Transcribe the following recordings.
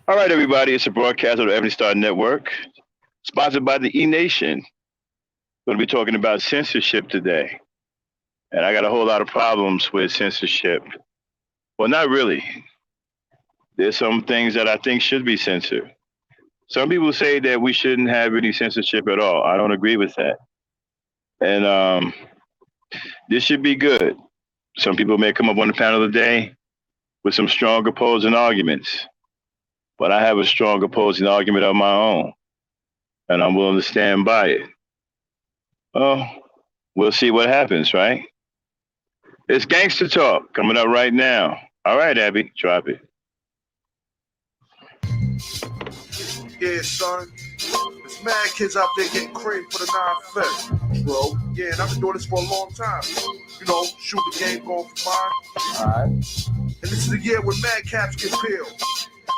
All right, everybody, it's a broadcast of the Ebony Star Network, sponsored by the E Nation. We're going to be talking about censorship today. And I got a whole lot of problems with censorship. Well, not really. There's some things that I think should be censored. Some people say that we shouldn't have any censorship at all. I don't agree with that. And this should be good. Some people may come up on the panel today with some strong opposing arguments, but I have a strong opposing argument of my own, and I'm willing to stand by it. Well, we'll see what happens, right? It's Gangster Talk coming up right now. All right, Abby, drop it. Yeah, son. There's mad kids out there getting creamed for the 9-5, bro. Yeah, and I've been doing this for a long time. You know, shoot the game, going for mine. Alright. And this is the year when mad caps get peeled.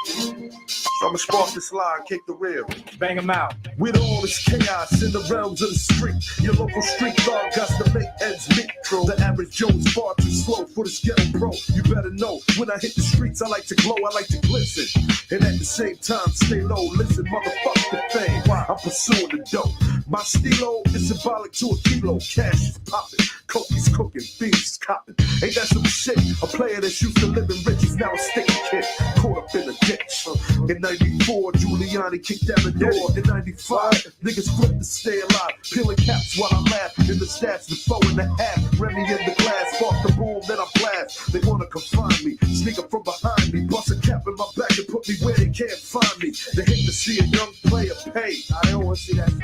So I'ma spark this line, kick the reel. Bang them out. With all this chaos in the realms of the street, your local street dog got to make ends meet. The average Joe's far too slow for this ghetto bro. You better know, when I hit the streets, I like to glow, I like to glisten. And at the same time, stay low, listen, motherfuck the fame. I'm pursuing the dope. My stilo is symbolic to a kilo. Cash is popping, cookies cooking, beans copping. Ain't that some shit? A player that's used to living rich is now a sticky kid, caught up in a ditch. In 94, Giuliani kicked down the door. In 95, niggas flipped to stay alive, peeling caps while I laugh. In the stats, the 4.5, Remy in the glass, spark the boom, then I blast. They wanna confine me, sneak up from behind me, bust a cap in my back and put me where they can't find me. They hate to see a young player pay. I don't wanna see that, son.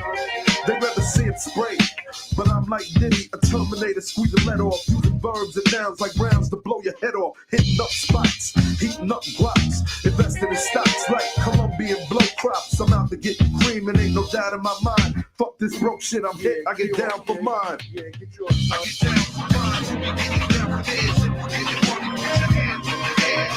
They rather see it spray. But I'm like Diddy, a Terminator, squeeze the lead off, using verbs and nouns like rounds to blow your head off, hitting up spots, heating up blocks, investing in stocks like Colombian blow crops. I'm out to get cream and ain't no doubt in my mind. Fuck this broke shit, I'm hit, I get down for mine. Yeah, get yours. I get down for mine, you be getting down for theirs, and we're getting money with your hands in the air.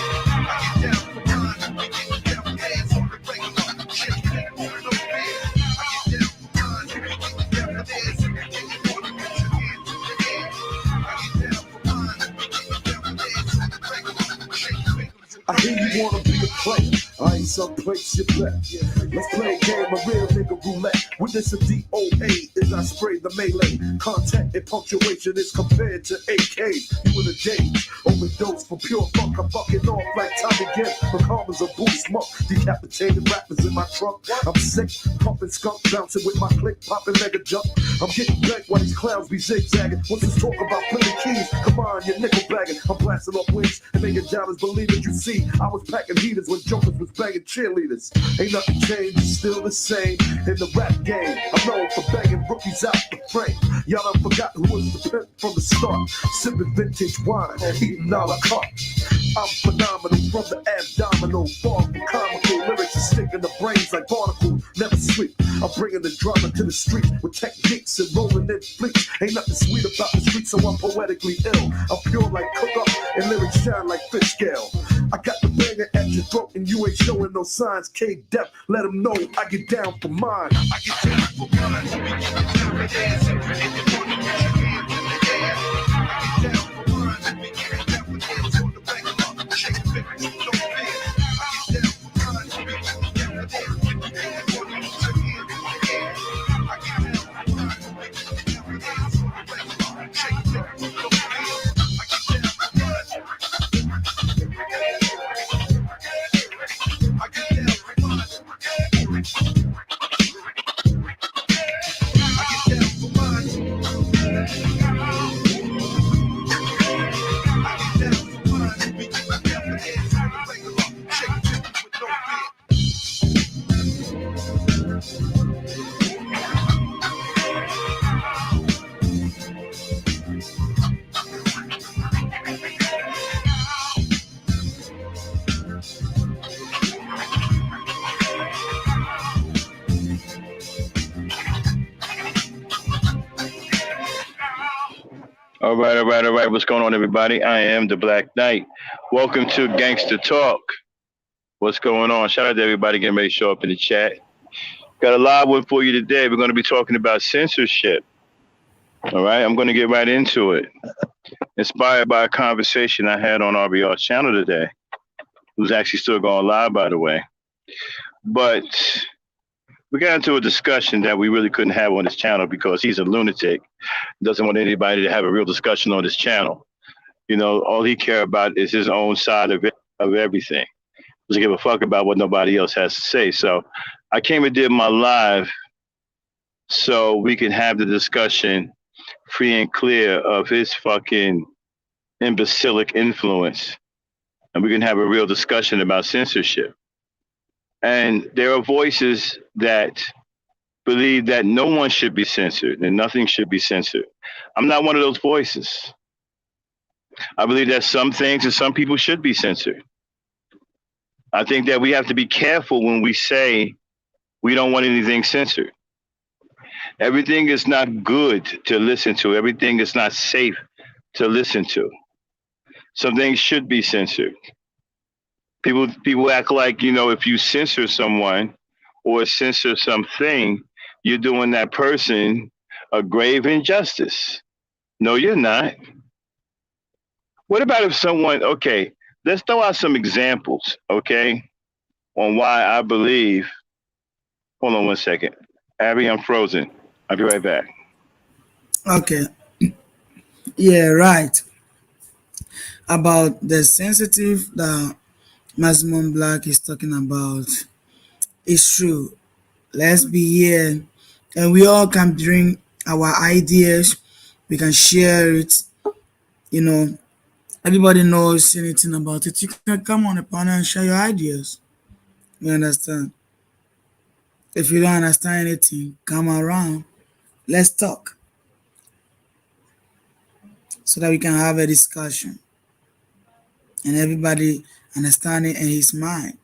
I get down for mine, you be getting down for theirs on the regular, shit, ain't moving no fear. I get down for mine, you be getting down for theirs, and we're getting money with your hands in the air. I get down for mine, you be getting down for theirs on the regular, shit, I hear you wanna be a player. I ain't someplace you bet. Let's play a game of real nigga roulette. With this a DOA as I spray the melee. Contact and punctuation is compared to AKs. You in a daze, overdose for pure funk. I'm fucking off like Tommy Gibb. The karma's a booty smoke. Decapitated rappers in my trunk. I'm sick, pumping skunk, bouncing with my click, popping mega jump. I'm getting back while these clowns be zigzagging. What's this talk about flipping keys? Come on, you're nickel bagging. I'm blasting off wings and making dollars believe it. You see, I was packing heaters when jokers was banging cheerleaders. Ain't nothing changed, it's still the same in the rap game. I'm known for banging rookies out the frame. Y'all done forgot who was the pimp from the start. Sipping vintage wine, eating a la carte. I'm phenomenal from the abdominal, far from comical. Lyrics are sticking the brains like barnacles, never sleep. I'm bringing the drama to the street with techniques and rolling in fleets. Ain't nothing sweet about the street, so I'm poetically ill. I'm pure like cook up and lyrics shine like fish scale. I got the banger at your throat and you ain't showing no signs. K-Dep, let them know I get down for mine. I get down for mine. You be getting down for theirs and when you want to put your hands in the air. I get down for mine. You be getting down for theirs on the regular. Shake it, baby, no fear. I get down for mine. You be getting down for theirs when you want to put your hands in the air. I get down for mine. You be getting down for theirs on the regular. Shake it, baby, no fear. I get down for mine. All right. What's going on, everybody? I am the Black Knight. Welcome to Gangster Talk. What's going on? Shout out to everybody getting ready to show up in the chat. Got a live one for you today. We're going to be talking about censorship. All right, I'm going to get right into it. Inspired by a conversation I had on RBR's channel today, who's actually still going live, by the way. But we got into a discussion that we really couldn't have on this channel because he's a lunatic. Doesn't want anybody to have a real discussion on this channel. All he care about is his own side of everything. Doesn't give a fuck about what nobody else has to say. So I came and did my live so we can have the discussion free and clear of his fucking imbecilic influence. And we can have a real discussion about censorship. And there are voices that believe that no one should be censored and nothing should be censored. I'm not one of those voices. I believe that some things and some people should be censored. I think that we have to be careful when we say we don't want anything censored. Everything is not good to listen to. Everything is not safe to listen to. Some things should be censored. People act like, if you censor someone or censor something, you're doing that person a grave injustice. No, you're not. What about if someone, okay, let's throw out some examples, okay, on why I believe. Hold on 1 second. Abby, I'm frozen. I'll be right back. Okay. Yeah, right. About the sensitive that Maximum Black is talking about, it's true. Let's be here and we all can bring our ideas. We can share it. You know, everybody knows anything about it. You can come on the panel and share your ideas. You understand? If you don't understand anything, come around. Let's talk so that we can have a discussion and everybody understand it in his mind.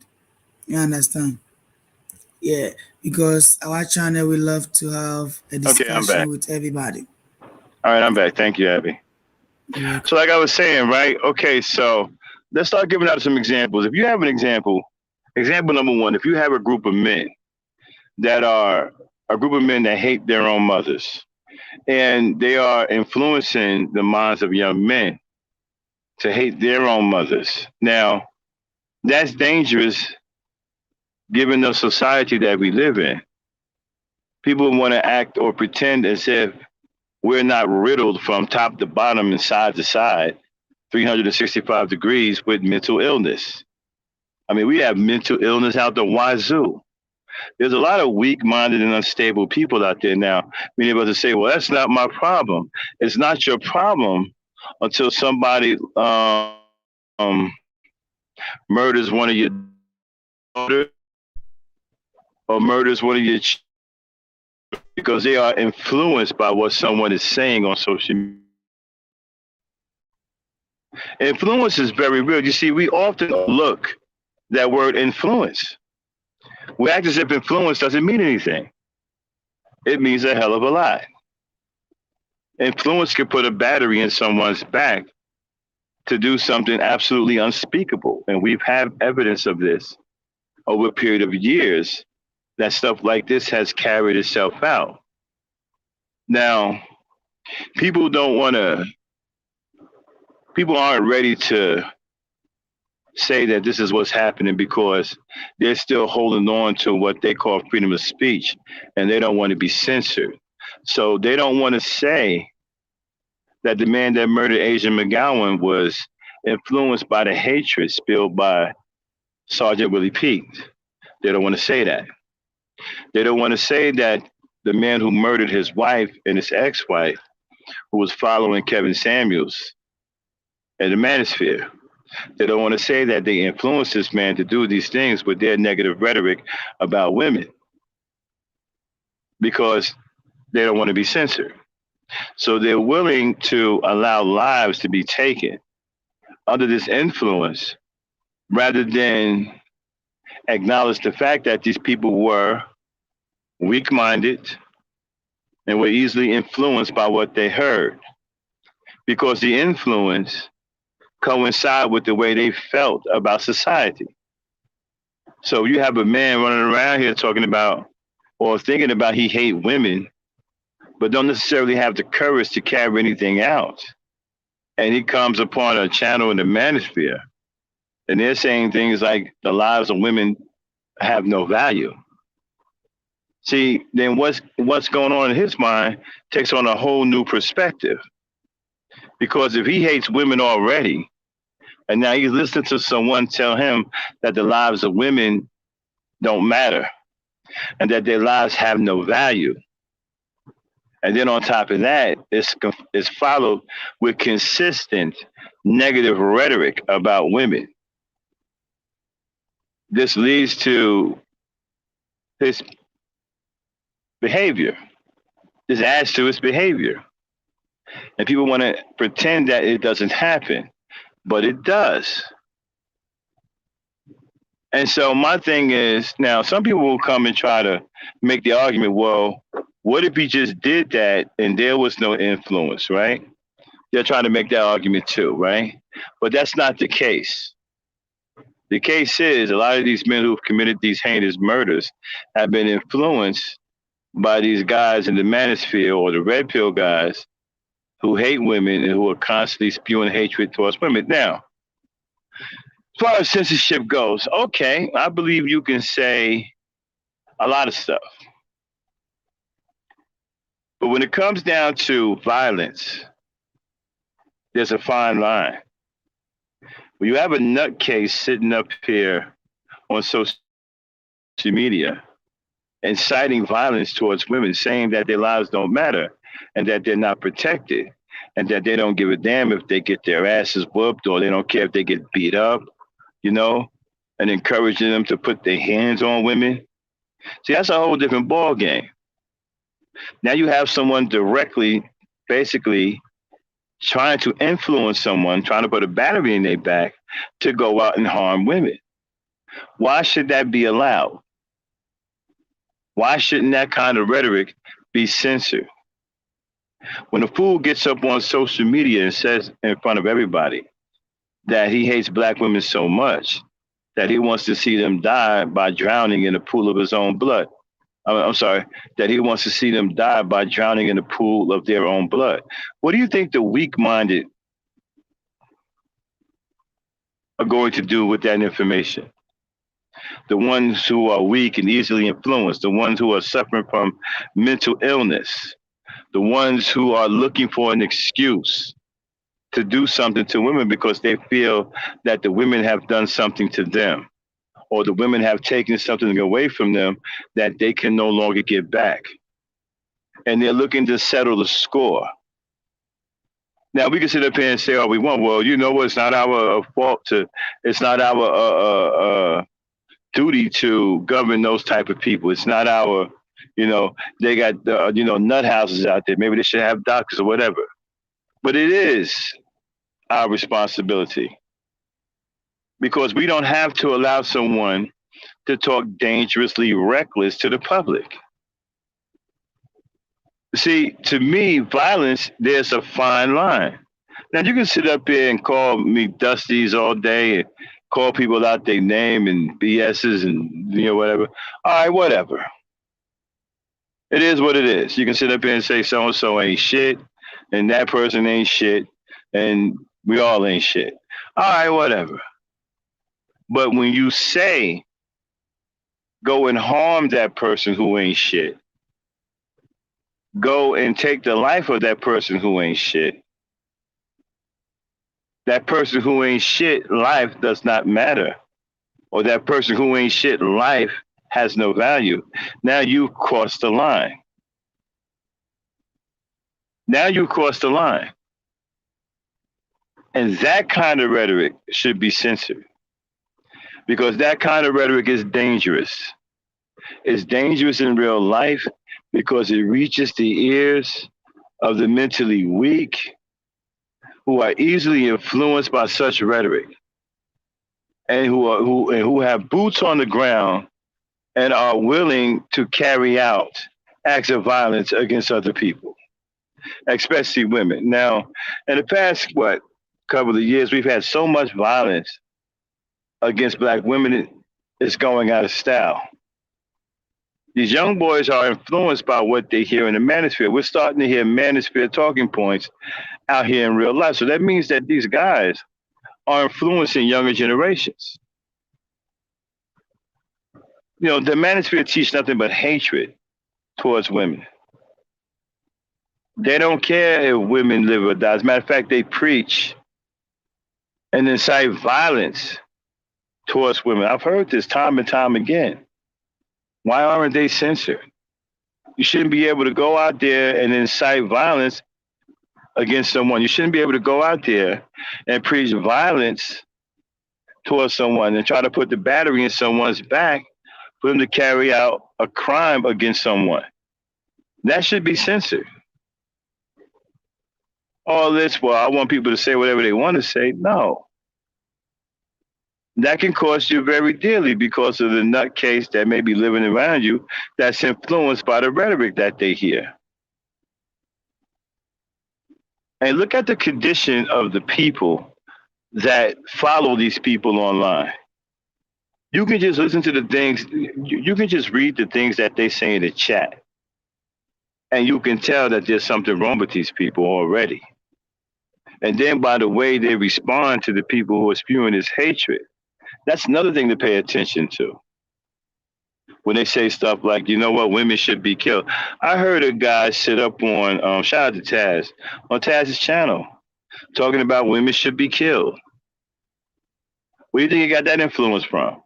You understand? Yeah, because our channel we love to have a Okay, I'm back. discussion with everybody. All right, I'm back. Thank you, Abby. You're welcome. So like I was saying, right? Okay, so let's start giving out some examples. If you have an example number one, if you have a group of men that are a group of men that hate their own mothers and they are influencing the minds of young men to hate their own mothers. Now, that's dangerous given the society that we live in. People want to act or pretend as if we're not riddled from top to bottom and side to side, 365 degrees with mental illness. I mean, we have mental illness out the wazoo. There's a lot of weak-minded and unstable people out there now being able to say, well, that's not my problem. It's not your problem until somebody murders one of your daughters or murders one of your children because they are influenced by what someone is saying on social media. Influence is very real. You see, we often look that word influence. We act as if influence doesn't mean anything. It means a hell of a lot. Influence can put a battery in someone's back to do something absolutely unspeakable. And we've had evidence of this over a period of years that stuff like this has carried itself out. Now, people aren't ready to say that this is what's happening because they're still holding on to what they call freedom of speech and they don't want to be censored. So they don't want to say that the man that murdered Agent McGowan was influenced by the hatred spilled by Sergeant Willie Pete. They don't want to say that. They don't want to say that the man who murdered his wife and his ex-wife, who was following Kevin Samuels in the manosphere, they don't want to say that they influenced this man to do these things with their negative rhetoric about women because they don't want to be censored. So they're willing to allow lives to be taken under this influence rather than acknowledge the fact that these people were weak-minded and were easily influenced by what they heard because the influence coincide with the way they felt about society. So you have a man running around here talking about or thinking about he hate women, but don't necessarily have the courage to carry anything out. And he comes upon a channel in the manosphere, and they're saying things like the lives of women have no value. See, then what's going on in his mind takes on a whole new perspective. Because if he hates women already, and now he's listening to someone tell him that the lives of women don't matter and that their lives have no value. And then on top of that, it's followed with consistent negative rhetoric about women. This leads to his behavior. This adds to his behavior. And people want to pretend that it doesn't happen, but it does. And so my thing is, now some people will come and try to make the argument, well, what if he just did that and there was no influence, right? They're trying to make that argument too, right? But that's not the case. The case is a lot of these men who've committed these heinous murders have been influenced by these guys in the manosphere or the red pill guys who hate women and who are constantly spewing hatred towards women. Now, as far as censorship goes, okay, I believe you can say a lot of stuff. But when it comes down to violence, there's a fine line. When you have a nutcase sitting up here on social media inciting violence towards women, saying that their lives don't matter and that they're not protected and that they don't give a damn if they get their asses whooped or they don't care if they get beat up, you know, and encouraging them to put their hands on women. See, that's a whole different ball game. Now you have someone directly, basically, trying to influence someone, trying to put a battery in their back to go out and harm women. Why should that be allowed? Why shouldn't that kind of rhetoric be censored? When a fool gets up on social media and says in front of everybody that he hates black women so much that he wants to see them die by drowning in a pool of his own blood. I'm sorry, that he wants to see them die by drowning in a pool of their own blood. What do you think the weak-minded are going to do with that information? The ones who are weak and easily influenced, the ones who are suffering from mental illness, the ones who are looking for an excuse to do something to women because they feel that the women have done something to them or the women have taken something away from them that they can no longer get back. And they're looking to settle the score. Now, we can sit up here and say all we want. Well, you know what? It's not our fault to, it's not our duty to govern those type of people. It's not our, you know, they got, nut houses out there. Maybe they should have doctors or whatever. But it is our responsibility because we don't have to allow someone to talk dangerously reckless to the public. See, to me, violence, there's a fine line. Now, you can sit up here and call me Dusties all day and call people out their name and BS's and, whatever. All right, whatever. It is what it is. You can sit up here and say so-and-so ain't shit and that person ain't shit and we all ain't shit. All right, whatever. But when you say, go and harm that person who ain't shit, go and take the life of that person who ain't shit, that person who ain't shit, life does not matter. Or that person who ain't shit, life has no value. Now you crossed the line. Now you crossed the line. And that kind of rhetoric should be censored. Because that kind of rhetoric is dangerous. It's dangerous in real life because it reaches the ears of the mentally weak who are easily influenced by such rhetoric and who have boots on the ground and are willing to carry out acts of violence against other people, especially women. Now, in the past, couple of years, we've had so much violence against black women, it's going out of style. These young boys are influenced by what they hear in the manosphere. We're starting to hear manosphere talking points out here in real life. So that means that these guys are influencing younger generations. The manosphere teach nothing but hatred towards women. They don't care if women live or die. As a matter of fact, they preach and incite violence towards women. I've heard this time and time again. Why aren't they censored? You shouldn't be able to go out there and incite violence against someone. You shouldn't be able to go out there and preach violence towards someone and try to put the battery in someone's back for them to carry out a crime against someone. That should be censored. All this, well, I want people to say whatever they want to say. No. That can cost you very dearly because of the nutcase that may be living around you that's influenced by the rhetoric that they hear. And look at the condition of the people that follow these people online. You can just listen to the things, you can just read the things that they say in the chat. And you can tell that there's something wrong with these people already. And then by the way they respond to the people who are spewing this hatred, that's another thing to pay attention to. When they say stuff like, you know what, women should be killed. I heard a guy sit up on, shout out to Taz, on Taz's channel, talking about women should be killed. Where do you think he got that influence from?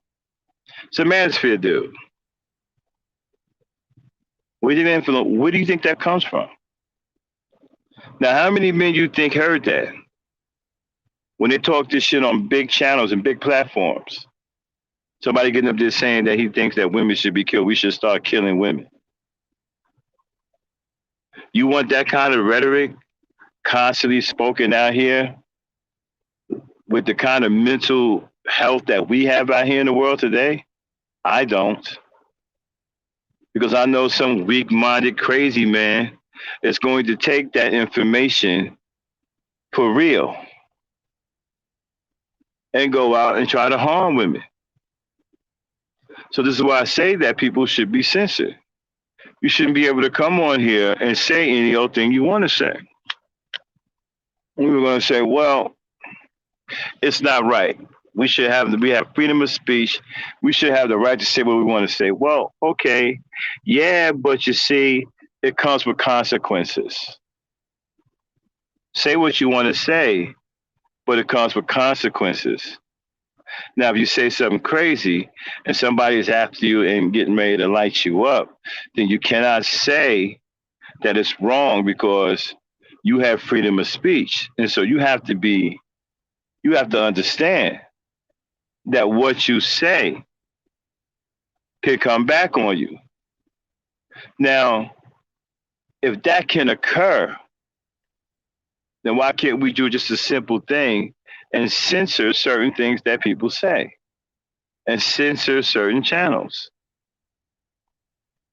It's a manosphere dude. Where do you think that comes from? Now, how many men you think heard that? When they talk this shit on big channels and big platforms. Somebody getting up there saying that he thinks that women should be killed. We should start killing women. You want that kind of rhetoric constantly spoken out here with the kind of mental health that we have out here in the world today? I don't. Because I know some weak-minded crazy man is going to take that information for real and go out and try to harm women. So this is why I say that people should be censored. You shouldn't be able to come on here and say any old thing you want to say. We were going to say, well, it's not right. We have freedom of speech. We should have the right to say what we want to say. Well, okay, yeah, but you see, it comes with consequences. Say what you want to say, but it comes with consequences. Now, if you say something crazy and somebody is after you and getting ready to light you up, then you cannot say that it's wrong because you have freedom of speech. And so you have to understand that what you say can come back on you. Now, if that can occur, then why can't we do just a simple thing and censor certain things that people say and censor certain channels?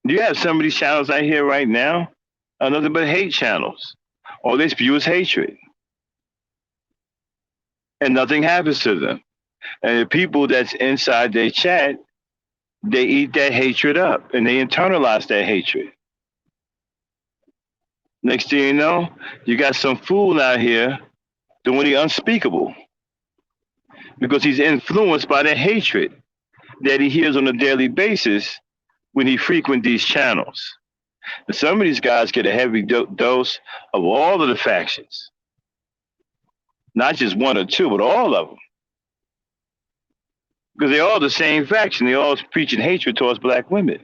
You have some of these channels out here right now are nothing but hate channels. All they spew is hatred. And nothing happens to them. And the people that's inside their chat, they eat that hatred up and they internalize that hatred. Next thing you know, you got some fool out here doing the unspeakable because he's influenced by the hatred that he hears on a daily basis when he frequents these channels. And some of these guys get a heavy dose of all of the factions. Not just one or two, but all of them. Because they're all the same faction. They're all preaching hatred towards black women.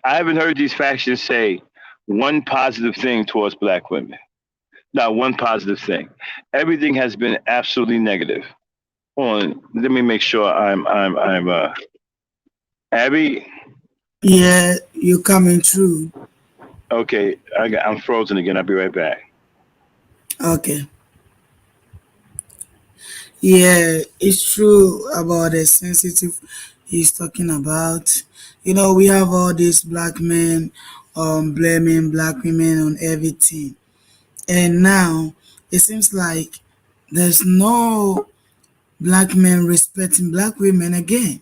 I haven't heard these factions say one positive thing towards black women. Not one positive thing. Everything has been absolutely negative. Hold on, let me make sure I'm Abby? Yeah, you're coming through. Okay, I'm frozen again. I'll be right back. Okay. Yeah, it's true about the sensitive he's talking about. We have all these black men blaming black women on everything. And now it seems like there's no black men respecting black women again.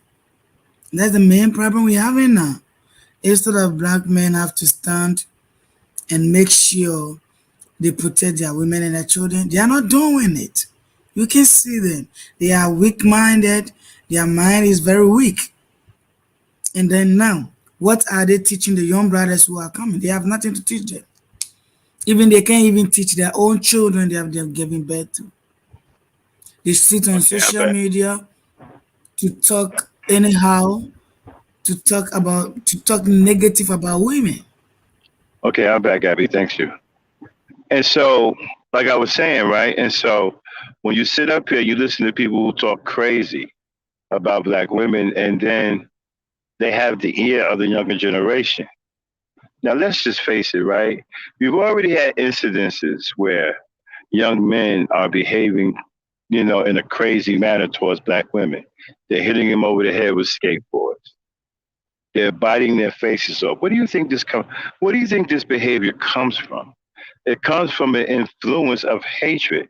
That's the main problem we're having now. Instead of black men have to stand and make sure they protect their women and their children, they are not doing it. You can see them. They are weak-minded. Their mind is very weak. And then now, what are they teaching the young brothers who are coming? They have nothing to teach them. Even they can't even teach their own children they have given birth to. They sit on Okay, I social bet. media to talk anyhow, to talk negative about women. Okay, I'm back, Abby. Thanks you. And so, like I was saying, right? And so, when you sit up here, you listen to people who talk crazy about black women, and then they have the ear of the younger generation. Now, let's just face it, right? We've already had incidences where young men are behaving, in a crazy manner towards black women. They're hitting them over the head with skateboards. They're biting their faces off. What do you think this behavior comes from? It comes from an influence of hatred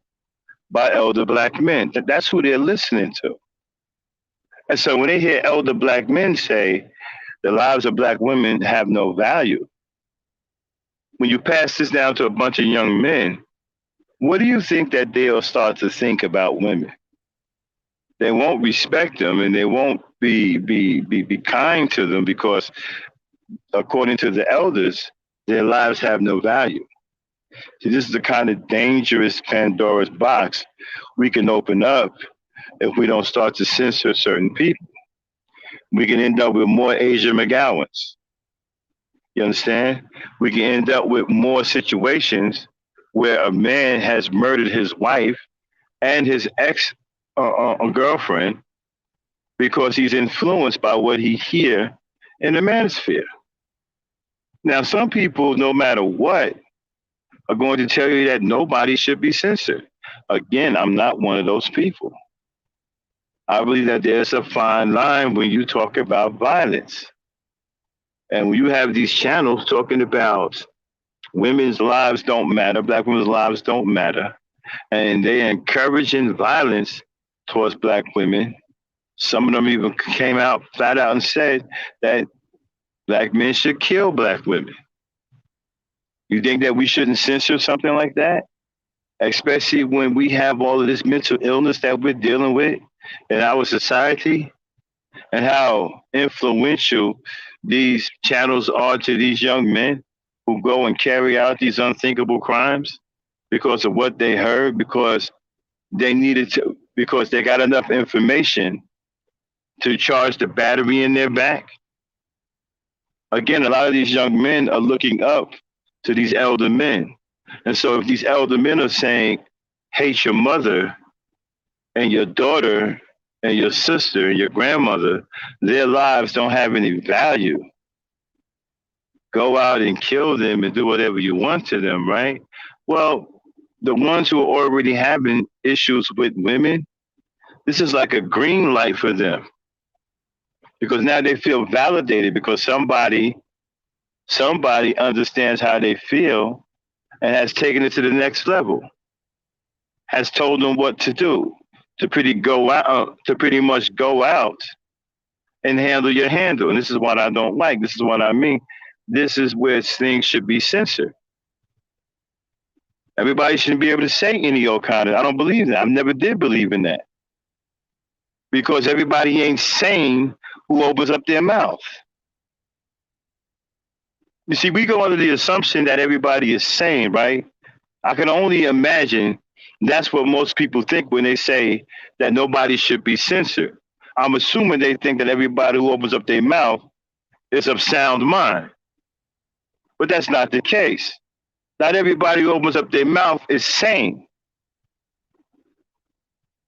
by elder black men. That's who they're listening to. And so when they hear elder black men say the lives of black women have no value, when you pass this down to a bunch of young men, what do you think that they'll start to think about women? They won't respect them and they won't be kind to them because according to the elders, their lives have no value. See, this is the kind of dangerous Pandora's box we can open up if we don't start to censor certain people. We can end up with more Asia McGowans. You understand? We can end up with more situations where a man has murdered his wife and his ex girlfriend because he's influenced by what he hear in the manosphere. Now, some people, no matter what, are going to tell you that nobody should be censored. Again, I'm not one of those people. I believe that there's a fine line when you talk about violence. And when you have these channels talking about women's lives don't matter, black women's lives don't matter, and they're encouraging violence towards black women, some of them even came out flat out and said that black men should kill black women. You think that we shouldn't censor something like that? Especially when we have all of this mental illness that we're dealing with in our society and how influential these channels are to these young men who go and carry out these unthinkable crimes because of what they heard, because they needed to, because they got enough information to charge the battery in their back. Again, a lot of these young men are looking up to these elder men. And so if these elder men are saying, hate your mother and your daughter and your sister and your grandmother, their lives don't have any value. Go out and kill them and do whatever you want to them, right? Well, the ones who are already having issues with women, this is like a green light for them because now they feel validated because somebody understands how they feel and has taken it to the next level, has told them what to do to pretty much go out and handle your handle. And this is what I don't like. This is what I mean. This is where things should be censored. Everybody shouldn't be able to say any old kind of. I don't believe that. I never did believe in that because everybody ain't sane who opens up their mouth. You see, we go under the assumption that everybody is sane, right? I can only imagine that's what most people think when they say that nobody should be censored. I'm assuming they think that everybody who opens up their mouth is of sound mind. But that's not the case. Not everybody who opens up their mouth is sane.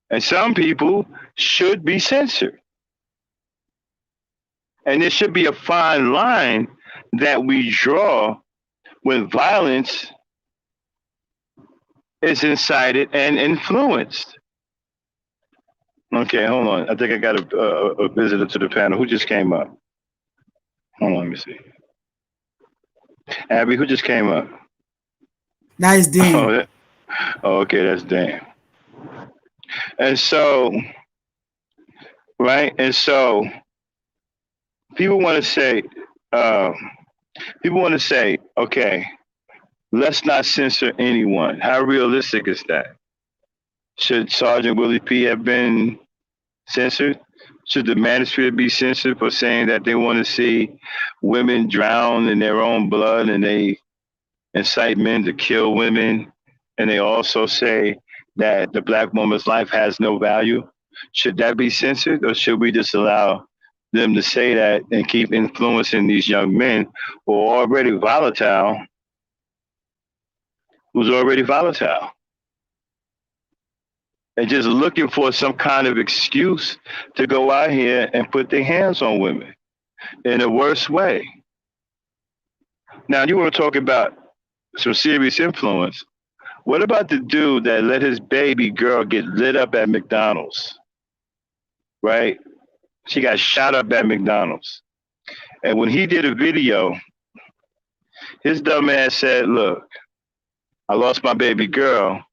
And some people should be censored. And there should be a fine line that we draw when violence is incited and influenced. Okay, hold on. I think I got a visitor to the panel. Who just came up? Hold on, let me see. Abby, who just came up? That is Oh, Dan. okay, that's Dan. And so, right? And so people want to say, uh, okay, let's not censor anyone. How realistic is that? Should Sergeant Willie P have been censored? Should the manosphere be censored for saying that they want to see women drown in their own blood and they incite men to kill women? And they also say that the black woman's life has no value. Should that be censored, or should we just allow them to say that and keep influencing these young men who are already volatile, who's already volatile, and just looking for some kind of excuse to go out here and put their hands on women in a worse way? Now, you want to talk about some serious influence. What about the dude that let his baby girl get lit up at McDonald's? Right? She got shot up at McDonald's. And when he did a video, his dumb ass said, look, I lost my baby girl,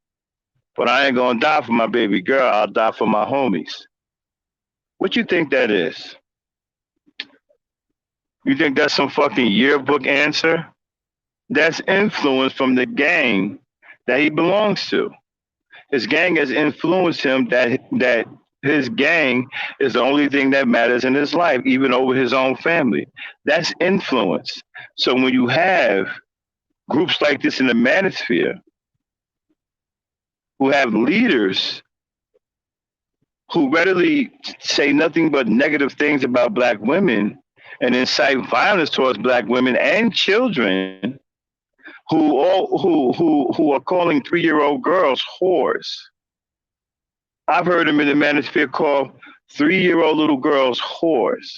but I ain't gonna die for my baby girl. I'll die for my homies. What you think that is? You think that's some fucking yearbook answer? That's influence from the gang that he belongs to. His gang has influenced him that his gang is the only thing that matters in his life, even over his own family. That's influence. So when you have groups like this in the manosphere who have leaders who readily say nothing but negative things about black women and incite violence towards black women and children, who are calling 3-year-old girls whores. I've heard them in the manosphere call 3-year-old little girls whores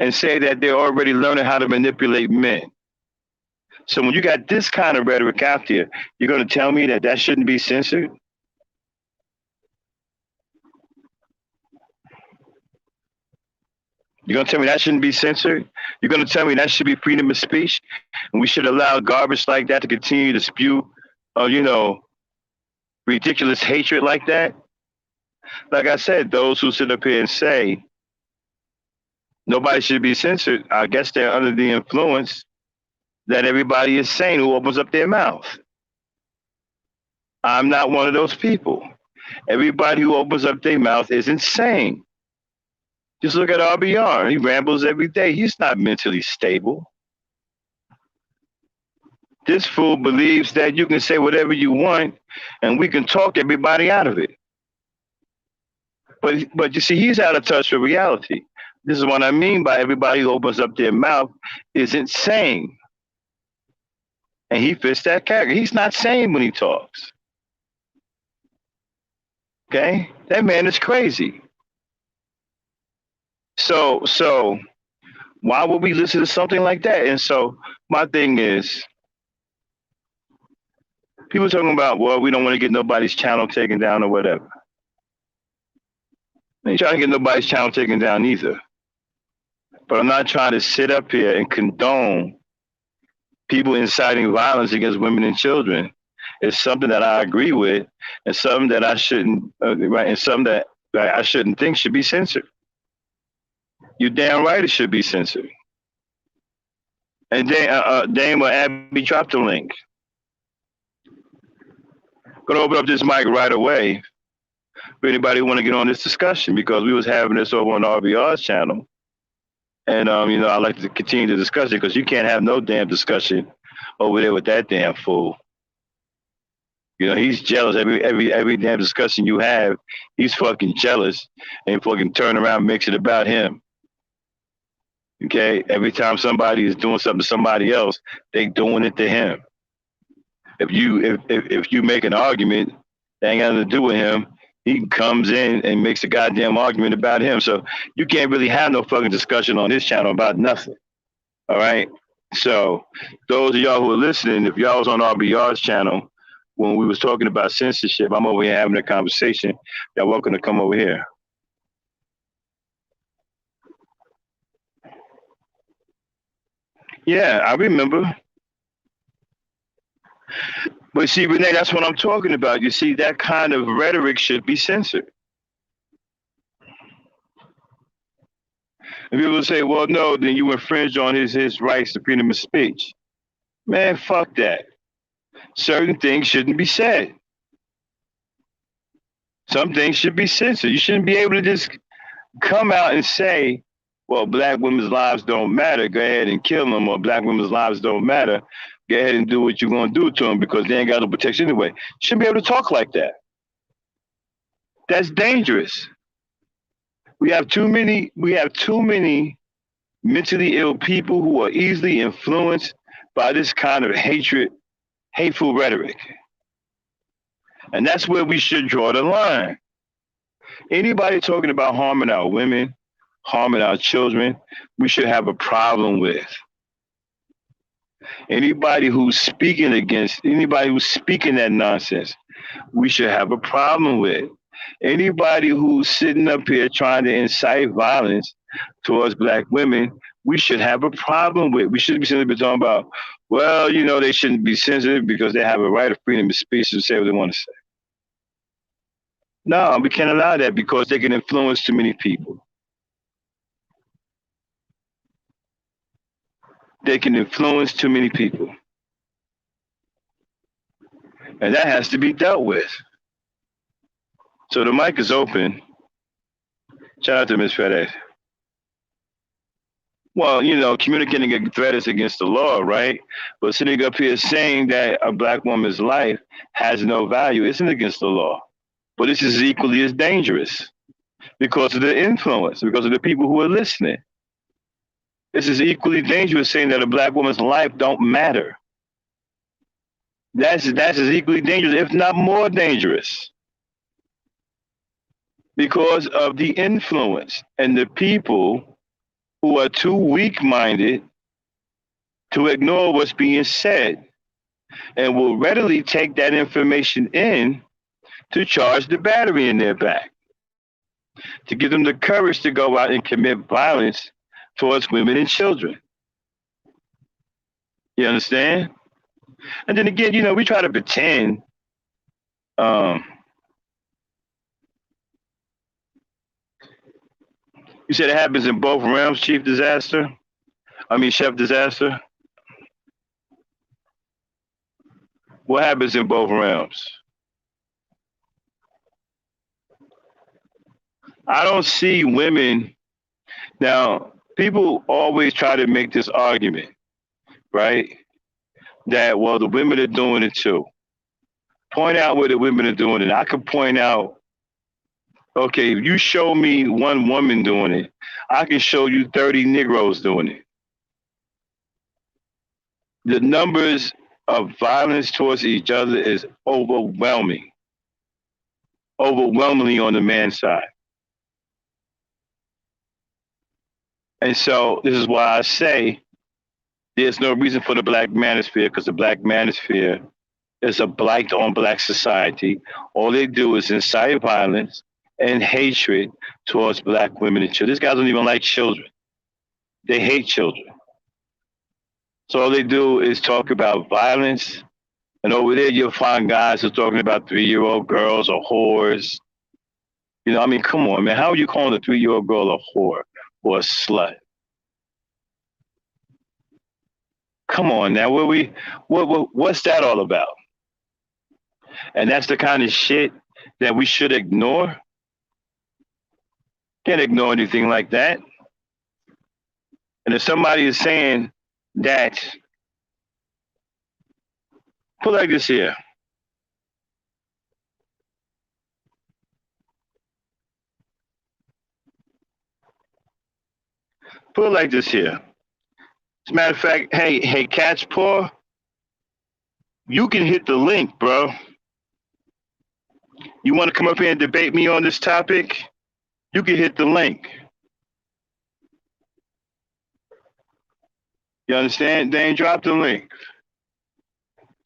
and say that they're already learning how to manipulate men. So when you got this kind of rhetoric out there, you're going to tell me that that shouldn't be censored? You're going to tell me that shouldn't be censored? You're going to tell me that should be freedom of speech? And we should allow garbage like that to continue to spew, ridiculous hatred like that? Like I said, those who sit up here and say nobody should be censored, I guess they're under the influence that everybody is saying who opens up their mouth. I'm not one of those people. Everybody who opens up their mouth is insane. Just look at RBR. He rambles every day. He's not mentally stable. This fool believes that you can say whatever you want and we can talk everybody out of it. But you see, he's out of touch with reality. This is what I mean by everybody who opens up their mouth is insane. And he fits that character. He's not sane when he talks. Okay? That man is crazy. So why would we listen to something like that? And so my thing is, people talking about, well, we don't want to get nobody's channel taken down or whatever. I ain't trying to get nobody's channel taken down either. But I'm not trying to sit up here and condone people inciting violence against women and children. It's something that I agree with, and something that I shouldn't, and something that I shouldn't think should be censored. You're damn right it should be censored. And Dame or Abby dropped the link. Gonna open up this mic right away for anybody who want to get on this discussion, because we was having this over on RBR's channel. And I like to continue the discussion, because you can't have no damn discussion over there with that damn fool. He's jealous. Every damn discussion you have, he's fucking jealous and fucking turn around and makes it about him. Okay? Every time somebody is doing something to somebody else, they doing it to him. If you make an argument that ain't got nothing to do with him, he comes in and makes a goddamn argument about him. So you can't really have no fucking discussion on this channel about nothing. All right? So those of y'all who are listening, if y'all was on RBR's channel when we was talking about censorship, I'm over here having a conversation. Y'all welcome to come over here. Yeah, I remember. But see, Renee, that's what I'm talking about. You see, that kind of rhetoric should be censored. And people say, well, no, then you infringe on his rights to freedom of speech. Man, fuck that. Certain things shouldn't be said. Some things should be censored. You shouldn't be able to just come out and say, well, black women's lives don't matter. Go ahead and kill them, or black women's lives don't matter. Go ahead and do what you're going to do to them because they ain't got no protection anyway. Shouldn't be able to talk like that. That's dangerous. We have too many. We have too many mentally ill people who are easily influenced by this kind of hatred, hateful rhetoric, and that's where we should draw the line. Anybody talking about harming our women, harming our children, we should have a problem with. Anybody who's speaking against, anybody who's speaking that nonsense, we should have a problem with. Anybody who's sitting up here trying to incite violence towards black women, we should have a problem with. We shouldn't be simply talking about, well, you know, they shouldn't be sensitive because they have a right of freedom of speech to say what they want to say. No, we can't allow that because they can influence too many people. They can influence too many people. And that has to be dealt with. So the mic is open. Shout out to Ms. Fede. Well, you know, communicating a threat is against the law, right? But sitting up here saying that a black woman's life has no value isn't against the law. But this is equally as dangerous because of the influence, because of the people who are listening. This is equally dangerous saying that a black woman's life don't matter. That's as equally dangerous, if not more dangerous, because of the influence and the people who are too weak-minded to ignore what's being said and will readily take that information in to charge the battery in their back, to give them the courage to go out and commit violence towards women and children. You understand? And then again, you know, we try to pretend you said it happens in both realms, Chef Disaster. What happens in both realms? I don't see women. Now, people always try to make this argument, right? That, well, the women are doing it too. Point out where the women are doing it. I can point out, okay, if you show me one woman doing it, I can show you 30 Negroes doing it. The numbers of violence towards each other is overwhelmingly on the man's side. And so this is why I say there's no reason for the black manosphere, because the black manosphere is a blight on black society. All they do is incite violence and hatred towards black women and children. These guys don't even like children. They hate children. So all they do is talk about violence. And over there, you'll find guys who are talking about 3-year-old girls or whores. You know, I mean, come on, man. How are you calling a 3-year-old girl a whore or a slut? Come on now, what's that all about? And that's the kind of shit that we should ignore. Can't ignore anything like that. And if somebody is saying that, put like this here. Put it like this here. As a matter of fact, hey, Cat's Paw, you can hit the link, bro. You want to come up here and debate me on this topic? You can hit the link. You understand? They ain't dropped the link.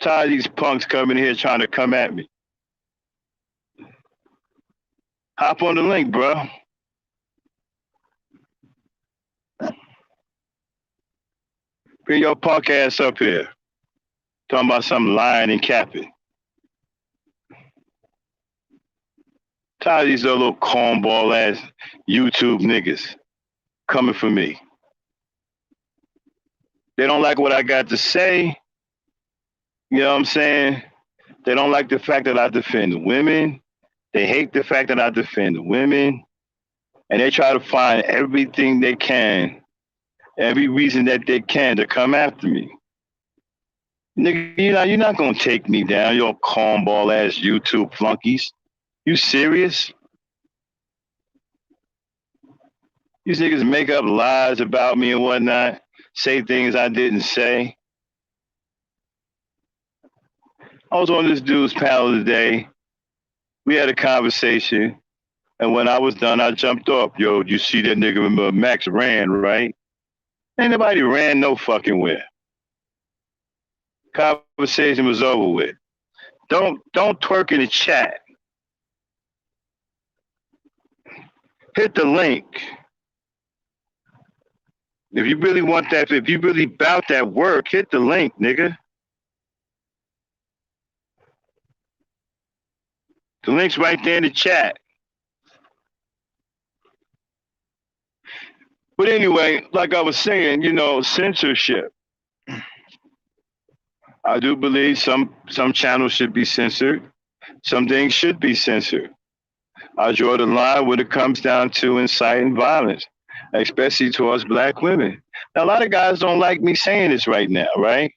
Tired of these punks coming here trying to come at me. Hop on the link, bro. Bring your punk ass up here. Talking about some lying and capping. Tired of these little cornball ass YouTube niggas coming for me. They don't like what I got to say. You know what I'm saying? They don't like the fact that I defend women. They hate the fact that I defend women. and they try to find everything they can, every reason that they can to come after me. Nigga, you're not gonna take me down, your cornball ass YouTube flunkies. You serious? These niggas make up lies about me and whatnot, say things I didn't say. I was on this dude's panel today. We had a conversation, and when I was done, I jumped off. Yo, you see that nigga? Remember Max ran, right? Ain't nobody ran no fucking where. Conversation was over with. Don't twerk in the chat. Hit the link. If you really want that, if you really bout that work, hit the link, nigga. The link's right there in the chat. But anyway, like I was saying, censorship. I do believe some channels should be censored. Some things should be censored. I draw the line when it comes down to inciting violence, especially towards black women. Now, a lot of guys don't like me saying this right now, right?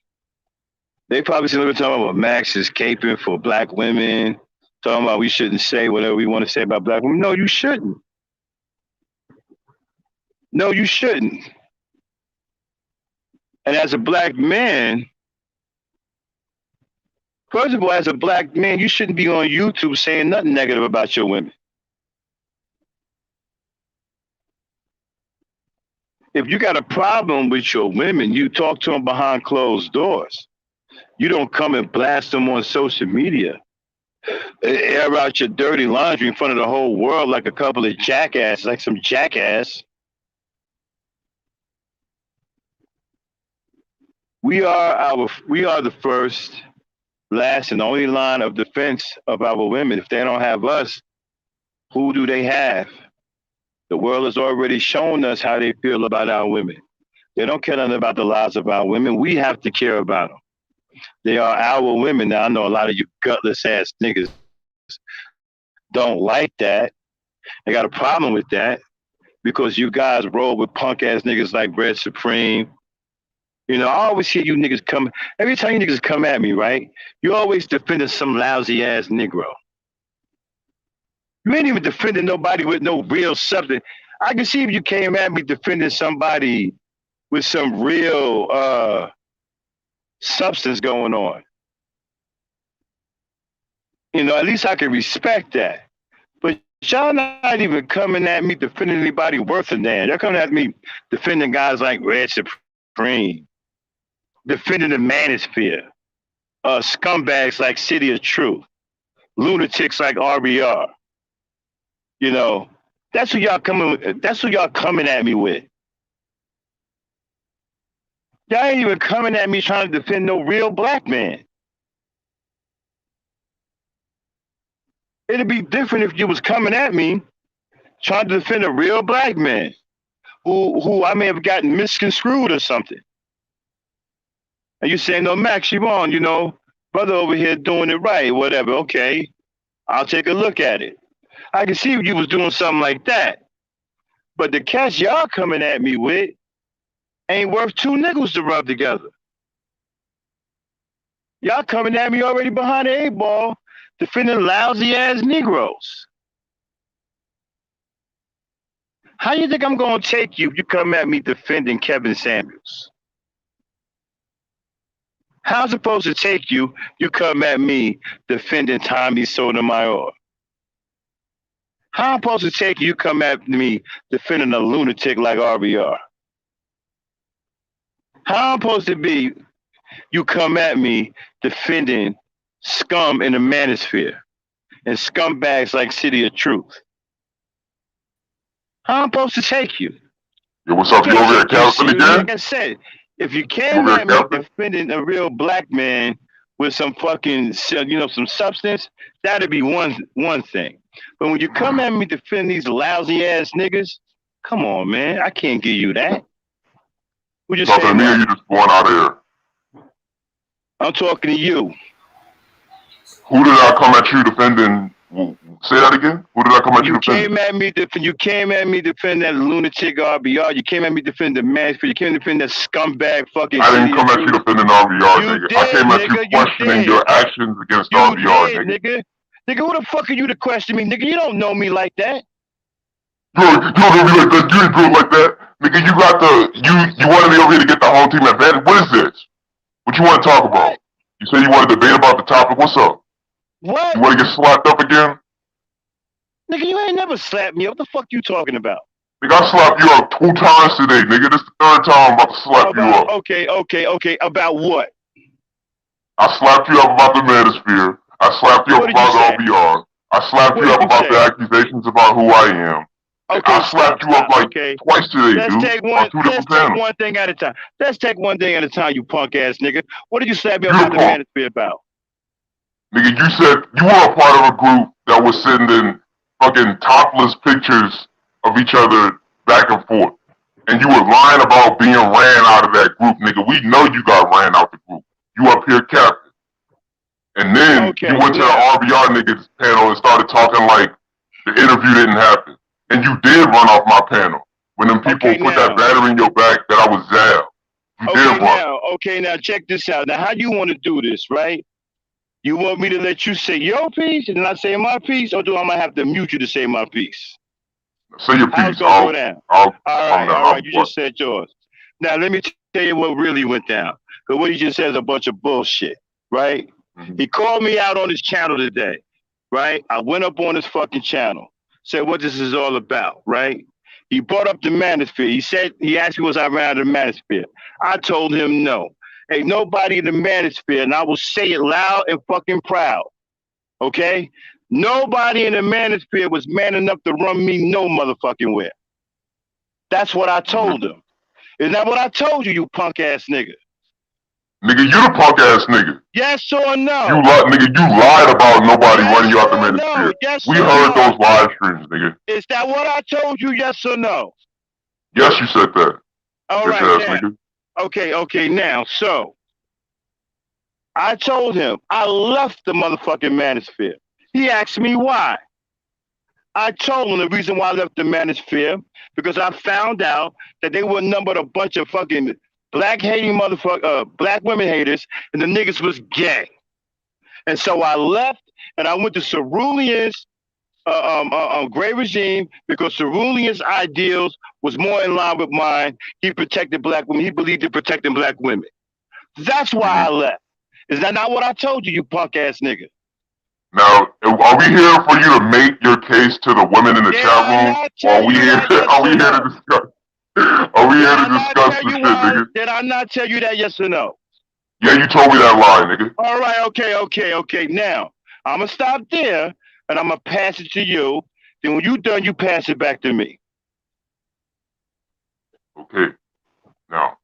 They probably see me talking about Max is caping for black women, talking about we shouldn't say whatever we want to say about black women. No, you shouldn't. No, you shouldn't. And as a black man, first of all, as a black man, you shouldn't be on YouTube saying nothing negative about your women. If you got a problem with your women, you talk to them behind closed doors. You don't come and blast them on social media. Air out your dirty laundry in front of the whole world like a couple of jackasses, like some jackass. We are the first, last, and only line of defense of our women. If they don't have us, who do they have? The world has already shown us how they feel about our women. They don't care nothing about the lives of our women. We have to care about them. They are our women. Now, I know a lot of you gutless ass niggas don't like that. They got a problem with that because you guys roll with punk ass niggas like Red Supreme. I always hear you niggas come. Every time you niggas come at me, right? You always defending some lousy ass Negro. You ain't even defending nobody with no real substance. I can see if you came at me defending somebody with some real substance going on. At least I can respect that. But y'all not even coming at me defending anybody worth a damn. Y'all coming at me defending guys like Red Supreme, defending the manosphere, scumbags like City of Truth, lunatics like RBR. That's who y'all coming at me with. Y'all ain't even coming at me trying to defend no real black man. It'd be different if you was coming at me trying to defend a real black man who I may have gotten misconstrued or something. And you saying, no, Max, you on, brother over here doing it right, whatever. Okay, I'll take a look at it. I can see if you was doing something like that. But the cats y'all coming at me with ain't worth two nickels to rub together. Y'all coming at me already behind the 8-ball, defending lousy ass Negroes. How you think I'm gonna take you if you come at me defending Kevin Samuels? How's it supposed to take you come at me defending Tommy Sotomayor? How I'm supposed to take you come at me defending a lunatic like RBR? How I'm supposed to be you come at me defending scum in the manosphere and scumbags like City of Truth? How I'm supposed to take you? Yo, what's up? You over there, California again? Like I said, if you came at me defending a real black man with some fucking, some substance, that'd be one thing. But when you come at me defending these lousy ass niggas, come on, man, I can't give you that. What you talking to me or you just going out of here? I'm talking to you. Who did I come at you defending Say that again. Who did I come at you defending? You came at me defend that lunatic RBR. You came at me defend the Manosphere. You came to defend that scumbag fucking. I didn't come at you defending RBR, nigga. I came at you questioning your actions against RBR, nigga. Nigga, who the fuck are you to question me, nigga? You don't know me like that. You don't know me like that. You ain't good like that, nigga. You got you wanted me over here to get the home team advantage. What is this? What you want to talk about? You said you want to debate about the topic. What's up? What? You want to get slapped up again? Nigga, you ain't never slapped me. What the fuck you talking about? Nigga, I slapped you up 2 times today, nigga. This is the 3rd time I'm about to slap you up. Okay. About what? I slapped you up about the Manosphere. I slapped you up about the RBR. I slapped you up about the accusations about who I am. Okay, I slapped you up like twice today, let's dude. Take one thing at a time. Let's take one thing at a time, you punk ass nigga. What did you slap me about the Manosphere about? Nigga, you said you were a part of a group that was sending fucking topless pictures of each other back and forth. And you were lying about being ran out of that group, nigga. We know you got ran out the group. You up here capping. And then you went to the RBR niggas panel and started talking like the interview didn't happen. And you did run off my panel. When them people put that battery in your back that I was zapped. You did run. Okay, now check this out. Now, how do you want to do this, right? You want me to let you say your piece and then I say my piece, or do I might have to mute you to say my piece? Say your piece. How's it gonna go down? All right. You just said yours. Now, let me tell you what really went down. Because what he just said is a bunch of bullshit, right? Mm-hmm. He called me out on his channel today, right? I went up on his fucking channel, said what this is all about, right? He brought up the Manosphere. He asked me was I ran the Manosphere. I told him no. Ain't nobody in the Manosphere, and I will say it loud and fucking proud, okay? Nobody in the Manosphere was man enough to run me no motherfucking where. That's what I told him. Isn't that what I told you, you punk ass nigga? Nigga, you the punk ass nigga. Yes or no? You lied about nobody running you out the Manosphere. No. Yes we heard those live streams, nigga. Is that what I told you, yes or no? Yes, you said that. All right, now. Okay, now, so I told him I left the motherfucking Manosphere. He asked me why. I told him the reason why I left the Manosphere because I found out that they were numbered a bunch of fucking black women haters, and the niggas was gay. And so I left and I went to Cerulean's gray regime because Cerulean's ideals was more in line with mine. He protected black women. He believed in protecting black women. That's why I left. Is that not what I told you, you punk ass nigga? Now, are we here for you to make your case to the women in the chat room? Or are we here to discuss? Are we here to discuss the shit, nigga? Did I not tell you that, yes or no? Yeah, you told me that lie, nigga. All right, okay. Now, I'm going to stop there, and I'm going to pass it to you. Then when you're done, you pass it back to me. Okay. Now,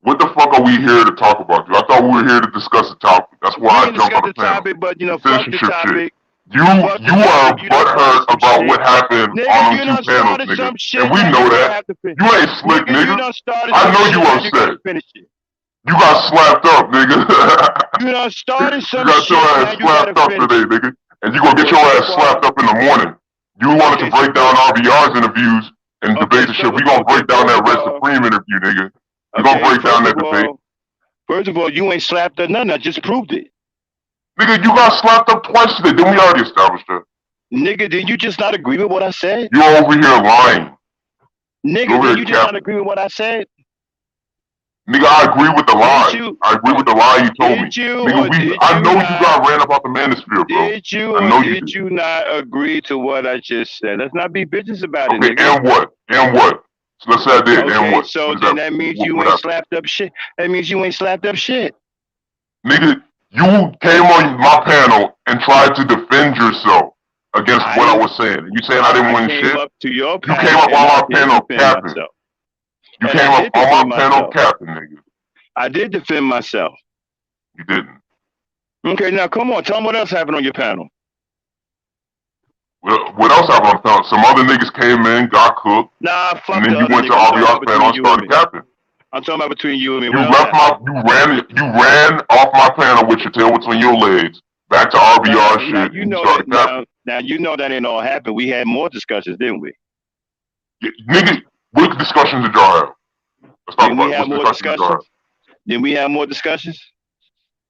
what the fuck are we here to talk about? I thought we were here to discuss the topic. That's why I jumped on the panel. Topic, but, fuck the topic. Shit. You are butthurt about what happened on them 2 panels, nigga. And we know that. You ain't slick, nigga. I know you upset. You got slapped up, nigga. You done started some shit. You got your ass slapped up today, nigga. And you gonna get your ass slapped up in the morning. You wanted to break down RBR's interviews and debate the shit. We gonna break down that Red Supreme interview, nigga. We gonna break down that debate. First of all, you ain't slapped or nothing. I just proved it. Nigga, you got slapped up twice today. Didn't we already establish that? Nigga, did you just not agree with what I said? You're over here lying. Nigga, did you just not agree with what I said? Nigga, I agree with the lie. I agree with the lie you told me. Nigga, I know you got ran about the Manosphere, bro. Did you not agree to what I just said? Let's not be bitches about it, nigga. And what? So let's say I did, and what? So then that means you ain't slapped up shit. That means you ain't slapped up shit. Nigga, you came on my panel and tried to defend yourself against what I was saying. You saying I didn't win shit? You came up on my panel capping. You came up on my panel capping, nigga. I did defend myself. You didn't. Okay, now come on. Tell me what else happened on your panel. What else happened on the panel? Some other niggas came in, got cooked. Nah, fuck. And then you went to RBR's panel and started capping. I'm talking about between you and me. You ran off my panel with your tail between your legs, back to RBR shit, and you started capping. Now you know that ain't all happened. We had more discussions, didn't we? Yeah, nigga, what discussions did y'all have? Let's talk Didn't we about it. have What more discussions did y'all have? discussions? Didn't we have more discussions?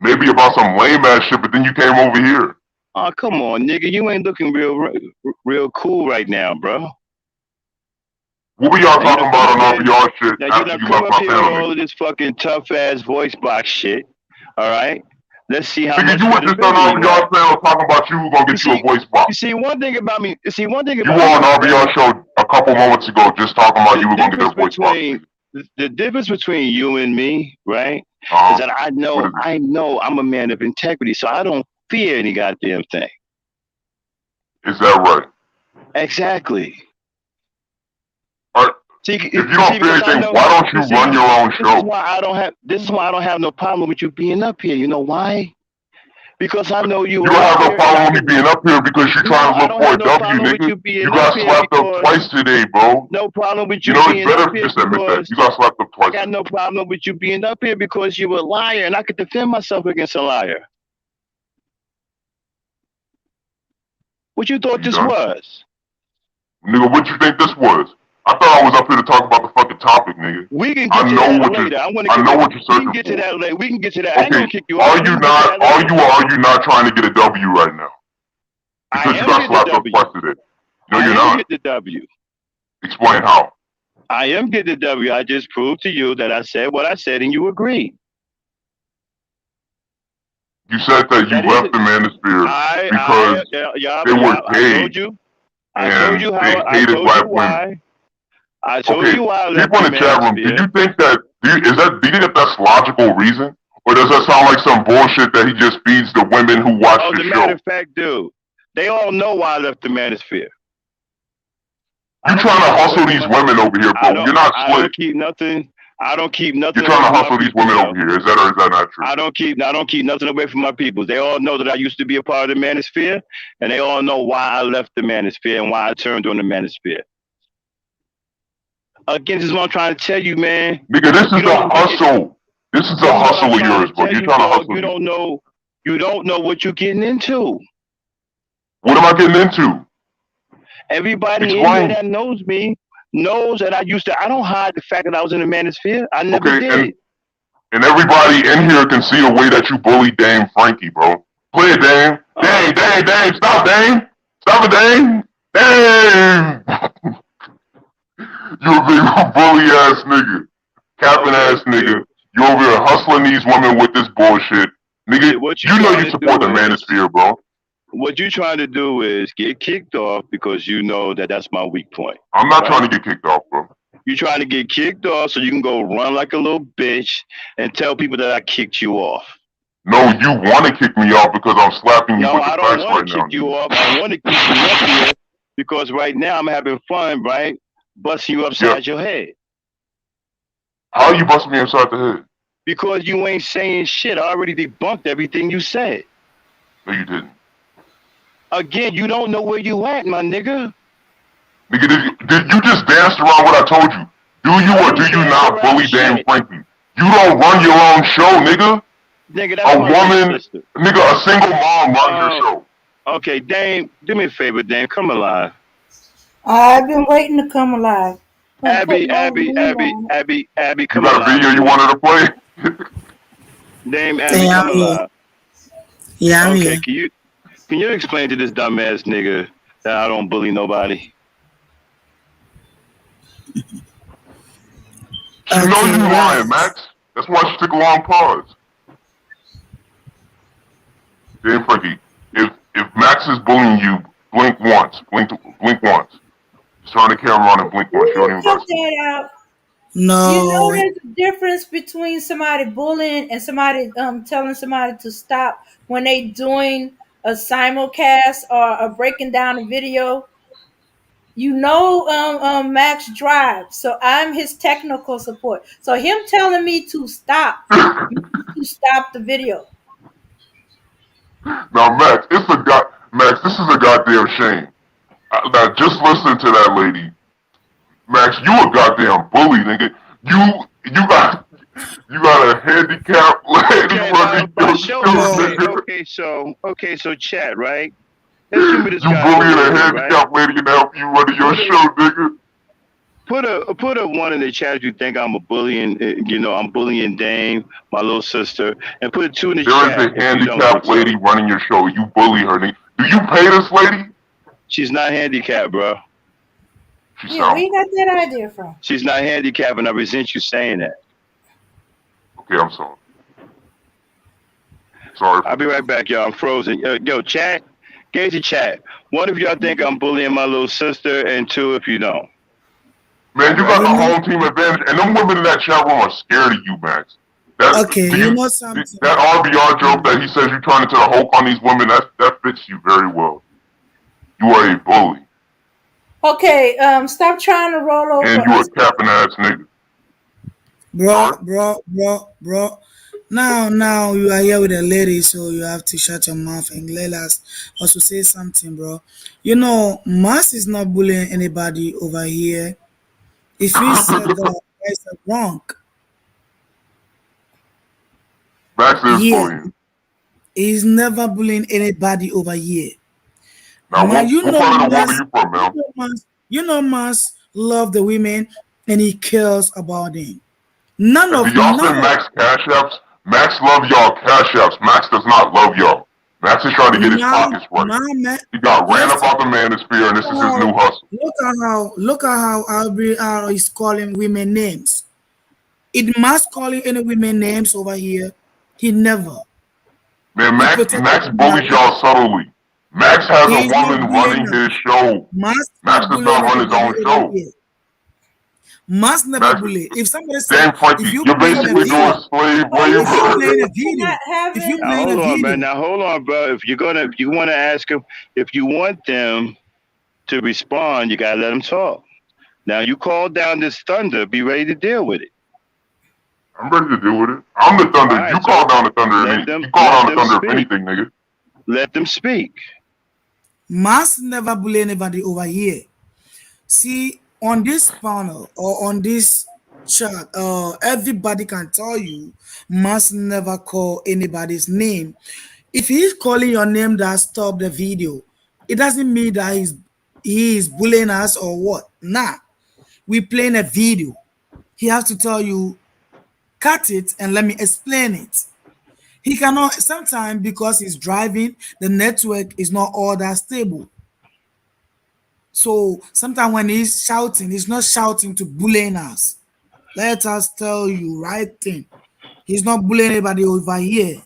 Maybe about some lame ass shit, but then you came over here. Oh, come on, nigga. You ain't looking real cool right now, bro. What were y'all Now you talking done about come on up here. RBR shit Now you after done you come left up my here with panel, all nigga? of this fucking tough ass voice box shit. All right. Let's see how Nigga, much you were just on credibility you got. RBR panel talking about you gonna get you a voice You box. see one thing about me. See one thing You about were me. on My friend, RBR show a couple moments ago just talking about the you were gonna get a difference voice box, between nigga. the difference between you and me, right, Uh-huh. is that I What know is it? I'm a man of integrity, so I don't fear any goddamn thing. Is that right? Exactly. Alright. See, If you don't fear because I anything, know. why don't you See, run your own this is show? why I don't have. This is why I don't have no problem with you being up here. You know why? Because I know you You a don't have no liar, and problem I with me can. being up here because you're No, trying to I look don't for have a no W, problem with nigga. you You being up got here slapped up because twice today, bro. no problem with You you know, it's being better up if you here just admit that. because You got slapped up I twice got today. no problem with you being up here because you a liar, and I could defend myself against a liar. What you Are thought you this done? was? Nigga, what you think this was? I thought I was up here to talk about the fucking topic, nigga. We can I get to know that what you're later. I want to I get know to. what you're We can searching get to for. that later. We can get to that. I ain't Okay, gonna kick you out. We can get to that later. are you not trying to get a W right now? I Because you am got getting the slapped up W. twice today. No, I you're am not. getting the W. Explain how. I am getting the W. I just proved to you that I said what I said and you agreed. You said that you That is left it. the manosphere because they were I told gay you. and they I hated told you black women. why. I told Okay, you why I left people the in the chat room, do manosphere. you think that do you think that's logical reason? Or does that sound like some bullshit that he just feeds the women who watch Oh, the as a matter show? of fact, dude, they all know why I left the manosphere. You trying to hustle these women over here, bro. You're not I slick. don't keep nothing. I don't keep nothing You're trying away to from my hustle these people, women over yo. here. Is that or is that not true? I don't keep nothing away from my people. They all know that I used to be a part of the manosphere, and they all know why I left the manosphere and why I turned on the manosphere. Again, this is what I'm trying to tell you, man. Nigga, this is a hustle. This is a hustle of yours, bro. You're trying to hustle. You don't know what you're getting into. What am I getting into? Everybody in here that knows me knows that I don't hide the fact that I was in the manosphere. I never did. And everybody in here can see the way that you bully Dame Frankie, bro. Play it, Dame. Dame. Stop, Dame. Stop it, Dame. Dame. You a big bully ass nigga. Capping ass nigga. You over here hustling these women with this bullshit. Nigga, you know you support the manosphere, bro. What you trying to do is get kicked off because you know that that's my weak point. I'm not trying to get kicked off, bro. You're trying to get kicked off so you can go run like a little bitch and tell people that I kicked you off. No, you want to kick me off because I'm slapping you with the facts right now. No, I don't want to kick you off. I want to keep you up here because right now I'm having fun, right? Busting you upside your head. How are you busting me upside the head? Because you ain't saying shit. I already debunked everything you said. No, you didn't. Again, you don't know where you at, my nigga. Nigga, did you just dance around what I told you? Do you or do you not bully Dame Frankie? You don't run your own show, nigga. Nigga, that's a woman, nigga, a single mom runs your show. Okay, Dame, do me a favor, Dame, come alive. I've been waiting to come alive. Abby, come alive. You got a video you wanted to play? Dame, Abby, come alive. Yeah, I'm okay, here. Can you explain to this dumbass nigga that I don't bully nobody? She knows you lying, Max. That's why she took a long pause. Dame Frankie, if Max is bullying you, blink once. Blink once. Just turn the camera on and blink once. You don't even check that out. No. You know there's a difference between somebody bullying and somebody telling somebody to stop when they doing a simulcast or breaking down a video. You know Max drives, so I'm his technical support. So him telling me to stop the video. Now, Max, Max, this is a goddamn shame. Now, just listen to that lady. Max, you a goddamn bully, nigga. You got a handicapped lady running your show, nigga. Okay, so chat, right? Excuse me, this You guy's a bullying a lawyer, right? handicapped lady and help you running your show, nigga. Put a one in the chat if you think I'm a bullying, I'm bullying Dame, my little sister, and put a 2 in the There is chat a if you don't think handicapped lady so. running your show. You bully her, nigga. Do you pay this lady? She's not handicapped, bro. She Yeah, where sounds you got that idea from? She's not handicapped, and I resent you saying that. okay. I'm sorry. Sorry. I'll be right back, y'all. I'm frozen. Yo, chat, gauge the chat. One, if y'all think I'm bullying my little sister, and 2, if you don't. Man, you got the home team advantage, and them women in that chat room are scared of you, Max. Okay, you know something. That RBR joke that he says you turn into the Hulk on these women, that fits you very well. You are a bully. Okay, stop trying to roll over. And you a capping ass nigga. Bro. Now you are here with a lady, so you have to shut your mouth and let us also say something, bro. You know, Mass is not bullying anybody over here. If you said that, that's wrong. Max is Yeah, bullying. he's never bullying anybody over here. Now, Man, what part of the world are you from, man? You know, Mass love the women and he cares about them. None Do of y'all send Max cash apps? Max love y'all cash apps. Max does not love y'all. Max is trying to get his pockets right. He got ran up out the manosphere, and this is his new hustle. Look at how RBR is calling women names. It must calling any women names over here. He never. Man, Max bullies y'all subtly. Max has a woman running his show. Max does not run his own show. Must never bully. If somebody says, damn, Frankie, you're basically doing slave labor. If you playing a video, man. Now hold on, bro. If you want to ask him, if you want them to respond, you gotta let them talk. Now you call down this thunder. Be ready to deal with it. I'm ready to deal with it. I'm the thunder. Right, you call down the thunder. You call down the thunder if anything, nigga. Let them speak. Must never bully anybody over here. See, on this panel or on this chat, everybody can tell you must never call anybody's name. If he's calling your name, that stop the video. It doesn't mean that he is bullying us or what. Nah, we playing a video. He has to tell you, cut it and let me explain it. He cannot, sometimes because he's driving, the network is not all that stable. So sometimes when he's shouting, he's not shouting to bullying us. Let us tell you right thing. He's not bullying anybody over here.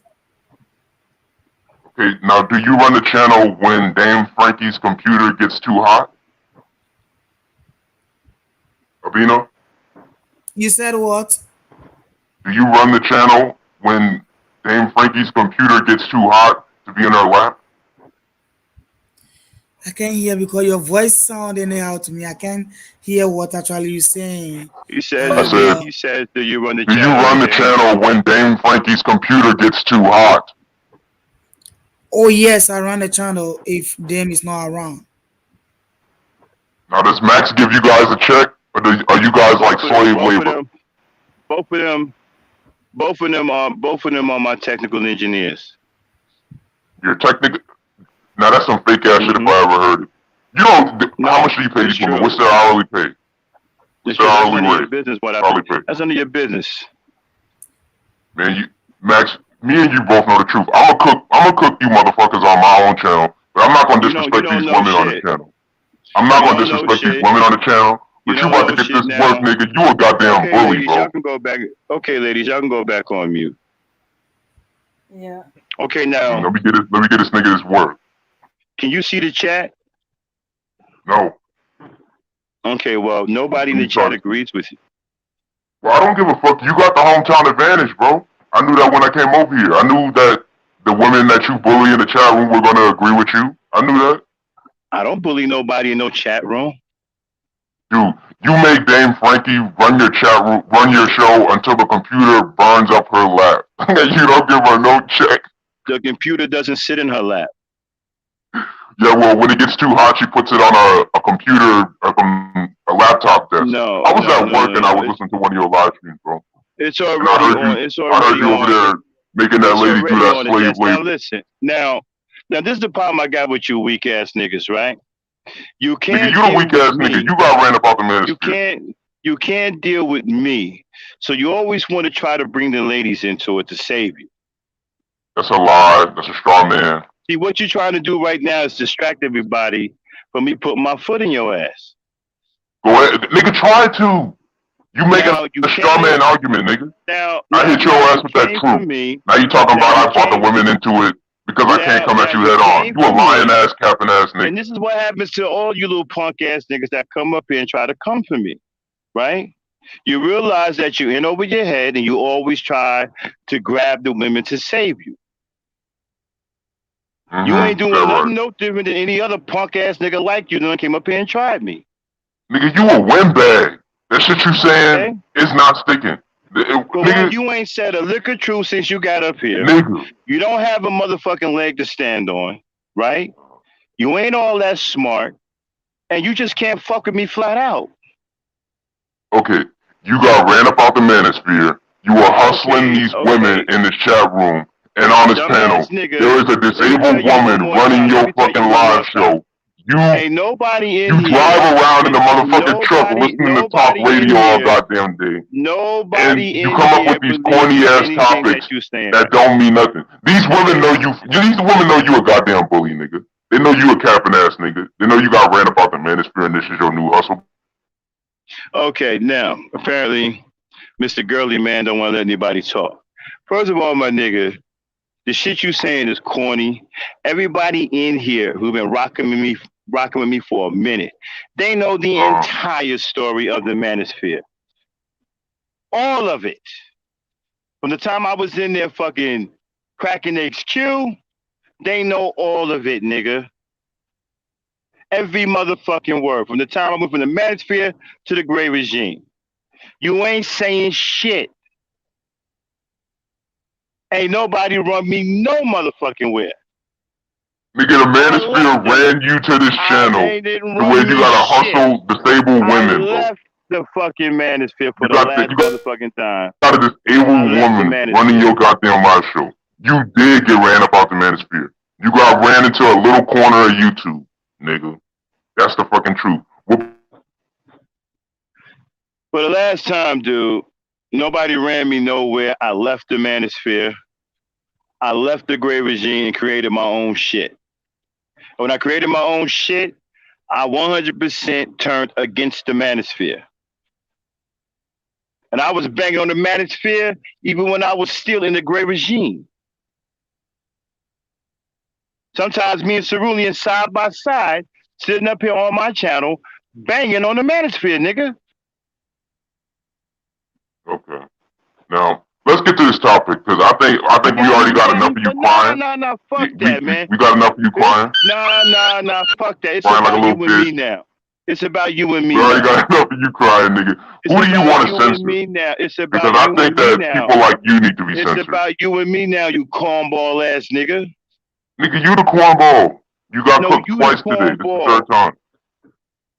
Okay, now do you run the channel when Dame Frankie's computer gets too hot? Abino? You said what? Do you run the channel when Dame Frankie's computer gets too hot to be in her lap? I can't hear because your voice sounded anyhow to me. I can't hear what actually you're saying. You said, do you run the channel? Do you run the channel when Dame Frankie's computer gets too hot? Oh yes, I run the channel if Dame is not around. Now does Max give you guys a check, or are you guys like slave labor? Both of them are my technical engineers. You're technical. Now that's some fake ass shit if I ever heard it. You don't. How much do you pay these women? What's their hourly pay? What's their hourly rate? That's none of your business. Man, Max, me and you both know the truth. I'm gonna cook you motherfuckers on my own channel, but I'm not gonna disrespect these women on the channel. I'm not gonna disrespect these women on the channel. But you about to get this work, nigga. You a goddamn bully, bro. Y'all can go back. Okay, ladies, y'all can go back on mute. Yeah. Okay, now let me get this nigga his work. Can you see the chat? No. Okay, well, nobody in the chat agrees with you. Well, I don't give a fuck. You got the hometown advantage, bro. I knew that when I came over here. I knew that the women that you bully in the chat room were gonna agree with you. I knew that. I don't bully nobody in no chat room. Dude, you make Dame Frankie run your chat room, run your show until the computer burns up her lap. You don't give her no check. The computer doesn't sit in her lap. Yeah, well, when it gets too hot, she puts it on a computer, a laptop desk. No, I was at work and I was listening to one of your live streams, bro. It's already on. It's already I heard you over there making that lady do that slave labor. Now listen. Now, Now this is the problem I got with you weak ass niggas, right? You Nigga, can't you the deal weak with ass me. nigga. You got ran about the You manosphere. can't deal with me. So you always want to try to bring the ladies into it to save you. That's a lie. That's a straw man. See, what you're trying to do right now is distract everybody from me putting my foot in your ass. Go ahead. Nigga, try to. You making Now you a straw came. man argument, nigga. Now I hit your you ass with that came for truth. me. Now you talking Now about you I brought the came. women into it because I can't come at Now you you head on. came You a for lying me. ass, capping ass And nigga. this is what happens to all you little punk ass niggas that come up here and try to come for me, right? You realize that you're in over your head and you always try to grab the women to save you. You ain't That doing right. nothing no different than any other punk ass nigga like you that came up here and tried me. Nigga, you a windbag. That shit you saying Okay? is not sticking. For one, Nigga, you ain't said a lick of truth since you got up here. nigga. You don't have a motherfucking leg to stand on, right? You ain't all that smart, and you just can't fuck with me flat out. Okay, you got ran up out the manosphere. You were hustling these women Okay. in this chat room and on this panel. Dumbass nigga. There is a Let me tell disabled you one woman more running time. Let your me tell fucking you one more live time. show. You Ain't nobody in drive here. around in the motherfucking truck listening to talk Nobody in radio all here. goddamn day. And Nobody you in come up here with these believes corny ass anything that topics you saying. that don't mean nothing. These women know you. These women know you a goddamn bully, nigga. They know you a capping ass nigga. They know you got ran up out the manosphere and this is your new hustle. Okay, now apparently, Mr. Girly Man don't want to let anybody talk. First of all, my nigga, the shit you saying is corny. Everybody in here who been rocking with me for a minute, they know the entire story of the manosphere. All of it. From the time I was in there fucking cracking HQ, they know all of it, nigga. Every motherfucking word. From the time I went from the manosphere to the gray regime. You ain't saying shit. Ain't nobody run me no motherfucking where. Nigga, the manosphere ran you to this channel They didn't to where run you me gotta shit. hustle disabled I women, bro. left the fucking manosphere for You the got last you motherfucking time. got a disabled left the woman running manosphere. your goddamn live show. You did get ran up out the manosphere. You got ran into a little corner of YouTube, nigga. That's the fucking truth. For the last time, dude, nobody ran me nowhere. I left the manosphere. I left the gray regime and created my own shit. When I created my own shit, I 100% turned against the manosphere. And I was banging on the manosphere even when I was still in the gray regime. Sometimes me and Cerulean side by side, sitting up here on my channel, banging on the manosphere, nigga. Okay. Now, let's get to this topic, because I think we already got enough of you crying. Nah, fuck that, man. We got enough of you crying. Nah, fuck that. It's Crying like a about you little and me bitch. now. It's about you and me We already now. got enough of you crying, nigga. It's Who do you about want to you and censor? me now. It's about Because you I and think me that now. people like you need to be It's censored. about you and me now, you cornball ass nigga. Nigga, you the cornball. You got cooked you twice the today. This is the cornball. third time.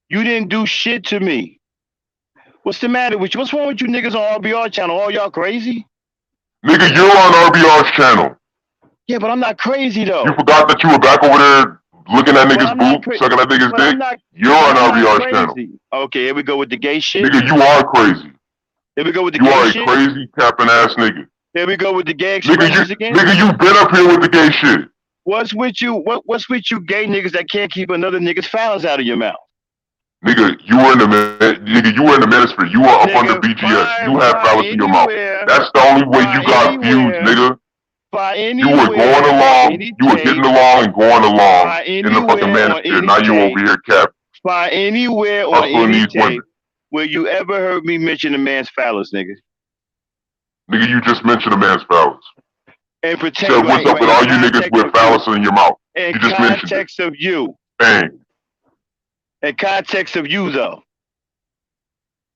You didn't do shit to me. What's the matter with you? What's wrong with you niggas on RBR channel? All y'all crazy? Nigga, you're on RBR's channel. Yeah, but I'm not crazy though. You forgot that you were back over there looking at niggas' boob, sucking at niggas' dick? You're on RBR's channel. Okay, here we go with the gay shit. Nigga, you are crazy. Here we go with the you gay shit. shit. You are a crazy capping ass nigga. Here we go with the gay expressions again. Nigga, you been up here with the gay shit. What's with you? What's with you gay niggas that can't keep another nigga's phallus out of your mouth? Nigga, you were in the manosphere. You were up under BGS. You had phallus in your mouth. That's the only way you got views, nigga. You were going along. You were getting along and going along in the fucking manosphere. Now you over here, cap. By anywhere on any tape where you ever heard me mention a man's phallus, nigga. Nigga, you just mentioned a man's phallus. And pretend said, what's up with all you niggas with phallus in your mouth? You just mentioned it. In context of you. Bang. In context of you, though.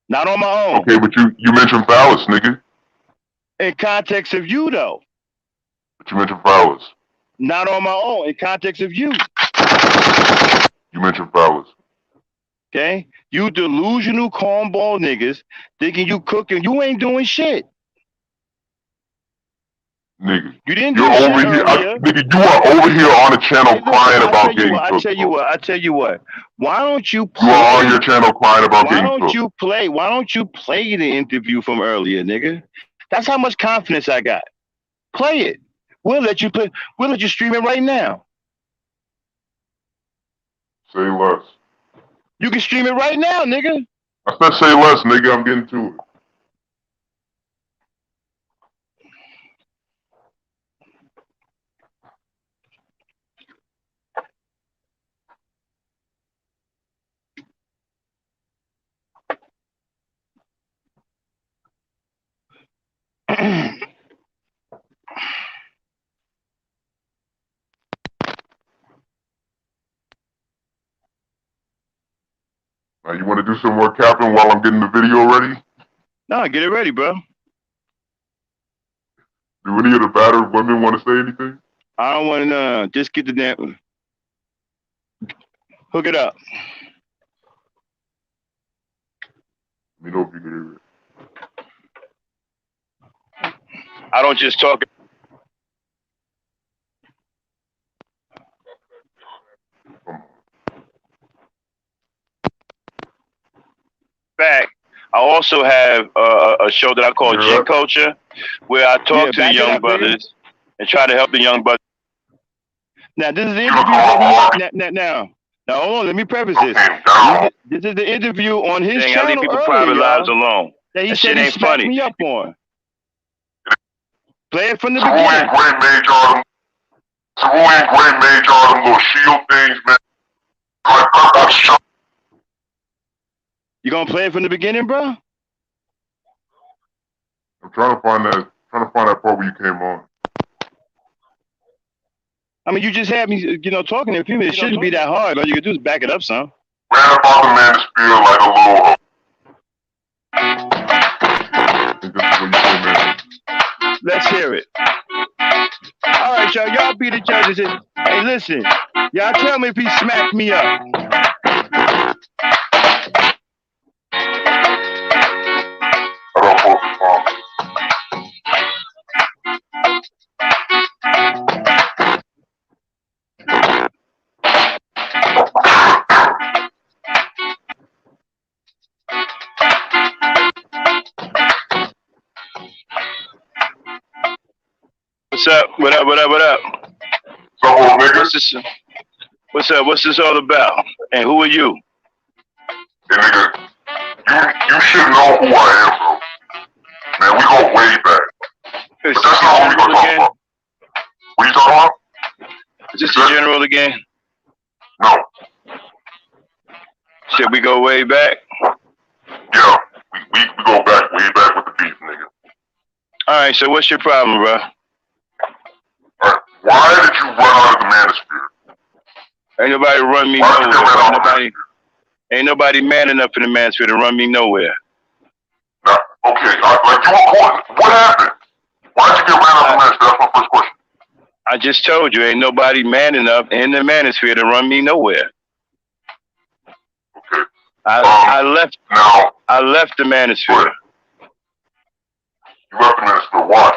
Not on my own. Okay, but you mentioned phallus, nigga. In context of you, though. But you mentioned phallus. Not on my own. In context of you. You mentioned phallus. Okay? You delusional cornball niggas thinking you cooking. You ain't doing shit. Nigga. You didn't do You're shit over here. earlier. Nigga, you are over here on the channel Hey, listen, crying I about tell you getting what. I cooked. tell you what. I tell you what. Why don't you You are on play? your channel crying about Why getting don't cooked. you play? Why don't you play the interview from earlier, nigga? That's how much confidence I got. Play it. We'll let you play. We'll let you stream it right now. Say less. You can stream it right now, nigga. I said say less, nigga. I'm getting to it. Now, you want to do some more capping while I'm getting the video ready? No, get it ready, bro. Do any of the battered women want to say anything? I don't want to just get the damn. Hook it up. Let me know if you can hear it. I don't just talk. Back. I also have a show that I call G Culture, where I talk to the young brothers and try to help the young brothers. Now, this is the interview that he had. Now, hold on. Let me preface this. This is the interview on his channel. I leave people private lives alone. That he said he smacked me up on. Play it from the beginning. Saru and Gray made y'all them little shield things, man. You gonna play it from the beginning, bro? I'm trying to find that part where you came on. I mean, you just had me, talking to a few minutes. It shouldn't be that hard. All you can do is back it up some. Ran about the manosphere like a little hoe. I think this is what you say, man. Let's hear it. All right, y'all. Y'all be the judges. Hey, listen. Y'all tell me if he smacked me up. I don't post the phone. What's up? What up? What up? What up? What's up? What's this all about? And who are you? Hey, nigga, you should know who I am, bro. Man, we go way back. But that's not what we gonna talk about. What are you talking about? Is this the general again? No. Shit, we go way back? Yeah, we go back, way back with the beef, nigga. Alright, so what's your problem, bro? Alright, why did you run out of the manosphere? Ain't nobody run me nowhere. Ain't nobody man enough in the manosphere to run me nowhere. Nah, okay, like you were calling. What happened? Why'd you get ran out of the manosphere? That's my first question. I just told you, ain't nobody man enough in the manosphere to run me nowhere. Okay. I left the manosphere. You left the manosphere, why?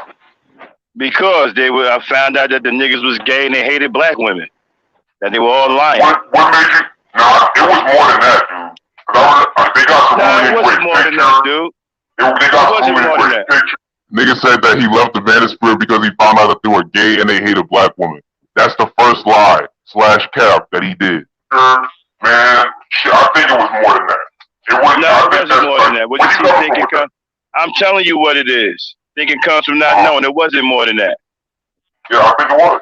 Because I found out that the niggas was gay and they hated black women. That they were all lying. What made you? Nah, it was more than that, dude. They got some it wasn't more than that, dude. They got some really great pictures. Nigga said that he left the manosphere because he found out that they were gay and they hated black women. That's the first lie / cap that he did. Man, shit, I think it was more than that. It wasn't more than that. What you thinking? I'm telling you what it is. Thinking comes from not knowing. It wasn't more than that. Yeah, I think it was.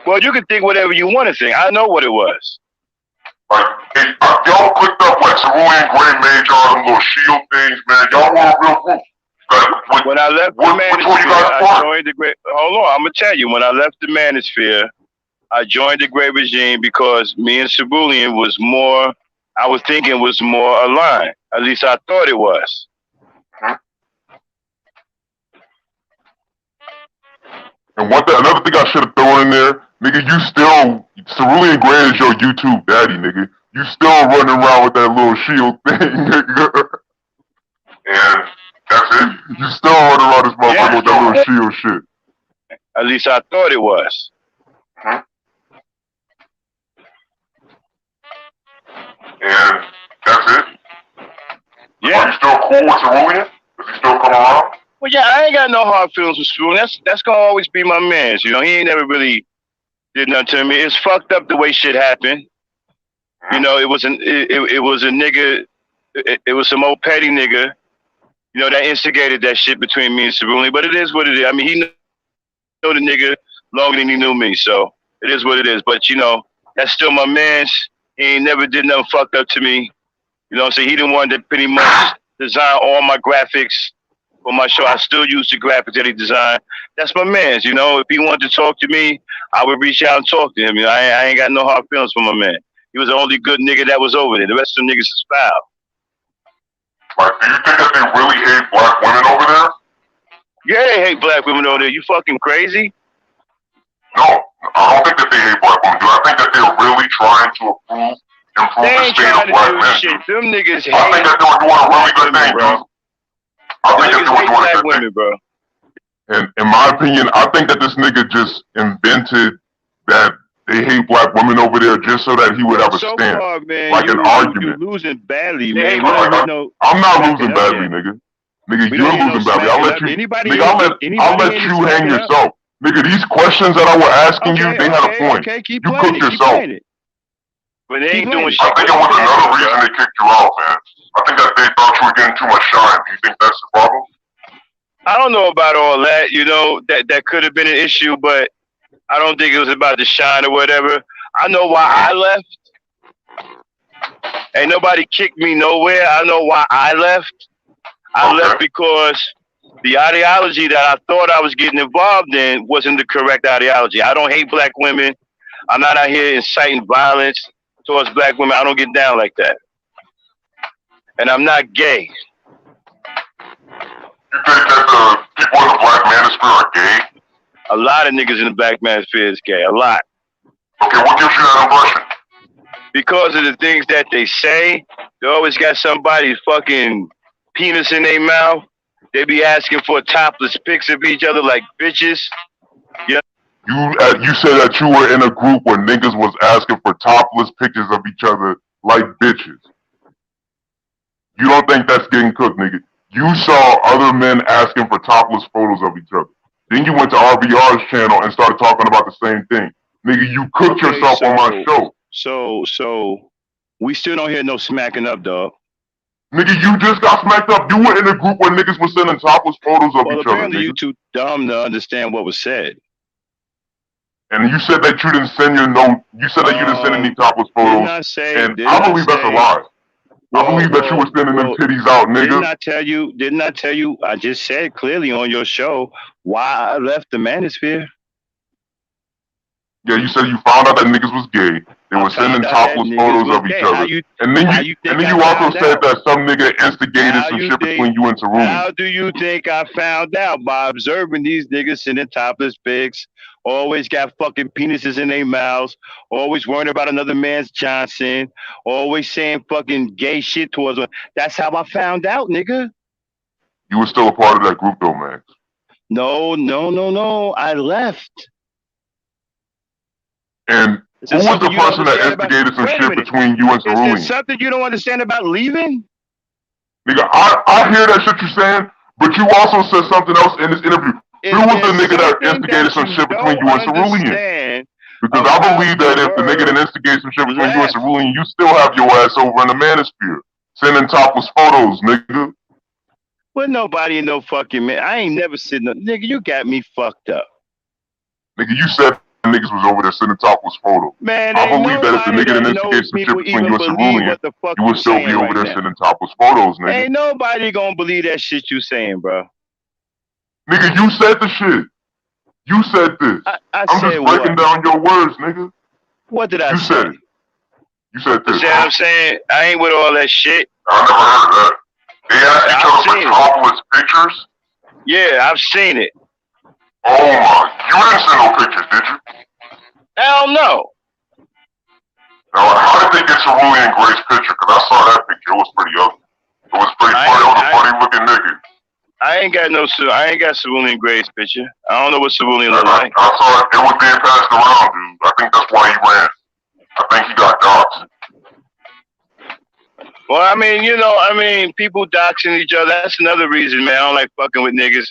Well, you can think whatever you want to think. I know what it was. Like, y'all clicked up like Saru and Gray made y'all them little shield things, man. Y'all were a real group. When I left the manosphere, I joined the great. Hold on, I'm gonna tell you. When I left the manosphere, I joined the great regime because me and Cerulean was more. I was thinking was more aligned. At least I thought it was. And another thing I should have thrown in there, nigga, Cerulean Gray is your YouTube daddy, nigga. You still running around with that little shield thing, nigga. And that's it. You still running around this motherfucker with that little shield shit. At least I thought it was. And that's it? Yeah. Are you still cool with Cerulean? Does he still come around? Well, yeah, I ain't got no hard feelings with Cerulean. That's gonna always be my man's. You know, he ain't never really did nothing to me. It's fucked up the way shit happened. You know, it was a nigga. It was some old petty nigga. You know, that instigated that shit between me and Cerulean. But it is what it is. I mean, he know the nigga longer than he knew me, so it is what it is. But you know, that's still my man's. He ain't never did nothing fucked up to me. You know what I'm saying? He the one that pretty much designed all my graphics for my show. I still use the graphics that he designed. That's my man's. You know, if he wanted to talk to me, I would reach out and talk to him. You know, I ain't got no hard feelings for my man. He was the only good nigga that was over there. The rest of them niggas is foul. Like, do you think that they really hate black women over there? Yeah, they hate black women over there. You fucking crazy? No, I don't think that they hate black women. I think that they're really trying to improve They the ain't state trying of to black do men. shit. Them niggas hate. I think that they were doing a really good thing, bro. dude. I think that they were doing a black good women, thing. bro. And in my opinion, I think that this nigga just invented that they hate black women over there just so that he would have a So stand, far, man, like an argument. You losing badly, They man. I'm not losing badly, nigga. Nigga, you're losing badly. I'll let you. I'll let you hang yourself. Nigga, these questions that I was asking you, they had a point. You cooked yourself. But they ain't doing shit. I think it was another reason they kicked you out, man. I think that they thought you were getting too much shine. Do you think that's the problem? I don't know about all that. You know, that could have been an issue, but I don't think it was about the shine or whatever. I know why I left. Ain't nobody kicked me nowhere. I know why I left. I left because the ideology that I thought I was getting involved in wasn't the correct ideology. I don't hate black women. I'm not out here inciting violence towards black women. I don't get down like that. And I'm not gay. You think that the people in the black manosphere are gay? A lot of niggas in the black manosphere is gay. A lot. Okay, what gives you that impression? Because of the things that they say. They always got somebody's fucking penis in their mouth. They be asking for topless pics of each other like bitches. Yeah. You said that you were in a group where niggas was asking for topless pictures of each other like bitches. You don't think that's getting cooked, nigga? You saw other men asking for topless photos of each other. Then you went to RBR's channel and started talking about the same thing. Nigga, you cooked yourself on my show. So we still don't hear no smacking up, dog. Nigga, you just got smacked up. You were in a group where niggas were sending topless photos of each other. Apparently you too dumb to understand what was said. And you said that you didn't send your note. You said that you didn't send any topless photos. I believe that's a lie. I believe that you were sending them titties out, nigga. Didn't I tell you? I just said clearly on your show why I left the manosphere. Yeah, you said you found out that niggas was gay. They were sending topless photos of each other. And then you also said that some nigga instigated some shit between you and Cerulean. How do you think I found out? By observing these niggas sending topless pics, always got fucking penises in their mouths, always worrying about another man's Johnson, always saying fucking gay shit towards them. That's how I found out, nigga. You were still a part of that group though, Max. No. I left. And who was the person that instigated some shit between you and Cerulean? Is there something you don't understand about leaving? Nigga, I hear that shit you're saying, but you also said something else in this interview. Who was the nigga that instigated some shit between you and Cerulean? Because I believe that if the nigga that instigated some shit between you and Cerulean, you still have your ass over in the manosphere, sending topless photos, nigga. Well, nobody in no fucking man. I ain't never seen no nigga. You got me fucked up. Nigga, you said niggas was over there sending topless photos. Man, I believe that if the nigga that instigated some shit between you and Cerulean, you would still be over there sending topless photos, nigga. Ain't nobody gonna believe that shit you saying, bro. Nigga, you said the shit. You said this. I'm just breaking down your words, nigga. What did I say? You said it. You said this. You see what I'm saying? I ain't with all that shit. I never heard of that. They asked each other for topless pictures? Yeah, I've seen it. Oh my, you didn't send no pictures, did you? Hell no. Now, how did they get Cerulean and Grace's picture? Because I saw that picture. It was pretty ugly. It was pretty funny. It was a funny looking nigga. I ain't got no. I ain't got Cerulean Gray's picture. I don't know what Cerulean look like. I saw it was being passed around, dude. I think that's why he ran. I think he got doxxed. Well, I mean, people doxing each other. That's another reason, man. I don't like fucking with niggas.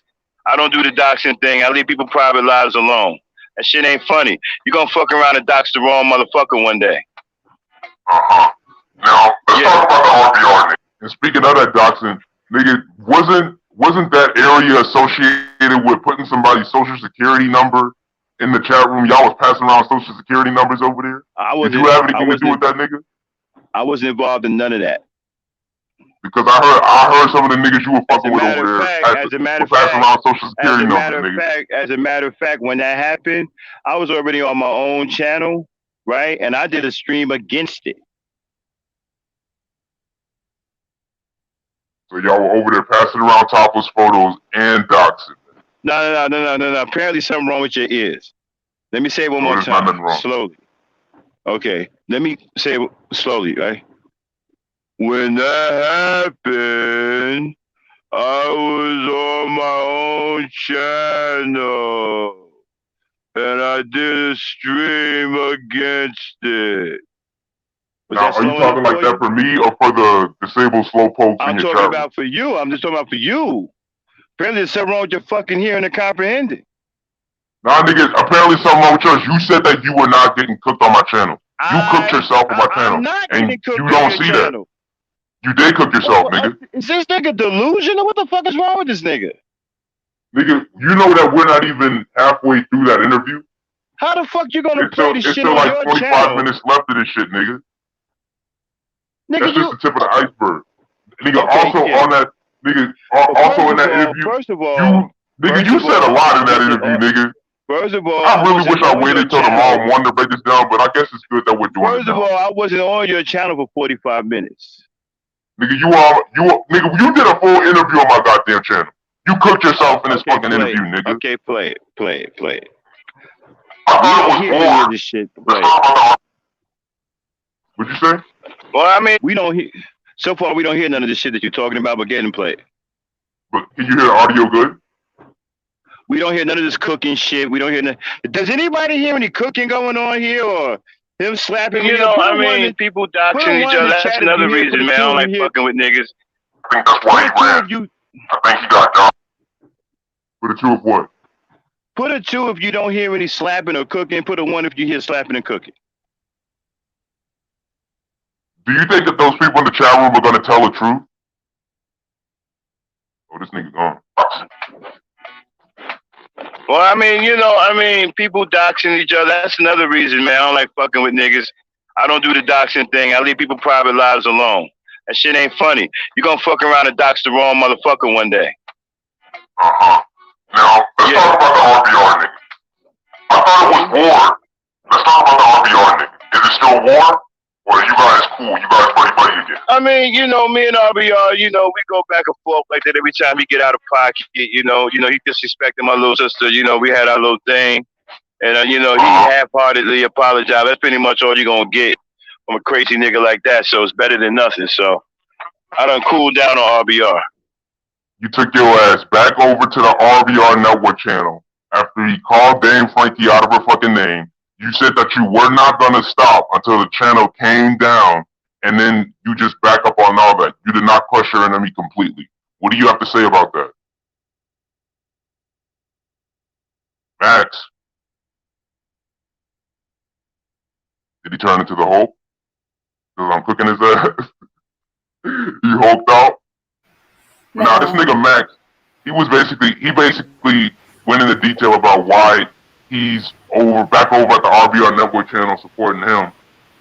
I don't do the doxing thing. I leave people private lives alone. That shit ain't funny. You gonna fuck around and dox the wrong motherfucker one day. Now, let's talk about the RBR, nigga. And speaking of that doxing, nigga, wasn't that area associated with putting somebody's social security number in the chat room? Y'all was passing around social security numbers over there? Did you have anything to do with that, nigga? I wasn't involved in none of that. Because I heard some of the niggas you were fucking with over there passing around social security numbers, nigga. As a matter of fact, when that happened, I was already on my own channel, right? And I did a stream against it. So y'all were over there passing around topless photos and doxing. No. Apparently something wrong with your ears. Let me say it one more time. Slowly. Okay. Let me say it slowly, right? When that happened, I was on my own channel. And I did a stream against it. Now, are you talking like that for me or for the disabled slowpokes in your chat? I'm talking about for you. I'm just talking about for you. Apparently there's something wrong with your fucking hearing and comprehending. Nah, nigga, apparently something wrong with yours. You said that you were not getting cooked on my channel. You cooked yourself on my channel. And you don't see that. You did cook yourself, nigga. Is this nigga delusional? What the fuck is wrong with this nigga? Nigga, you know that we're not even halfway through that interview? How the fuck you gonna play this shit on your channel? It's still like 25 minutes left of this shit, nigga. That's just the tip of the iceberg. Nigga, also on that, nigga, also in that interview, first of all, you said a lot in that interview, nigga. First of all, I really wish I waited till tomorrow morning to break this down, but I guess it's good that we're doing it now. First of all, I wasn't on your channel for 45 minutes. Nigga, nigga, you did a full interview on my goddamn channel. You cooked yourself in this fucking interview, nigga. Okay, play it. I don't hear any of this shit. Play it. What'd you say? Well, I mean, we don't hear. So far, we don't hear none of the shit that you're talking about. But get and play it. But can you hear the audio good? We don't hear none of this cooking shit. We don't hear. Does anybody hear any cooking going on here, or him slapping? People doxing each other. That's another reason, man. I don't like fucking with niggas. I think that's why he ran. I think he got doxxed. Put a 2 of what? Put a 2 if you don't hear any slapping or cooking. Put a 1 if you hear slapping and cooking. Do you think that those people in the chat room are going to tell the truth? Oh, this nigga gone. Well, I mean, people doxing each other. That's another reason, man. I don't like fucking with niggas. I don't do the doxing thing. I leave people private lives alone. That shit ain't funny. You gonna fuck around and dox the wrong motherfucker one day. Now, let's talk about the RBR, nigga. I thought it was war. Let's talk about the RBR, nigga. Is it still war? Or are you guys cool? You guys buddy again? I mean, me and RBR, we go back and forth like that every time he get out of pocket. He disrespected my little sister. We had our little thing. And, he half-heartedly apologized. That's pretty much all you're going to get from a crazy nigga like that. So it's better than nothing. So I done cooled down on RBR. You took your ass back over to the RBR network channel after he called Dame Frankie out of her fucking name. You said that you were not going to stop until the channel came down, and then you just back up on all that. You did not crush your enemy completely. What do you have to say about that? Max? Did he turn into the Hulk? Because I'm cooking his ass. He hulked out? No. Nah, this nigga Max, he basically went into detail about why he's back over at the RBR network channel supporting him.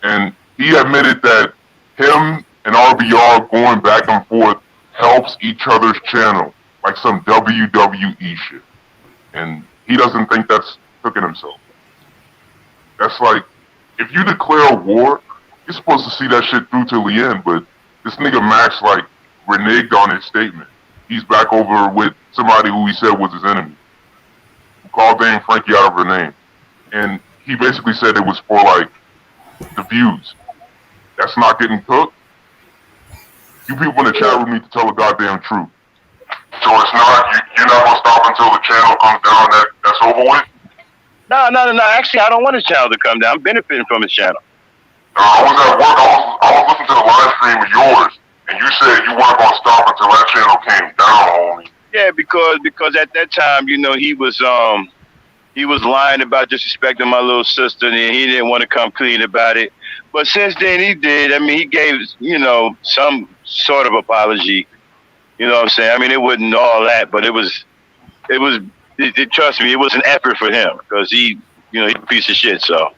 And he admitted that him and RBR going back and forth helps each other's channel, like some WWE shit. And he doesn't think that's cooking himself. That's like, if you declare war, you're supposed to see that shit through till the end, but this nigga Max, like, reneged on his statement. He's back over with somebody who he said was his enemy. Called Dame Frankie out of her name. And he basically said it was for, like, the views. That's not getting cooked. You people in the chat room need to tell the goddamn truth. So it's not you're not gonna stop until the channel comes down. That's over with. No. Actually, I don't want his channel to come down. I'm benefiting from his channel. I was at work. I was listening to the live stream of yours, and you said you weren't gonna stop until that channel came down, homie. Yeah, because at that time, he was lying about disrespecting my little sister, and he didn't want to come clean about it. But since then, he did. I mean, he gave some sort of apology. You know what I'm saying? I mean, it wasn't all that, but it was. Trust me, it was an effort for him because he's a piece of shit. So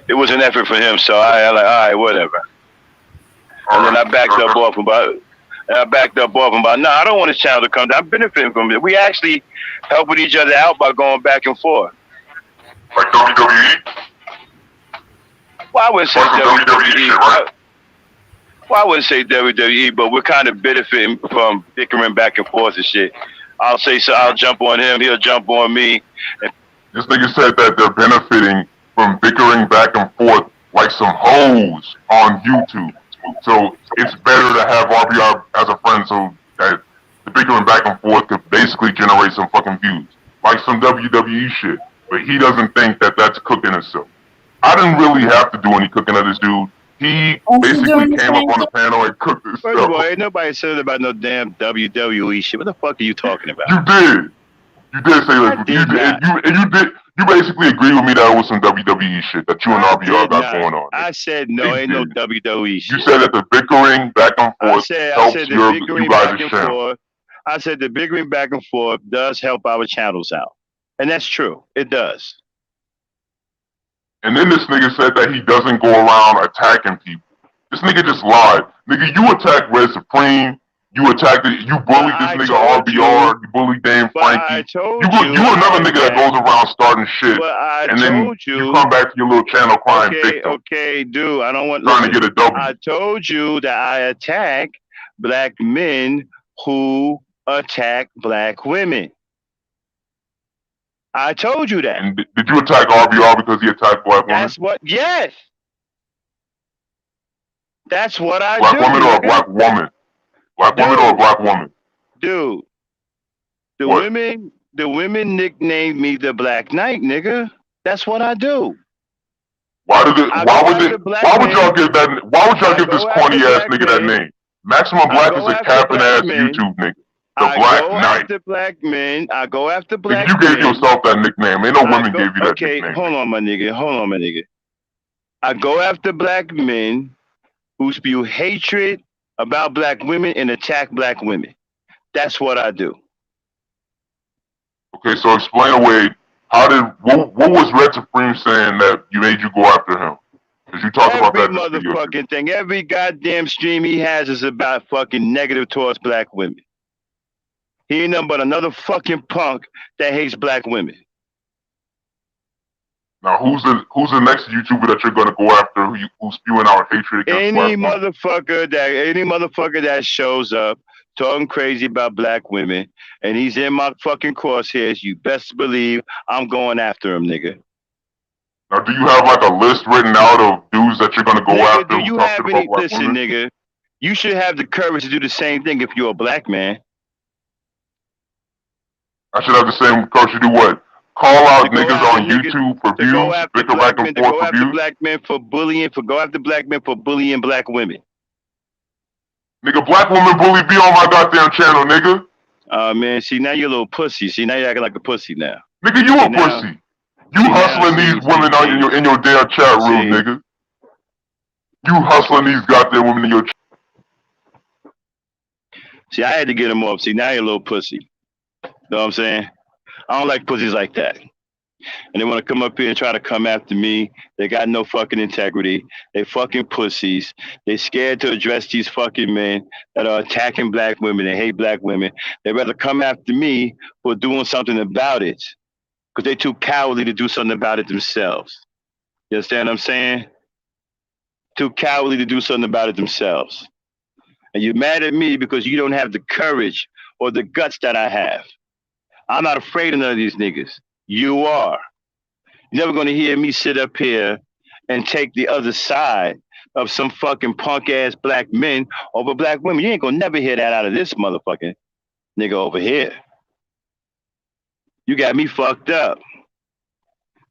it was an effort for him. So I like, all right, whatever. And then I backed up off about. No, I don't want his channel to come down. I'm benefiting from it. We actually helping each other out by going back and forth. Like WWE? Well, I wouldn't say WWE shit, right? Well, I wouldn't say WWE, but we're kind of benefiting from bickering back and forth and shit. I'll say so. I'll jump on him. He'll jump on me. This nigga said that they're benefiting from bickering back and forth like some hoes on YouTube. So it's better to have RBR as a friend so that the bickering back and forth could basically generate some fucking views. Like some WWE shit. But he doesn't think that that's cooking himself. I didn't really have to do any cooking of this dude. He basically came up on the panel and cooked this First stuff. of all, ain't nobody said about no damn WWE shit. What the fuck are you talking about? You did. You did say that. You basically agreed with me that it was some WWE shit that you and RBR got going on. I said no, ain't no WWE shit. You said that the bickering back and forth helps you guys' channel. I said the bickering back and forth does help our channels out. And that's true. It does. And then this nigga said that he doesn't go around attacking people. This nigga just lied. Nigga, you attacked Red Supreme. You bullied this nigga RBR. You bullied Dame Frankie. You another nigga that goes around starting shit. And then you come back to your little channel crying victim. Okay, dude, I don't want trying to get a W. I told you that I attack black men who attack black women. I told you that. And did you attack RBR because he attacked black women? Yes. That's what I do. Black woman or a black woman? Black woman or a black woman? Dude. The women nicknamed me the Black Knight, nigga. That's what I do. Why would y'all give this corny ass nigga that name? Maximum Black is a capping ass YouTube nigga. I go after black men. You gave yourself that nickname. Ain't no women gave you that nickname. Okay, hold on, my nigga. I go after black men who spew hatred about black women and attack black women. That's what I do. Okay, so explain away. What was Red Supreme saying that made you go after him? Because you talked about that in this video. Every motherfucking thing. Every goddamn stream he has is about fucking negative towards black women. He ain't nothing but another fucking punk that hates black women. Now, who's the next YouTuber that you're gonna go after who's spewing out hatred against black women? Any motherfucker that shows up talking crazy about black women and he's in my fucking crosshairs, you best believe I'm going after him, nigga. Now, do you have like a list written out of dudes that you're gonna go after? Do you have any? Listen, nigga, you should have the courage to do the same thing if you're a black man. I should have the same courage to do what? Call out niggas on YouTube for views, bicker back and forth for views? Go after black men for bullying, go after black men for bullying black women. Nigga, black women bully be on my goddamn channel, nigga. Man, see, now you're a little pussy. See, now you're acting like a pussy now. Nigga, you a pussy. You hustling these women in your damn chat room, nigga. You hustling these goddamn women in your chat. See, I had to get them off. See, now you're a little pussy. Know what I'm saying? I don't like pussies like that. And they want to come up here and try to come after me. They got no fucking integrity. They fucking pussies. They scared to address these fucking men that are attacking black women. They hate black women. They'd rather come after me for doing something about it. Because they're too cowardly to do something about it themselves. You understand what I'm saying? Too cowardly to do something about it themselves. And you're mad at me because you don't have the courage or the guts that I have. I'm not afraid of none of these niggas. You are. You're never going to hear me sit up here and take the other side of some fucking punk-ass black men over black women. You ain't going to never hear that out of this motherfucker. nigga over here. You got me fucked up.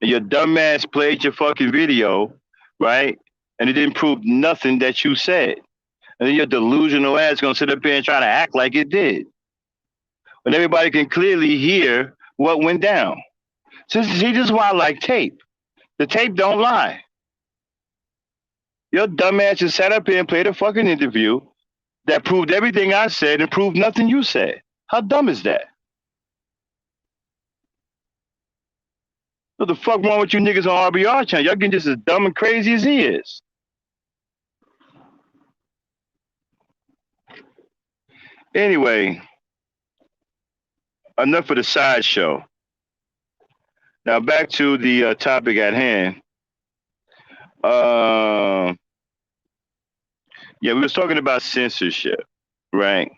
And your dumb ass played your fucking video, right? And it didn't prove nothing that you said. And then your delusional ass gonna sit up here and try to act like it did. When everybody can clearly hear what went down. See, this is why I like tape. The tape don't lie. Your dumb ass just sat up here and played a fucking interview that proved everything I said and proved nothing you said. How dumb is that? What the fuck wrong with you niggas on RBR channel? Y'all getting just as dumb and crazy as he is. Anyway, enough of the sideshow. Now back to the topic at hand. Yeah, we was talking about censorship, right?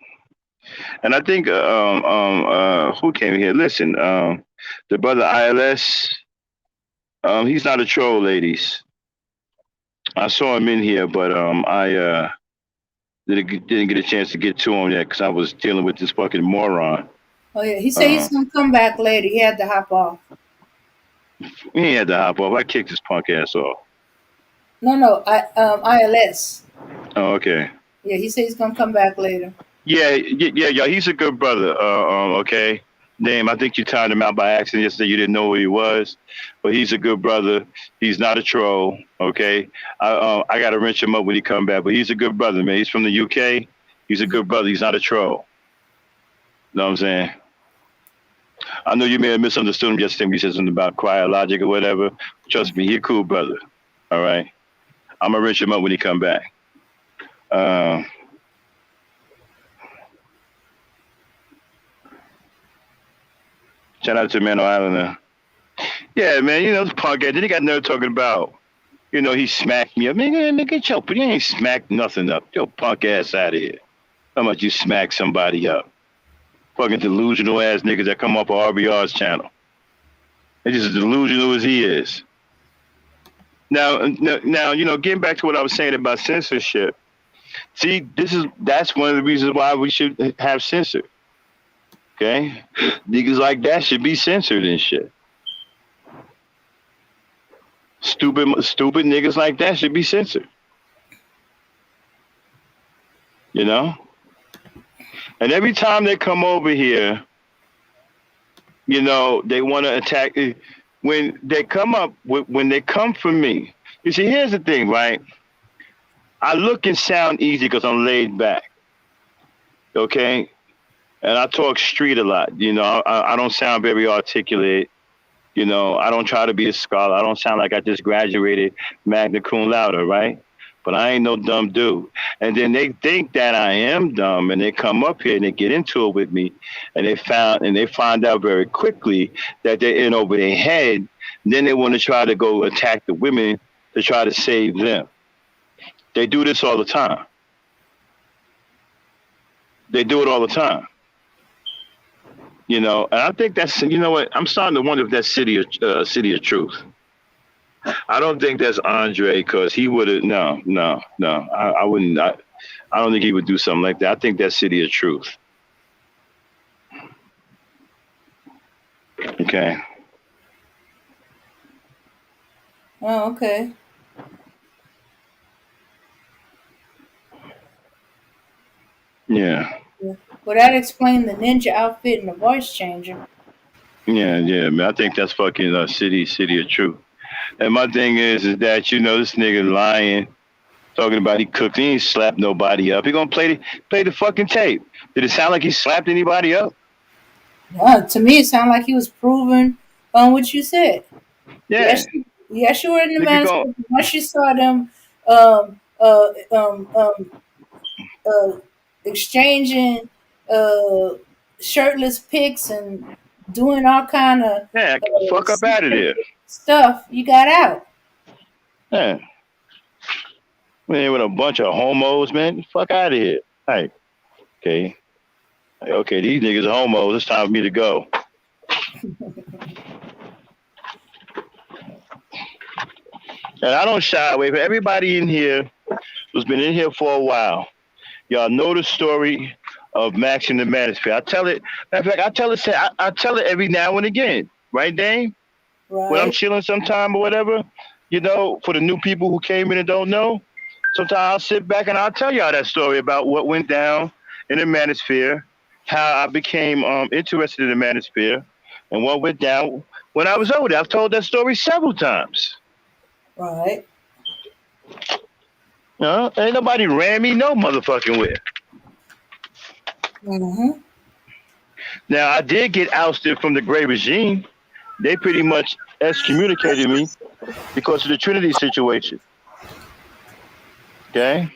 And I think who came here? Listen, the brother ILS, he's not a troll, ladies. I saw him in here, but I didn't get a chance to get to him yet because I was dealing with this fucking moron. Oh yeah, he said he's gonna come back later. He had to hop off. He ain't had to hop off. I kicked his punk ass off. No, ILS. Oh, okay. Yeah, he said he's gonna come back later. Yeah. He's a good brother. Okay. Name, I think you timed him out by accident yesterday. You didn't know who he was, but he's a good brother. He's not a troll. Okay. I gotta wrench him up when he come back, but he's a good brother, man. He's from the UK. He's a good brother. He's not a troll. Know what I'm saying? I know you may have misunderstood him yesterday when he said something about quiet logic or whatever. Trust me, he a cool brother. All right. I'm gonna wrench him up when he come back. Shout out to Man Island. Yeah, man, you know, this punk ass. Then he got nerve talking about, you know, he smacked me up. Nigga, you ain't smacked nothing up. Yo, punk ass out of here. How much you smack somebody up? Fucking delusional ass niggas that come up on RBR's channel. They're just as delusional as he is. Now, you know, getting back to what I was saying about censorship. See, that's one of the reasons why we should have censored. Okay? Niggas like that should be censored and shit. Stupid niggas like that should be censored. You know? And every time they come over here, you know, they want to attack. When they come for me, you see, here's the thing, right? I look and sound easy because I'm laid back. Okay? And I talk street a lot. You know, I don't sound very articulate. You know, I don't try to be a scholar. I don't sound like I just graduated magna cum laude, right? But I ain't no dumb dude. And then they think that I am dumb, and they come up here and they get into it with me, and they find out very quickly that they're in over their head. Then they want to try to go attack the women to try to save them. They do this all the time. They do it all the time. You know, and I think that's, you know what, I'm starting to wonder if that's City of Truth. I don't think that's Andre, because he would have, no. I wouldn't, I don't think he would do something like that. I think that's City of Truth. Okay. Oh, okay. Yeah. Well, that explained the ninja outfit and the voice changer. Yeah, man. I think that's fucking City of Truth. And my thing is that, you know, this nigga lying, talking about he cooked. He ain't slapped nobody up. He gonna play the fucking tape. Did it sound like he slapped anybody up? To me, it sounded like he was proving on what you said. Yeah. Yes, you were in the manuscript. Once you saw them exchanging shirtless pics and doing all kind of fuck up out of there stuff, you got out. Yeah. Man, with a bunch of homos, man. Fuck out of here. Hey. Okay, these niggas are homos. It's time for me to go. And I don't shy away from everybody in here who's been in here for a while. Y'all know the story of maxing the manosphere. I tell it. Matter of fact, I tell it every now and again. Right, Dame? When I'm Right. chilling sometime or whatever, for the new people who came in and don't know, sometimes I'll sit back and I'll tell y'all that story about what went down in the manosphere, how I became interested in the manosphere, and what went down when I was over there. I've told that story several times. Right. Ain't nobody ran me no motherfucking where. Mm-hmm. Now, I did get ousted from the gray regime. They pretty much excommunicated me because of the Trinity situation. Okay?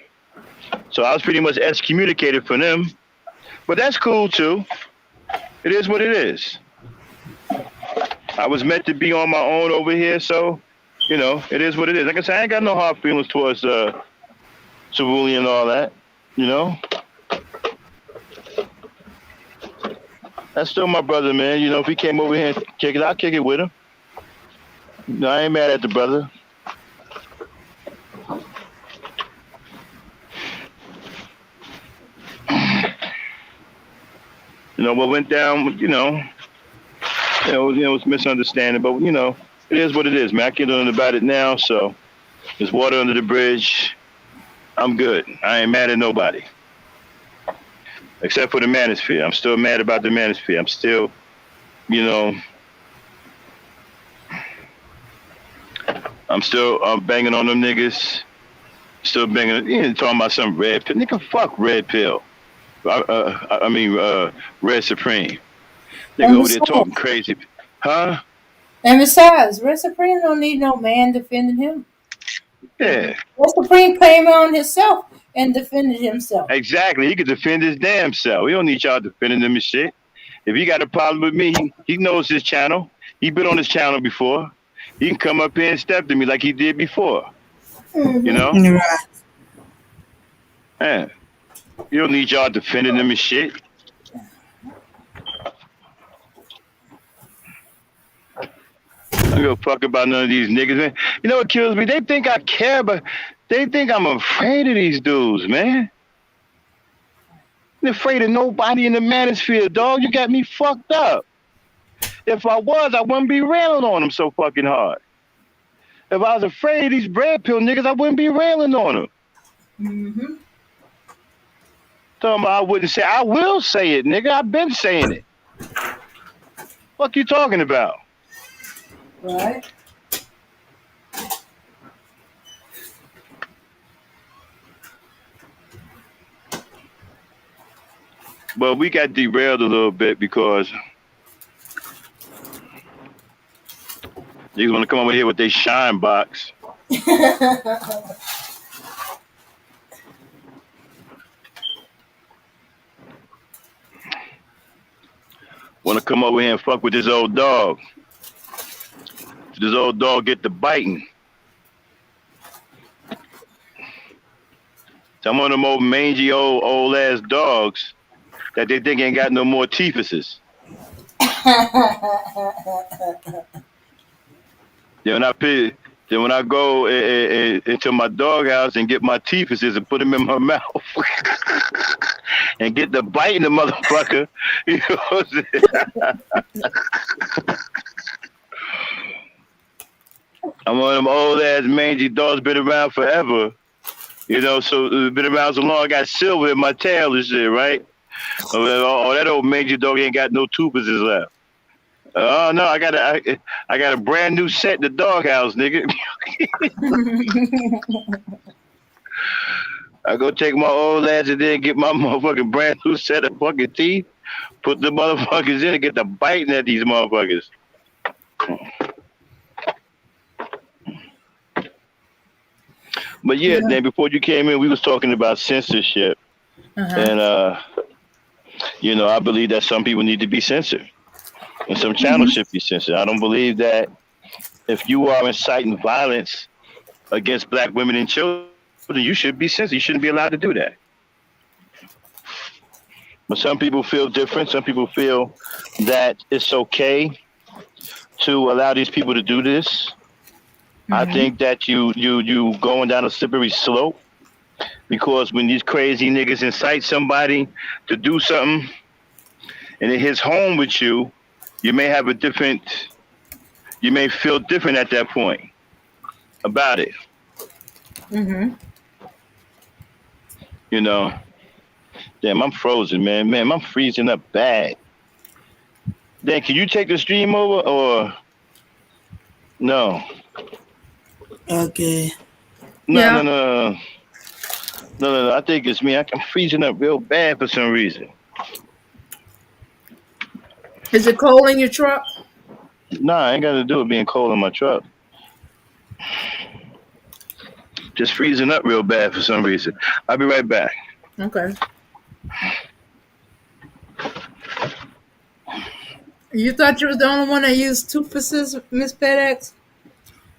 So I was pretty much excommunicated from them. But that's cool too. It is what it is. I was meant to be on my own over here, so, it is what it is. Like I said, I ain't got no hard feelings towards Cerulli and all that, That's still my brother, man. If he came over here and kick it, I'll kick it with him. No, I ain't mad at the brother. What went down, it was misunderstanding, but it is what it is, man. I can't do nothing about it now, so there's water under the bridge. I'm good. I ain't mad at nobody. Except for the manosphere. I'm still mad about the manosphere. I'm still, I'm banging on them niggas. Still banging, talking about some red pill. Nigga, fuck red pill. I mean, Red Supreme. Nigga over there talking crazy. Huh? And besides, Red Supreme don't need no man defending him. Yeah. Red Supreme came on himself and defended himself. Exactly. He could defend his damn self. We don't need y'all defending him and shit. If he got a problem with me, he knows his channel. He been on his channel before. He can come up here and step to me like he did before. Right. Man, you don't need y'all defending him and shit. I don't give a fuck about none of these niggas, man. You know what kills me? They think I care, but they think I'm afraid of these dudes, man. I'm afraid of nobody in the manosphere, dog. You got me fucked up. If I was, I wouldn't be railing on them so fucking hard. If I was afraid of these red pill niggas, I wouldn't be railing on them. Mm-hmm. Talking about I wouldn't say, I will say it, nigga. I've been saying it. Fuck you talking about? Right. But we got derailed a little bit because niggas want to come over here with their shine box. Want to come over here and fuck with this old dog. This old dog get to biting. Some of them old mangy old ass dogs that they think ain't got no more teethuses. Then when I go into my doghouse and get my teethuses and put them in my mouth and get the biting the motherfucker, you know what I'm saying? I'm one of them old ass mangy dogs, been around forever. So been around so long, I got silver in my tail and shit, right? Oh, that old mangy dog ain't got no teethuses left. Oh no, I got a brand new set in the doghouse, nigga. I go take my old ass and then get my motherfucking brand new set of fucking teeth, put the motherfuckers in and get the biting at these motherfuckers. But yeah, then before you came in, we was talking about censorship, and I believe that some people need to be censored, and some channels should be censored. I don't believe that if you are inciting violence against black women and children, you should be censored. You shouldn't be allowed to do that. But some people feel different. Some people feel that it's okay to allow these people to do this. I think that you going down a slippery slope Because when these crazy niggas incite somebody to do something and it hits home with you, you may have a different, you may feel different at that point about it. Mm-hmm. You know, damn, I'm frozen, man. Man, I'm freezing up bad. Dan, can you take the stream over or no? Okay. No, no, Yeah. no, no, no. I think it's me. I'm freezing up real bad for some reason. Is it cold in your truck? Nah, I ain't got to do with being cold in my truck. Just freezing up real bad for some reason. I'll be right back. Okay. You thought you was the only one that used toothpicks, Miss FedEx?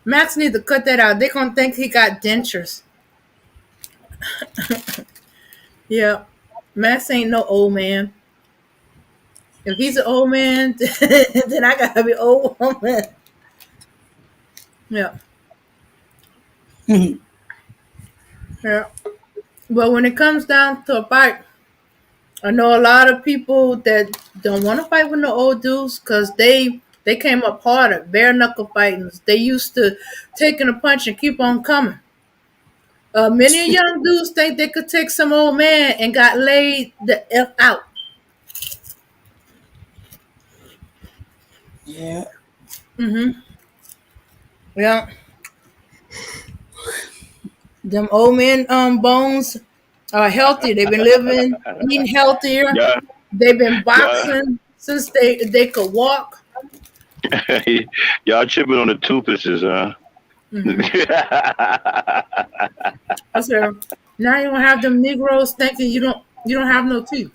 Max need to cut that out. They gonna think he got dentures. Yeah. Max ain't no old man. If he's an old man, then I gotta be old woman. Yeah. Yeah. But when it comes down to a fight, I know a lot of people that don't want to fight with no old dudes because they came up harder, bare knuckle fighting. They used to taking a punch and keep on coming. Many young dudes think they could take some old man and got laid the F out. Yeah. Mm-hmm. Yeah. Them old men bones are healthy. They've been living, eating healthier. Yeah, They've been yeah. boxing since they could walk. Y'all tripping on the toothpicks, huh? Mm-hmm. I said, now you don't have them Negroes thinking you don't have no teeth.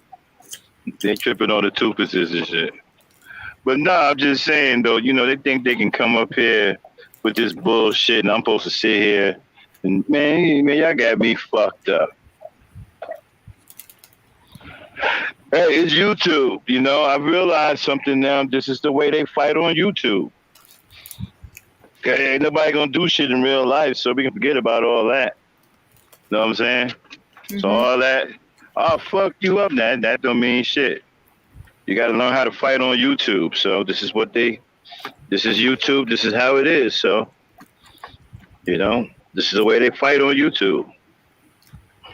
They tripping on the toothpicks and shit. But nah, I'm just saying though, they think they can come up here with this bullshit and I'm supposed to sit here and man, y'all got me fucked up. Hey, it's YouTube. I realized something now. This is the way they fight on YouTube. Okay, ain't nobody gonna do shit in real life, so we can forget about all that. Know what I'm saying? So Mm-hmm. all that, I'll fuck you up. That don't mean shit. You got to learn how to fight on YouTube. So this is YouTube. This is how it is. So, this is the way they fight on YouTube.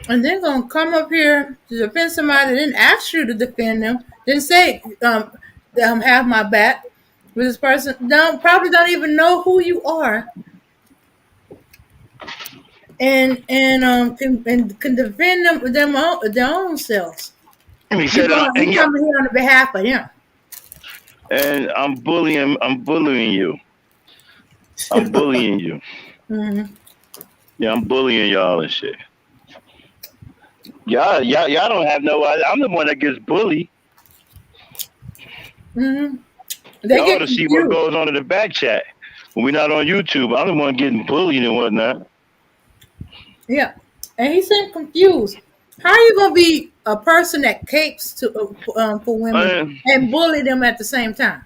And they're gonna come up here to defend somebody that didn't ask you to defend them. Didn't say have my back. But this person probably don't even know who you are, and can defend their own selves. And he You said, going you coming here on the behalf of them. and I'm bullying. I'm bullying you. I'm bullying you. Mm-hmm. Yeah, I'm bullying y'all and shit. Y'all don't have no idea. I'm the one that gets bullied. Mm-hmm. They Y'all ought get to see what confused. goes on in the back chat when we're not on YouTube. I'm the one getting bullied and whatnot. Yeah, and he seemed confused. How are you gonna be a person that capes for women Uh, and bully them at the same time?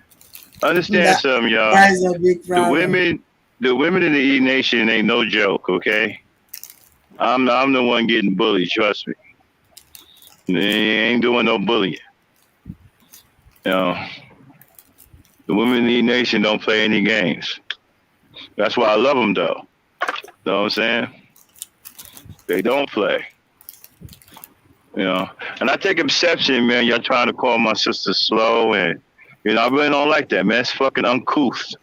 Understand That something, y'all. that is a big The problem. women, the women in the E Nation ain't no joke. Okay, I'm the one getting bullied. Trust me. They ain't doing no bullying. You know, the women in the E Nation don't play any games. That's why I love them, though. Know what I'm saying? They don't play. And I take exception, man. Y'all trying to call my sister slow, and I really don't like that, man. It's fucking uncouth.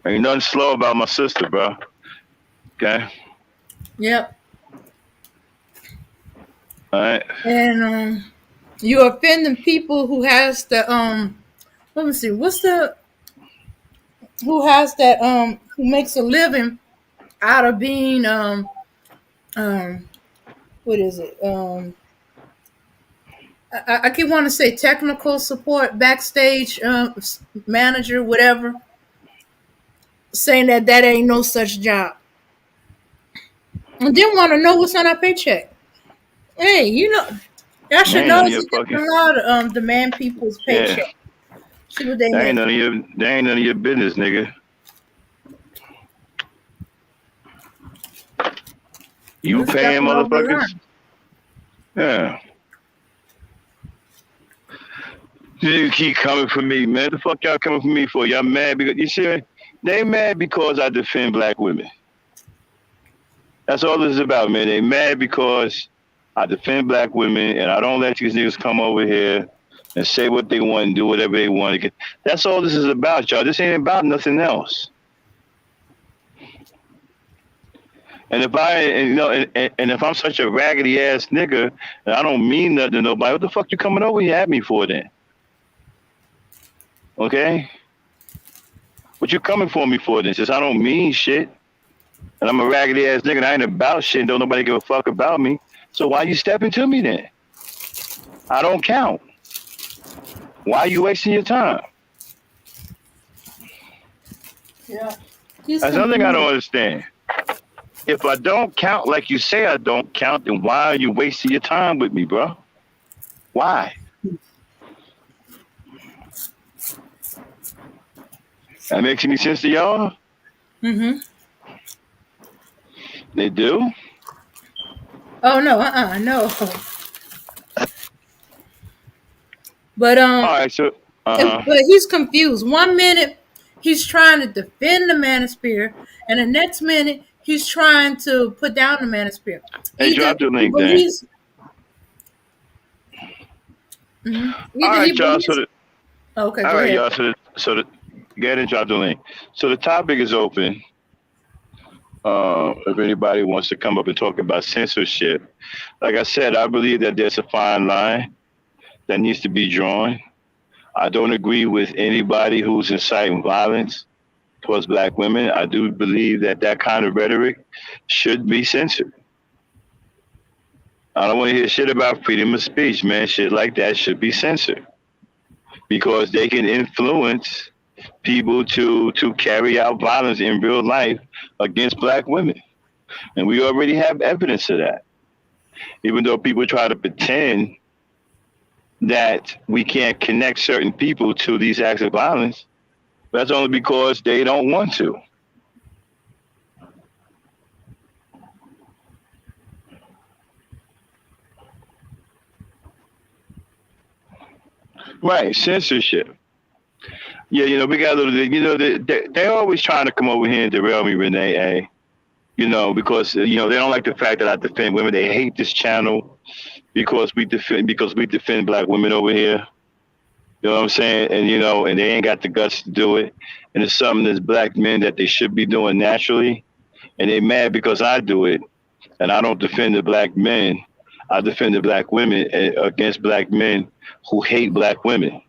Ain't nothing slow about my sister, bro. Okay. Yep. All right. And you're offending people who has the let me see, who has that who makes a living out of being um what is it? I keep wanting to say technical support, backstage manager, whatever, saying that ain't no such job. And then want to know what's on our paycheck. Hey, y'all That should ain't know none of it's your against the fucking. law to demand people's Yeah. paycheck. See what they That ain't make. none of your. That ain't none of your business, nigga. You It's paying definitely over the motherfuckers? line. Yeah. You keep coming for me, man. The fuck y'all coming for me for? Y'all mad because you see, they mad because I defend black women. That's all this is about, man. They mad because I defend black women and I don't let these niggas come over here and say what they want and do whatever they want. That's all this is about, y'all. This ain't about nothing else. And if I, and, you know, and if I'm such a raggedy ass nigga and I don't mean nothing to nobody, what the fuck you coming over here at me for then? Okay? What you coming for me for then? Since I don't mean shit and I'm a raggedy ass nigga and I ain't about shit and don't nobody give a fuck about me. So why you stepping to me then? I don't count. Why are you wasting your time? Yeah. He's That's another thing I don't confused. understand. If I don't count like you say I don't count, then why are you wasting your time with me, bro? Why? That makes any sense to y'all? Mm-hmm. They do? Oh no, no. But All right, so but he's confused. One minute he's trying to defend the manosphere, and the next minute he's trying to put down the manosphere. hey, Either drop the he link then. believes, All either he right, y'all. believes. Okay, All go right, ahead. y'all. Go ahead and drop the link. So the topic is open. If anybody wants to come up and talk about censorship, like I said, I believe that there's a fine line that needs to be drawn. I don't agree with anybody who's inciting violence towards black women. I do believe that that kind of rhetoric should be censored. I don't want to hear shit about freedom of speech, man. Shit like that should be censored because they can influence people to carry out violence in real life against black women. And we already have evidence of that. Even though people try to pretend that we can't connect certain people to these acts of violence, that's only because they don't want to. Right, censorship. Yeah, we got a little, they're always trying to come over here and derail me, Renee, because, they don't like the fact that I defend women. They hate this channel because we defend black women over here. You know what I'm saying? And they ain't got the guts to do it. And it's something that's black men that they should be doing naturally. And they mad because I do it. And I don't defend the black men. I defend the black women against black men who hate black women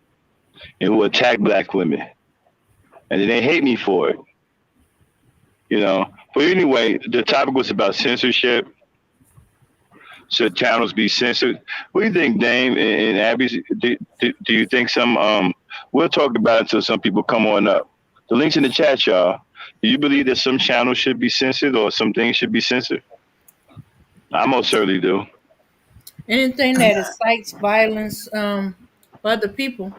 and who attack black women. And they hate me for it. But anyway, the topic was about censorship. Should channels be censored? What do you think, Dame and Abby? Do you think we'll talk about it until some people come on up. The link's in the chat, y'all. Do you believe that some channels should be censored or some things should be censored? I most certainly do. Anything that incites violence for other people,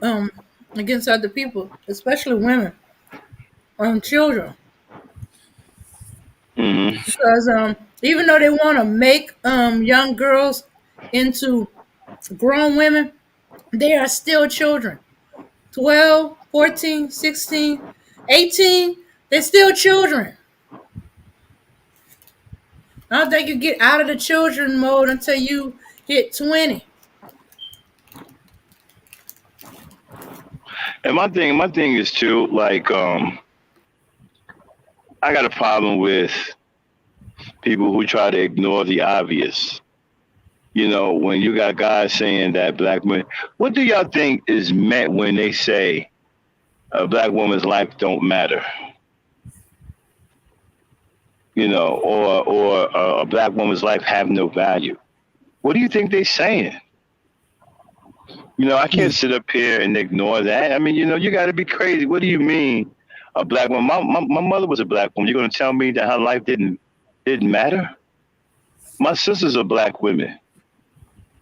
um, against other people, especially women, children. Hmm. Because even though they want to make young girls into grown women, they are still children. 12, 14, 16, 18, they're still children. I don't think you get out of the children mode until you hit 20. And my thing is too, like, I got a problem with people who try to ignore the obvious. When you got guys saying that black men, what do y'all think is meant when they say a black woman's life don't matter? Or a black woman's life have no value. What do you think they're saying? I can't sit up here and ignore that. I mean, you got to be crazy. What do you mean, a black woman? My mother was a black woman. You're going to tell me that her life didn't matter? My sisters are black women.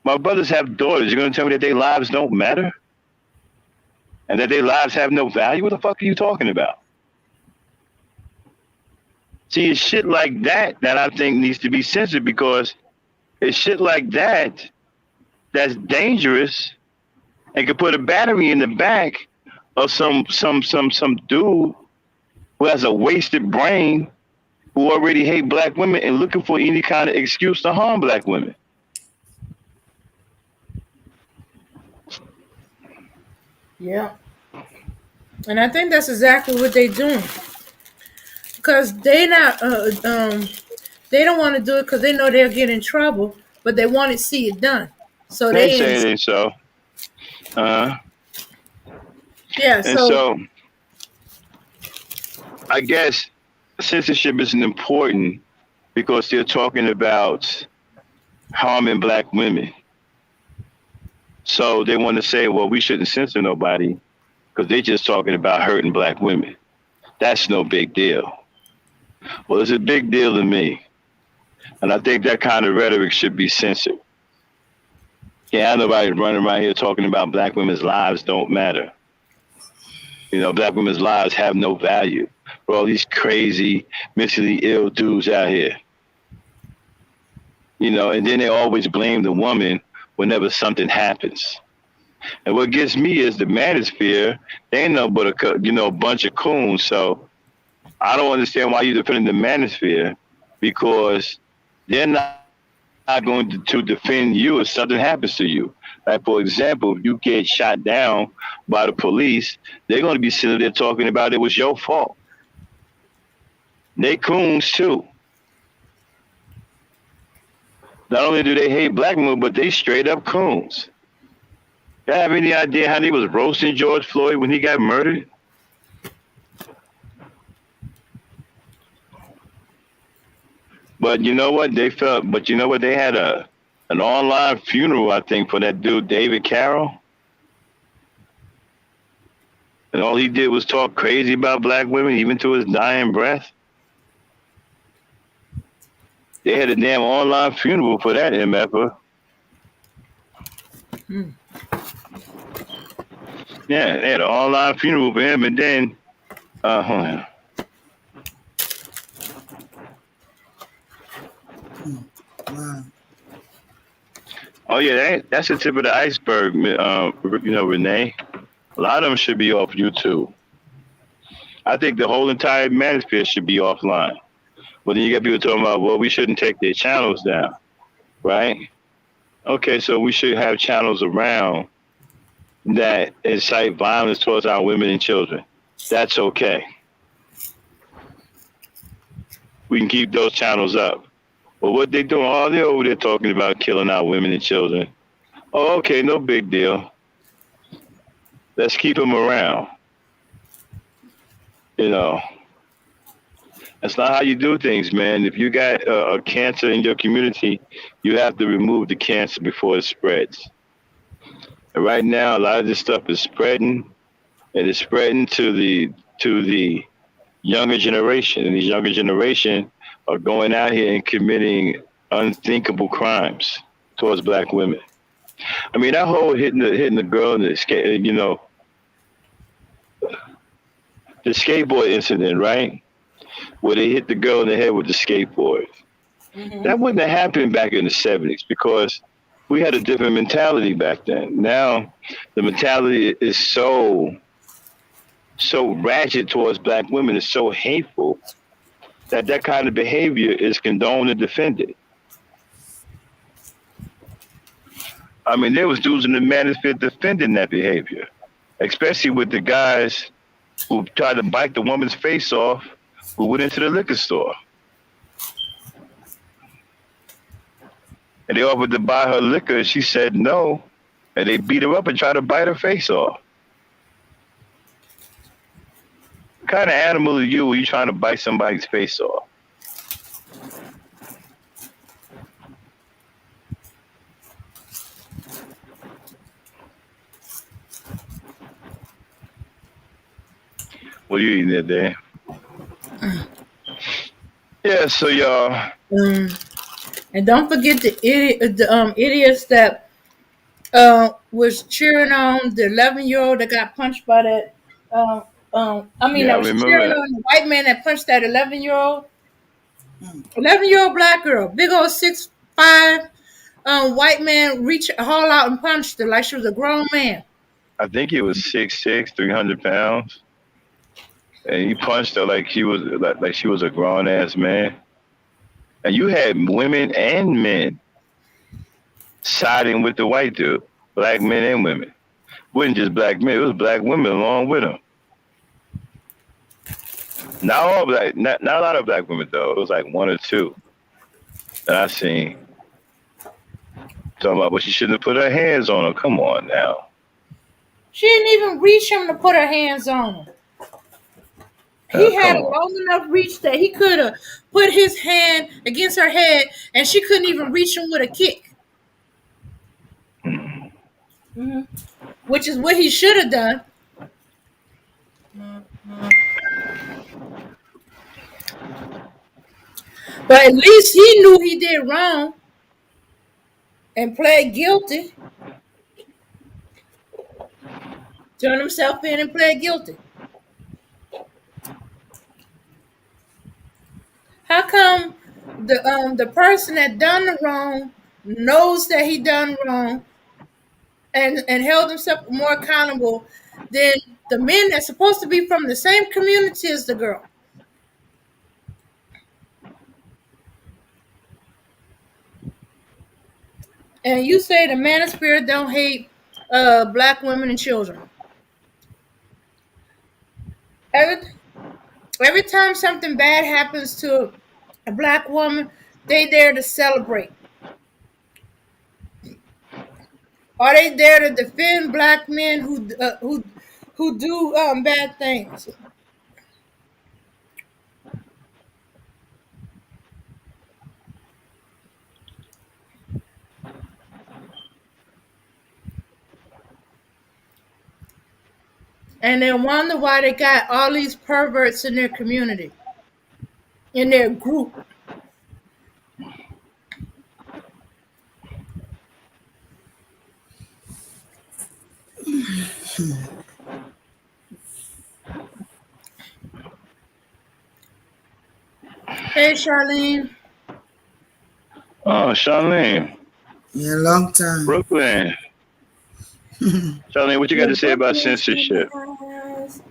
My brothers have daughters. You're going to tell me that their lives don't matter? And that their lives have no value? What the fuck are you talking about? See, it's shit like that that I think needs to be censored because it's shit like that that's dangerous and could put a battery in the back of some dude who has a wasted brain who already hate black women and looking for any kind of excuse to harm black women. Yeah. And I think that's exactly what they're doing. Because they don't want to do it because they know they'll get in trouble, but they want to see it done. So They they, say it ain't so. Uh, yeah. and So so I guess censorship isn't important because they're talking about harming black women. So they want to say, well, we shouldn't censor nobody because they're just talking about hurting black women. That's no big deal. Well, it's a big deal to me. And I think that kind of rhetoric should be censored. Yeah, nobody running around here talking about black women's lives don't matter. You know, black women's lives have no value for all these crazy, mentally ill dudes out here. You know, and then they always blame the woman whenever something happens. And what gets me is the manosphere. They ain't no but a bunch of coons. So I don't understand why you're defending the manosphere because they're not going to defend you if something happens to you. Like, for example, if you get shot down by the police, they're going to be sitting there talking about it was your fault. They coons too. Not only do they hate black women, but they straight up coons. You have any idea how they was roasting George Floyd when he got murdered? But you know what? They had an online funeral, I think, for that dude, David Carroll. And all he did was talk crazy about black women, even to his dying breath. They had a damn online funeral for that MFer. Yeah, they had an online funeral for him, and then, hold on. Wow. Oh yeah, that's the tip of the iceberg, Renee. A lot of them should be off YouTube. I think the whole entire manosphere should be offline. But then you got people talking about, well, we shouldn't take their channels down, right? Okay, so we should have channels around that incite violence towards our women and children. That's okay. We can keep those channels up. But what they doing, oh, they're over there talking about killing our women and children. Oh, okay, no big deal. Let's keep them around. You know, that's not how you do things, man. If you got a cancer in your community, you have to remove the cancer before it spreads. And right now, a lot of this stuff is spreading, and it's spreading to the younger generation. And these younger generation are going out here and committing unthinkable crimes towards black women. I mean, that whole hitting the girl in the skateboard incident, right? Where they hit the girl in the head with the skateboard. That wouldn't have happened back in the 70s because we had a different mentality back then. Now, the mentality is so ratchet towards black women, it's so hateful that kind of behavior is condoned and defended. I mean, there was dudes in the manosphere defending that behavior, especially with the guys who tried to bite the woman's face off who went into the liquor store. And they offered to buy her liquor, and she said no, and they beat her up and tried to bite her face off. What kind of animal are you when you're trying to bite somebody's face off? What are you eating there, Dan? Yeah, so y'all. And don't forget the idiots that was cheering on the 11-year-old that got punched by that. I That was remember cheering that. on the white man that punched that 11-year-old. Mm. 11-year-old black girl, big old 6'5" white man reach haul out and punched her like she was a grown man. I think he was 6'6", 300 pounds, and he punched her like she was a grown ass man. And you had women and men siding with the white dude, black men and women. It wasn't just black men; it was black women along with him. Not all black, not a lot of black women though. It was like one or two that I seen. Talking about, but she shouldn't have put her hands on her. Come on now. She didn't even reach him to put her hands on him. He had Come a on. long enough reach that he could have put his hand against her head, and she couldn't even reach him with a kick. Hmm. Which is what he should have done. But at least he knew he did wrong and pled guilty. Turned himself in and pled guilty. How come the person that done the wrong knows that he done wrong and held himself more accountable than the men that's supposed to be from the same community as the girl? And you say the manosphere don't hate black women and children. Every every time something bad happens to a black woman, they there to celebrate. Are they there to defend black men who do bad things? And they wonder why they got all these perverts in their community, in their group. Hey, Charlene. Oh, Charlene, Yeah, long time. Brooklyn. Charlene, what you got The to say about Brooklyn's in the censorship? house.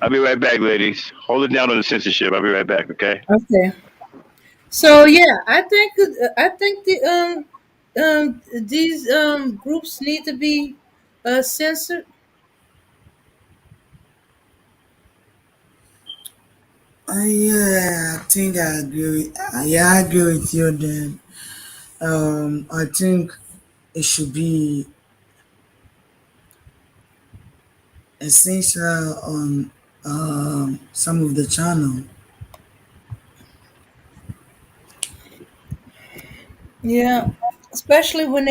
I'll be right back, ladies. Hold it down on the censorship. I'll be right back, okay? Okay. So yeah, I think these groups need to be censored. Yeah, I think I agree. Yeah, I agree with you. Then, I think it should be essential on some of the channel. Yeah, especially when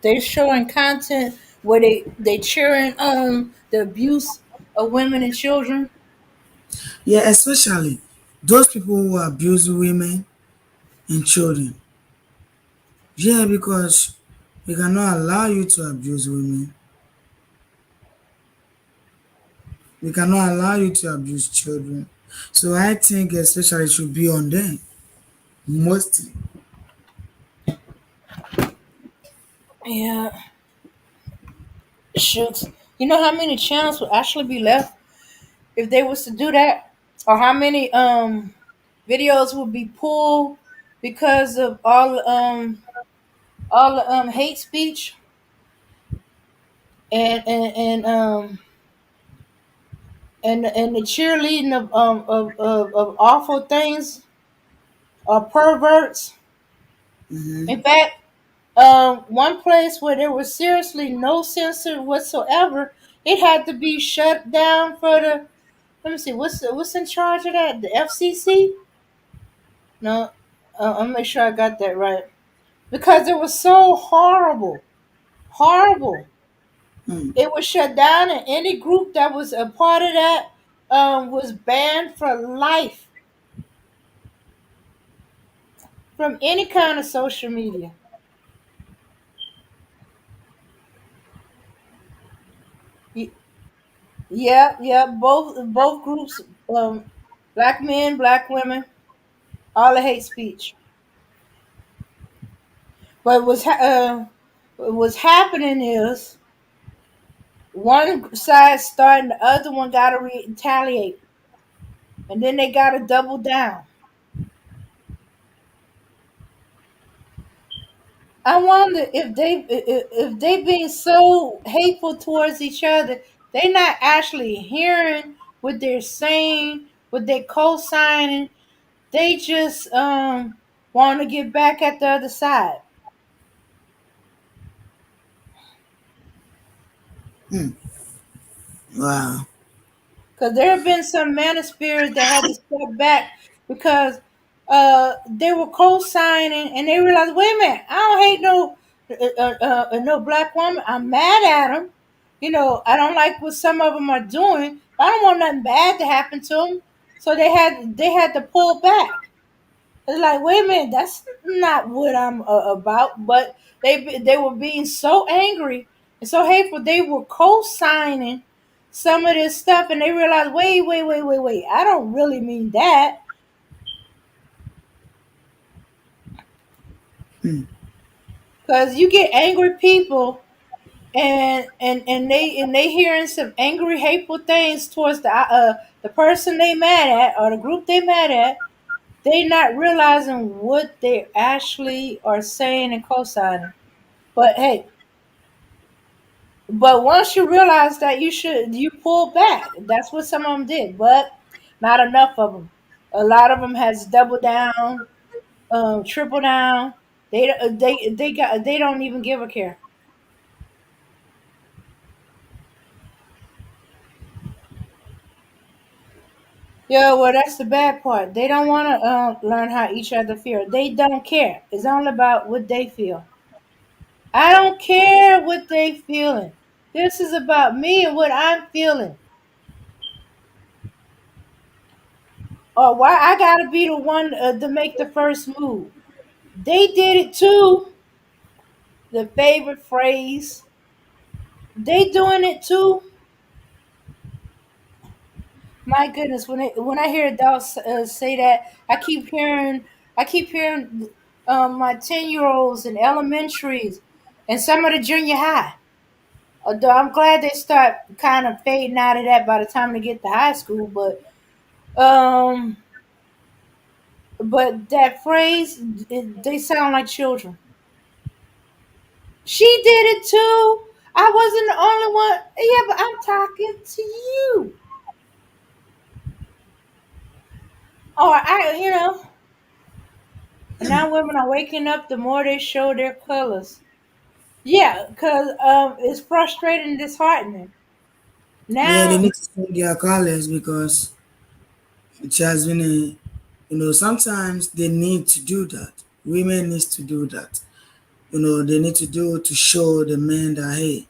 they're showing content where they cheering the abuse of women and children. Yeah, especially those people who abuse women and children. Yeah, because we cannot allow you to abuse women. We cannot allow you to abuse children. So I think especially it should be on them mostly. Yeah, shoots. You know how many channels would actually be left if they was to do that, or how many videos would be pulled because of all the hate speech and the cheerleading of awful things or perverts. Hmm. In fact, one place where there was seriously no censor whatsoever, it had to be shut down for the. Let me see, what's in charge of that? The FCC? No, I'll make sure I got that right because it was so horrible, horrible. Hmm. It was shut down, and any group that was a part of that was banned for life from any kind of social media. Yeah, yeah. Both groups, black men, black women, all the hate speech. But what's happening is one side starting, the other one got to retaliate, and then they got to double down. I wonder if they being so hateful towards each other, they not actually hearing what they're saying, what they co-signing. They just want to get back at the other side. Hmm. Wow. Because there have been some man of spirits that had to step back because they were co-signing and they realized, wait a minute, I don't hate no black woman. I'm mad at them. You know, I don't like what some of them are doing. But I don't want nothing bad to happen to them. So they had to pull back. It's like, wait a minute, that's not what I'm about. But they were being so angry and so hateful. They were co-signing some of this stuff, and they realized, wait. I don't really mean that, Hmm. because you get angry people, and they hearing some angry, hateful things towards the person they mad at or the group they mad at. They not realizing what they actually are saying and co-signing. But hey, but once you realize that you pull back. That's what some of them did, but not enough of them. A lot of them has doubled down, triple down. They don't even give a care. Yeah, well, that's the bad part. They don't want to learn how each other feel. They don't care. It's all about what they feel. I don't care what they feeling. This is about me and what I'm feeling. Or why I gotta be the one to make the first move. They did it too. The favorite phrase. They doing it too. My goodness, when I hear adults say that, I keep hearing my 10-year-olds in elementaries and some of the junior high. Although I'm glad they start kind of fading out of that by the time they get to high school, um, but that phrase, they sound like children. She did it too. I wasn't the only one. Yeah, but I'm talking to you. Or and now women are waking up. The more they show their colors, yeah, because it's frustrating and disheartening. Yeah, they Now, need to change their colors because it has been a, sometimes they need to do that. Women needs to do that. They need to do to show the men that, hey,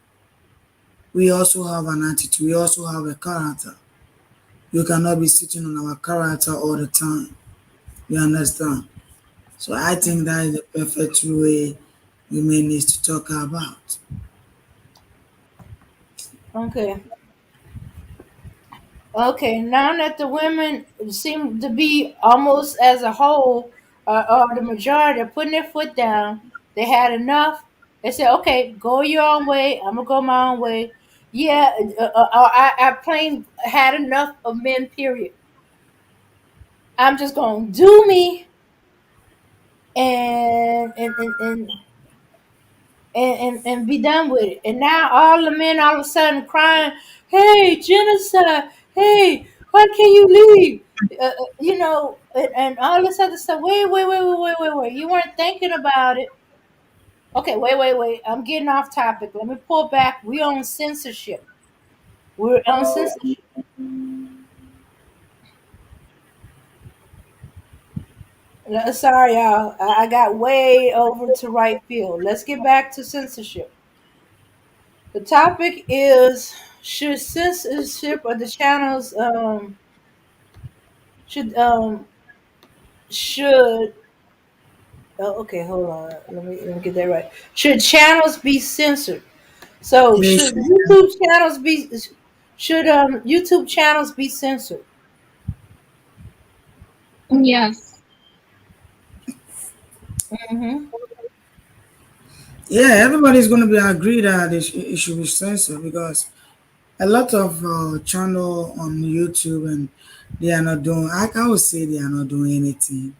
we also have an attitude. We also have a character. You cannot be sitting on our character all the time. You understand? So I think that is the perfect way women needs to talk about. okay, okay, now that the women seem to be almost as a whole, or the majority are putting their foot down, they had enough. They said, okay, go your own way. I'm gonna go my own way. Yeah, I plain had enough of men. Period. I'm just gonna do me and be done with it. And now all the men all of a sudden crying, "Hey, genocide! Hey, why can you leave?" And all this other stuff. Wait. You weren't thinking about it. Okay, wait. I'm getting off topic. Let me pull back. We on censorship. We're on censorship. Sorry, y'all. I got way over to right field. Let's get back to censorship. The topic is, should censorship or the channels should should okay, hold on. Let me get that right. Should channels be censored? So They should should, YouTube channels Should YouTube channels be censored? Yes. Mm-hmm. Yeah, everybody's going to be agree that it should be censored because a lot of channel on YouTube and they are not doing. I would say they are not doing anything.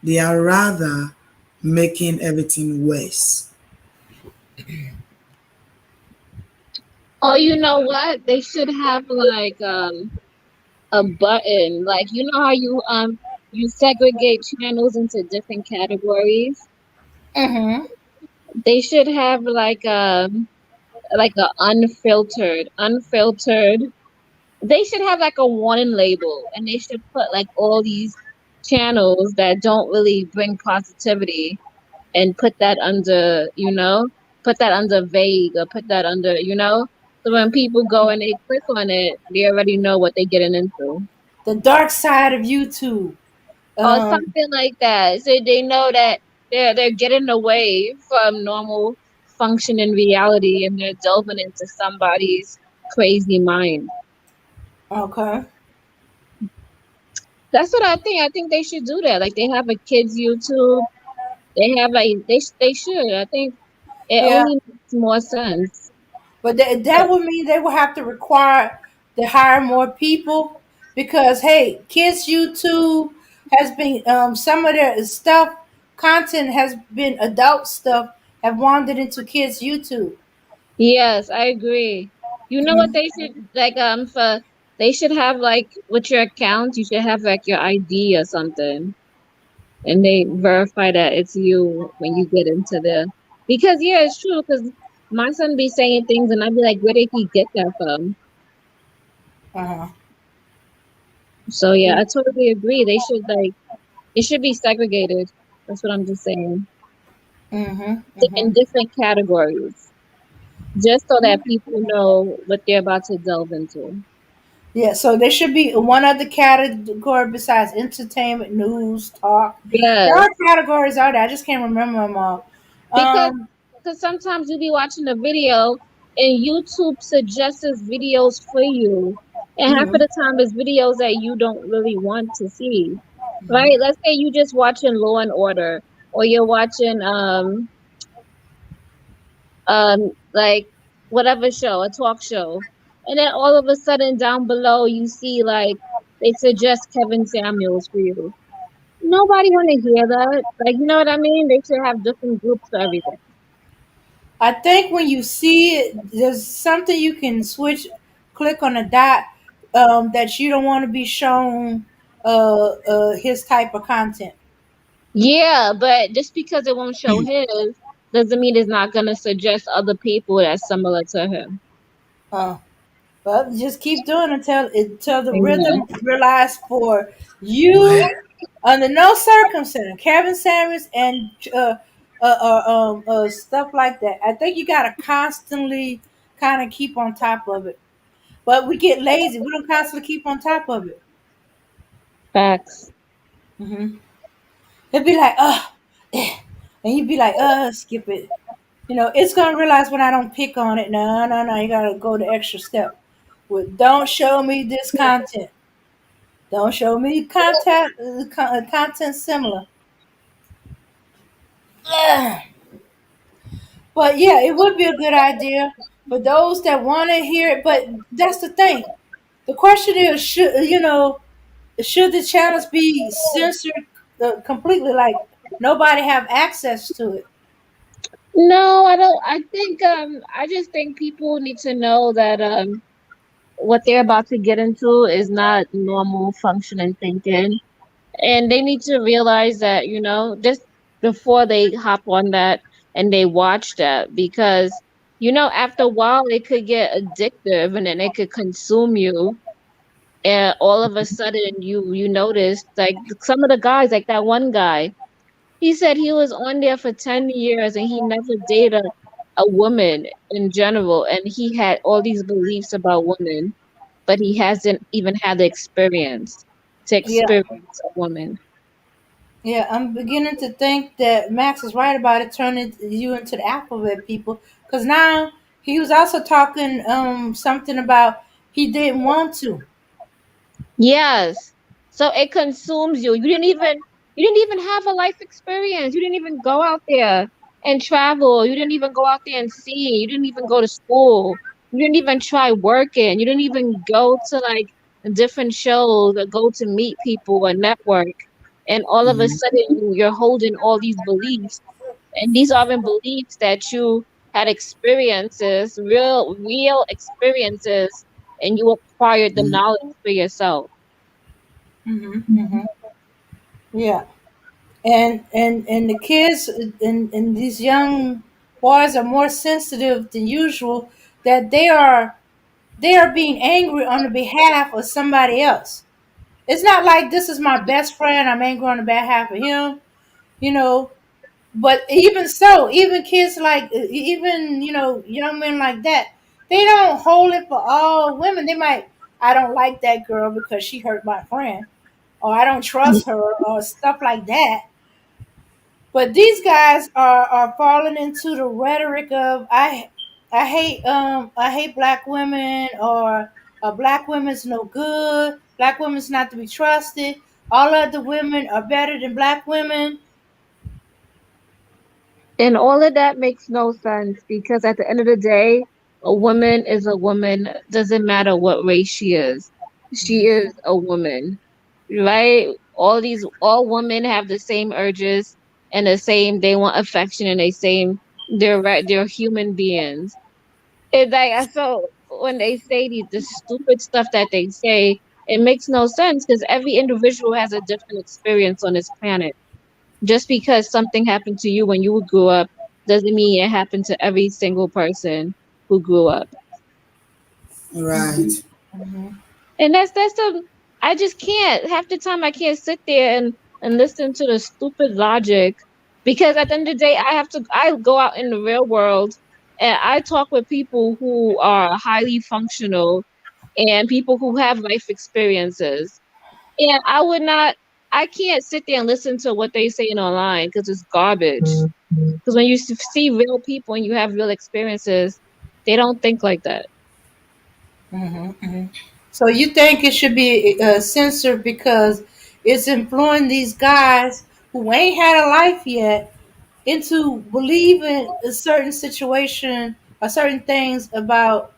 They are rather making everything worse. Oh, you know what? They should have like a button. Like you know how you segregate channels into different categories? Mm-hmm. They should have like a unfiltered. They should have like a warning label and they should put like all these channels that don't really bring positivity and put that under, put that under vague or put that under, so when people go and they click on it, they already know what they're getting into. The dark side of YouTube. Or Um, something like that. So they know that they're getting away from normal functioning reality and they're delving into somebody's crazy mind. okay. That's what I think. I think they should do that. Like they have a kids YouTube. They have like they should. I think it Yeah. only makes more sense. But that would mean they would have to require to hire more people because hey, kids YouTube has been some of their stuff content has been adult stuff have wandered into kids YouTube. Yes, I agree. You know what they should like for they should have like with your account, you should have like your ID or something. And they verify that it's you when you get into the because yeah, it's true because my son be saying things and I'd be like, where did he get that from? Uh-huh. So yeah, I totally agree. They should like it should be segregated. That's what I'm just saying. Mm-hmm. In Mm-hmm. different categories. Just so that people know what they're about to delve into. Yeah, so there should be one other category besides entertainment, news, talk. There Yes. are categories out there. I just can't remember them all. Because Um, sometimes you'll be watching a video and YouTube suggests videos for you. And half of mhm. the time it's videos that you don't really want to see. Right? Let's say you just watching Law and Order or you're watching like whatever show, a talk show. And then all of a sudden down below you see like they suggest Kevin Samuels for you. Nobody wanna hear that. Like you know what I mean? They should have different groups for everything. I think when you see it, there's something you can switch, click on a dot that you don't want to be shown his type of content. Yeah, but just because it won't show his doesn't mean it's not gonna suggest other people that's similar to him. Uh, but just keep doing until the Yeah. rhythm realize for you under no circumstance, Kevin Samuels and stuff like that. I think you gotta constantly kind of keep on top of it. But we get lazy. We don't constantly keep on top of it. Facts. Hmm. It'd be like, and you'd be like, skip it. You know, it's gonna realize when I don't pick on it. No, no, no. You gotta go the extra step. With don't show me this content. Don't show me content similar. Ugh. But yeah, it would be a good idea for those that want to hear it. But that's the thing. The question is, should the channels be censored completely? Like nobody have access to it. No, I don't I think I just think people need to know that what they're about to get into is not normal functioning thinking. And they need to realize that, just before they hop on that and they watch that because after a while it could get addictive and then it could consume you and all of a sudden you notice like some of the guys like that one guy he said he was on there for 10 years and he never dated a woman in general and he had all these beliefs about women but he hasn't even had the experience to Yeah, experience a woman. yeah. I'm beginning to think that Max is right about it turning you into the alphabet people. Because now he was also talking something about He didn't want to. Yes. So it consumes you. You didn't even have a life experience. You didn't even go out there and travel. You didn't even go out there and see. You didn't even go to school. You didn't even try working. You didn't even go to like different shows or go to meet people or network. And all of a sudden you're holding all these beliefs. And these aren't beliefs that you had experiences, real experiences, and you acquired the knowledge for yourself. Hmm. Yeah. And the kids and these young boys are more sensitive than usual, that they are being angry on the behalf of somebody else. It's not like this is my best friend, I'm angry on the behalf of him, you know. But even so, even kids like even young men like that, they don't hold it for all women. They might, I don't like that girl because she hurt my friend, or I don't trust her, or stuff like that. But these guys are falling into the rhetoric of I hate black women, or black women's no good, black women's not to be trusted, all other women are better than black women. And all of that makes no sense because at the end of the day, a woman is a woman. Doesn't matter what race she is. She is a woman, right? All women have the same urges and the same, they want affection and they're right, they're human beings. It's like, so when they say the stupid stuff that they say, it makes no sense because every individual has a different experience on this planet. Just because something happened to you when you grew up doesn't mean it happened to every single person who grew up. Right. And that's the I just can't half the time I can't sit there and listen to the stupid logic because at the end of the day I go out in the real world and I talk with people who are highly functional and people who have life experiences. And I can't sit there and listen to what they saying online because it's garbage. Because when you see real people and you have real experiences, they don't think like that. So you think it should be censored because it's employing these guys who ain't had a life yet into believing a certain situation or certain things about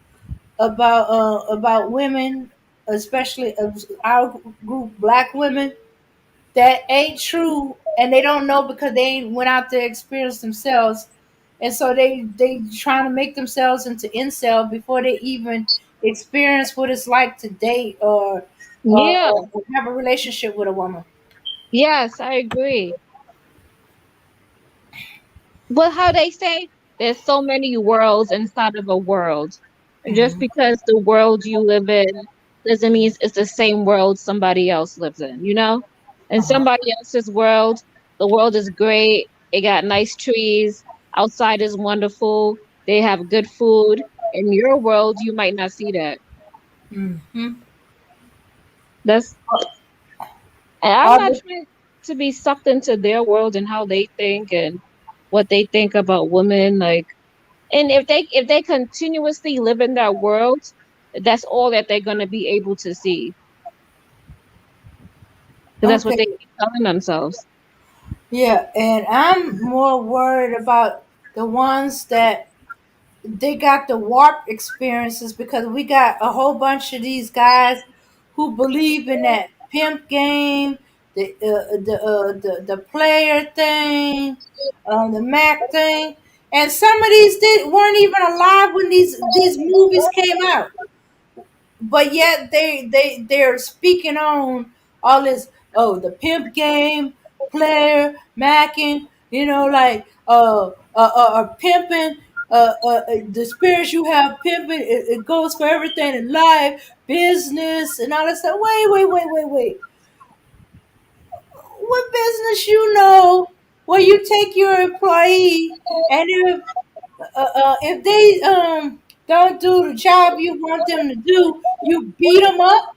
women, especially our group, black women, that ain't true, and they don't know because they ain't went out there experience themselves, and so they trying to make themselves into incel before they even experience what it's like to date Yeah, or have a relationship with a woman. yes, I agree. But how they say there's so many worlds inside of a world. Just because the world you live in doesn't mean it's the same world somebody else lives in, you know? In Uh-huh. somebody else's world, the world is great. It got nice trees. Outside is wonderful. They have good food. In your world, you might not see that. Hmm. That's And I'm All not the, trying to be sucked into their world and how they think and what they think about women. Like, and if they continuously live in that world, that's all that they're gonna be able to see because that's what okay, they keep telling themselves. yeah, and I'm more worried about the ones that they got the warp experiences, because we got a whole bunch of these guys who believe in that pimp game, the player thing, the Mac thing, and some of these weren't even alive when these movies came out, but yet they're speaking on all this. Oh, the pimp game, player macking, like pimping, the spirits you have pimping, it goes for everything in life, business, and all that stuff. Wait, what business where you take your employee, and if they don't do the job you want them to do, you beat them up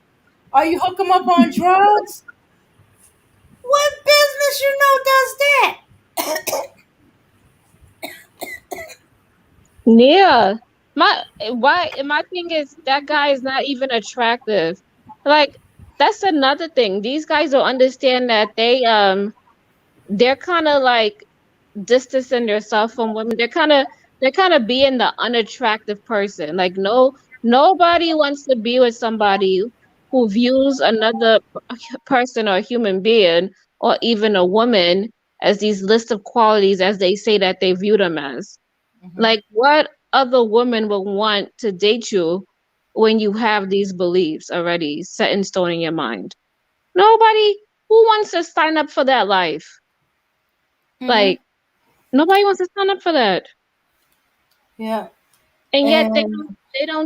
or you hook them up on drugs? What business does that? Yeah, My thing is that guy is not even attractive. Like that's another thing. These guys don't understand that they're kind of like distancing themselves from women. They're kind of being the unattractive person. Like nobody wants to be with somebody who views another person or human being or even a woman as these list of qualities as they say that they view them as. Mm-hmm. Like what other woman would want to date you when you have these beliefs already set in stone in your mind? Nobody. Who wants to sign up for that life? Mm-hmm. Like nobody wants to sign up for that. Yeah. And yet And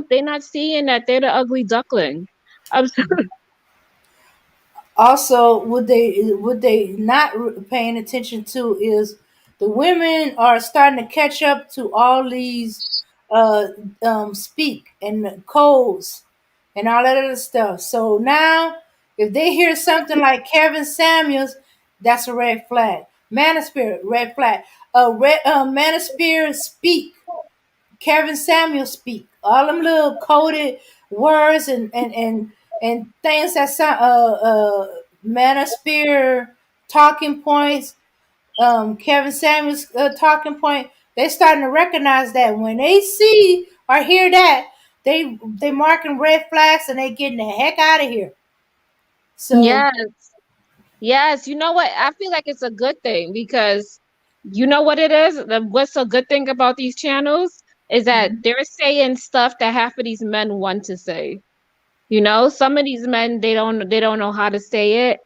they're not seeing that they're the ugly duckling. I'm sorry. also, would they not paying attention to is the women are starting to catch up to all these uh speak and codes and all that other stuff. So now, if they hear something like Kevin Samuels, that's a red flag. Manosphere, red flag. Manosphere speak. Kevin Samuels speak. All them little coded words and things that sound Manosphere talking points. Kevin Samuels talking point. They starting to recognize that when they see or hear that, they marking red flags and they getting the heck out of here. So Yes, yes. You know what? I feel like it's a good thing because you know what it is? What's a good thing about these channels is that mhm, they're saying stuff that half of these men want to say. You know, some of these men they don't know how to say it.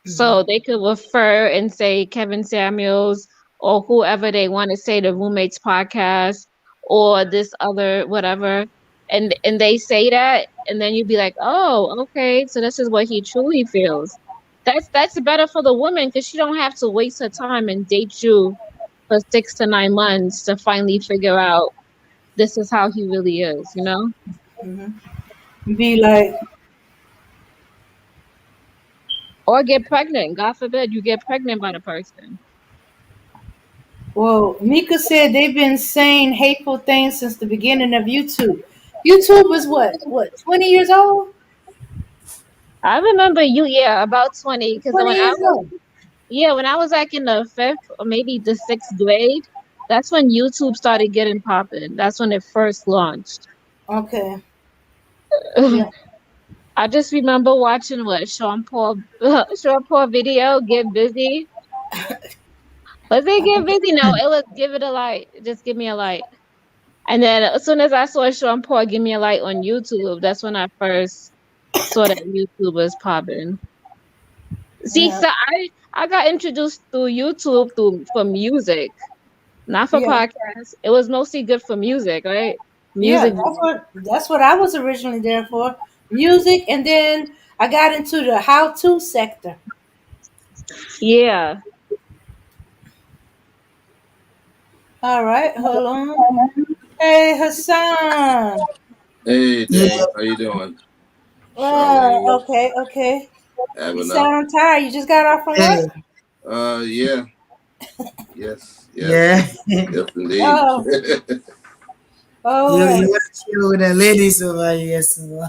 mhm, So they could refer and say Kevin Samuels or whoever they want to say the roommates podcast or this other whatever. And they say that and then you'd be like, "Oh, okay, so this is what he truly feels." That's better for the woman because she don't have to waste her time and date you for 6 to 9 months to finally figure out this is how he really is, you know? mhm. Be like, Or get pregnant. God forbid you get pregnant by the person. well, Mika said they've been saying hateful things since the beginning of YouTube. YouTube was what, 20 years old? I remember you, yeah, about 20, because 20 years old. when I was like in the fifth or maybe the sixth grade, that's when YouTube started getting popping. That's when it first launched. Okay. Yeah. I just remember watching what Sean Paul, Sean Paul video, Get Busy. Was it Get Busy? No, it was Give It a Light. Just give me a light. And then as soon as I saw Sean Paul give me a light on YouTube, that's when I first saw that YouTube was popping. See, Yeah. so I got introduced through YouTube for music, not for Yeah. podcasts. It was mostly good for music, right? Yeah, Music. that's what I was originally there for. Music, and then I got into the how-to sector. Yeah. All right, hold on. Hey, Hassan. Hey Yeah, Dave, how you doing? Charlene, Okay. You Abina. sound tired. You just got off from yeah, work? Yeah, yes, yeah. yes indeed. Oh, all You right. want to chill with the ladies over here, so.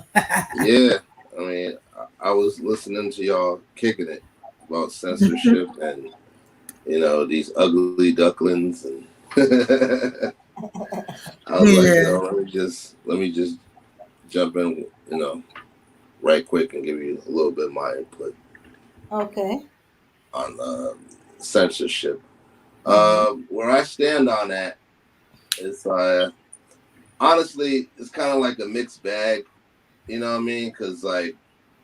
Yeah, I mean, I was listening to y'all kicking it about censorship and these ugly ducklings, and I was like, Yeah, let me just jump in, right quick and give you a little bit of my input Okay. on censorship. Mm-hmm. Where I stand on that is honestly, it's kind of like a mixed bag. You know what I mean? Because like,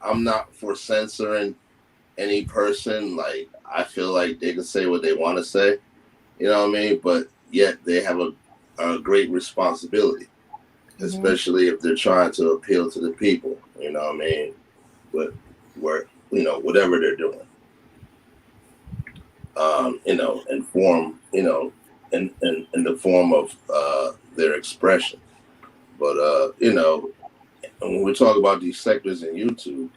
I'm not for censoring any person. Like, I feel like they can say what they want to say. You know what I mean? But yet they have a great responsibility, Mm-hmm. especially if they're trying to appeal to the people. You know what I mean? But whatever they're doing, and form, in the form of their expression. But and when we talk about these sectors in YouTube,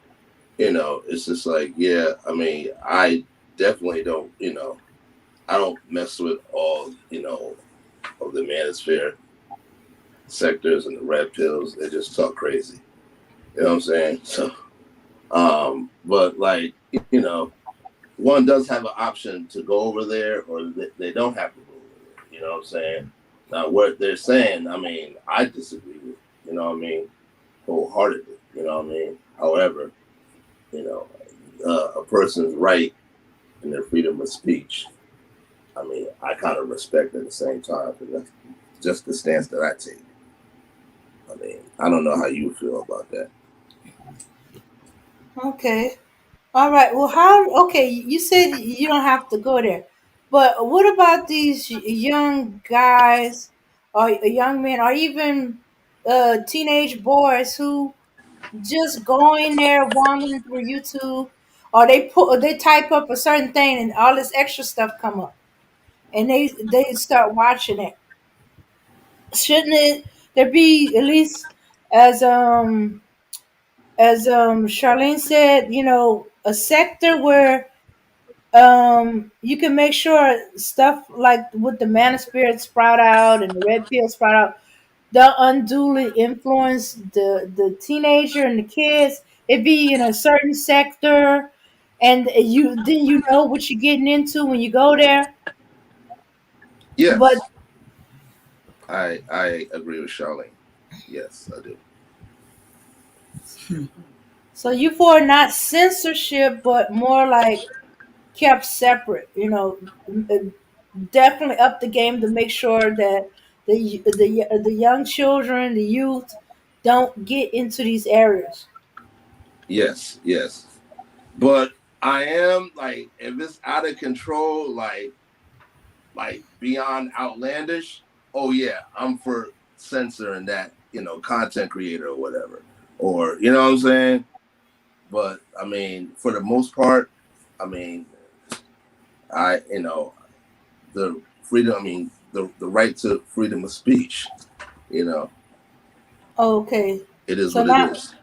it's just like, yeah, I mean, I definitely don't, I don't mess with all, of the manosphere. sectors and the red pills, they just talk crazy. You know what I'm saying? So, but like, you know, one does have an option to go over there, or they don't have to go over there. You know what I'm saying? Now, what they're saying, I mean, I disagree with. You know what I mean? Wholeheartedly. You know what I mean? However, you know, a person's right and their freedom of speech. I mean, I kind of respect at the same time, because that's just the stance that I take. I mean, I don't know how you feel about that. Okay. All right. Well, how? Okay, you said you don't have to go there, but what about these young guys, or young men, or even teenage boys who just go in there wandering through YouTube, or they type up a certain thing and all this extra stuff come up, and they start watching it. Shouldn't it there be at least as Charlene said, a sector where you can make sure stuff like with the manosphere sprout out and the red pill sprout out don't unduly influence the teenager and the kids. It be in a certain sector, and you know what you're getting into when you go there. But Yes, I agree with Charlene. Yes, I do. so you for not censorship, but more like kept separate. Definitely up the game to make sure that the young children, the youth, don't get into these areas. Yes, yes. But I am like, if it's out of control, like beyond outlandish, oh yeah, I'm for censoring that, content creator or whatever. Or you know what I'm saying? But I mean, for the most part, I mean, the freedom, I mean, the right to freedom of speech, you know, Okay, it is so what it not is.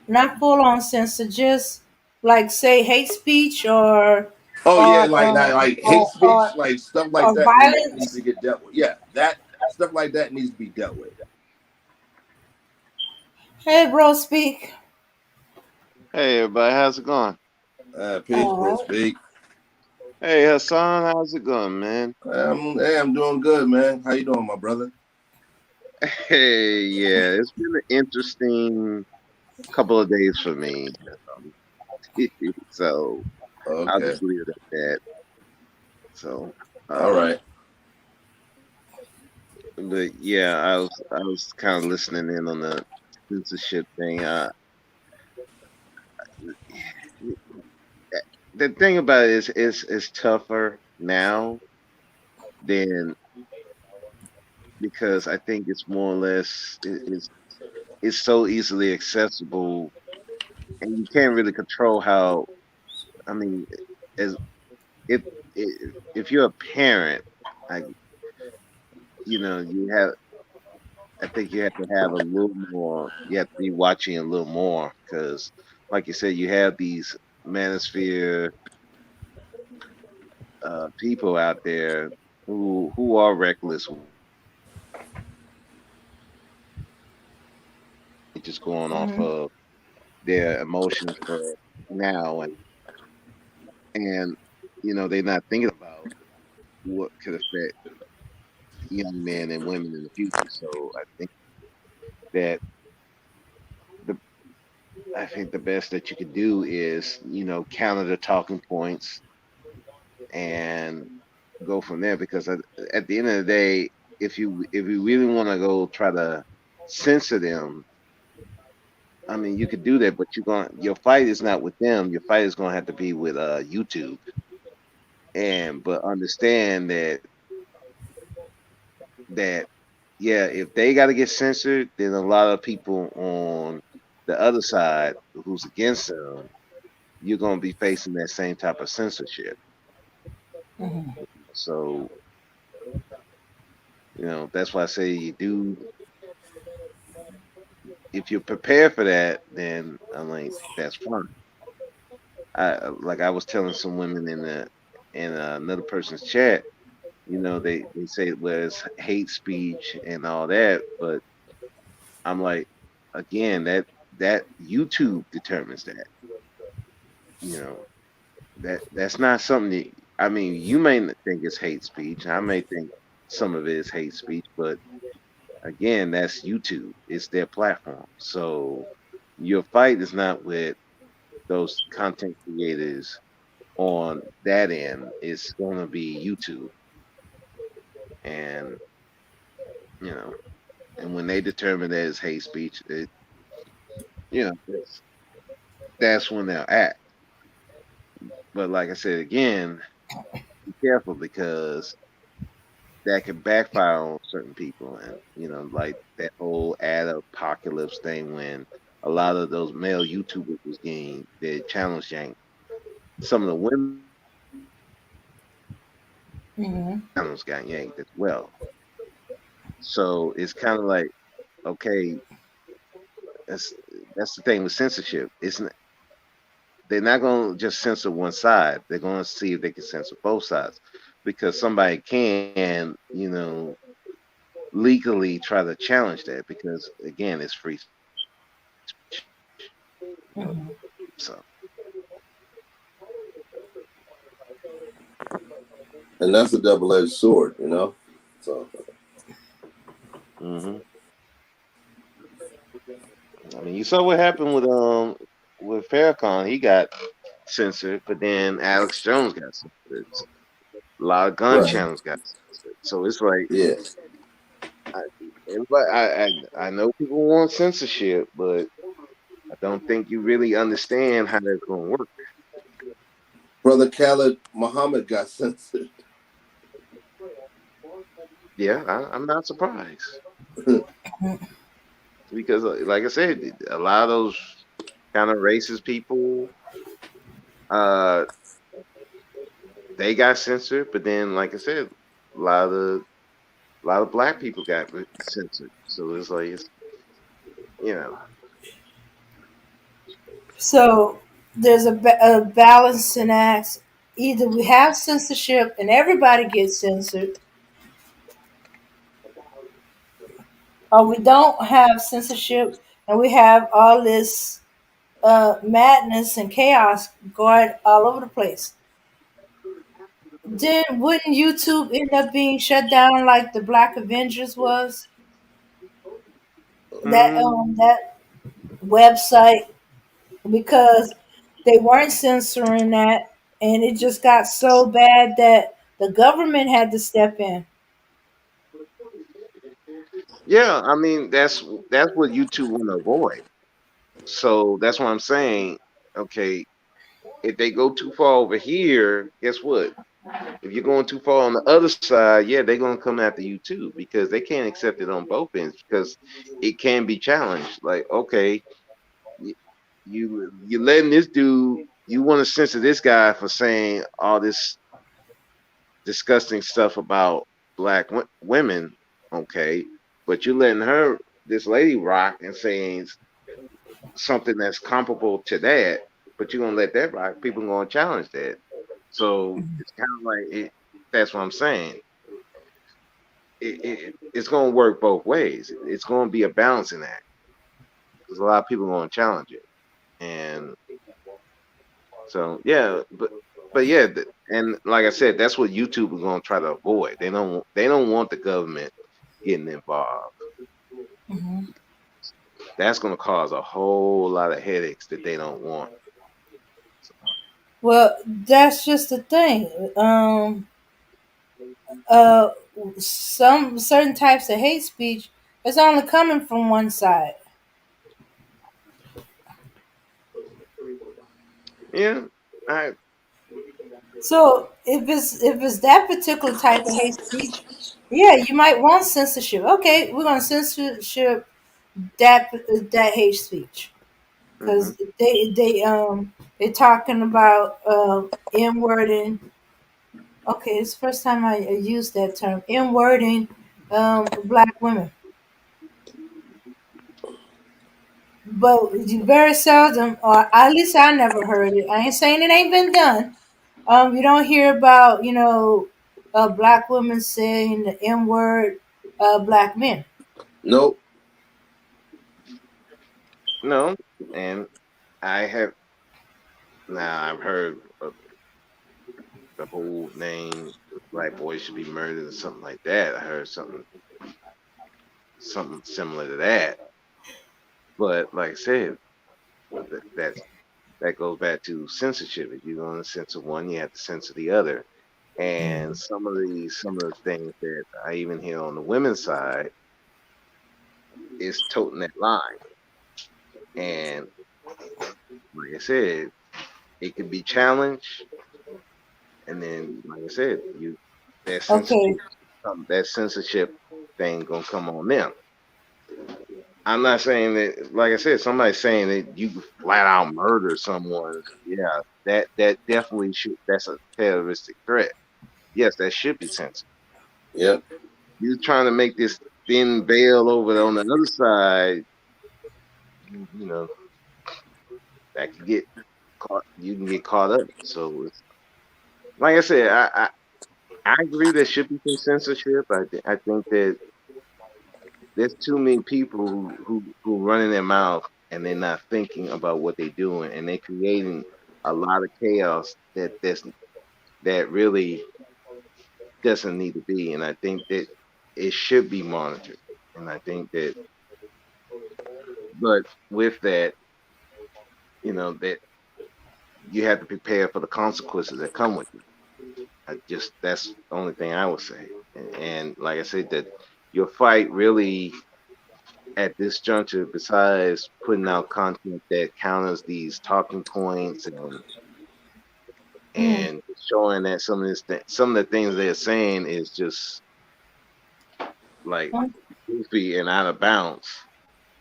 not full on censor, just like say hate speech Oh or yeah, like hate or or, speech, like stuff like or that needs to violence. get dealt with. Yeah, that stuff like that needs to be dealt with. Hey, bro, speak. Hey everybody, how's it going? Peace, bro, All speak. Hey Hassan, how's it going, man? I'm doing good, man. How you doing, my brother? Hey, yeah, it's been an interesting couple of days for me. Um, so I'll Okay, just leave it at that. So, all um, right. but yeah, I was kind of listening in on the censorship thing. The thing about it is, it's tougher now than because I think it's more or less it's so easily accessible, and you can't really control how. I mean, as if if you're a parent, like you have. I think you have to have a little more. You have to be watching a little more because, like you said, you have these manosphere people out there who are reckless, just going off right. of their emotions for now, and they're not thinking about what could affect young men and women in the future. So that the I think the best that you could do is, counter the talking points and go from there. Because at the end of the day, if you really want to go try to censor them, I mean, you could do that, but your fight is not with them. Your fight is gonna have to be with YouTube. But understand that yeah, if they got to get censored, then a lot of people on the other side who's against them, you're gonna be facing that same type of censorship. So, that's why I say you do. If you're prepared for that, then I'm like, that's fine. I was telling some women in another person's chat, they say it was hate speech and all that, but I'm like, again, that YouTube determines that. You know, that's not something that, I mean, you may not think it's hate speech. I may think some of it is hate speech, but again, that's YouTube. It's their platform. So your fight is not with those content creators on that end. It's going to be YouTube, and you know, and when they determine that it's hate speech, that's when they'll act. But like I said again, be careful because that can backfire on certain people, and like that whole ad apocalypse thing when a lot of those male YouTubers was getting their channels yanked. Some of the women Hmm. channels got yanked as well. So it's kind of like, okay, that's that's the thing with censorship. They're not going to just censor one side. They're going to see if they can censor both sides, because somebody can, legally try to challenge that because again, it's free speech. Hmm. So, And that's a double-edged sword, you know. So hmm I mean, you saw what happened with Farrakhan. He got censored, but then Alex Jones got censored. A lot of gun right, channels got censored. So it's like, yeah. I, everybody, I know people want censorship, but I don't think you really understand how that's going to work. Brother Khaled Muhammad got censored. Yeah, I'm not surprised because, like I said, a lot of those kind of racist people, uh, they got censored. But then, like I said, a lot of a lot of black people got censored. So it's like you know, So there's a balancing act. Either we have censorship and everybody gets censored, or we don't have censorship and we have all this madness and chaos going all over the place. Then wouldn't YouTube end up being shut down like the Black Avengers was? mm, That website, because they weren't censoring that, and it just got so bad that the government had to step in. yeah. I mean, that's what YouTube want to avoid. So that's what I'm saying. Okay, if they go too far over here, guess what? If you're going too far on the other side, yeah, they're gonna come after you too because they can't accept it on both ends because it can be challenged. Like, okay, you letting this dude, you want to censor this guy for saying all this disgusting stuff about black women, okay, but you letting this lady rock and saying something that's comparable to that, but you're gonna let that rock. People are gonna challenge that. So it's kind of like it. That's what I'm saying. It's going to work both ways. It's going to be a balancing act because a lot of people are going to challenge it, and so yeah, but yeah, and like I said, that's what YouTube is going to try to avoid. They don't want the government getting involved. Mhm. That's going to cause a whole lot of headaches that they don't want. So, Well, that's just the thing. Uh, some certain types of hate speech is only coming from one side. yeah, I So if it's that particular type of hate speech, yeah, you might want censorship. Okay, we're gonna censorship that hate speech hmm because they're talking about n wording. Okay, it's the first time I used that term, n wording black women. But you very seldom, or at least I never heard it. I ain't saying it ain't been done. You don't hear about black women saying the n word black men. Nope. No, and I have now I've heard the whole name black boys should be murdered or something like that. I heard something similar to that. But like I said, that that goes back to censorship. If you're going to censor one, you have to censor the other. And some of the things that I even hear on the women's side is toting that line. And like I said, it could be challenged, and then like I said, you that Okay. censorship that censorship thing gonna come on them. I'm not saying that, like I said, somebody saying that you flat out murder someone. Yeah, that definitely should. That's a terroristic threat. Yes, that should be censored. Yep. You're trying to make this thin veil over on the other side. You know that can get caught. You can get caught up. So, it's, like I said, I agree there should be some censorship. I think that there's too many people who running their mouth and they're not thinking about what they're doing, and they're creating a lot of chaos that really doesn't need to be. And I think that it should be monitored. And I think that, but with that, that you have to prepare for the consequences that come with it. I just that's the only thing I would say. And like I said, that your fight really at this juncture, besides putting out content that counters these talking points Mm, and showing that some of the things they're saying is just like mm, goofy and out of bounds.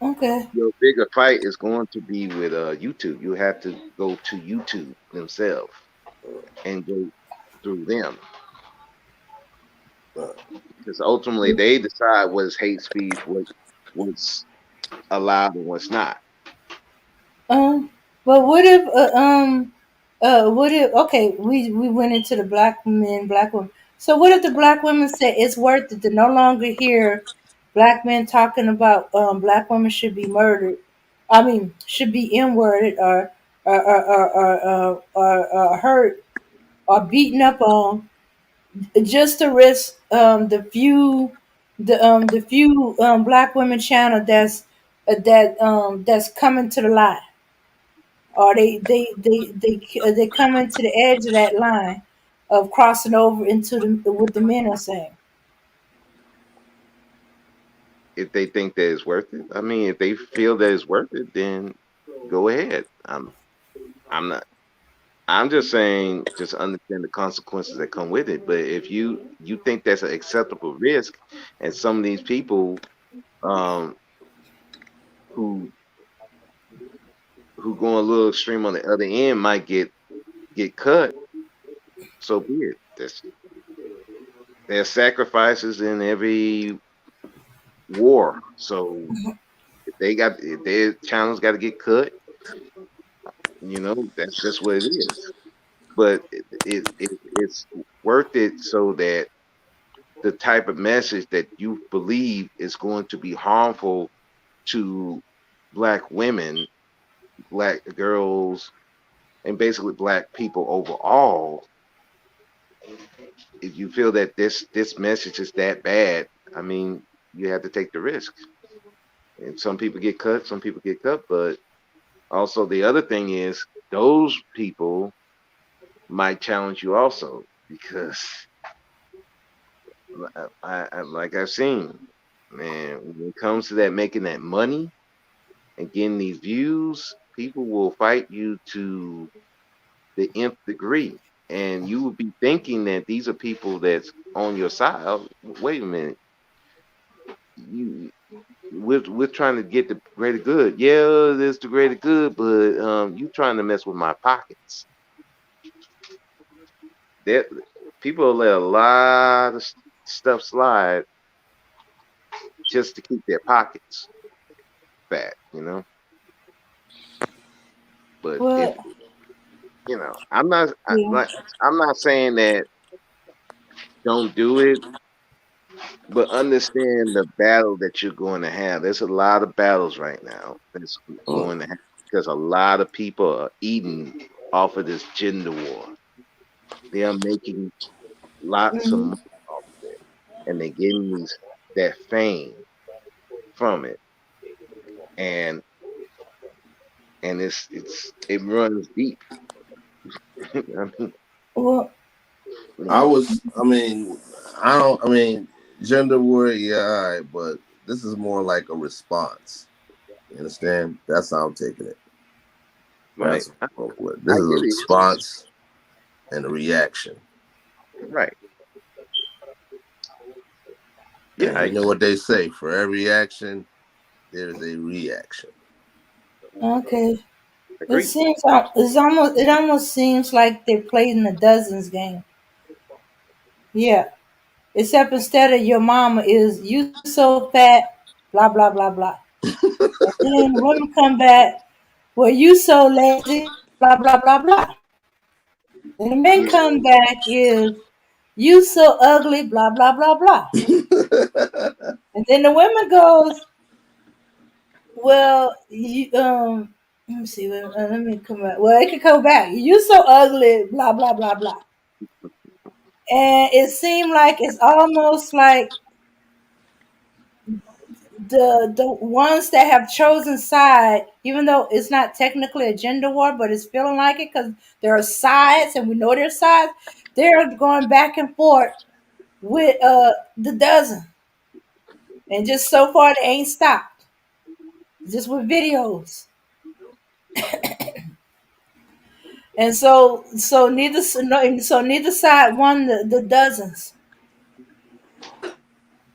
okay. Your bigger fight is going to be with YouTube. You have to go to YouTube themselves and go through them, because ultimately they decide what is hate speech, what's allowed and what's not. Um, but what if? Okay, we went into the black men, black women. So what if the black women say it's worth it to no longer hear black men talking about black women should be murdered? I mean, should be n-worded or hurt or beaten up on, just to risk the few black women channel that's coming to the light, or they come into the edge of that line of crossing over into the what the men are saying. If they think that it's worth it, I mean, if they feel that it's worth it, then go ahead. I'm not. I'm just saying, just understand the consequences that come with it. But if you think that's an acceptable risk, and some of these people um, who go a little extreme on the other end might get cut, so be it. There's sacrifices in every war. So if their channels got to get cut, that's just what it is. But it's worth it so that the type of message that you believe is going to be harmful to black women, black girls, and basically black people overall, if you feel that this message is that bad, I mean, you have to take the risk. And some people get cut, some people get cut, but also the other thing is those people might challenge you also, because like I've seen, man, when it comes to that making that money and getting these views, people will fight you to the nth degree. And you will be thinking that these are people that's on your side. Oh, wait a minute, you we're trying to get the greater good. Yeah, there's the greater good, but you trying to mess with my pockets. That people let a lot of stuff slide just to keep their pockets fat. But if Well, I'm not yeah. I'm not saying that don't do it, But understand the battle that you're going to have. There's a lot of battles right now that's Mm. going to happen because a lot of people are eating off of this gender war. They are making lots of money Mhm. off of it, and they're getting these that fame from it, and it runs deep. I mean, Well, I mm, was, I mean, I don't, I mean, gender war, yeah, all right, but this is more like a response. You understand? That's how I'm taking it. right? That's what this I is a get it. response and a reaction. Right? Yeah, And you know what they say: for every action, there's a reaction. okay. It agree. seems it almost seems like they're playing the dozens game. Yeah. Except instead of your mama is you so fat, blah blah blah blah. And then women come back, well you so lazy, blah blah blah blah. And the men Yeah, come back is you so ugly, blah blah blah blah. And then the women goes, well, let me see, let me come back. Well, it can come back. You so ugly, blah blah blah blah. And it seemed like it's almost like the ones that have chosen side, even though it's not technically a gender war, but it's feeling like it because there are sides, and we know there's sides. They're going back and forth with the dozen, and just so far they ain't stopped. Just with videos. And so neither side won the dozens.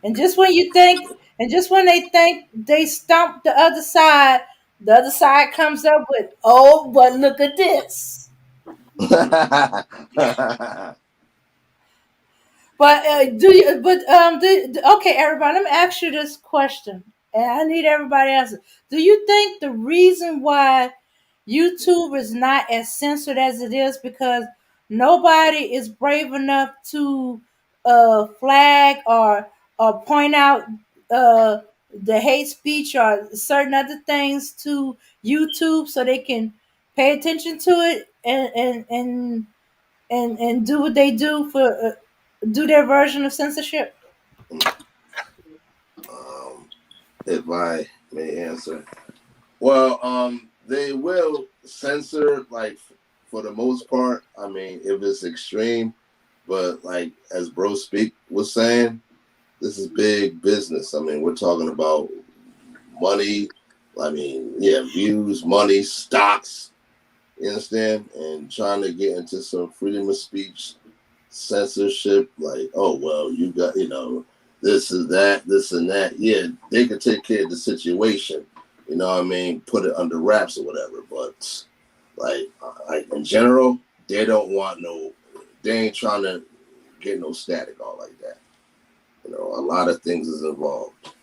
And just when you think, and just when they think they stumped the other side comes up with, oh, but look at this. But do you? But okay, everybody. Let me ask you this question, and I need everybody answer. Do you think the reason why YouTube is not as censored as it is because nobody is brave enough to flag or point out uh, the hate speech or certain other things to YouTube so they can pay attention to it and do what they do for do their version of censorship. um, if I may answer, well, they will censor like for the most part. I mean, if it's extreme, but like as Bro Speak was saying, this is big business. I mean, we're talking about money. I mean, yeah, views, money, stocks. You understand? And trying to get into some freedom of speech censorship, like, oh well, you got, this is that, this and that. Yeah, they could take care of the situation. You know what I mean? Put it under wraps or whatever. But like in general, they don't want no. They ain't trying to get no static all like that. You know, a lot of things is involved.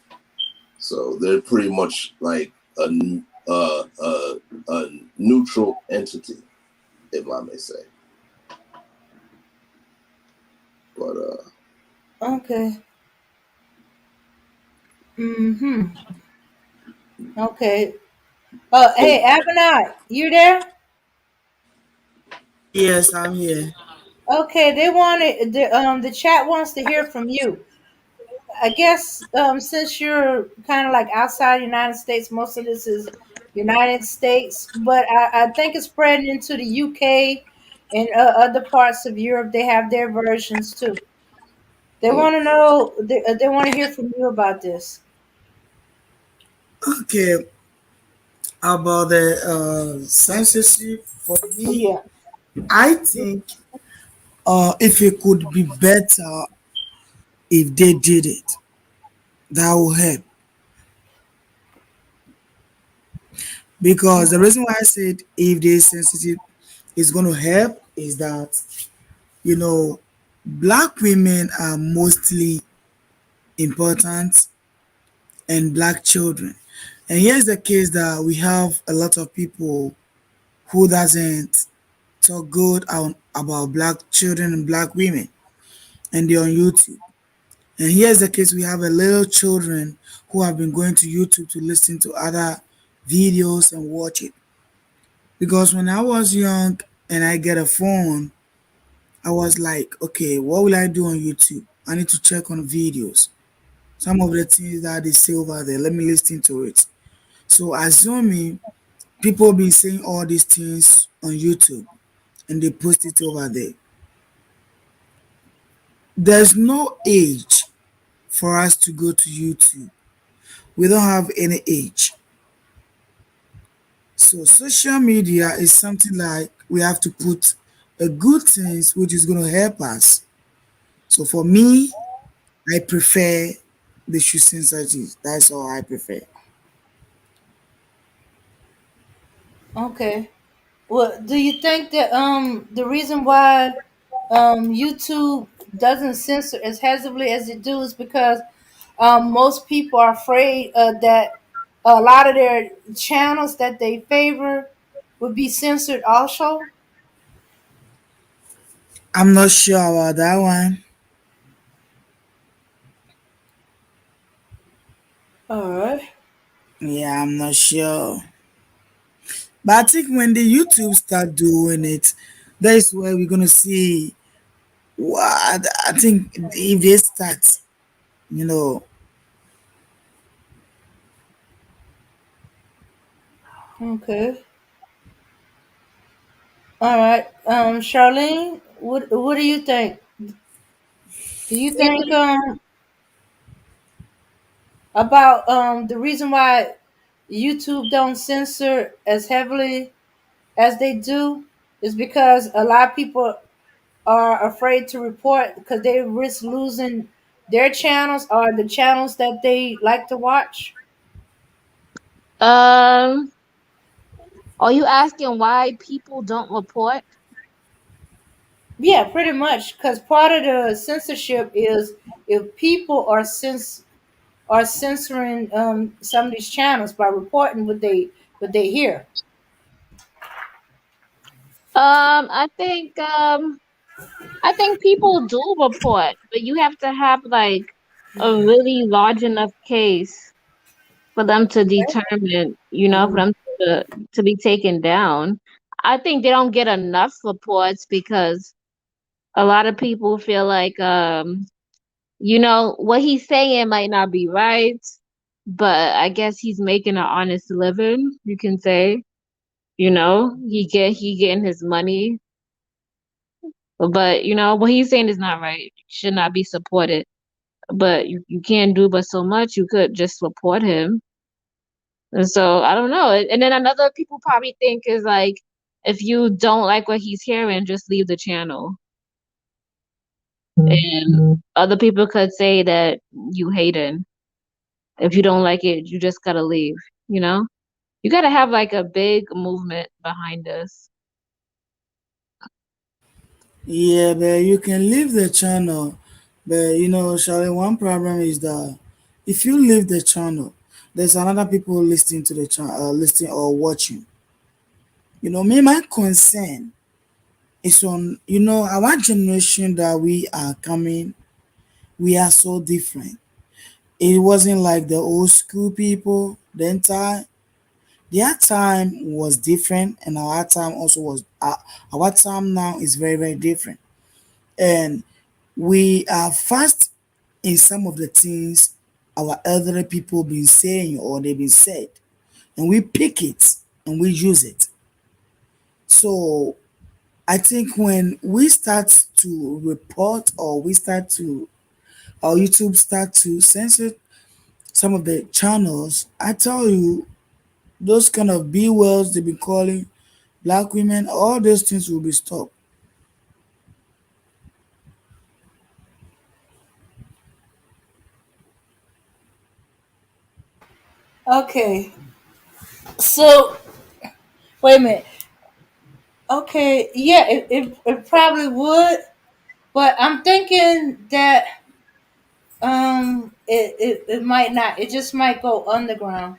So they're pretty much like a neutral entity, if I may say. But Okay. Mm-hmm. Okay. oh, Hey, Abinai, you there? Yes, I'm here. Okay, they wanted the chat wants to hear from you. I guess since you're kind of like outside the United States, most of this is United States, but I think it's spreading into the UK and other parts of Europe. They have their versions too. They mm, want to know. They want to hear from you about this. Okay, about the censorship for me, Yeah. I think if it could be better if they did it, that will help. Because the reason why I said if they sensitive is going to help is that you know black women are mostly important and black children. And here's the case that we have a lot of people who doesn't talk good about black children and black women and they're on YouTube. And here's the case: we have a little children who have been going to YouTube to listen to other videos and watch it. Because when I was young and I get a phone, I was like, okay, what will I do on YouTube? I need to check on videos. Some of the things that they say over there, let me listen to it. So assuming people been saying all these things on YouTube and they post it over there. There's no age for us to go to YouTube. We don't have any age. So social media is something like we have to put a good things which is going to help us. So for me, I prefer the shoe sensitive. That's all I prefer. Okay. Well, do you think that the reason why YouTube doesn't censor as heavily as it do is because most people are afraid that a lot of their channels that they favor would be censored also? I'm not sure about that one. All right. Yeah, I'm not sure. But I think when the YouTube start doing it, that's where we're gonna see what I think if they start, you know, Okay. All right. Charlene, what do you think? Do you think about the reason why YouTube don't censor as heavily as they do is because a lot of people are afraid to report because they risk losing their channels or the channels that they like to watch. Um, are you asking why people don't report? Yeah, pretty much. Because part of the censorship is if people are censoring some of these channels by reporting what they hear. I think people do report, but you have to have like a really large enough case for them to determine, for them to be taken down. I think they don't get enough reports because a lot of people feel like what he's saying might not be right, but I guess he's making an honest living, you can say. He getting his money, but what he's saying is not right. Should not be supported. But you can't do but so much. You could just support him. And so I don't know. And then another people probably think is like, if you don't like what he's hearing, just leave the channel. And other people could say that you hating. If you don't like it, you just gotta leave, you know? You gotta have like a big movement behind this. yeah, but you can leave the channel. But Charlie, one problem is that if you leave the channel, there's another people listening to the channel, listening or watching. Me, my concern is on our generation that we are coming. We are so different. It wasn't like the old school people. Then time, their time was different, and our time also was. Our time now is very very different, and we are fast in some of the things our elderly people been saying or they've been said, and we pick it and we use it. So I think when we start to report or we start to or YouTube start to censor some of the channels, I tell you, those kind of B words they've been calling black women, all those things will be stopped. Okay, so wait a minute. Okay, yeah, it probably would, but I'm thinking that it might not. It just might go underground.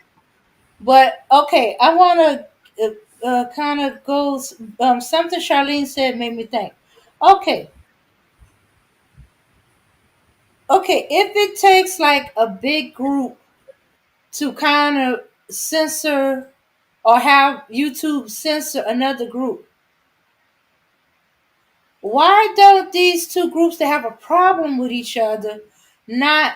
But okay, I want to kind of go. Something Charlene said made me think. Okay, Okay, if it takes like a big group to kind of censor or have YouTube censor another group, why don't these two groups that have a problem with each other not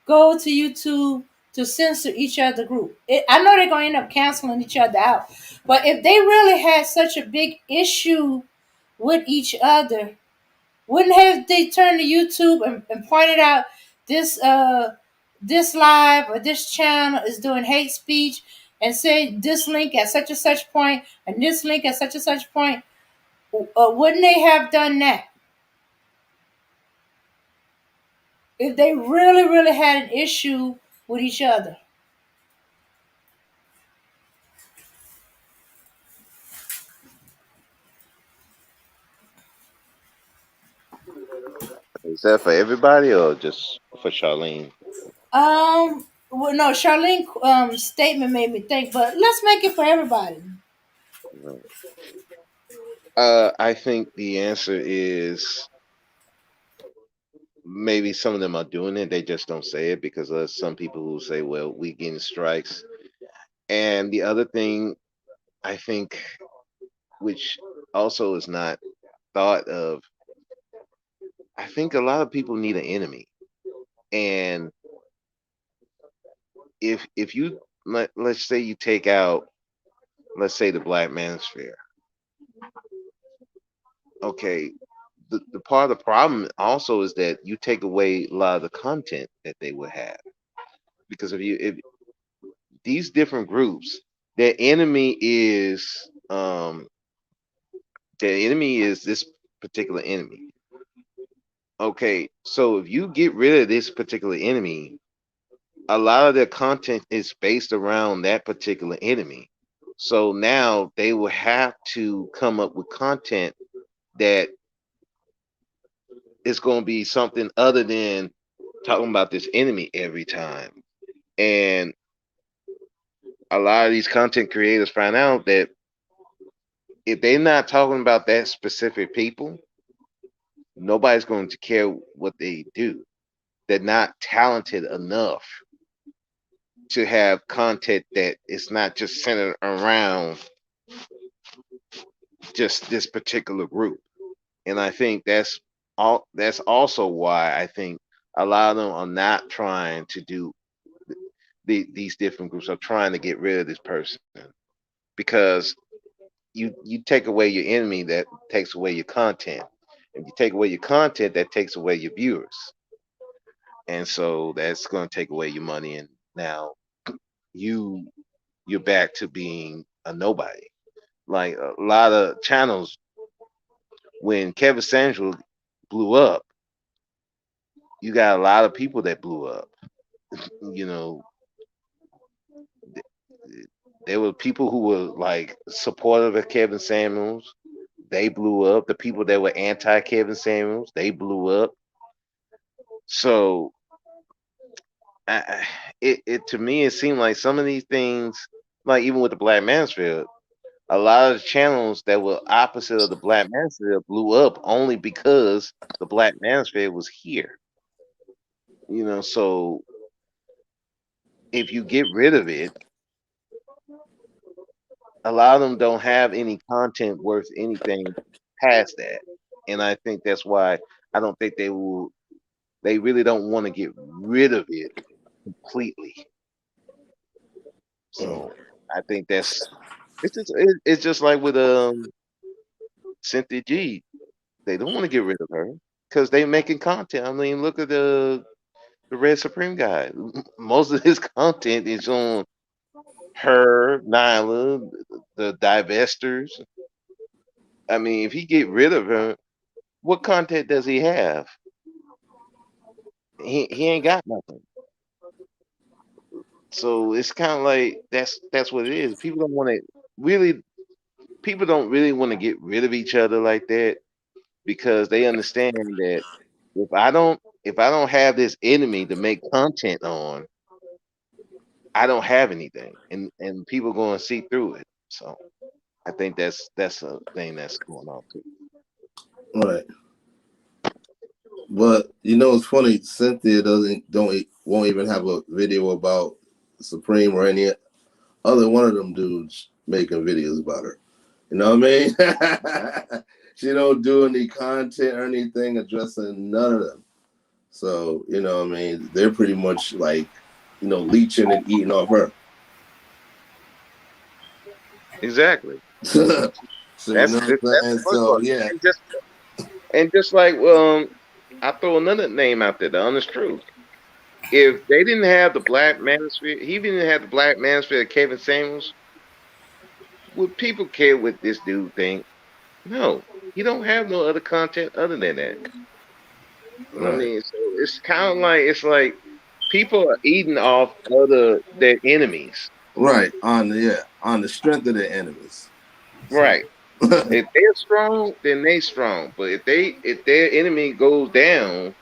go to YouTube to censor each other group? I know they're going to end up canceling each other out, but if they really had such a big issue with each other, wouldn't have they turned to YouTube and pointed out this this live or this channel is doing hate speech and say this link at such and such point and this link at such and such point? Wouldn't they have done that if they really had an issue with each other? Is that for everybody or just for Charlene? Well, no, Charlene statement made me think, but let's make it for everybody. Right. I think the answer is maybe some of them are doing it. They just don't say it because there's some people who say, "Well, we getting strikes." And the other thing I think, which also is not thought of, I think a lot of people need an enemy. And if you let's say you take out, let's say, the Black Manosphere, okay, the part of the problem also is that you take away a lot of the content that they would have, because if these different groups, their enemy is this particular enemy. Okay, so if you get rid of this particular enemy, a lot of their content is based around that particular enemy. So now they will have to come up with content that is going to be something other than talking about this enemy every time. And a lot of these content creators find out that if they're not talking about that specific people, nobody's going to care what they do. They're not talented enough to have content that is not just centered around just this particular group. And I think that's also why I think a lot of them are not trying to do these different groups, are trying to get rid of this person, because you take away your enemy, that takes away your content. If you take away your content, that takes away your viewers, and so that's going to take away your money. And now you you're back to being a nobody. Like a lot of channels, when Kevin Samuel blew up, you got a lot of people that blew up. You know, there were people who were like supportive of Kevin Samuels. They blew up. The people that were anti Kevin Samuels, they blew up. So it to me, it seemed like some of these things, like even with the Black Manosphere, a lot of the channels that were opposite of the Black Manosphere blew up only because the Black Manosphere was here. So if you get rid of it, a lot of them don't have any content worth anything past that. And I think that's why I don't think they really don't want to get rid of it completely. So I think it's just like with Cynthia G. They don't want to get rid of her because they making content. I mean, look at the Red Supreme guy. Most of his content is on her, Nyla, the divestors. I mean, if he get rid of her, what content does he have? He ain't got nothing. So it's kind of like that's what it is. Really people don't really want to get rid of each other like that, because they understand that if I don't have this enemy to make content on, I don't have anything, and people going to see through it. So I think that's a thing that's going on too. Right. But you know, it's funny. Cynthia won't even have a video about Supreme or any other one of them dudes making videos about her. You know what I mean? She don't do any content or anything addressing none of them. So, you know what I mean? They're pretty much like, you know, leeching and eating off her. Exactly. So, you know That's what I'm that's saying? the first So, part. yeah. And just like I throw another name out there, the honest truth. If they didn't have the black manosphere, he didn't have the black manosphere of Kevin Samuels, would people care what this dude think? No. He don't have no other content other than that. I Right. mean, so it's kind of like people are eating off their enemies. Right. On the strength of their enemies. So Right. If they're strong, then they strong. But if their enemy goes down,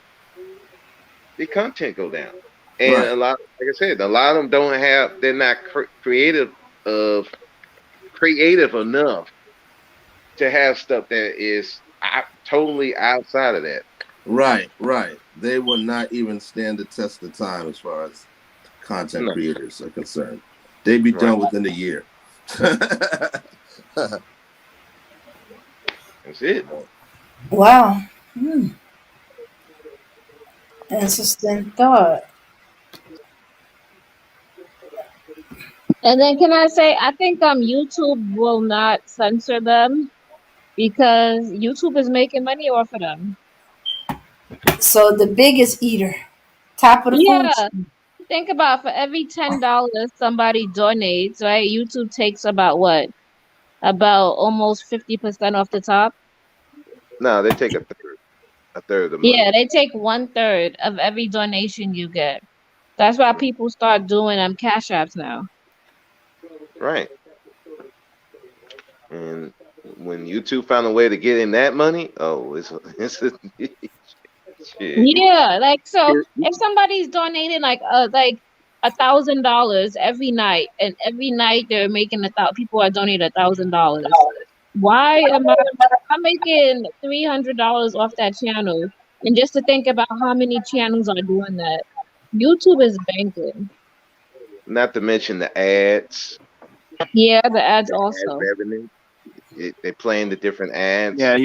the content go down. And right. a lot, like I said, a lot of them don't have. They're not of creative enough to have stuff that is totally outside of that. Right, right. They will not even stand the test of time as far as content No, creators are concerned. They'd be right. done within a year. That's it. Wow. Hmm. Interesting thought. And then can I say I think YouTube will not censor them because YouTube is making money off of them. So the biggest eater, top of the food Yeah. chain. Think about for every $10 somebody donates, right? YouTube takes about what? About almost 50% off the top. No, they take a third of the Yeah, money. they take 1/3 of every donation you get. That's why people start doing cash apps now. Right. And when YouTube found a way to get in that money, oh, it's a, shit. Yeah, like so if somebody's donating like $1,000 every night, and every night they're making people are donating $1,000. Why am I'm making $300 off that channel? And just to think about how many channels are doing that, YouTube is banking. Not to mention the ads, Yeah, the ads ad also. revenue. They playing the different ads. Yeah,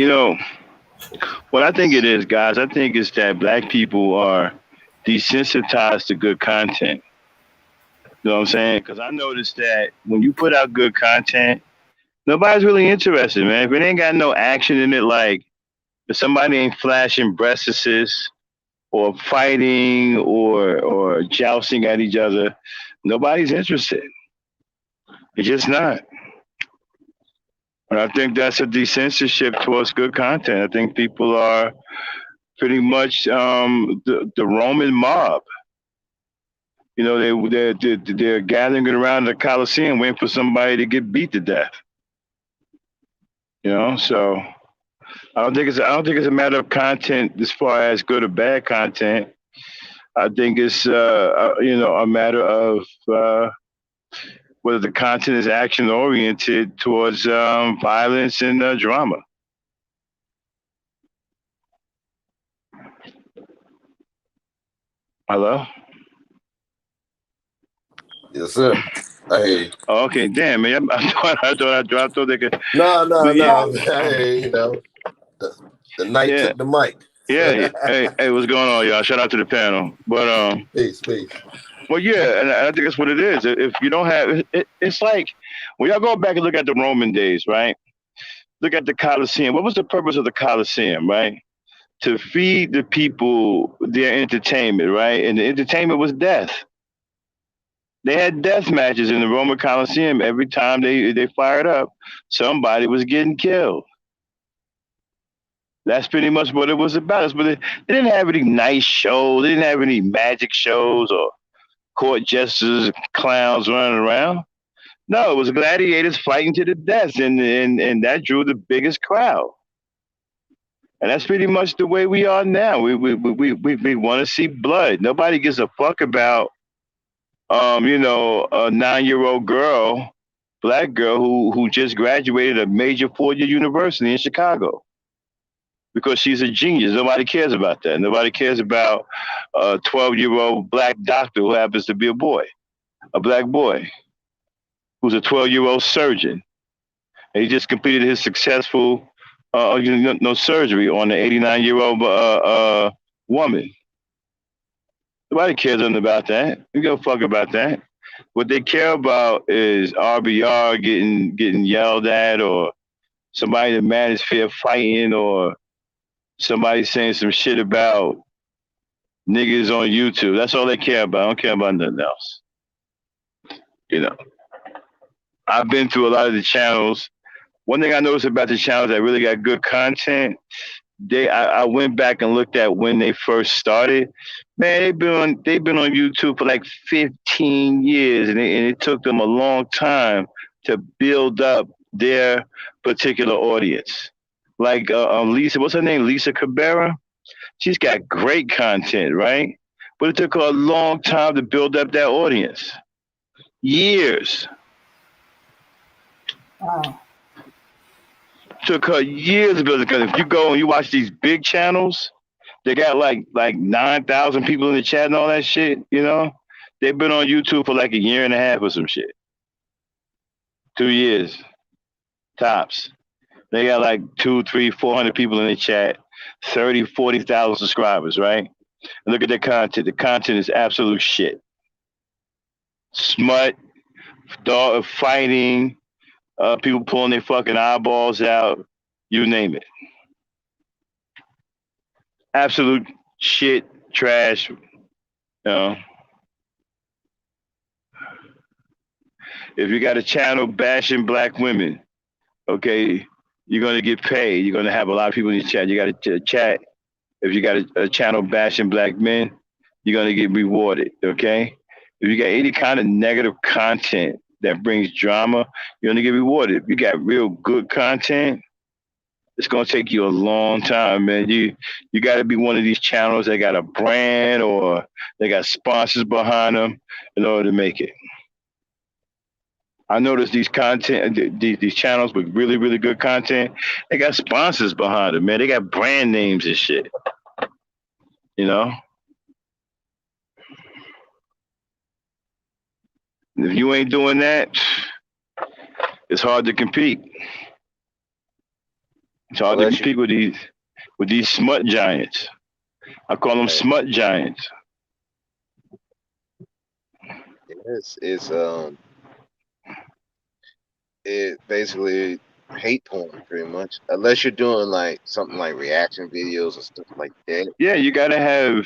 what I think it is, guys, I think it's that black people are desensitized to good content. You know what I'm saying? Because I noticed that when you put out good content, nobody's really interested, man. If it ain't got no action in it, like if somebody ain't flashing breastises or fighting or jousting at each other, nobody's interested. It's just not. And I think that's a decensorship towards good content. I think people are pretty much the Roman mob. You know, they're gathering around the Coliseum waiting for somebody to get beat to death. You know, so I don't think it's a matter of content as far as good or bad content. I think it's a matter of whether the content is action oriented towards violence and drama. Hello. Yes, sir. I hear you. Oh, okay, damn man. I thought they could. No, But no, yeah, no. Hey, the night yeah, took the mic. yeah. Hey, what's going on, y'all? Shout out to the panel. But Peace, peace. well, yeah, and I think that's what it is. If you don't have it's like when y'all go back and look at the Roman days, right? Look at the Colosseum. What was the purpose of the Colosseum, right? To feed the people their entertainment, right? And the entertainment was death. They had death matches in the Roman Colosseum every time they fired up. Somebody was getting killed. That's pretty much what it was about. But they didn't have any nice shows. They didn't have any magic shows or court jesters, clowns running around. No, it was gladiators fighting to the death, and that drew the biggest crowd. And that's pretty much the way we are now. We want to see blood. Nobody gives a fuck about a 9-year-old girl, black girl who just graduated a major 4-year university in Chicago. because she's a genius. Nobody cares about that. Nobody cares about a 12-year-old black doctor who happens to be a black boy, who's a 12-year-old surgeon. And he just completed his successful surgery on an 89-year-old woman. Nobody cares nothing about that. You give a fuck about that. What they care about is RBR getting yelled at, or somebody in the manosphere fighting, or somebody saying some shit about niggas on YouTube. That's all they care about. I don't care about nothing else. You know, I've been through a lot of the channels. One thing I noticed about the channels that really got good content, I went back and looked at when they first started. Man, they've been on YouTube for like 15 years, and it took them a long time to build up their particular audience. Like Lisa, what's her name? Lisa Cabrera. She's got great content, right? But it took her a long time to build up that audience. Years. Wow. Took her years to build it. Because if you go and you watch these big channels, they got like 9,000 people in the chat and all that shit. You know, they've been on YouTube for like a year and a half or some shit. 2 years, tops. They got like 200, 300, 400 people in the chat, 30, 40,000 subscribers, right? And look at their content. The content is absolute shit. Smut, dog fighting, people pulling their fucking eyeballs out, you name it. Absolute shit, trash, you know. If you got a channel bashing black women, okay, you're going to get paid. You're going to have a lot of people in your chat. You got to chat. If you got a channel bashing black men, you're going to get rewarded, okay? If you got any kind of negative content that brings drama, you're going to get rewarded. If you got real good content, it's going to take you a long time, man. You got to be one of these channels that got a brand or they got sponsors behind them in order to make it. I noticed these channels with really, really good content, they got sponsors behind them, man. They got brand names and shit. You know? If you ain't doing that, it's hard to compete. It's hard to compete with these smut giants. I call them smut giants. It basically hate porn pretty much, unless you're doing like something like reaction videos or stuff like that. Yeah, you gotta have.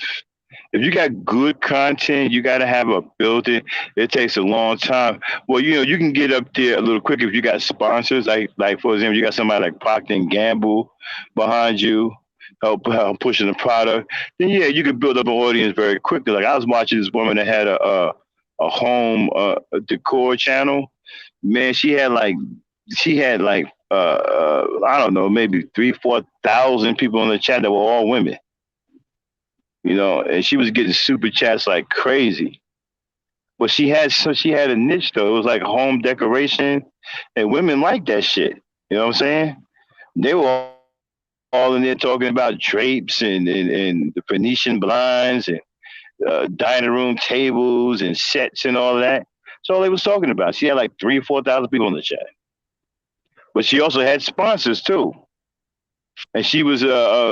If you got good content, you gotta have a building. It takes a long time. Well, you know, you can get up there a little quicker if you got sponsors. Like for example, you got somebody like Procter and Gamble behind you, help pushing the product. Then yeah, you can build up an audience very quickly. Like I was watching this woman that had a home decor channel. Man, she had like I don't know, maybe 3,000-4,000 people in the chat that were all women. You know, and she was getting super chats like crazy. But she had a niche though. It was like home decoration, and women like that shit. You know what I'm saying? They were all in there talking about drapes and the Venetian blinds and dining room tables and sets and all of that. That's all they was talking about. She had like 3,000 or 4,000 people in the chat. But she also had sponsors too. And she was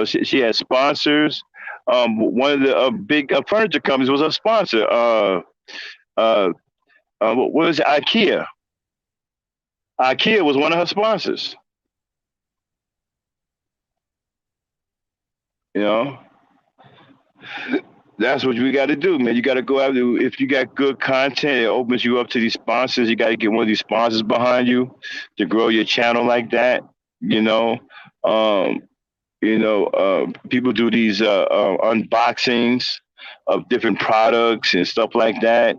she had sponsors. One of the big furniture companies was a sponsor. What was it? IKEA. IKEA was one of her sponsors. You know, that's what we got to do, man. You got to go out. If you got good content, it opens you up to these sponsors. You got to get one of these sponsors behind you to grow your channel like that. You know, people do these unboxings of different products and stuff like that.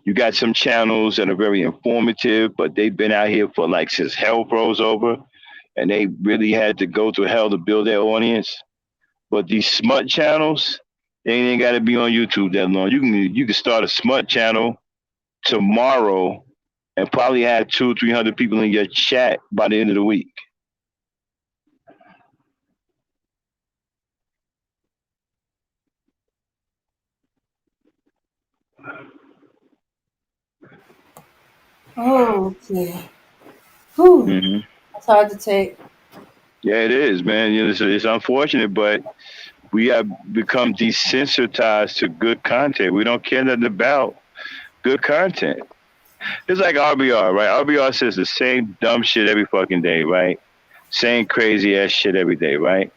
You got some channels that are very informative, but they've been out here for like since hell froze over, and they really had to go through hell to build their audience. But these smut channels, they ain't got to be on YouTube that long. You can start a smut channel tomorrow and probably have 200-300 people in your chat by the end of the week. Oh, okay. Whew. Hmm. That's hard to take. Yeah, it is, man. It's unfortunate, but we have become desensitized to good content. We don't care nothing about good content. It's like RBR, right? RBR says the same dumb shit every fucking day, right? Same crazy ass shit every day, right?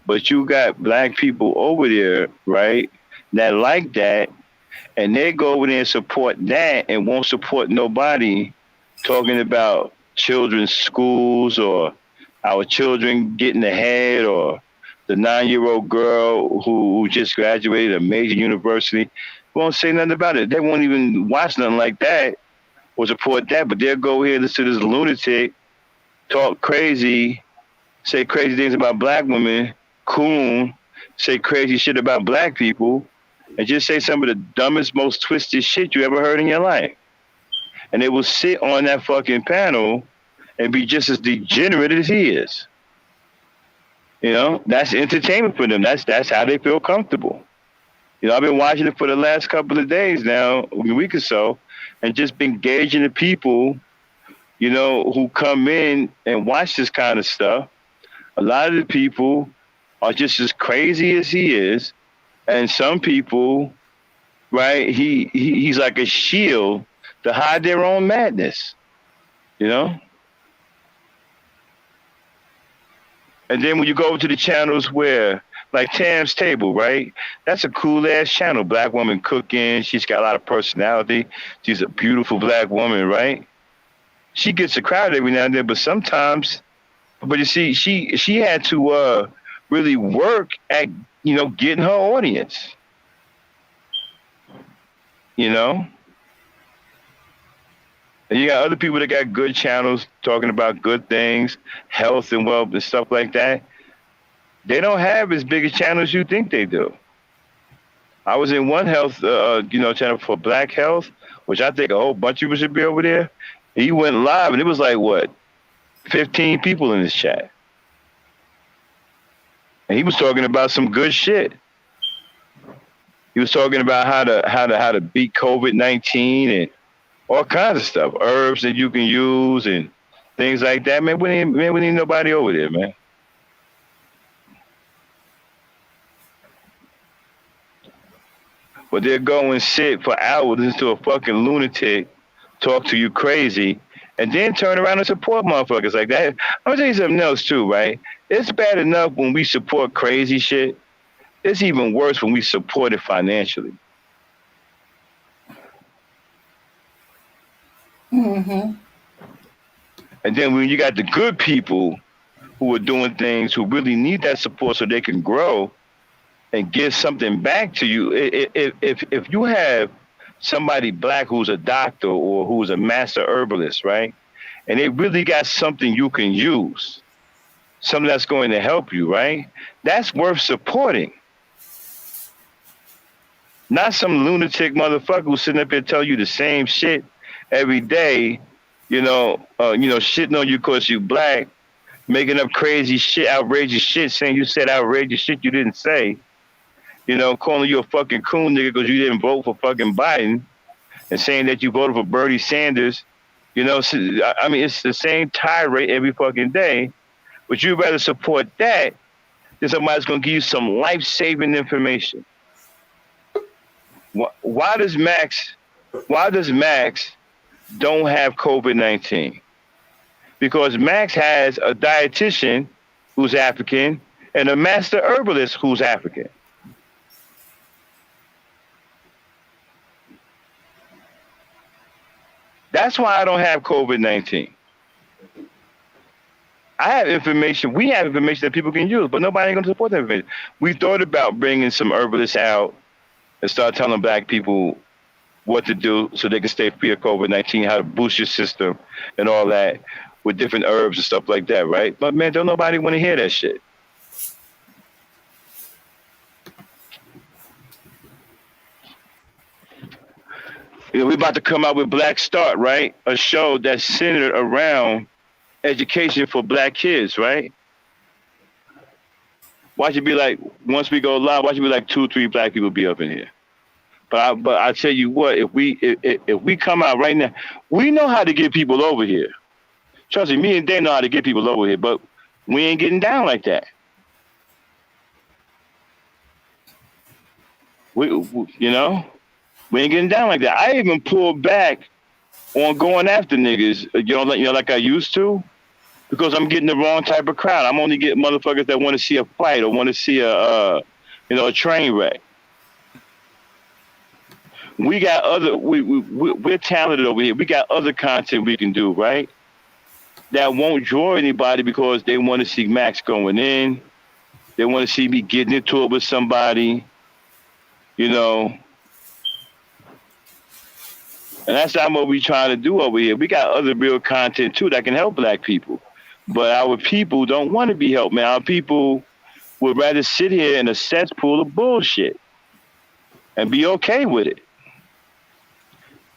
But you got black people over there, right, that like that, and they go over there and support that and won't support nobody talking about children's schools or our children getting ahead or the 9-year-old girl who just graduated a major university. Won't say nothing about it. They won't even watch nothing like that or support that, but they'll go here and listen to this lunatic talk crazy, say crazy things about black women, coon, say crazy shit about black people, and just say some of the dumbest, most twisted shit you ever heard in your life. And they will sit on that fucking panel and be just as degenerate as he is. That's entertainment for them. That's how they feel comfortable. I've been watching it for the last couple of days now, a week or so, and just been gauging the people, who come in and watch this kind of stuff. A lot of the people are just as crazy as he is, and some people, right? He's like a shield to hide their own madness, you know. And then when you go to the channels where, like Tam's Table, right? That's a cool ass channel. Black woman cooking. She's got a lot of personality. She's a beautiful black woman, right? She gets a crowd every now and then, but sometimes, but you see, she had to really work at getting her audience. And you got other people that got good channels talking about good things, health and wealth and stuff like that. They don't have as big a channel as you think they do. I was in one health, channel for Black Health, which I think a whole bunch of people should be over there. He went live, and it was like what, 15 people in his chat, and he was talking about some good shit. He was talking about how to beat COVID-19 and all kinds of stuff, herbs that you can use and things like that. Man, we need nobody over there, man. But they'll go and sit for hours listen to a fucking lunatic talk to you crazy, and then turn around and support motherfuckers like that. I'm gonna tell you something else too, right? It's bad enough when we support crazy shit. It's even worse when we support it financially. Mm-hmm. And then when you got the good people who are doing things who really need that support so they can grow and give something back to you. If you have somebody black who's a doctor or who's a master herbalist, right? And they really got something you can use, something that's going to help you, right? That's worth supporting. Not some lunatic motherfucker who's sitting up here telling you the same shit every day, shitting on you because you black, making up crazy shit, outrageous shit, saying you said outrageous shit you didn't say. Calling you a fucking coon nigga because you didn't vote for fucking Biden, and saying that you voted for Bernie Sanders. I mean, it's the same tirade every fucking day, but you'd rather support that than somebody's going to give you some life-saving information. Why does Max don't have COVID-19? Because Max has a dietitian who's African and a master herbalist who's African. That's why I don't have COVID-19. I have information. We have information that people can use, but nobody ain't going to support that information. We thought about bringing some herbalists out and start telling black people what to do so they can stay free of COVID-19, how to boost your system and all that with different herbs and stuff like that, right? But man, don't nobody want to hear that shit. We're about to come out with Black Start, right? A show that's centered around education for black kids, right? Watch it be like, once we go live, watch it be like 2-3 black people be up in here. But I tell you what, if we come out right now, we know how to get people over here. Trust me and Dan know how to get people over here, but we ain't getting down like that. We you know, we ain't getting down like that. I even pulled back on going after niggas, like I used to, because I'm getting the wrong type of crowd. I'm only getting motherfuckers that want to see a fight or want to see a train wreck. We got we're talented over here. We got other content we can do, right? That won't draw anybody because they want to see Max going in. They want to see me getting into it with somebody, you know. And that's not what we trying to do over here. We got other real content too that can help black people. But our people don't want to be helped, man. Our people would rather sit here in a cesspool of bullshit and be okay with it.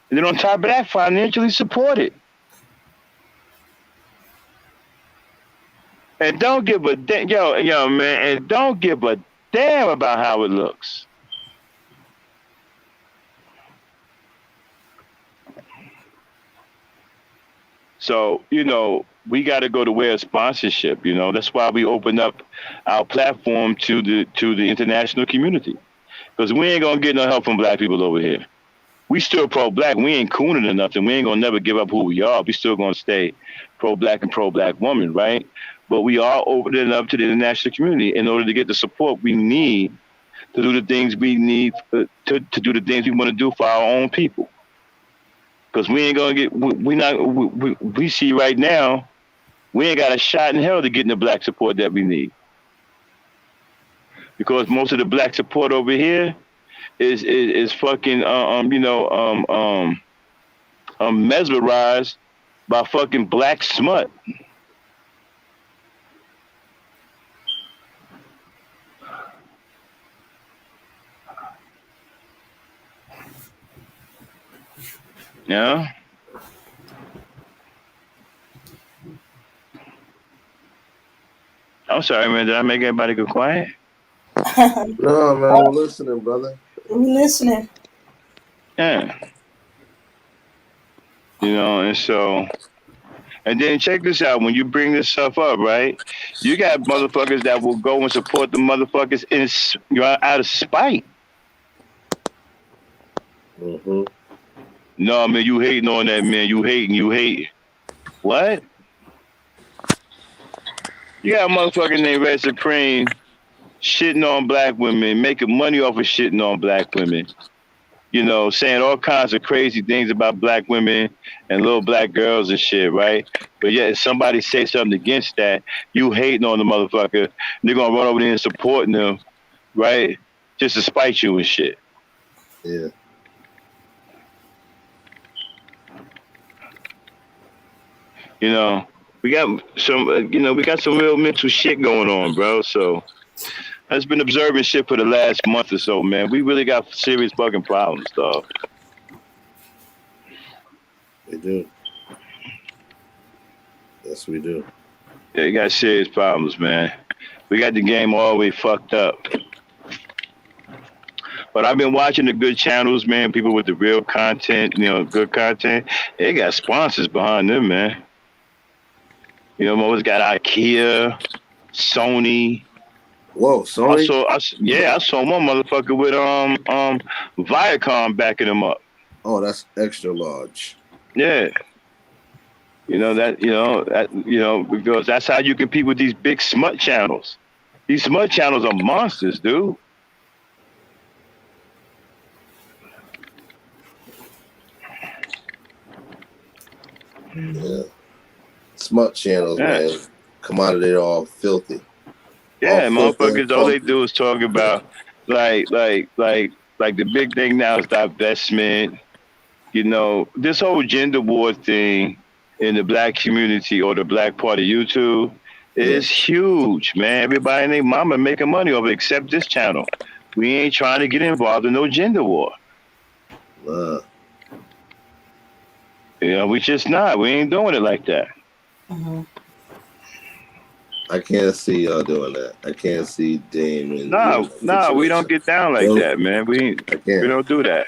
And then on top of that, financially support it. And don't give a damn, yo, man, and don't give a damn about how it looks. So, we got to go to way of sponsorship. That's why we open up our platform to the international community, because we ain't gonna get no help from black people over here. We still pro-black. We ain't cooning or nothing. We ain't gonna never give up who we are. We still gonna stay pro-black and pro-black woman, right? But we are opening up to the international community in order to get the support we need to do the things we need to do the things we want to do for our own people. Because we ain't gonna get we see right now, we ain't got a shot in hell to getting the black support that we need. Because most of the black support over here is fucking mesmerized by fucking black smut. Yeah. I'm sorry, man. Did I make everybody go quiet? No, man, we're listening, brother. We're listening. Yeah. And then check this out. When you bring this stuff up, right? You got motherfuckers that will go and support the motherfuckers out of spite. Mm-hmm. No, man, you hating on that, man. You hate. What? You got a motherfucker named Red Supreme shitting on black women, making money off of shitting on black women. Saying all kinds of crazy things about black women and little black girls and shit, right? But yet, if somebody say something against that, you hating on the motherfucker, they're gonna run over there and supporting them, right? Just to spite you and shit. Yeah. We got some real mental shit going on, bro. So I've been observing shit for the last month or so, man. We really got serious fucking problems, dog. We do. Yes, we do. Yeah, you got serious problems, man. We got the game all the way fucked up. But I've been watching the good channels, man. People with the real content, good content. They got sponsors behind them, man. Always got IKEA, Sony. Whoa, Sony? I saw one motherfucker with Viacom backing him up. Oh, that's extra large. Yeah. Because that's how you compete with these big smut channels. These smut channels are monsters, dude. Yeah. Smut channels, man, come out of there all filthy. Yeah, motherfuckers, all they do is talk about like the big thing now is divestment. This whole gender war thing in the black community or the black part of YouTube is huge, man. Everybody and their mama making money off it except this channel. We ain't trying to get involved in no gender war. We just not. We ain't doing it like that. Mm-hmm. I can't see y'all doing that. I can't see Damon doing No, that no, we don't situation. get down like Don't. that, man. I We can't. don't do that.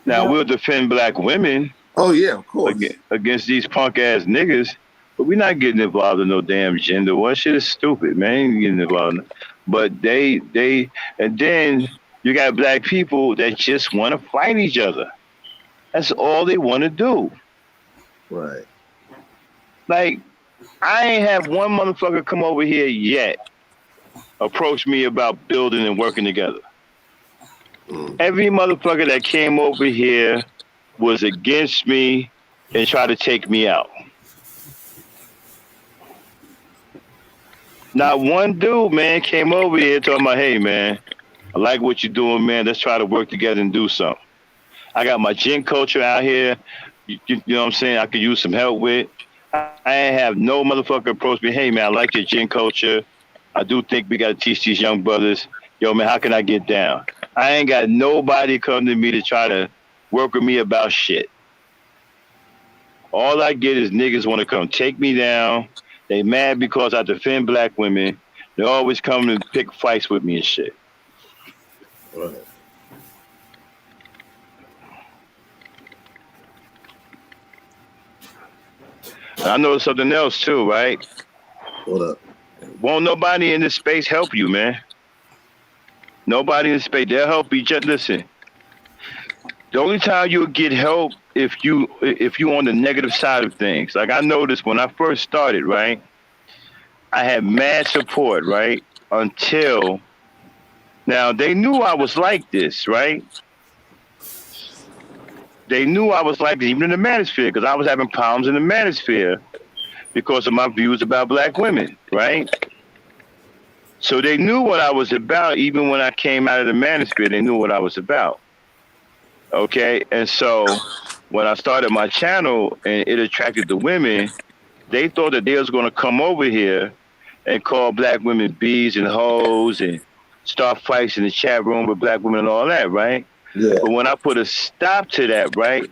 Now Yeah. we'll defend black women Oh yeah, of course. against these punk ass niggas, but we're not getting involved in no damn gender war. Shit is stupid, man. Ain't getting involved. But and then you got black people that just want to fight each other. That's all they want to do. Right. Like, I ain't have one motherfucker come over here yet approach me about building and working together. Mm. Every motherfucker that came over here was against me and tried to take me out. Not one dude, man, came over here talking about, hey, man, I like what you're doing, man. Let's try to work together and do something. I got my gym culture out here. You know what I'm saying? I could use some help with. I ain't have no motherfucker approach me, hey, man, I like your gym culture. I do think we got to teach these young brothers, yo, man, how can I get down? I ain't got nobody come to me to try to work with me about shit. All I get is niggas want to come take me down. They mad because I defend black women. They always come and pick fights with me and shit. Right. And I know something else too, right? What up? Won't nobody in this space help you, man. Nobody in this space. They'll help you. Just listen. The only time you'll get help if you on the negative side of things. Like I noticed when I first started, right? I had mad support, right? Until now they knew I was like this, right? They knew I was like this, even in the manosphere, because I was having problems in the manosphere because of my views about black women, right? So they knew what I was about, even when I came out of the manosphere, they knew what I was about. Okay, and so when I started my channel and it attracted the women, they thought that they was gonna come over here and call black women bees and hoes and start fights in the chat room with black women and all that, right? Yeah. But when I put a stop to that, right,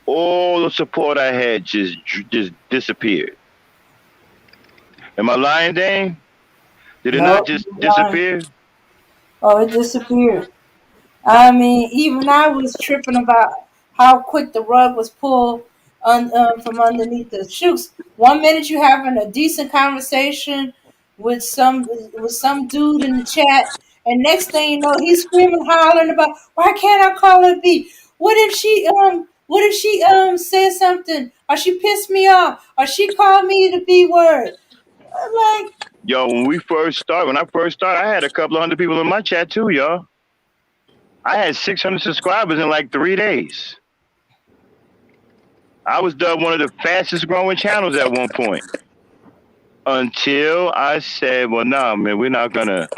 all the support I had just disappeared. Am I lying, Dane? Did it not No, just you're lying. disappear? Oh, it disappeared. I mean, even I was tripping about how quick the rug was pulled from underneath the shoes. One minute you having a decent conversation with some dude in the chat, and next thing you know, he's screaming, hollering about why can't I call her B? What if she said something, or she pissed me off, or she called me the B word? Like, Yo, when I first started, I had a couple of hundred people in my chat too, y'all. I had 600 subscribers in like 3 days. I was dubbed one of the fastest growing channels at one point. Until I said, well, nah, man, we're not gonna,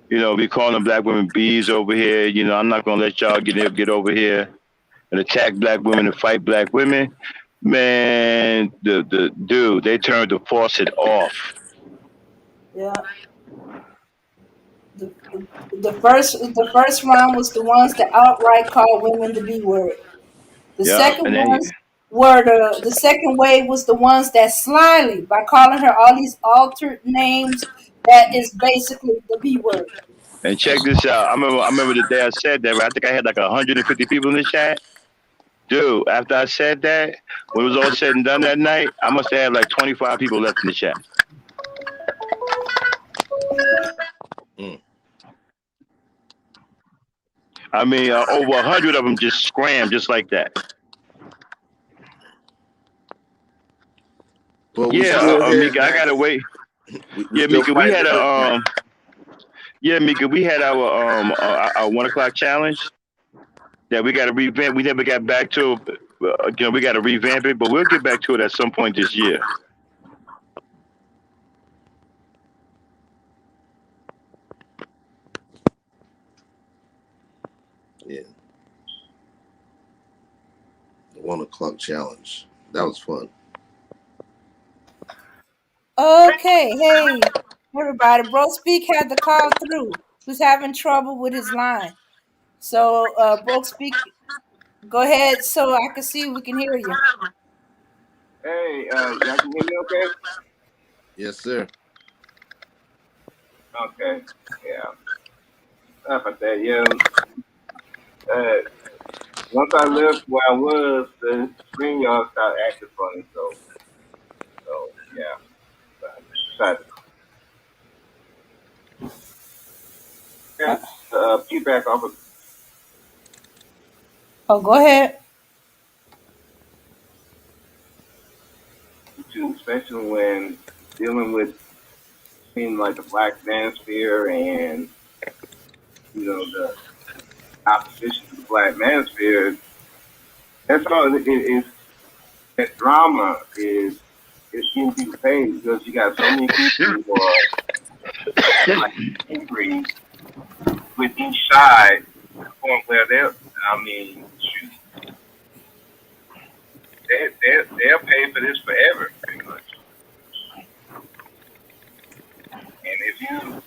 be calling black women bees over here. I'm not gonna let y'all get over here and attack black women and fight black women. Man, the dude, they turned the faucet off. yeah. The first round was the ones that outright called women the B word. The Yeah, second and then ones were the second wave was the ones that slyly, by calling her all these altered names, that is basically the B word. and check this out. I remember the day I said that. Right? I think I had like 150 people in the chat. Dude, after I said that, when it was all said and done that night, I must have had like 25 people left in the chat. Mm. I mean, over 100 of them just scrammed just like that. But we Yeah, still here, Mika, I gotta Max. wait. We Yeah, still Mika, we fighting had the good fight. Mika, we had our 1 o'clock challenge that we got to revamp. We never got back to. We got to revamp it, but we'll get back to it at some point this year. Yeah. The 1 o'clock challenge. That was fun. Okay, hey everybody, Bro Speak had to call through. Who's having trouble with his line? So, Bro Speak, go ahead so I can see we can hear you. Hey, y'all can hear me okay? Yes, sir. Okay. Yeah. How about that? Yeah. Once I left where I was, the screen yard started acting funny. So yeah. Decided to feedback off of Oh, go ahead. YouTube, especially when dealing with things like the Black Manosphere and the opposition to the Black Manosphere. That's all it is. That drama is getting people paid because you got so many people who are like angry with each side to the point where I mean, shoot, they'll pay for this forever, pretty much. And if you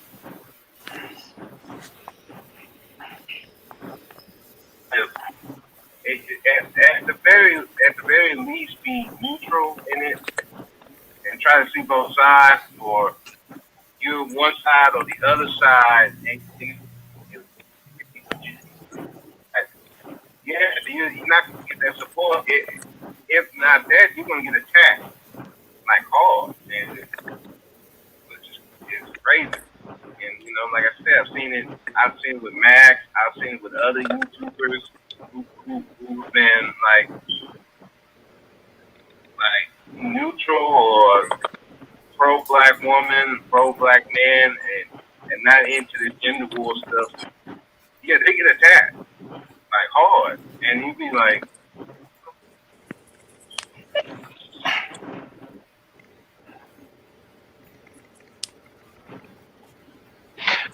at the very least be neutral in it and try to see both sides, or you're one side or the other side, and yeah, you're not gonna get that support. If not that, you're gonna get attacked like hard, and it's crazy. And like I said, I've seen it with Max. I've seen it with other YouTubers who've been like neutral or pro black woman, pro black man, and not into this gender war stuff. Yeah, they get attacked like hard, and you be like,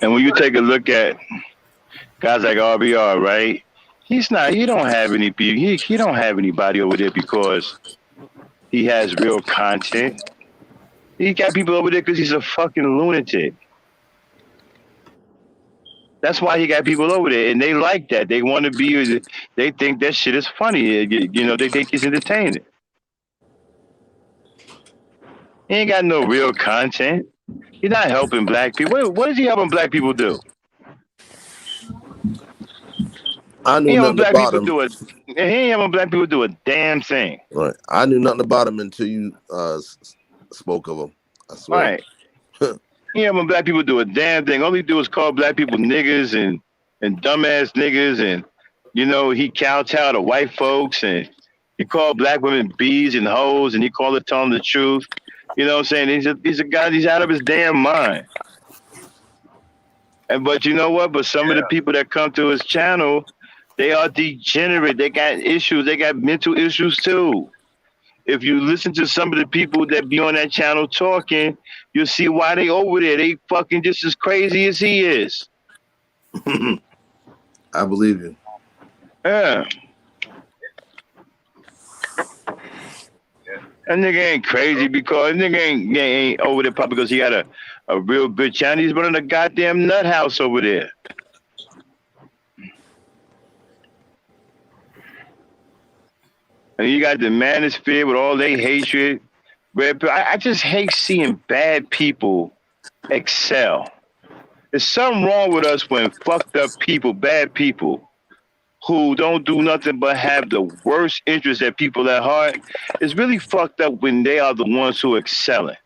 And when you take a look at guys like RBR, right? He don't have any people. He don't have anybody over there because he has real content. He got people over there because he's a fucking lunatic. That's why he got people over there, and they like that. They want to be. They think that shit is funny. They think it's entertaining. He ain't got no real content. He's not helping black people. What is he helping black people do? I knew nothing about him. He ain't helping black people do a damn thing. Right. I knew nothing about him until you spoke of him. I swear. Right. He ain't helping black people do a damn thing. All he do is call black people niggas and dumbass niggas, and he kowtow to white folks, and he called black women bees and hoes, and he called it telling the truth. You know what I'm saying? He's a guy. He's out of his damn mind. But you know what? But some of the people that come to his channel, they are degenerate. They got issues. They got mental issues too. If you listen to some of the people that be on that channel talking, you'll see why they over there. They fucking just as crazy as he is. I believe you. Yeah. That nigga ain't crazy because that nigga ain't over there probably because he got a real good channel. He's running a goddamn nut house over there. And you got the manosphere with all their hatred. I just hate seeing bad people excel. There's something wrong with us when fucked up people, bad people, who don't do nothing but have the worst interests at people at heart. It's really fucked up when they are the ones who are excelling.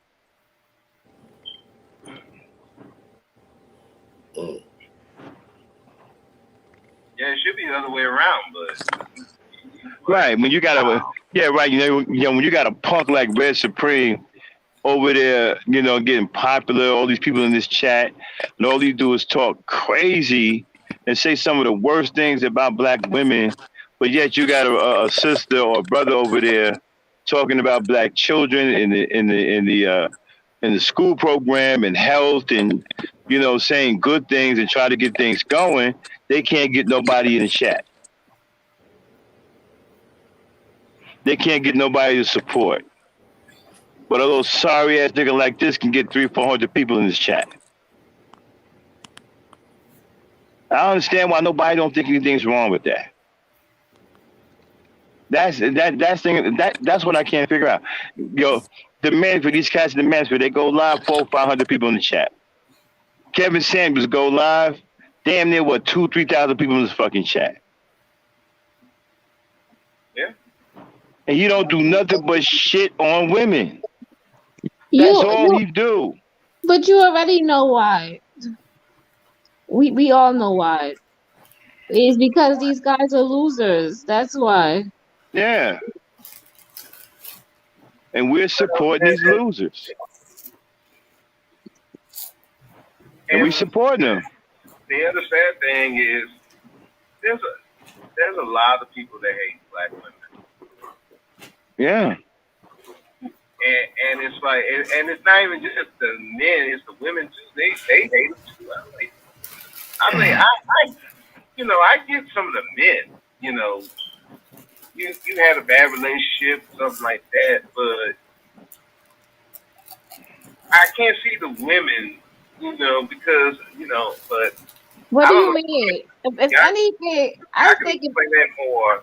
Yeah, it should be the other way around, but right. When you got when you got a punk like Red Supreme over there, getting popular, all these people in this chat, and all you do is talk crazy and say some of the worst things about black women, but yet you got a sister or a brother over there talking about black children in the school program and health and saying good things and try to get things going. They can't get nobody in the chat. They can't get nobody to support. But a little sorry ass nigga like this can get 300-400 people in this chat. I don't understand why nobody don't think anything's wrong with that. That's what I can't figure out. the Mansfield, these cats in the Mansfield, they go live, 400-500 people in the chat. Kevin Samuels go live, damn near what, 2,000-3,000 people in this fucking chat. Yeah. And he don't do nothing but shit on women. That's You, all you, he do. but you already know why. We all know why. It's because these guys are losers. That's why. Yeah. And we're supporting these losers. And we And supporting them. the other sad thing is there's a lot of people that hate black women. Yeah. And it's like, and it's not even just the men, it's the women too. They hate them too. I get some of the men, you had a bad relationship, something like that, but I can't see the women, because, but What I do don't you know. mean? If Yeah, anything, I I can think explain that more.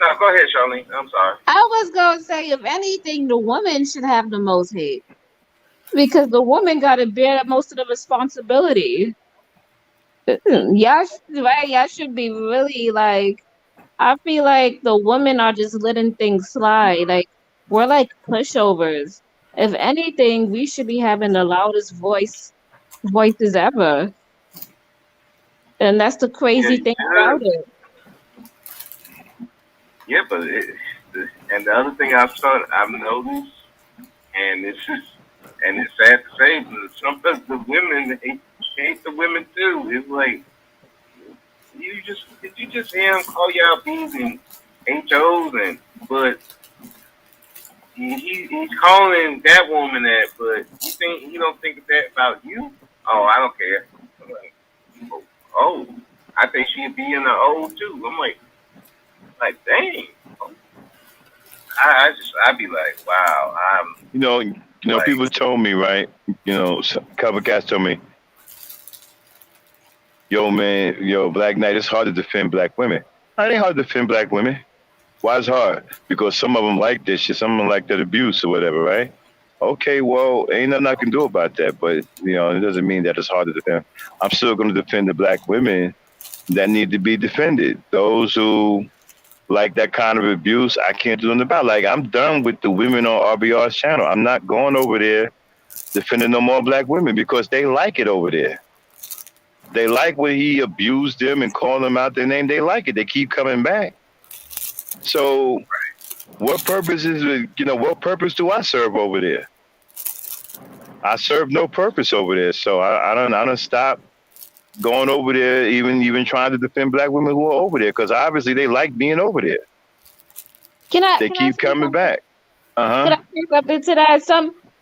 No, go ahead, Charlene. I'm sorry. I was gonna say, if anything, the woman should have the most hate because the woman got to bear most of the responsibility. Right? Y'all should be really like. I feel like the women are just letting things slide. Like we're like pushovers. If anything, we should be having the loudest voices ever. And that's the Yeah, crazy you thing about should. it. Yeah, but and the other thing I've noticed, and it's sad to say, but some of the women hate the women too. It's like did you just hear him call y'all B's and HOs, and but he's calling that woman that, but you don't think that about you? Oh, I don't care. I'm like, oh, I think she'd be in the O too. I'm like, dang. I'd be like, wow. I'm like, People told me, right? A couple cats told me, yo, man, Black Knight, it's hard to defend black women. It ain't hard to defend black women. Why it's hard? Because some of them like this shit, some of them like that abuse or whatever, right? Okay, well, ain't nothing I can do about that, but it doesn't mean that it's hard to defend. I'm still going to defend the black women that need to be defended. Those who like that kind of abuse, I can't do nothing about. Like, I'm done with the women on RBR's channel. I'm not going over there defending no more black women because they like it over there. They like when he abused them and called them out their name. They like it. They keep coming back. So what purpose what purpose do I serve over there? I serve no purpose over there. So I don't stop going over there, even trying to defend black women who are over there, because obviously they like being over there. They Can I keep say coming something? back. Can I say something to that?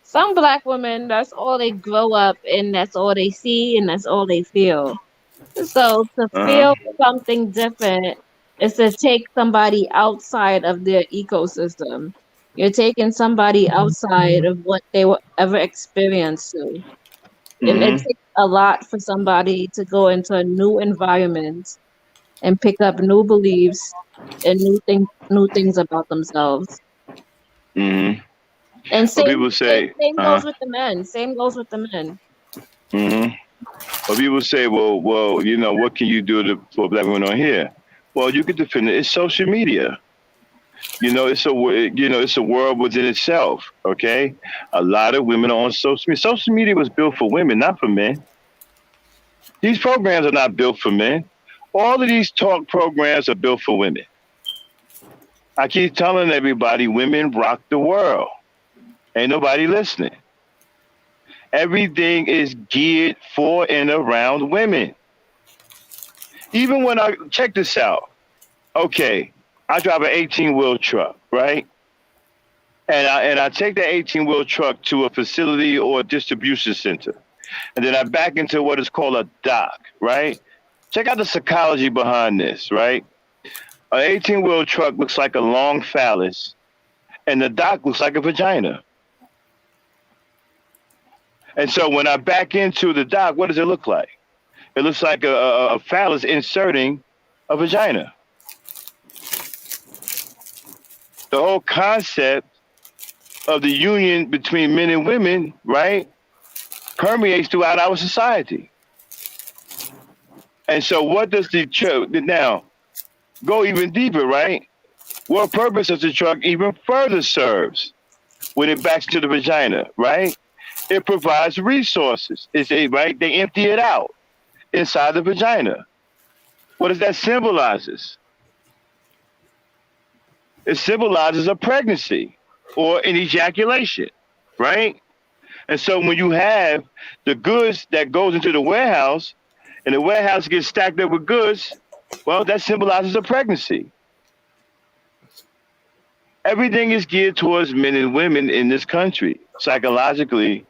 Some black women, that's all they grow up and that's all they see and that's all they feel. So to Uh-huh. feel something different is to take somebody outside of their ecosystem. You're taking somebody outside of what they were ever experienced to. It Mm-hmm. takes a lot for somebody to go into a new environment and pick up new beliefs and new things about themselves. Mm-hmm. And But people say, same goes with the men. Same goes with the men. mm-hmm. But people say, well, what can you do for black women on here? Well, you can defend it. It's social media. It's a world within itself. Okay, a lot of women are on social media. Social media was built for women, not for men. These programs are not built for men. All of these talk programs are built for women. I keep telling everybody, women rock the world. Ain't nobody listening. Everything is geared for and around women. Even when I check this out, okay, I drive an 18-wheel truck, right? And I take that 18-wheel truck to a facility or a distribution center. And then I back into what is called a dock, right? Check out the psychology behind this, right? An 18-wheel truck looks like a long phallus, and the dock looks like a vagina. And so when I back into the dock, what does it look like? It looks like a phallus inserting a vagina. The whole concept of the union between men and women, right, permeates throughout our society. And so, what does the truck now go even deeper, right? What purpose does the truck even further serves when it backs to the vagina, right? It provides resources. Right? They empty it out inside the vagina. What does that symbolizes? It symbolizes a pregnancy or an ejaculation, right? And so when you have the goods that goes into the warehouse and the warehouse gets stacked up with goods, well, that symbolizes a pregnancy. Everything is geared towards men and women in this country, psychologically,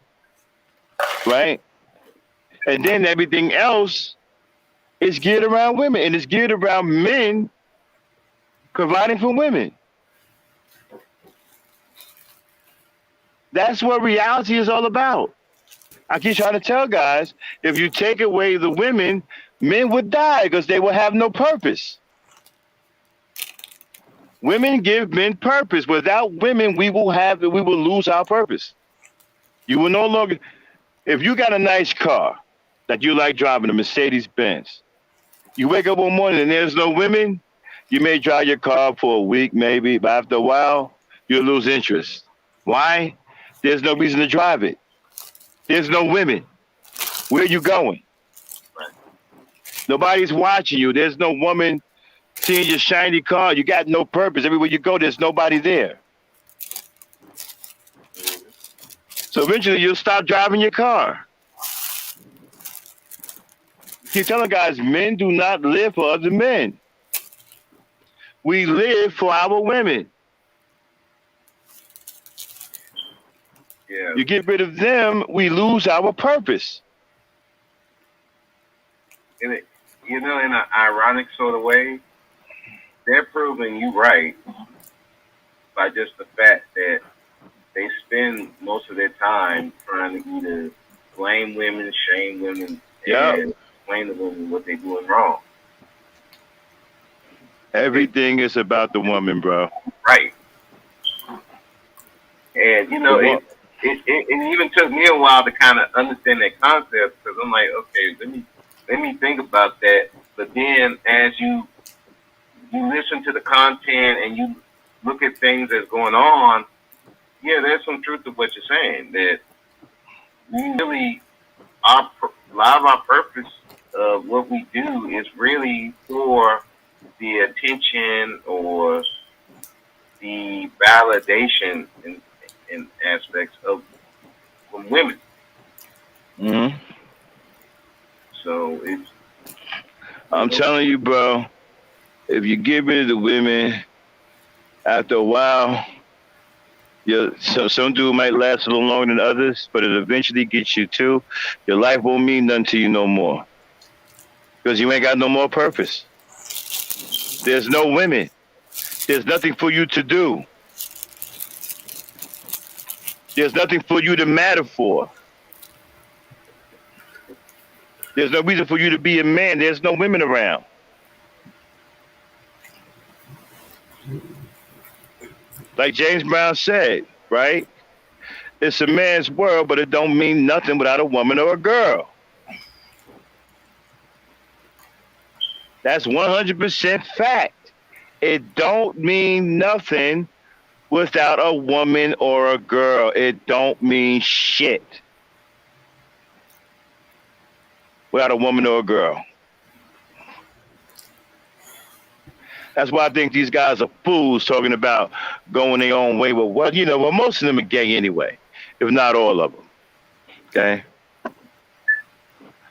right? And then everything else is geared around women, and it's geared around men providing for women. That's what reality is all about. I keep trying to tell guys, if you take away the women, men would die because they will have no purpose. Women give men purpose. Without women, we will lose our purpose. You will no longer, if you got a nice car that you like driving, a Mercedes Benz, you wake up one morning and there's no women, you may drive your car for a week maybe, but after a while, you'll lose interest. Why? There's no reason to drive it. There's no women. Where are you going? Nobody's watching you. There's no woman seeing your shiny car. You got no purpose. Everywhere you go, there's nobody there. So eventually you'll stop driving your car. Keep telling guys, men do not live for other men. We live for our women. Yeah. You get rid of them, we lose our purpose. And in an ironic sort of way, they're proving you right by just the fact that they spend most of their time trying to either blame women, shame women, and explain to women what they're doing wrong. Everything is about the woman, bro. Right. And, it even took me a while to kind of understand that concept because I'm like, okay, let me think about that. But then as you listen to the content and you look at things that's going on, yeah, there's some truth to what you're saying. That we really, a lot of our purpose of what we do is really for the attention or the validation in aspects of from women. Mm-hmm. So I'm telling you, bro, if you get rid of the women, after a while, some dude might last a little longer than others, but it eventually gets you too. Your life won't mean nothing to you no more. Because you ain't got no more purpose. There's no women. There's nothing for you to do. There's nothing for you to matter for. There's no reason for you to be a man. There's no women around. Like James Brown said, right? It's a man's world, but it don't mean nothing without a woman or a girl. That's 100% fact. It don't mean nothing without a woman or a girl. It don't mean shit without a woman or a girl. That's why I think these guys are fools talking about going their own way. Well, most of them are gay anyway, if not all of them. Okay?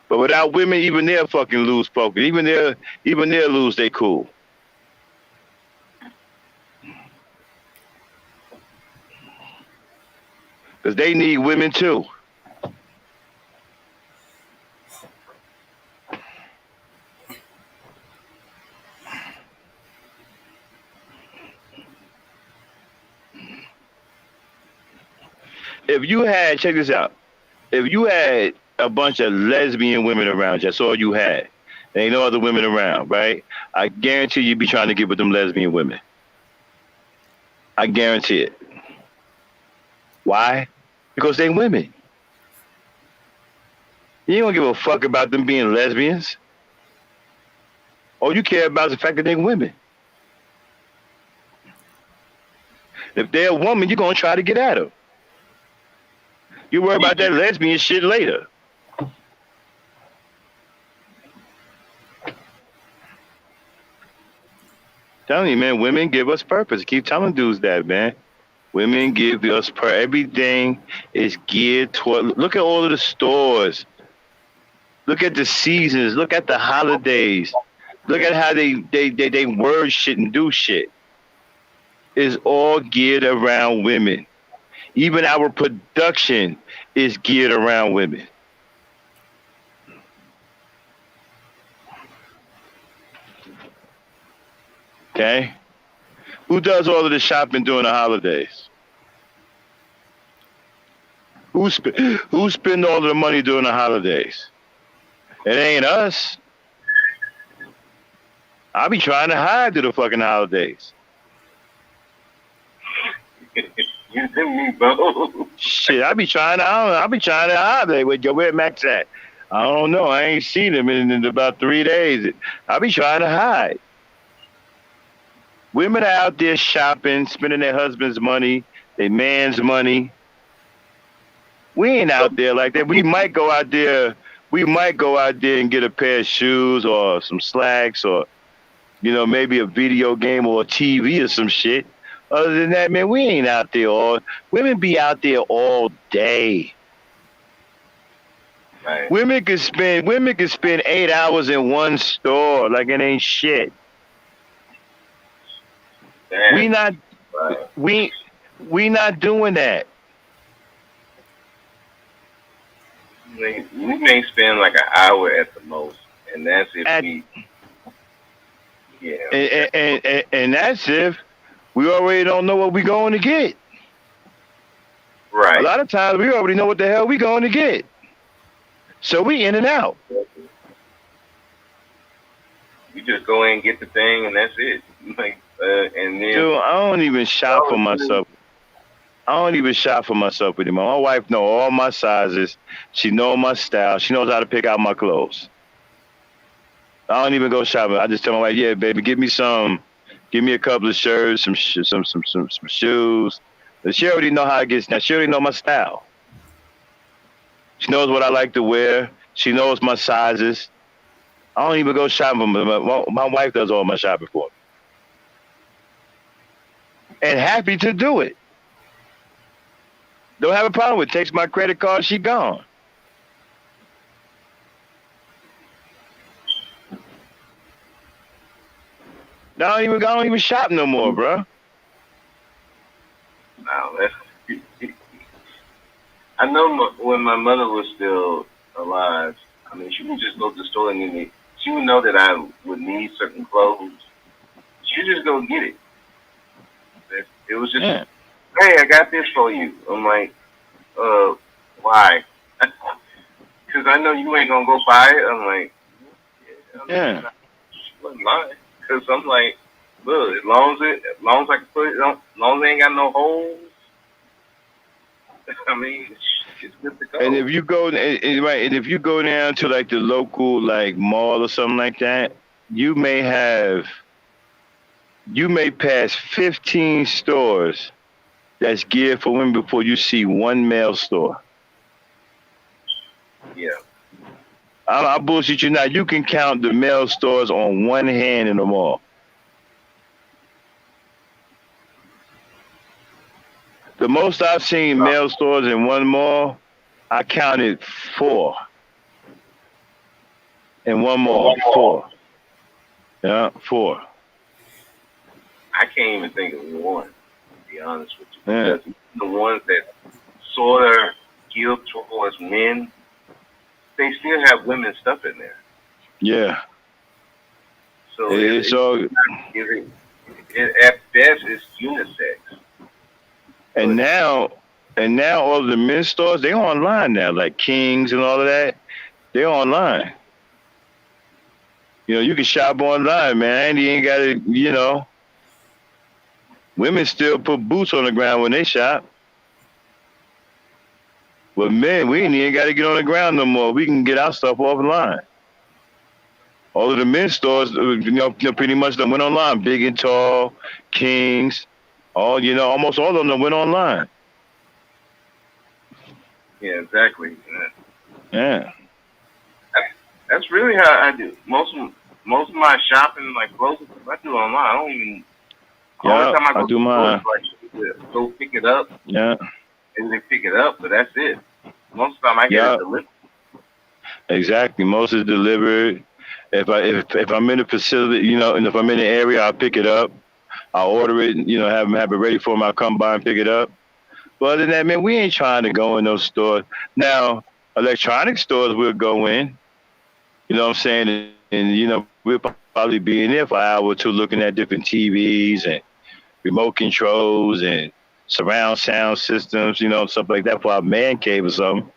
But without women, even they'll fucking lose focus. Even they'll lose their cool. Because they need women too. Check this out. If you had a bunch of lesbian women around, that's all you had. There ain't no other women around, right? I guarantee you'd be trying to get with them lesbian women. I guarantee it. Why? Because they women. You don't give a fuck about them being lesbians. All you care about is the fact that they're women. If they're a woman, you're gonna try to get at her. You worry about that lesbian shit later. Telling you, man, women give us purpose. Keep telling dudes that, man. Women give us everything is geared toward. Look at all of the stores. Look at the seasons. Look at the holidays. Look at how they word shit and do shit. It's all geared around women. Even our production is geared around women. Okay? Who does all of the shopping during the holidays? Who spend all of the money during the holidays? It ain't us. I be trying to hide through the fucking holidays. You and me both. Shit, I be trying to hide. Where Max at? I don't know. I ain't seen him in about 3 days. I be trying to hide. Women are out there shopping, spending their husband's money, their man's money. We ain't out there like that. We might go out there and get a pair of shoes or some slacks or, maybe a video game or a TV or some shit. Other than that, man, we ain't out there women be out there all day. Right. Women can spend 8 hours in one store like it ain't shit. Damn. We not doing that. We may spend like an hour at the most, and that's if we. Yeah. And that's if we already don't know what we're going to get. Right. A lot of times we already know what the hell we're going to get. So we in and out. You just go in and get the thing, and that's it. And then. Dude, I don't even shop for myself. I don't even shop for myself anymore. My wife knows all my sizes. She knows my style. She knows how to pick out my clothes. I don't even go shopping. I just tell my wife, yeah, baby, give me a couple of shirts, some shoes. But she already know how it gets now. She already know my style. She knows what I like to wear. She knows my sizes. I don't even go shopping. My wife does all my shopping for me. And happy to do it. Don't have a problem with it. Takes my credit card, she gone. I don't even shop no more, bro. No, I know when my mother was still alive, I mean, she would just go to the store and she would know that I would need certain clothes. She'd just go get it. It was just, hey, I got this for you. I'm like, why? Because I know you ain't gonna go buy it. I'm like, yeah. She wasn't lying. Because I'm like, look, as long as I can put it on, as long as it ain't got no holes, I mean, it's good to go. And if you go, and if you go down to like the local like mall or something like that, you may pass 15 stores that's geared for women before you see one male store. Yeah. I bullshit you now. You can count the male stores on one hand in the mall. The most I've seen male stores in one mall, I counted 4. In one mall, 4. Yeah, 4. I can't even think of one, to be honest with you. Yeah. Because the ones that sort of geared towards men, they still have women's stuff in there. Yeah. So at best, it's unisex. And now all of the men's stores, they online now, like Kings and all of that. They're online. You can shop online, man. You ain't got to, women still put boots on the ground when they shop. But men, we ain't even got to get on the ground no more. We can get our stuff offline. All of the men's stores, pretty much done went online. Big and Tall, Kings, almost all of them went online. Yeah, exactly. Yeah. That's really how I do most of my shopping, like clothes, I do online. I don't even. Only Yeah, time I I go to do the store is mine. like go pick it up, Yeah. and they pick it up, but that's it. Most of the time I get it Yeah. delivered. Exactly. Most is delivered. If I'm in the facility, and if I'm in the area, I'll pick it up. I'll order it, have it ready for them. I'll come by and pick it up. But other than that, man, we ain't trying to go in those stores. Now, electronic stores we'll go in, you know what I'm saying? And we'll probably be in there for an hour or two looking at different TVs and remote controls and surround sound systems, stuff like that for our man cave or something.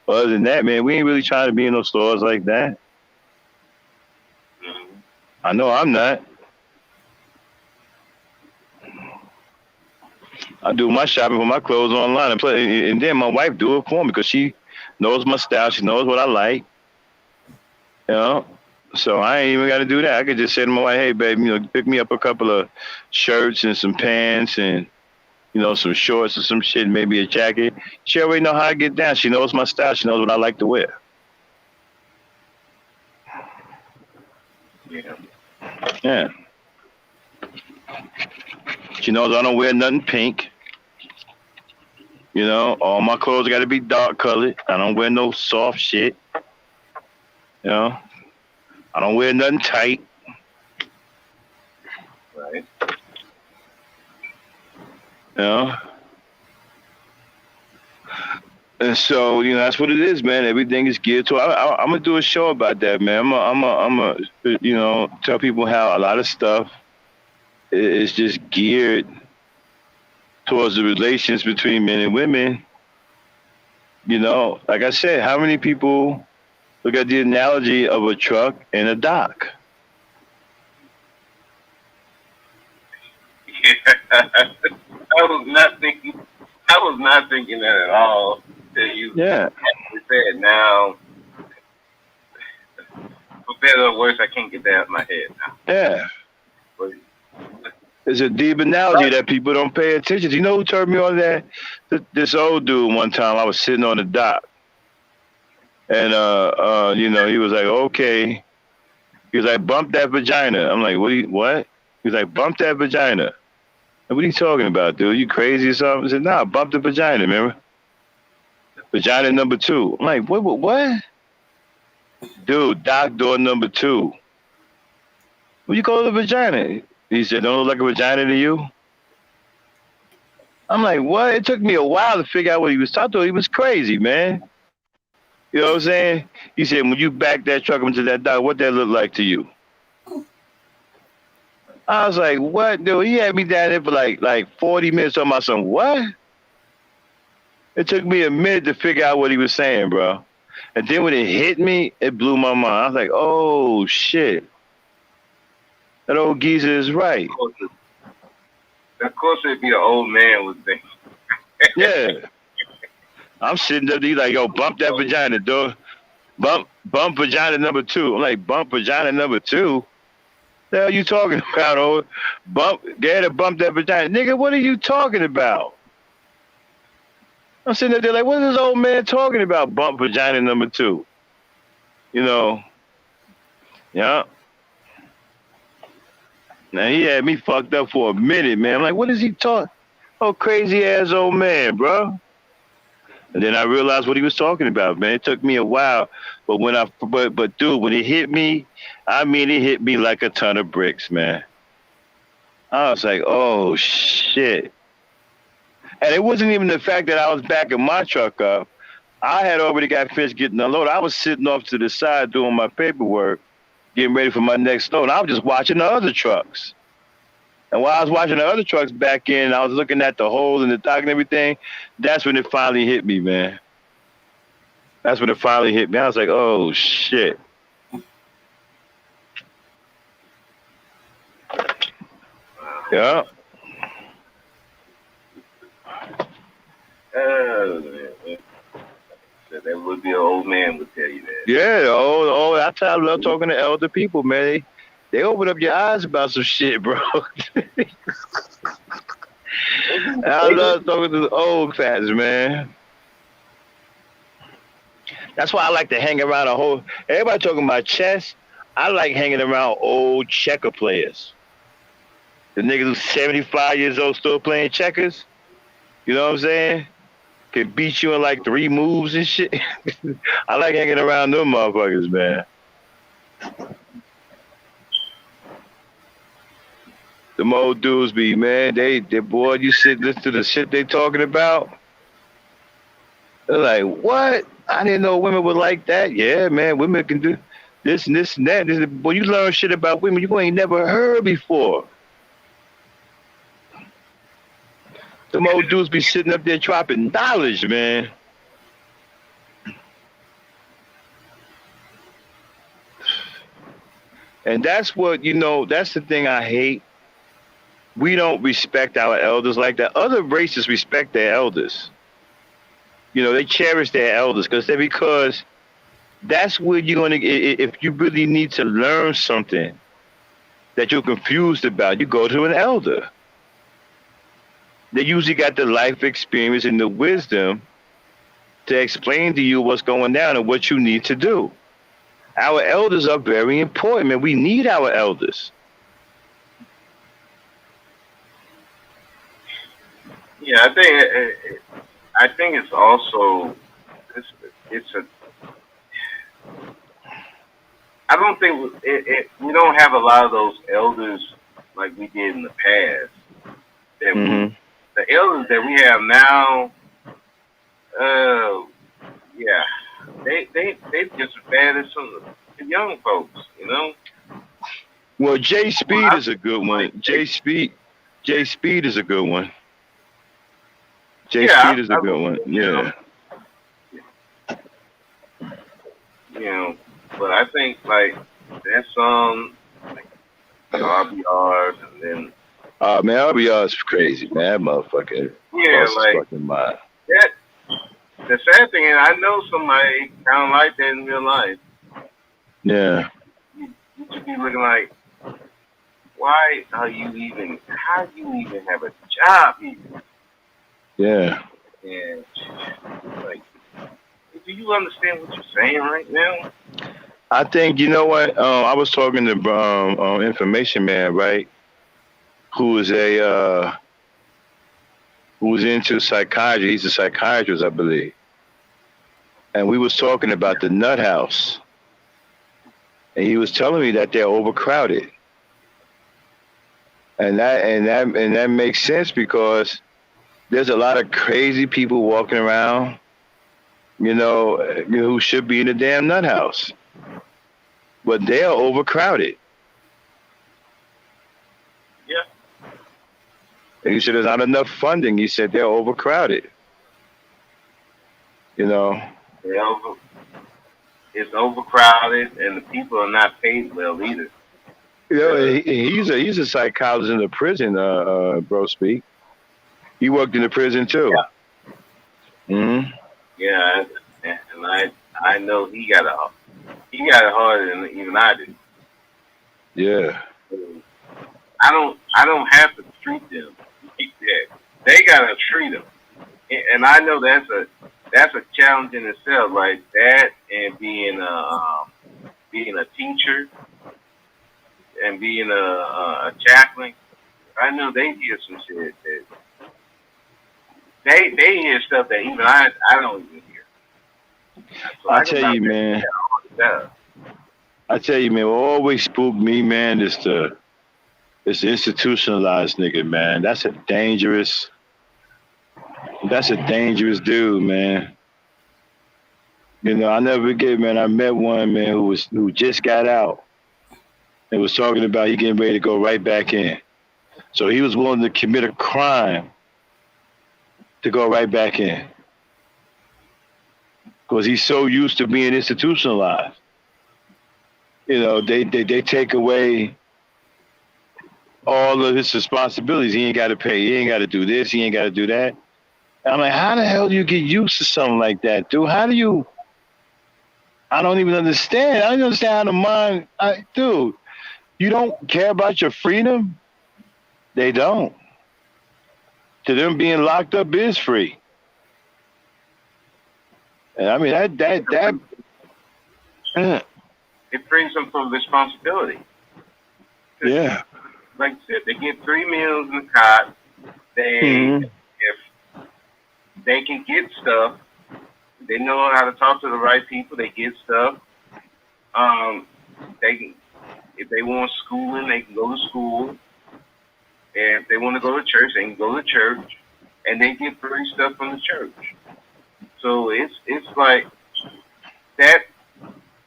But other than that, man, we ain't really trying to be in those stores like that. Mm-hmm. I know I'm not. I do my shopping for my clothes online and then my wife do it for me because she knows my style. She knows what I like. You know, so I ain't even got to do that. I could just say to my wife, "Hey, babe, pick me up a couple of shirts and some pants and some shorts or some shit, maybe a jacket." She already know how I get down. She knows my style. She knows what I like to wear. Yeah. Yeah. She knows I don't wear nothing pink. All my clothes got to be dark colored. I don't wear no soft shit. You know, I don't wear nothing tight. Right. You know. And so, that's what it is, man. Everything is geared to. I'm gonna do a show about that, man. I'm gonna tell people how a lot of stuff is just geared towards the relations between men and women. Like I said, how many people look at the analogy of a truck and a dock? Yeah. I was not thinking. I was not thinking that at all. That you Yeah, actually said. Now, for better or worse, I can't get that out of my head now. yeah. But, It's a deep analogy that people don't pay attention to. You know who turned me on that? This old dude one time. I was sitting on the dock, and he was like, "Okay." He was like, "Bump that vagina." I'm like, "What?" He's like, "Bump that vagina." What are you talking about, dude? You crazy or something? I said, "Nah, bump the vagina, remember? Vagina number two." I'm like, "What? Dude, dock door number two. What you call the vagina?" He said, "Don't look like a vagina to you?" I'm like, "What?" It took me a while to figure out what he was talking about. He was crazy, man. You know what I'm saying? He said, "When you back that truck into that dock, what that look like to you?" I was like, "What, dude?" He had me down there for like 40 minutes talking about some what? It took me a minute to figure out what he was saying, bro. And then when it hit me, it blew my mind. I was like, "Oh shit, that old geezer is right." of course, it'd be an old man would think. Yeah, I'm sitting there, he's like, "Yo, bump that vagina, dude. Bump vagina number two." I'm like, "Bump vagina number two? The hell you talking about, old? Get to bump that vagina, nigga. What are you talking about?" I'm sitting there like, "What is this old man talking about? Bump vagina number two?" You know? Yeah. Now he had me fucked up for a minute, man. I'm like, "What is he talking? Oh, crazy ass old man, bro." And then I realized what he was talking about, man. It took me a while, but but dude, when it hit me, I mean, it hit me like a ton of bricks, man. I was like, "Oh shit!" And it wasn't even the fact that I was backing my truck up. I had already got finished getting unloaded. I was sitting off to the side doing my paperwork, getting ready for my next load. I was just watching the other trucks. And while I was watching the other trucks back in, I was looking at the hole in the dock and everything. That's when it finally hit me, man. That's when it finally hit me. I was like, "Oh shit." Yeah. Man. would be an old man would tell you that. Yeah, that's how I love talking to elder people, man. They open up your eyes about some shit, bro. I love talking to the old fans, man. That's why I like to hang around everybody talking about chess. I like hanging around old checker players. The niggas who's 75 years old still playing checkers. You know what I'm saying? Can beat you in like 3 moves and shit. I like hanging around them motherfuckers, man. Them old dudes be, man, they boy, you sit listen to the shit they talking about. They're like, what? I didn't know women were like that. Yeah, man, women can do this and this and that. Boy, you learn shit about women you ain't never heard before. Them old dudes be sitting up there dropping knowledge, man. And that's what, that's the thing I hate. We don't respect our elders like that. Other races respect their elders. They cherish their elders because that's where you're going to, if you really need to learn something that you're confused about, you go to an elder. They usually got the life experience and the wisdom to explain to you what's going down and what you need to do. Our elders are very important, man. We need our elders. Yeah, I think it's also it's a. I don't think we don't have a lot of those elders like we did in the past. That the elders that we have now, yeah, they just as bad as some of the young folks, Well, Jay Speed is a good one. Jay Speed is a good one. Jay Speed is a good one. Yeah. But I think like that song, like RBRs, and then man, RBR is crazy, man. That motherfucker. Yeah, like fucking mind. that. The sad thing is, I know somebody kind of like that in real life. Yeah. You should be looking like, why are you even? How do you even have a job even? Yeah. And like, do you understand what you're saying right now? I think you know what. I was talking to Information Man, right? Who is who's into psychiatry. He's a psychiatrist, I believe. And we was talking about the nut house. And he was telling me that they're overcrowded. And that makes sense because there's a lot of crazy people walking around, who should be in the damn nut house. But they're overcrowded. Yeah. And he said there's not enough funding. He said they're overcrowded. It's overcrowded, and the people are not paid well either. He's a psychologist in the prison, bro. Speak. He worked in the prison too. Yeah. Yeah, and I know he got it harder than even I did. Yeah. I don't have to treat them like that. They gotta treat them, and I know that's a challenge in itself, like that, and being a teacher and being a chaplain. I know they hear some shit that they hear stuff that even I don't even hear. So I tell you, man. What always spooked me, man, is the institutionalized nigga, man. That's a dangerous dude, man. I never forget, man. I met one man who just got out and was talking about he getting ready to go right back in. So he was willing to commit a crime to go right back in. Because he's so used to being institutionalized. They take away all of his responsibilities. He ain't got to pay. He ain't got to do this. He ain't got to do that. And I'm like, how the hell do you get used to something like that, dude? How do you I don't even understand. I don't understand how the mind, dude. You don't care about your freedom. They don't. To them, being locked up is free. And I mean uh, It frees them from responsibility. 'Cause, yeah. like I said, they get 3 meals in the cot. They, Hmm. if they can get stuff, they know how to talk to the right people. They get stuff. Um, they can, if they want schooling, they can go to school. And if they want to go to church, they can go to church, and they get free stuff from the church. So it's like that.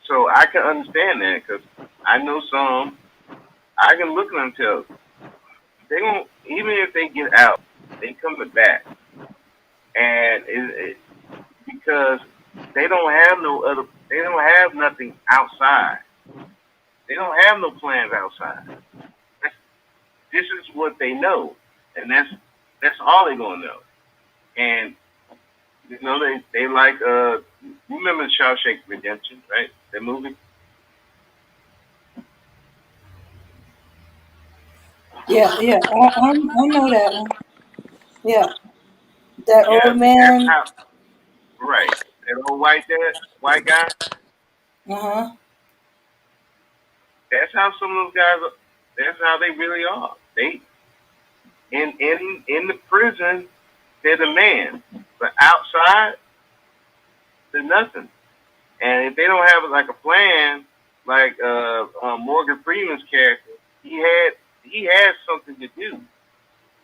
So I can understand that because I know some. I can look at them and tell they don't. Even if they get out, they coming back, and because they don't have no other. They don't have nothing outside. They don't have no plans outside. That's, this is what they know, and that's all they're gonna know. And you know they like you remember Shawshank Redemption, right? That movie. Yeah, yeah. I know that one. Yeah, that Yeah, old that's man. how. Right, that old white guy. Uh huh. That's how some of those guys. That's how they really are. They in the prison, they're the man, but outside, they're nothing. And if they don't have like a plan, like Morgan Freeman's character, he had something to do.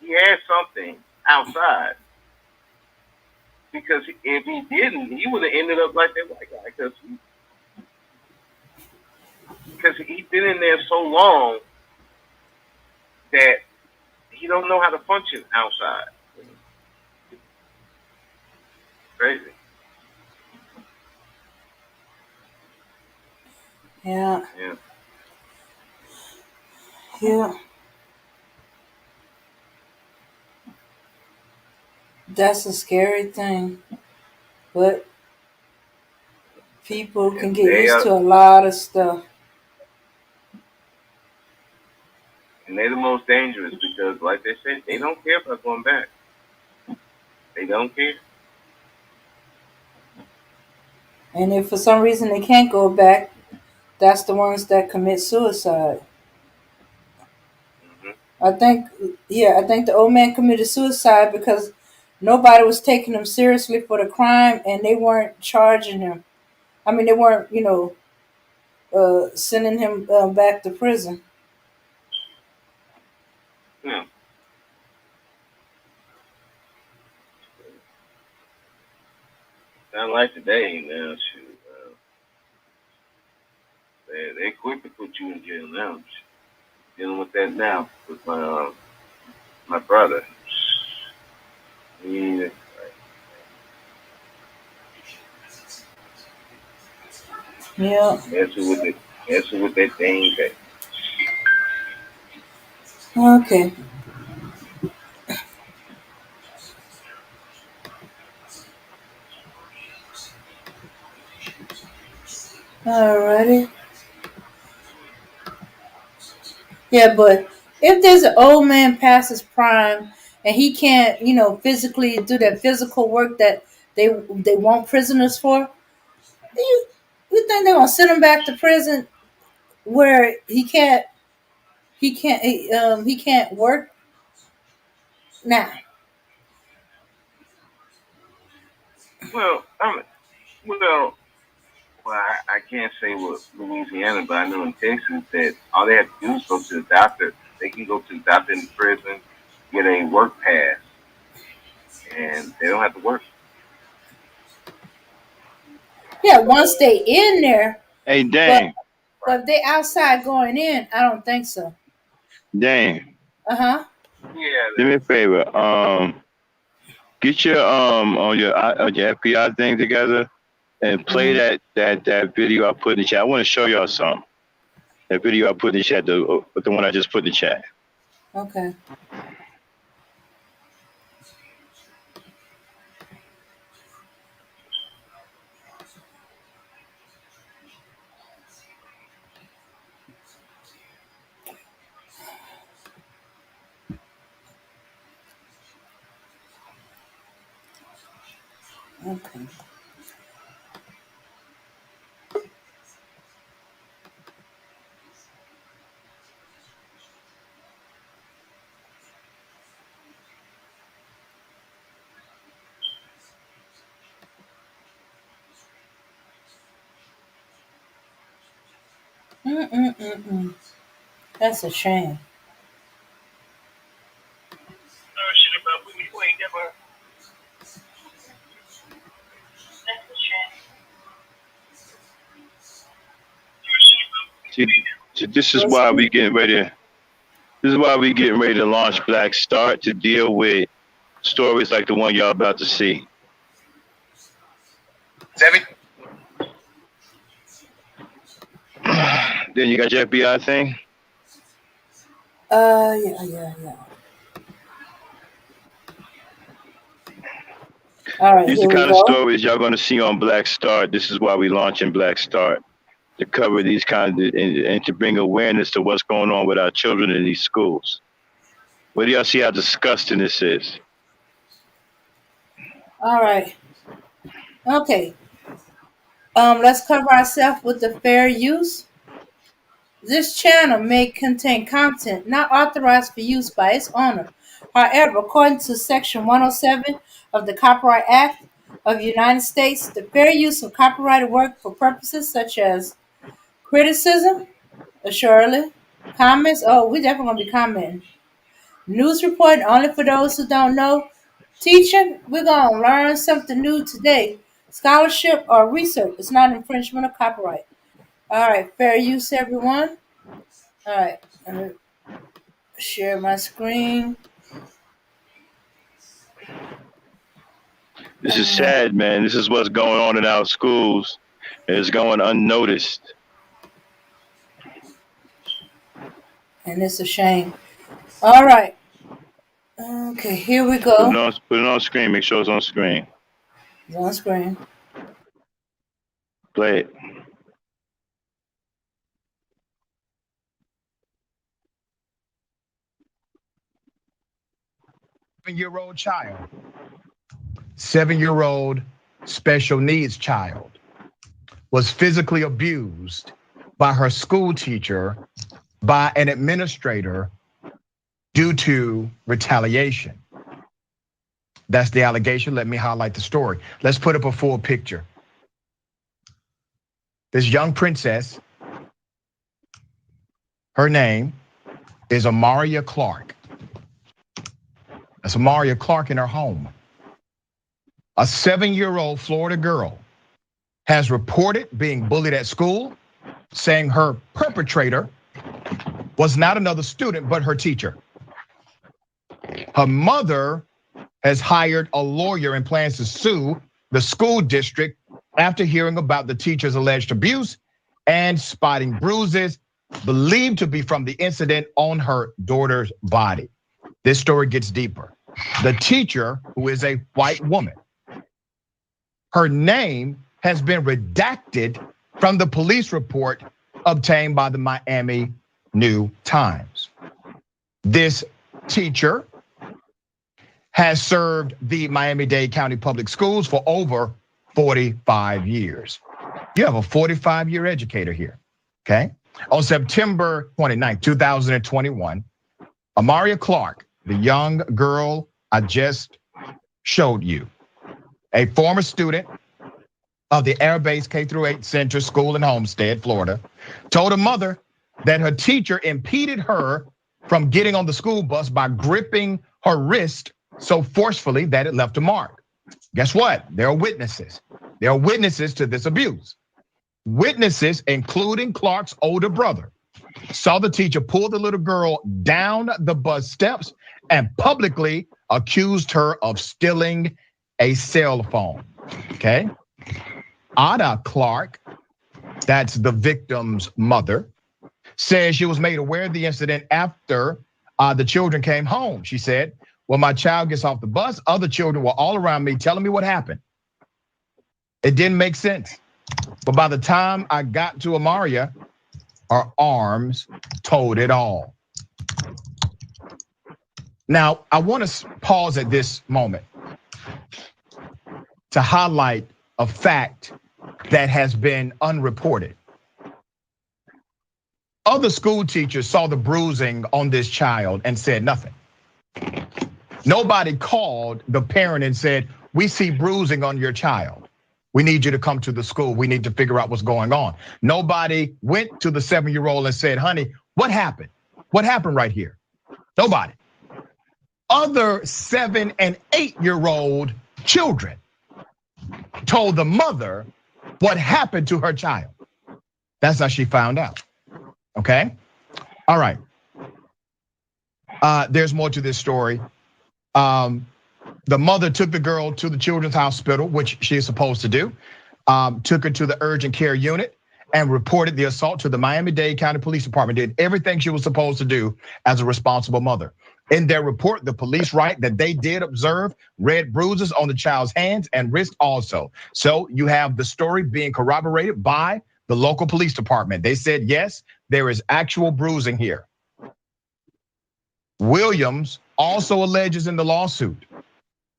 He had something outside because if he didn't, he would have ended up like that white guy because he's been in there so long that he don't know how to function outside. Crazy. Yeah, Yeah. yeah. That's a scary thing, but people can And get they used are to a lot of stuff. and they're the most dangerous because, like they said, they don't care about going back. They don't care. And if for some reason they can't go back, that's the ones that commit suicide. Hmm. I think, yeah, I think the old man committed suicide because nobody was taking him seriously for the crime, and they weren't charging him. I mean, they weren't, sending him back to prison. Yeah. Not like today, now. Shoot, they quick to put you in jail now. Dealing with that now with my brother. He Yeah. messing with it, messing with that thing. That Okay. Alrighty. Yeah, but if there's an old man past his prime and he can't, physically do that physical work that they want prisoners for, you you think they're gonna send him back to prison where he can't work now? well, I can't say what Louisiana, but I know in Texas that all they have to do is go to the doctor. They can go to the doctor in the prison, get a work pass, and they don't have to work. Yeah, once they in there, Hey, but Dame, if they outside going in, I don't think so. Dame, Uh huh. Yeah, do me a favor. Get your on your FBI thing together and play Hmm. that video I put in the chat. I want to show y'all something. That video I put in the chat, the one I just put in the chat. Okay. Okay. Mm-mm-mm-mm. That's a shame. See, this is What's why we getting ready. This is why we getting ready to launch Black Start to deal with stories like the one y'all about to see. Then you got your FBI thing. yeah. All right, These are here the we kind of go. stories y'all going to see on Black Start. This is why we launching Black Start to cover these kinds of, and to bring awareness to what's going on with our children in these schools. Where do y'all see how disgusting this is? All right. Okay. Let's cover ourselves with the fair use. This channel may contain content not authorized for use by its owner. However, according to Section 107 of the Copyright Act of the United States, the fair use of copyrighted work for purposes such as criticism, assuredly, comments, oh, we definitely going to be commenting, news report only for those who don't know, teaching, we're going to learn something new today, scholarship or research, it's not infringement of copyright. All right, fair use, everyone. All right, let me share my screen. This is sad, man. This is what's going on in our schools. It's going unnoticed. And it's a shame. All right. Okay, here we go. Put it on screen. Make sure it's on screen. It's on screen. Play it. 7-year-old child, 7-year-old special needs child was physically abused by her school teacher by an administrator due to retaliation. That's the allegation. Let me highlight the story. Let's put up a full picture. This young princess, her name is Amaria Clark. That's Amaria Clark in her home. A 7-year-old Florida girl has reported being bullied at school, saying her perpetrator was not another student, but her teacher. Her mother has hired a lawyer and plans to sue the school district after hearing about the teacher's alleged abuse and spotting bruises believed to be from the incident on her daughter's body. This story gets deeper. The teacher, who is a white woman, her name has been redacted from the police report obtained by the Miami New Times. This teacher has served the Miami-Dade County Public Schools for over 45 years. You have a 45-year educator here, okay? On September 29, 2021, Amaria Clark, the young girl I just showed you, a former student of the Air Base K-8 Center School in Homestead, Florida, told her mother that her teacher impeded her from getting on the school bus by gripping her wrist so forcefully that it left a mark. Guess what? There are witnesses. There are witnesses to this abuse. Witnesses, including Clark's older brother, saw the teacher pull the little girl down the bus steps and publicly accused her of stealing a cell phone, okay? Ada Clark, that's the victim's mother, says she was made aware of the incident after the children came home. She said, when my child gets off the bus, other children were all around me telling me what happened. It didn't make sense. But by the time I got to Amaria, her arms told it all. Now, I want to pause at this moment to highlight a fact that has been unreported. Other school teachers saw the bruising on this child and said nothing. Nobody called the parent and said, we see bruising on your child. We need you to come to the school. We need to figure out what's going on. Nobody went to the 7-year-old and said, honey, what happened? What happened right here? Nobody. Other 7- and 8-year-old children told the mother what happened to her child. That's how she found out. Okay? All right. There's more to this story. The mother took the girl to the children's hospital, which she is supposed to do, took her to the urgent care unit and reported the assault to the Miami-Dade County Police Department, did everything she was supposed to do as a responsible mother. In their report, the police write that they did observe red bruises on the child's hands and wrist also. So you have the story being corroborated by the local police department. They said, yes, there is actual bruising here. Williams also alleges in the lawsuit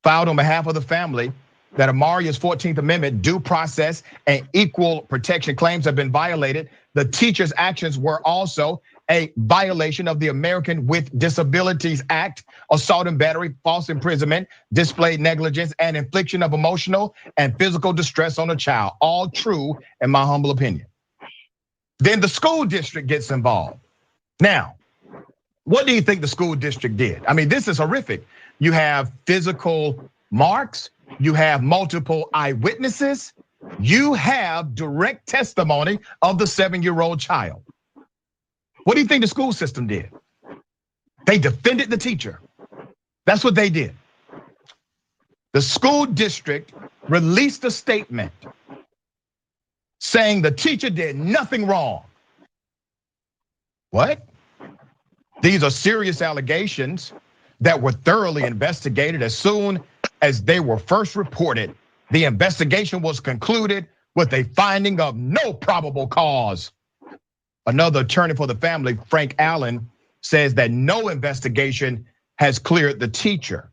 filed on behalf of the family that Amaria's 14th Amendment due process and equal protection claims have been violated. The teacher's actions were also a violation of the American with Disabilities Act, assault and battery, false imprisonment, displayed negligence, and infliction of emotional and physical distress on a child. All true, in my humble opinion. Then the school district gets involved. Now, what do you think the school district did? I mean, this is horrific. You have physical marks, you have multiple eyewitnesses, you have direct testimony of the 7-year-old child. What do you think the school system did? They defended the teacher. That's what they did. The school district released a statement saying the teacher did nothing wrong. What? These are serious allegations that were thoroughly investigated. As soon as they were first reported, the investigation was concluded with a finding of no probable cause. Another attorney for the family, Frank Allen, says that no investigation has cleared the teacher.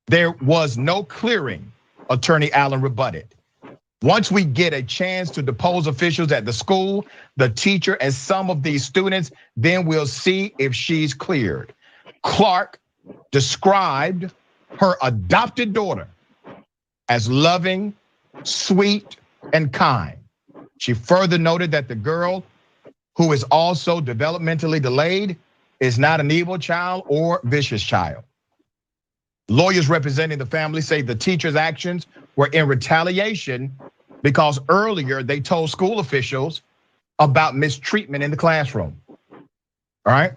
There was no clearing, Attorney Allen rebutted. Once we get a chance to depose officials at the school, the teacher, and some of these students, then we'll see if she's cleared. Clark described her adopted daughter as loving, sweet, and kind. She further noted that the girl, who is also developmentally delayed, is not an evil child or vicious child. Lawyers representing the family say the teacher's actions were in retaliation because earlier they told school officials about mistreatment in the classroom. All right?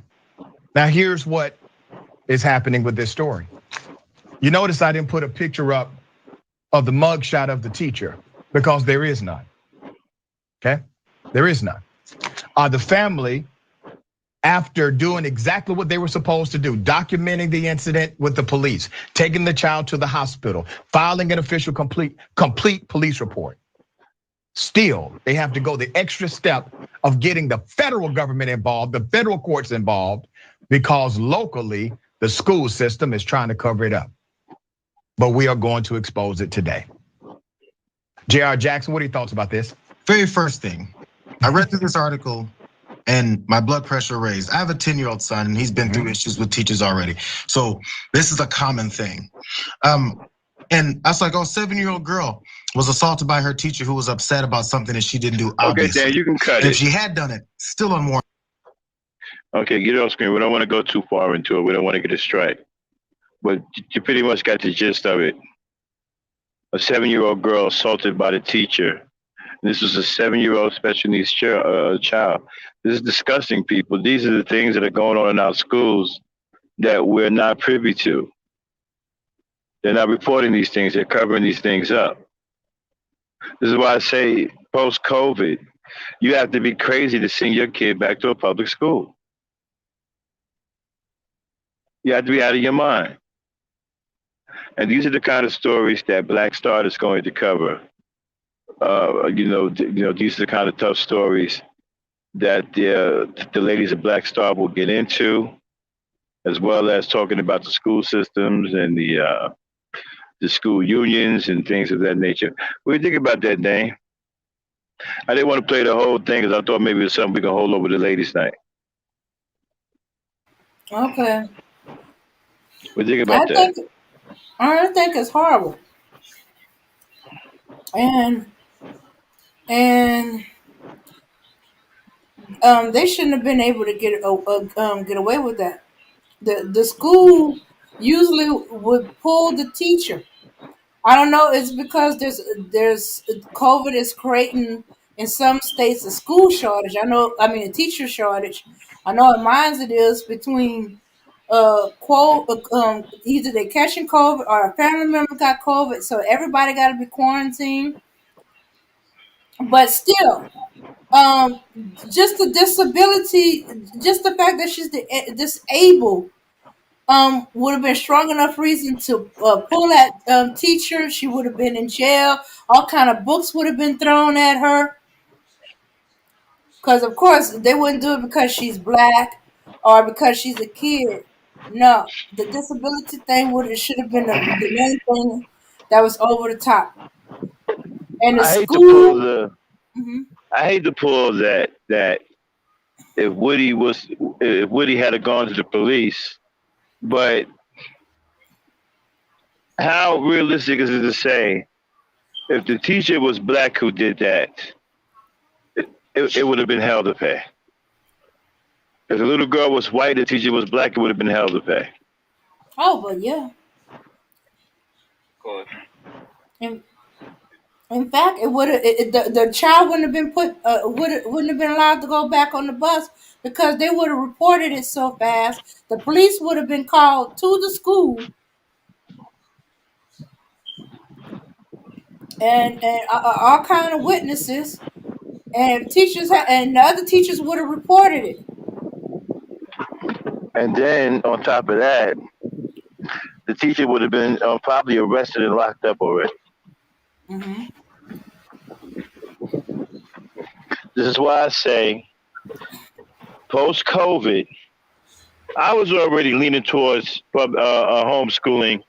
Now here's what is happening with this story. You notice I didn't put a picture up of the mugshot of the teacher because there is none. Okay? There is none. The family, after doing exactly what they were supposed to do, documenting the incident with the police, taking the child to the hospital, filing an official complete police report. Still, they have to go the extra step of getting the federal government involved, the federal courts involved, because locally, the school system is trying to cover it up. But we are going to expose it today. J.R. Jackson, what are your thoughts about this? Very first thing, I read through this article and my blood pressure raised. I have a 10-year-old son and he's been through issues with teachers already. So this is a common thing. And I was like, 7-year-old girl was assaulted by her teacher who was upset about something that she didn't do, obviously. Okay, Dan, you can cut and it. If she had done it, still unwarranted. Okay, get it off screen. We don't want to go too far into it. We don't want to get a strike. But you pretty much got the gist of it. A 7-year-old girl assaulted by the teacher. This was a 7-year-old special needs child. This is disgusting, people. These are the things that are going on in our schools that we're not privy to. They're not reporting these things. They're covering these things up. This is why I say post-COVID, you have to be crazy to send your kid back to a public school. You have to be out of your mind. And these are the kind of stories that Black Star is going to cover. These are the kind of tough stories that the ladies of Black Star will get into, as well as talking about the school systems and the the school unions and things of that nature. What do you think about that, Dane? I didn't want to play the whole thing because I thought maybe it was something we could hold over the ladies' night. Okay. What do you think I about that? think I think it's horrible. And and they shouldn't have been able to get away with that. The school usually would pull the teacher. I don't know. It's because there's COVID is creating in some states a school shortage. I know. I mean a teacher shortage. I know in mine it is between either they catching COVID or a family member got COVID, so everybody got to be quarantined. But still, um, just the disability, just the fact that she's disabled, would have been strong enough reason to pull that teacher. She would have been in jail. All kind of books would have been thrown at her. Because of course they wouldn't do it because she's black or because she's a kid. No, the disability thing would should have been the main thing that was over the top. And the I hate to pull school. the. Mhm. I hate to pull that if Woody had gone to the police, but how realistic is it to say if the teacher was black who did that, it would have been hell to pay. If the little girl was white, the teacher was black, it would have been hell to pay. Oh, but yeah. Of course. In, in fact, it would have the child wouldn't have been wouldn't have been allowed to go back on the bus because they would have reported it so fast. The police would have been called to the school and all kind of witnesses and and the other teachers would have reported it. And then on top of that, the teacher would have been probably arrested and locked up already. Hmm. This is why I say post COVID, I was already leaning towards homeschooling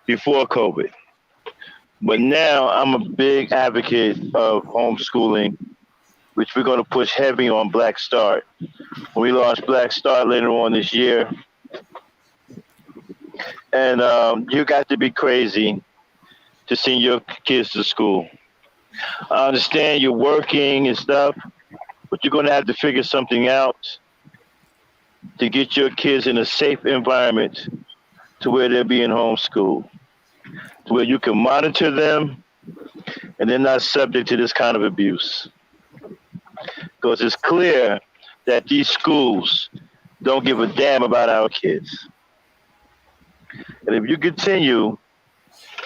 before COVID. But now I'm a big advocate of homeschooling, which we're going to push heavy on Black Start. When we launch Black Start later on this year, and you got to be crazy to send your kids to school. I understand you're working and stuff, but you're going to have to figure something out to get your kids in a safe environment to where they're being homeschooled, to where you can monitor them and they're not subject to this kind of abuse. Because it's clear that these schools don't give a damn about our kids. And if you continue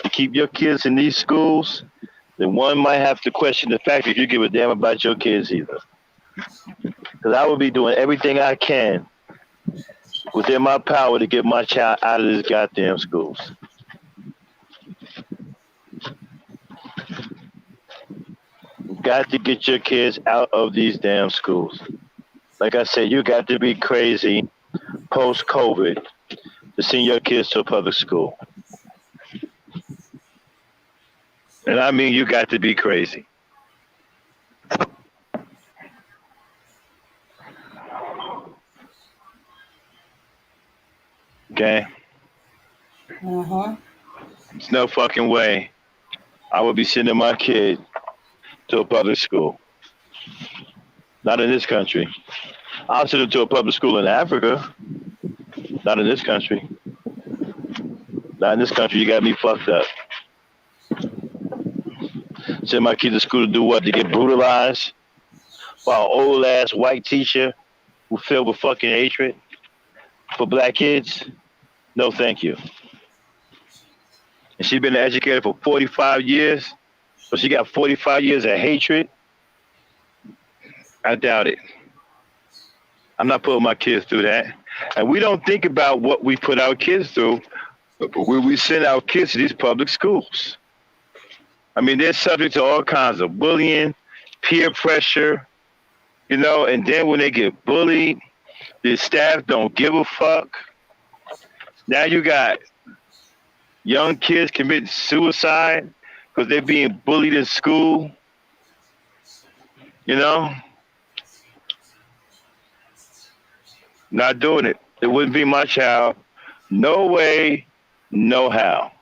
to keep your kids in these schools, then one might have to question the fact that you give a damn about your kids either. Because I will be doing everything I can within my power to get my child out of these goddamn schools. You got to get your kids out of these damn schools. Like I said, you got to be crazy post-COVID to send your kids to a public school. And I mean, you got to be crazy. Okay? Uh-huh. There's no fucking way I would be sending my kid to a public school. Not in this country. I'll send him to a public school in Africa. Not in this country. Not in this country. You got me fucked up. Send my kid to school to do what? To get brutalized by an old ass white teacher who filled with fucking hatred for black kids? No, thank you. And she's been an educator for 45 years, so she got 45 years of hatred. I doubt it. I'm not putting my kids through that. And we don't think about what we put our kids through when we send our kids to these public schools. I mean, they're subject to all kinds of bullying, peer pressure, and then when they get bullied, the staff don't give a fuck. Now you got young kids commit suicide because they're being bullied in school. You know, not doing it. It wouldn't be my child. No way, no how.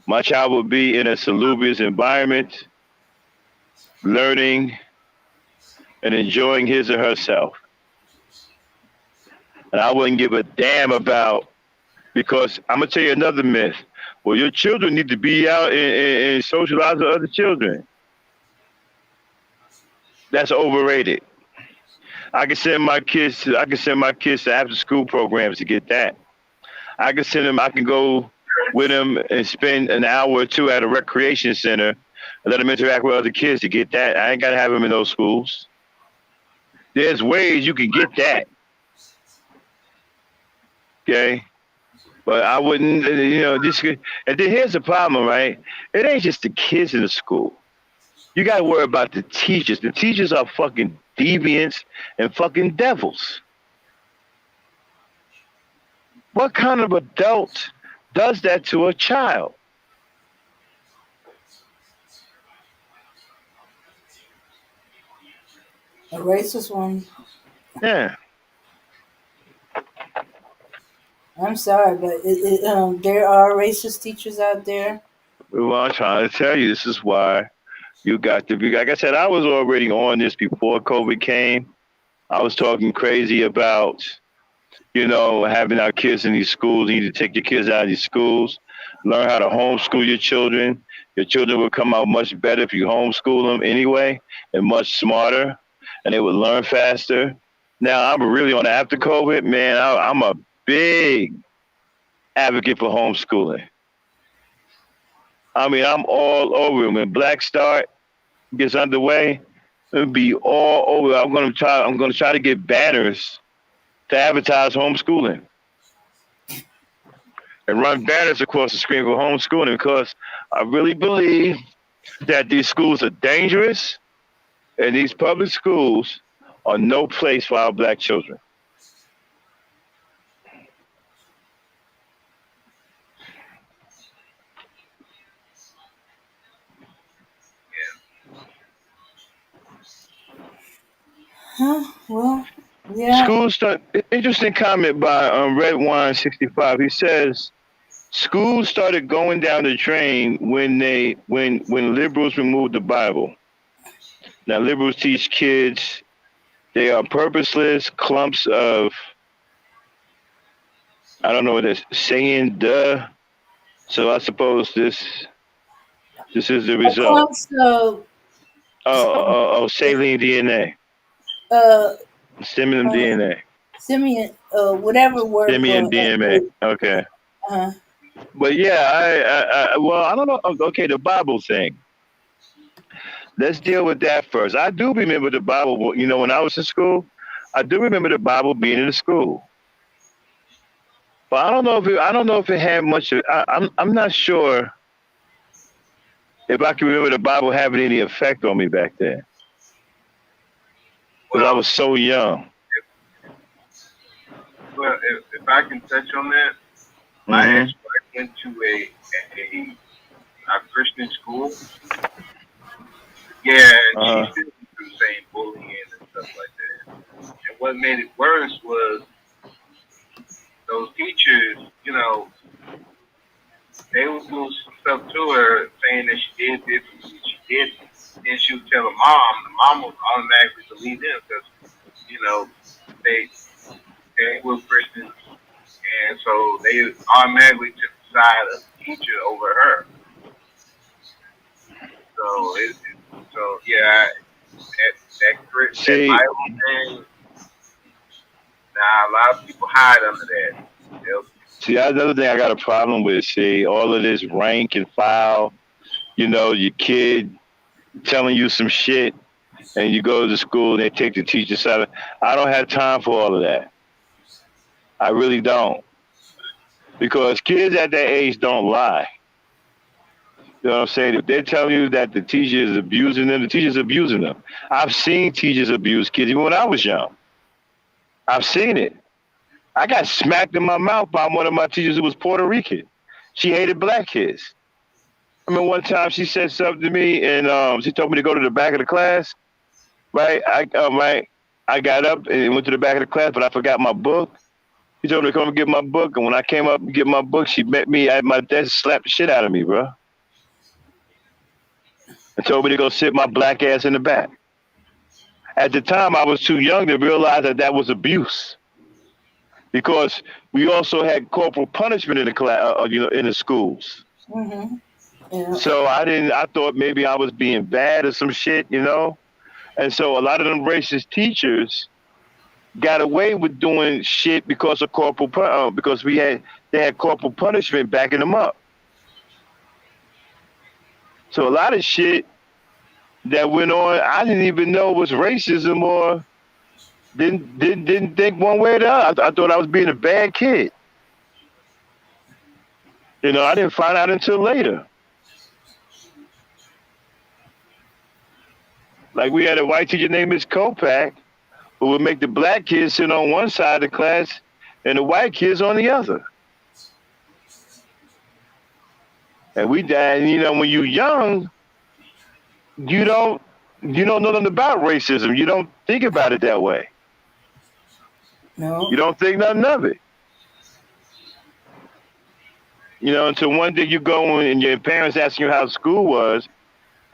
My child would be in a salubrious environment, learning and enjoying his or herself. And I wouldn't give a damn about, because I'm gonna tell you another myth. Well, your children need to be out and socialize with other children. That's overrated. I can send my kids to after school programs to get that. I can send them. I can go with them and spend an hour or two at a recreation center and let them interact with other kids to get that. I ain't gotta have them in those schools. There's ways you can get that. Okay. But I wouldn't, this. And then here's the problem, right? It ain't just the kids in the school. You got to worry about the teachers. The teachers are fucking deviants and fucking devils. What kind of adult does that to a child? A racist one. Yeah. I'm sorry, but there are racist teachers out there. Well, I'm trying to tell you, this is why you got to be. Like I said, I was already on this before COVID came. I was talking crazy about, having our kids in these schools. You need to take your kids out of these schools, learn how to homeschool your children. Your children will come out much better if you homeschool them anyway, and much smarter, and they would learn faster. Now, I'm really on after COVID, man. I'm a big advocate for homeschooling. I mean, I'm all over it. When Black Start gets underway, it'll be all over. I'm gonna try to get banners to advertise homeschooling and run banners across the screen for homeschooling, because I really believe that these schools are dangerous and these public schools are no place for our black children. Huh? Well, yeah. Schools start. Interesting comment by Red Wine 65. He says schools started going down the drain when liberals removed the Bible. Now liberals teach kids they are purposeless clumps of, I don't know what it's saying, duh. So I suppose this is the result. Saline DNA. Simian DNA. Simian, whatever word. Simian DNA. Okay. But yeah, I don't know. Okay, the Bible thing. Let's deal with that first. I do remember the Bible. When I was in school, I do remember the Bible being in the school. But I don't know if it had much. I'm not sure if I can remember the Bible having any effect on me back then, because I was so young. Well, if I can touch on that, I actually went to a Christian school. Yeah, and she still went through the same bullying and stuff like that. And what made it worse was those teachers, they would do some stuff to her, saying that she did this and she didn't. Then she would tell the mom would automatically believe them because, they were Christians, and so they automatically took the side of the teacher over her. So yeah, that Bible thing. Now a lot of people hide under that. See, that's the other thing I got a problem with. See, all of this rank and file, your kid telling you some shit, and you go to school and they take the teacher side. I don't have time for all of that. I really don't. Because kids at that age don't lie. You know what I'm saying? If they're telling you that the teacher is abusing them, the teacher's abusing them. I've seen teachers abuse kids even when I was young. I've seen it. I got smacked in my mouth by one of my teachers who was Puerto Rican. She hated black kids. I mean, one time she said something to me, and she told me to go to the back of the class. Right, I got up and went to the back of the class, but I forgot my book. She told me to come and get my book, and when I came up and get my book, she met me at my desk, slapped the shit out of me, bro, and told me to go sit my black ass in the back. At the time, I was too young to realize that that was abuse, because we also had corporal punishment in the class, in the schools. Mm-hmm. Yeah. So I didn't. I thought maybe I was being bad or some shit. And so a lot of them racist teachers got away with doing shit because of because they had corporal punishment backing them up. So a lot of shit that went on, I didn't even know was racism, or didn't think one way or the other. I thought I was being a bad kid. I didn't find out until later. Like, we had a white teacher named Miss Kopak, who would make the black kids sit on one side of the class and the white kids on the other. And when you're young, you don't know nothing about racism. You don't think about it that way. No. You don't think nothing of it. Until one day you go and your parents ask you how school was,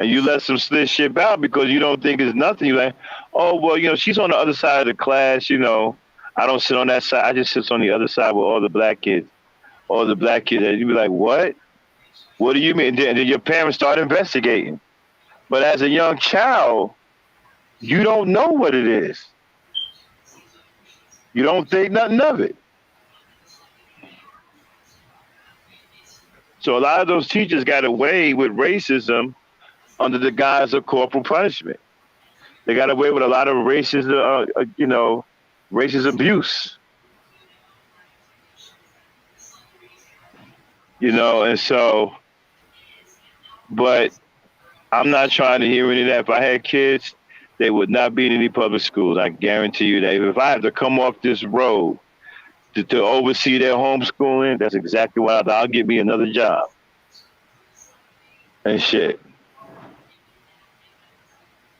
and you let some slit shit out because you don't think it's nothing. You're like, oh, well, she's on the other side of the class. I don't sit on that side. I just sit on the other side with all the black kids. All the black kids. And you be like, what? What do you mean? Then your parents start investigating. But as a young child, you don't know what it is. You don't think nothing of it. So a lot of those teachers got away with racism under the guise of corporal punishment. They got away with a lot of racist abuse. And so, but I'm not trying to hear any of that. If I had kids, they would not be in any public schools. I guarantee you that. If I had to come off this road to oversee their homeschooling, that's exactly what I'll get me another job. And shit.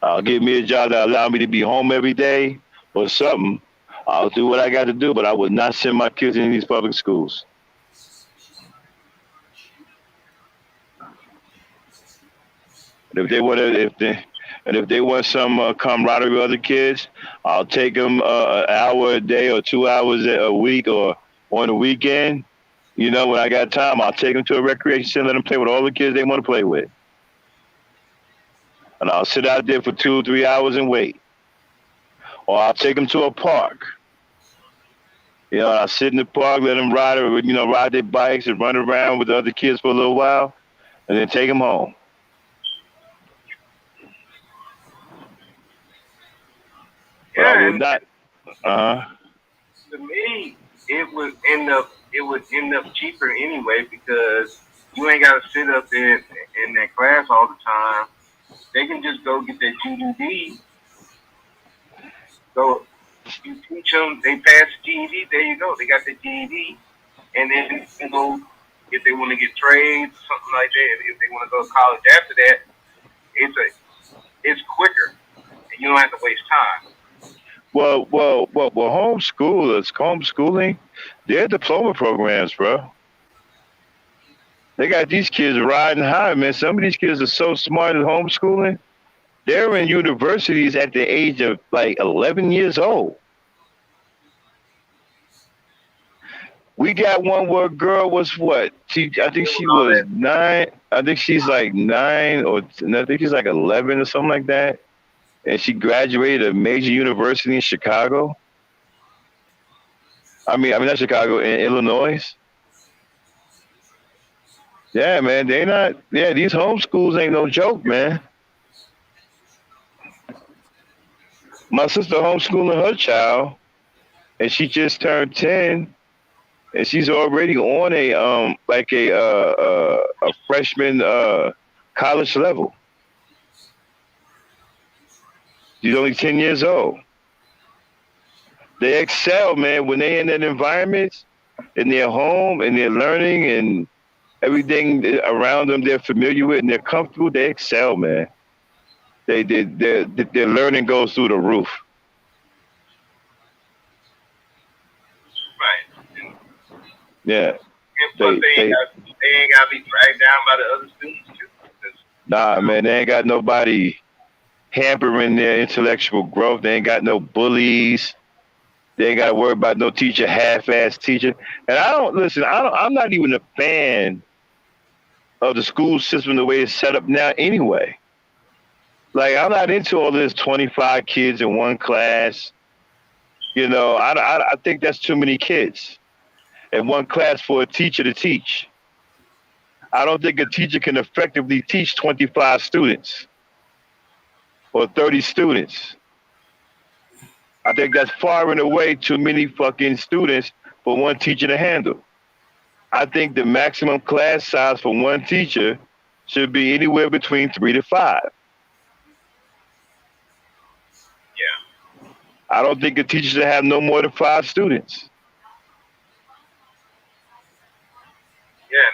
I'll get me a job that allow me to be home every day or something. I'll do what I got to do, but I would not send my kids in these public schools. And if they want some camaraderie with other kids, I'll take them an hour a day or 2 hours a week, or on the weekend. When I got time, I'll take them to a recreation center, let them play with all the kids they want to play with. And I'll sit out there for 2 or 3 hours and wait. Or I'll take them to a park. I'll sit in the park, let them ride their bikes and run around with the other kids for a little while, and then take them home. But I would not. To me, it would end up cheaper anyway, because you ain't got to sit up there in that class all the time. They can just go get their GED. So you teach them, they pass the GED, there you go. They got their GED. And then they can go, if they want to get trades or something like that, if they want to go to college after that, it's quicker. And you don't have to waste time. Well, homeschooling, they're diploma programs, bro. They got these kids riding high, man. Some of these kids are so smart at homeschooling. They're in universities at the age of like 11 years old. We got one where a girl was what? I think she was 9. I think she's like 9, or I think she's like 11 or something like that. And she graduated a major university in Chicago. I mean not Chicago, in Illinois. Yeah, man, these homeschools ain't no joke, man. My sister homeschooling her child, and she just turned 10, and she's already on a freshman college level. She's only 10 years old. They excel, man, when they're in that environment, in their home, and they're learning, and Everything around them they're familiar with and they're comfortable. They excel, man. Their learning goes through the roof. Right. And, Yeah, and plus, they they ain't got to be dragged down by the other students too. 'Cause, nah, man. They ain't got nobody hampering their intellectual growth. They ain't got no bullies. They ain't got to worry about no teacher, half-ass teacher. And I don't listen. I'm not even a fan of the school system the way it's set up now. Anyway, like I'm not into all this 25 kids in one class. You know, I think that's too many kids in one class for a teacher to teach. I don't think a teacher can effectively teach 25 students or 30 students. I think that's far and away too many fucking students for one teacher to handle. I think the maximum class size for one teacher should be anywhere between 3 to 5. yeah. I don't think a teacher should have no more than 5 students. Yeah,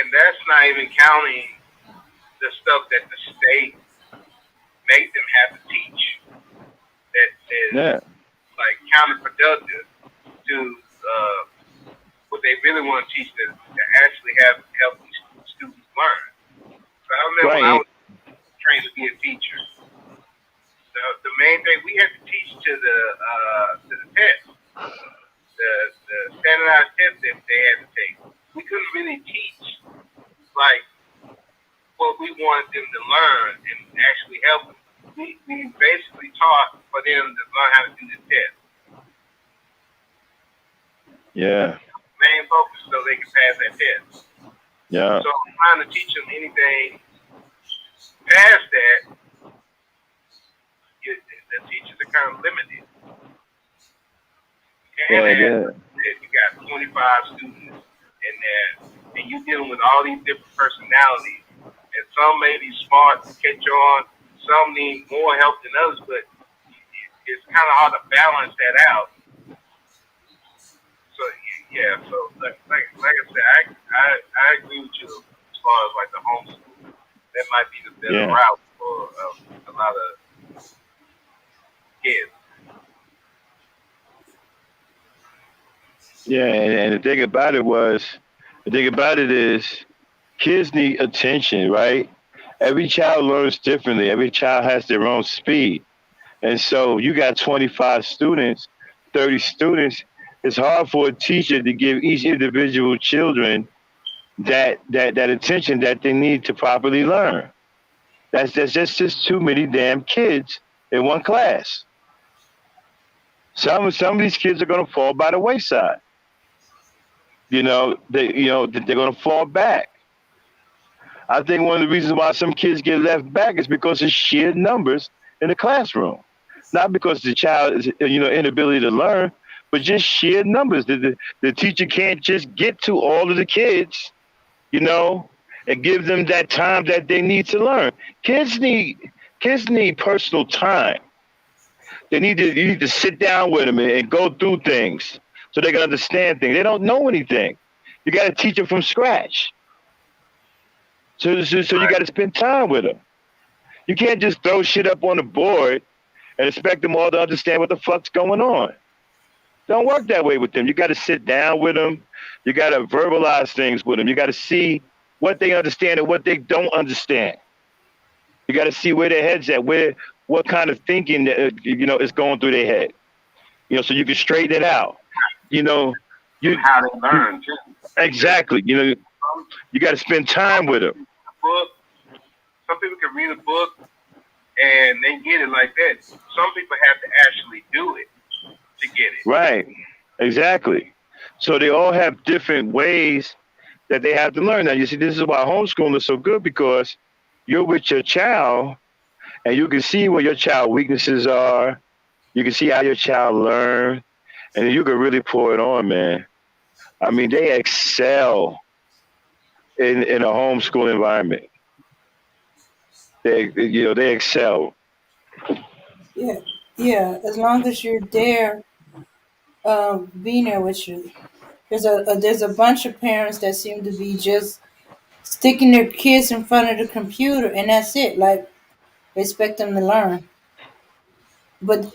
and that's not even counting the stuff that the state make them have to teach. That is Yeah, like counterproductive to what they really want to teach them to actually help these students learn. So I remember when I right. was trained to be a teacher, the main thing we had to teach to the test, the standardized test that they had to take. We couldn't really teach like what we wanted them to learn and actually help them. We basically taught for them to learn how to do the test. Yeah, Main focus so they can pass that test. yeah, So trying to teach them anything past that, the teachers are kind of limited. And yeah, then yeah, you got 25 students in there, and you're dealing with all these different personalities. And some may be smart to catch on, some need more help than others, but it's kind of hard to balance that out. So yeah, so like I said, I agree with you as far as like the homeschool. That might be the better yeah, route for a lot of kids. yeah. And the thing about it is, kids need attention, right? Every child learns differently. Every child has their own speed. And so you got 25 students, 30 students. It's hard for a teacher to give each individual children that attention that they need to properly learn. That's just too many damn kids in one class. Some of these kids are gonna fall by the wayside. They're gonna fall back. I think one of the reasons why some kids get left back is because of sheer numbers in the classroom. Not because the child is inability to learn, but just sheer numbers. The teacher can't just get to all of the kids, you know, and give them that time that they need to learn. Kids need personal time. You need to sit down with them and go through things so they can understand things. They don't know anything. You got to teach them from scratch. So you got to spend time with them. You can't just throw shit up on the board and expect them all to understand what the fuck's going on. Don't work that way with them. You got to sit down with them. You got to verbalize things with them. You got to see what they understand and what they don't understand. You got to see where their head's at, what kind of thinking is going through their head. So you can straighten it out. How they learn too. Exactly. You got to spend time with them. Book. Some people can read a book and they get it like that. Some people have to actually do it to get it. Right. Exactly. So they all have different ways that they have to learn. Now, you see, this is why homeschooling is so good, because you're with your child and you can see where your child weaknesses are. You can see how your child learns, and you can really pour it on, man. I mean, they excel in a homeschool environment. They excel. Yeah, as long as you're there, being there with you. There's a bunch of parents that seem to be just sticking their kids in front of the computer and that's it. Like they expect them to learn, but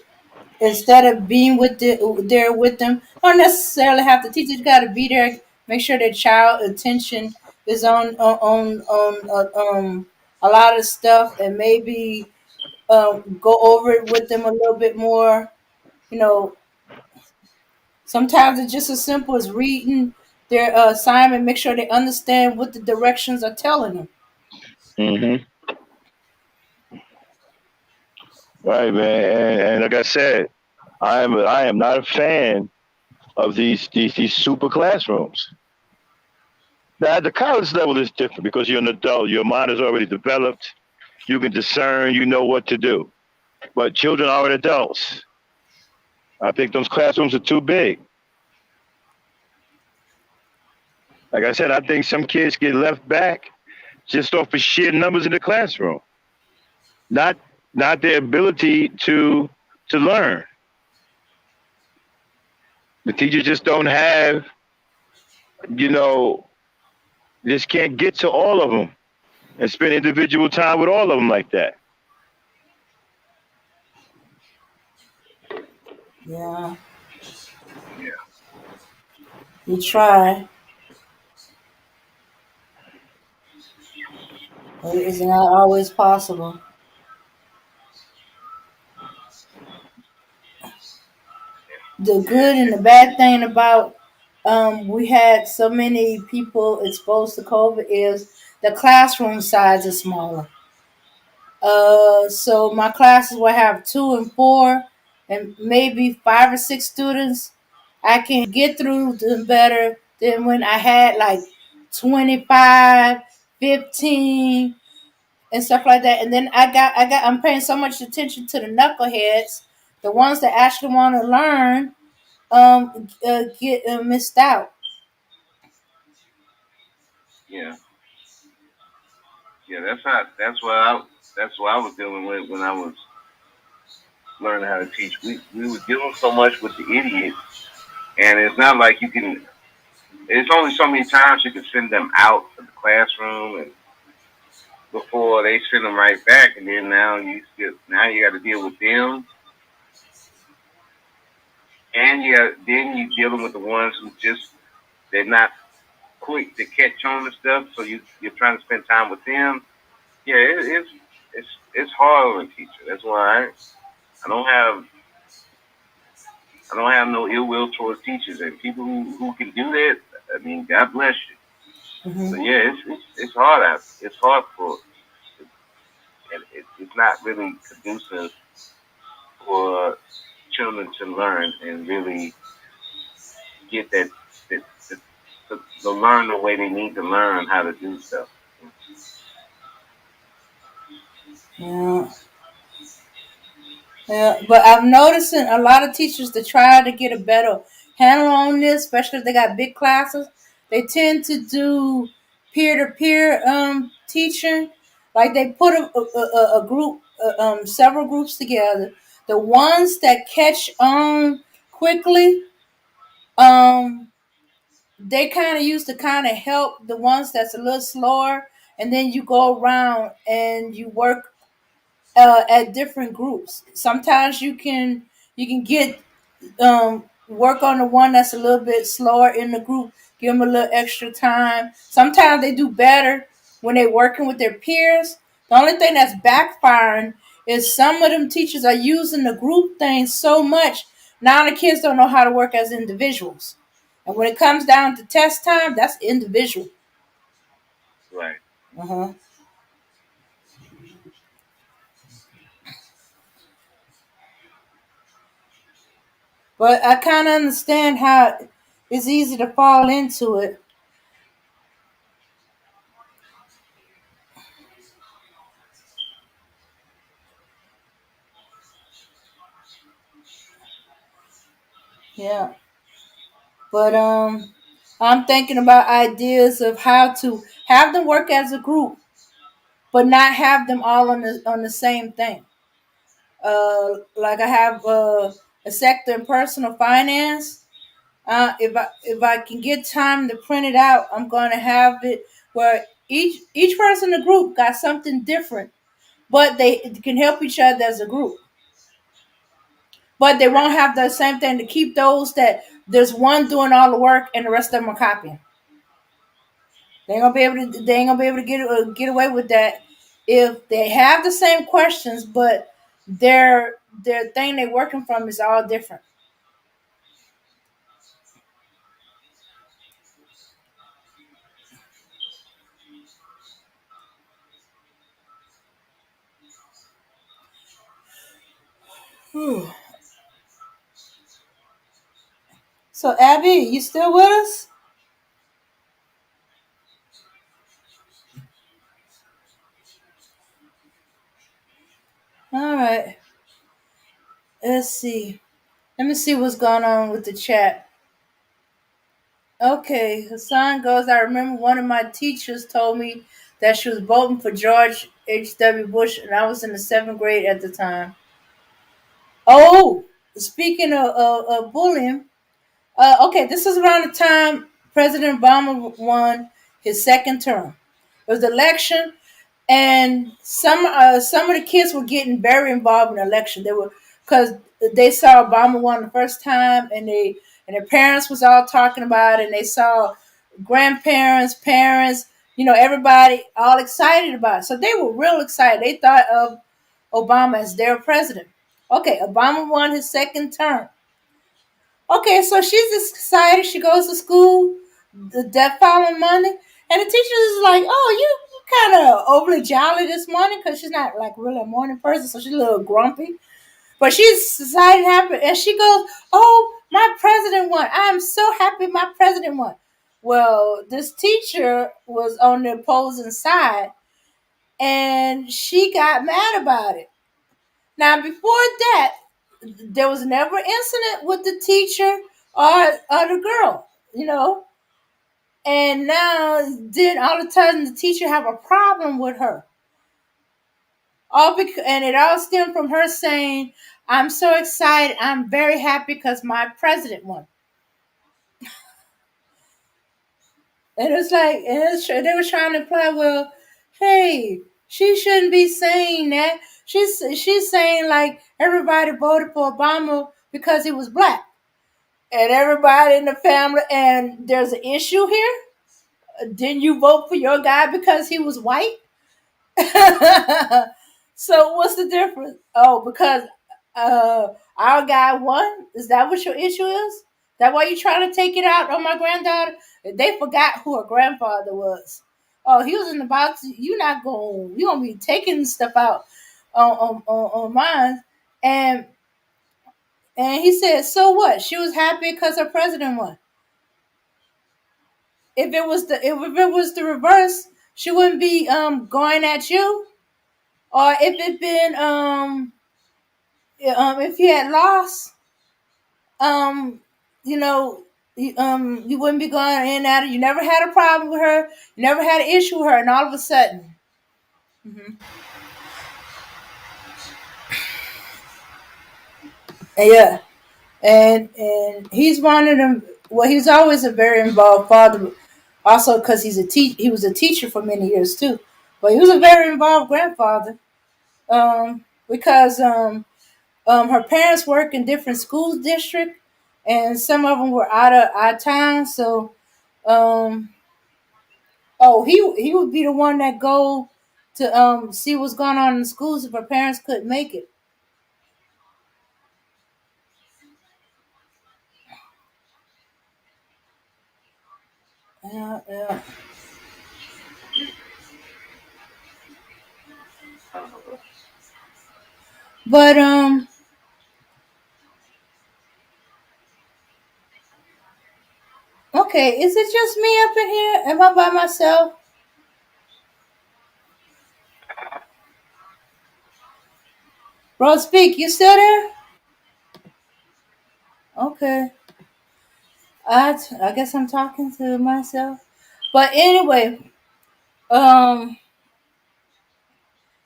instead of being there with them, don't necessarily have to teach. You got to be there. Make sure their child attention is on a lot of stuff, and maybe go over it with them a little bit more. You know, sometimes it's just as simple as reading their assignment. Make sure they understand what the directions are telling them. Hmm. Right, man. And like I said, I am not a fan of these super classrooms. Now, at the college level, is different because you're an adult. Your mind is already developed. You can discern. You know what to do. But children are adults. I think those classrooms are too big. Like I said, I think some kids get left back just off of sheer numbers in the classroom, not not their ability to learn. The teachers just don't have, you know, just can't get to all of them and spend individual time with all of them like that. Yeah, Yeah. you try. It's not always possible. The good and the bad thing about we had so many people exposed to COVID is the classroom size is smaller. So my classes will have two and four, and maybe 5 or 6 students. I can get through them better than when I had like 25, 15, and stuff like that. And then I'm paying so much attention to the knuckleheads, the ones that actually want to learn, get missed out. Yeah. Yeah. That's what I was dealing with when I was learning how to teach. We were dealing so much with the idiots, and it's not like you can. It's only so many times you can send them out of the classroom, and before they send them right back, and then now you got to deal with them, and then you dealing with the ones who just they're not quick to catch on to stuff. So you're trying to spend time with them. Yeah, it's hard on a teacher. That's why I don't have I don't have no ill will towards teachers and people who can do that. I mean, God bless you. But Hmm. yeah, it's hard out. It's hard for and it's not really conducive for children to learn and really get that to learn the way they need to learn how to do stuff. Yeah. Yeah, but I'm noticing a lot of teachers that try to get a better handle on this, especially if they got big classes. They tend to do peer to peer teaching. Like they put a group, several groups together. The ones that catch on quickly, um, they kind of used to kind of help the ones that's a little slower, and then you go around and you work at different groups. Sometimes you can get work on the one that's a little bit slower in the group. Give them a little extra time. Sometimes they do better when they're working with their peers. The only thing that's backfiring is some of them teachers are using the group thing so much. Now the kids don't know how to work as individuals. And when it comes down to test time, that's individual. Right. Uh-huh. But I kind of understand how it's easy to fall into it. Yeah. But I'm thinking about ideas of how to have them work as a group, but not have them all on the same thing. Like I have a sector in personal finance. If I can get time to print it out, I'm going to have it where each person in the group got something different, but they can help each other as a group. But they won't have the same thing to keep those that there's one doing all the work and the rest of them are copying. They ain't gonna be able to. They ain't gonna be able to get away with that if they have the same questions, but their thing they're working from is all different. Whew. So Abby, you still with us? All right. Let's see. Let me see what's going on with the chat. Okay, Hassan goes. I remember one of my teachers told me that she was voting for George H.W. Bush, and I was in the seventh grade at the time. Oh, speaking of bullying, okay, this is around the time President Obama won his second term. It was the election, and some of the kids were getting very involved in the election. They were because they saw Obama won the first time, and their parents was all talking about it, and they saw grandparents, parents, everybody all excited about it. So they were real excited. They thought of Obama as their president. Okay, Obama won his second term. Okay, so she's excited. She goes to school that following Monday, and the teacher is like, "Oh, you kind of overly jolly this morning," because she's not like really a morning person, so she's a little grumpy. But she's excited, happy, and she goes, "Oh, my president won! I'm so happy my president won." Well, this teacher was on the opposing side, and she got mad about it. Now, before that, there was never an incident with the teacher or the girl, And now, then all of a sudden, the teacher have a problem with her. And it all stemmed from her saying, "I'm so excited. I'm very happy because my president won." And it's like, they were trying to imply, well, hey, she shouldn't be saying that. She's saying like everybody voted for Obama because he was black. And everybody in the family, and there's an issue here. Didn't you vote for your guy because he was white? So what's the difference? Oh, because our guy won. Is that what your issue is? That why you trying to take it out on my granddaughter? They forgot who her grandfather was. Oh, he was in the box. You gonna be taking stuff out on mine. And he said, so what? She was happy because her president won. If it was the reverse, she wouldn't be going at you. Or if it been if you had lost, um you know you wouldn't be going in at her. You never had a problem with her. You never had an issue with her, and all of a sudden, hmm yeah, and he's one of them. Well, he's always a very involved father, also because he was a teacher for many years too, but he was a very involved grandfather. Because her parents work in different school districts, and some of them were out of town. So, um, he would be the one that go to see what's going on in the schools if her parents couldn't make it. Yeah, yeah. But okay, is it just me up in here? Am I by myself? Bro, speak. You still there? Okay. I guess I'm talking to myself. But anyway, um,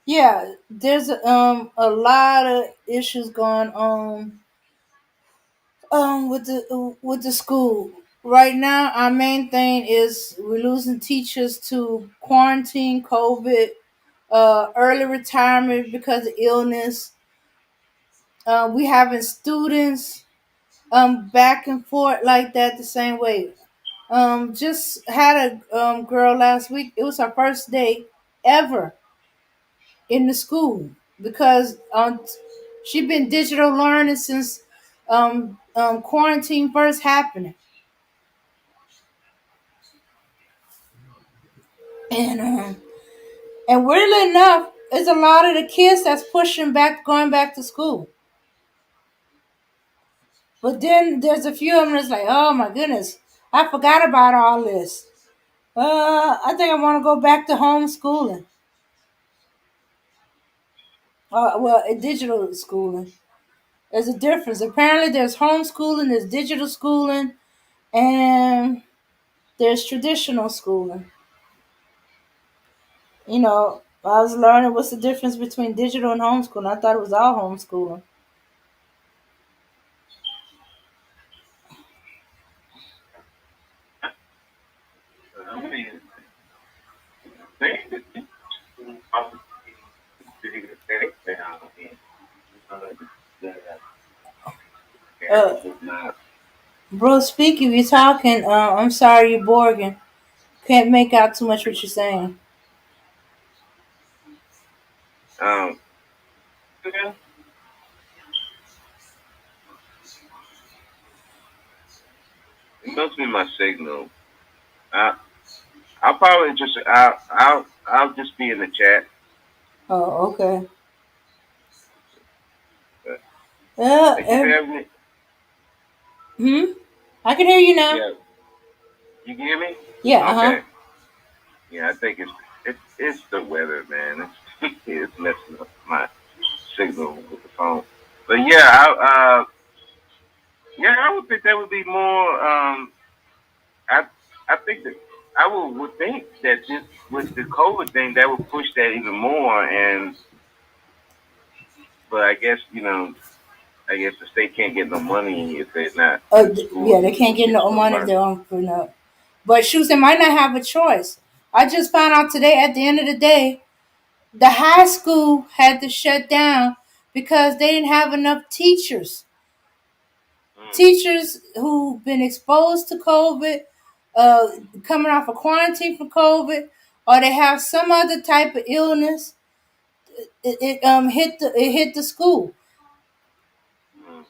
yeah, there's a lot of issues going With the school right now, our main thing is we're losing teachers to quarantine, COVID, early retirement because of illness. We having students back and forth like that the same way. Just had a girl last week. It was her first day ever in the school because she been digital learning since quarantine first happened. And weirdly enough, it's a lot of the kids that's pushing back, going back to school. But then there's a few of them that's like, oh my goodness, I forgot about all this. I think I want to go back to homeschooling. Well, digital schooling. There's a difference. Apparently, there's homeschooling, there's digital schooling, and there's traditional schooling. I was learning what's the difference between digital and homeschooling. I thought it was all homeschooling. I mean, they possibly big effect now. Uh, Not, Bro, speak if you're talking. I'm sorry, you're Borging. Can't make out too much what you're saying. um, yeah, it must be my signal. I, I'll probably just, I'll just be in the chat. Oh, okay. But Yeah. if you have me, I can hear you now. yeah, you can hear me? Yeah. Okay. Yeah, I think it's the weather, man. It's messing up my signal with the phone. But yeah, yeah, I would think that would be more. I I think that would think that this with the COVID thing that would push that even more. And but I guess I guess the state can't get no money if they're not in Yeah, schools they can't get getting no no money if money. they're on for no. But shoes, they might not have a choice. I just found out today. At the end of the day, the high school had to shut down because they didn't have enough teachers. Mm, Teachers who've been exposed to COVID, uh, coming off of quarantine for COVID, or they have some other type of illness. It hit the school, mm,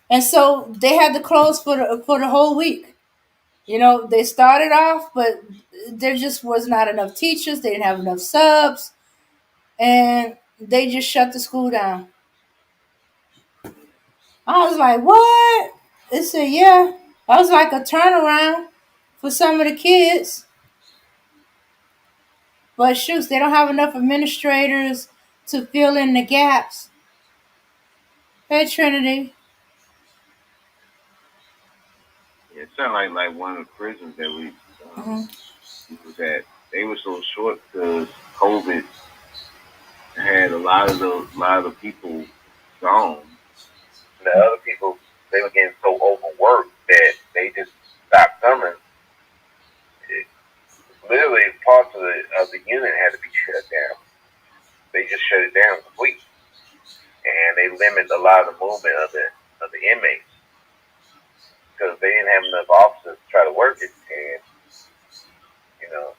and so they had to close for the whole week. They started off, but there just was not enough teachers. They didn't have enough subs, and they just shut the school down. I was like, what? They said, yeah. I was like a turnaround for some of the kids. But shoots, they don't have enough administrators to fill in the gaps. Hey, Trinity. yeah, it sounded like one of the prisons that Hmm. we was at. They were so short because COVID had a lot of the people gone. And the other people, they were getting so overworked that they just stopped coming. It, literally, parts of the unit had to be shut down. They just shut it down completely, and they limit a lot of the movement of the inmates because they didn't have enough officers to try to work it. And you know,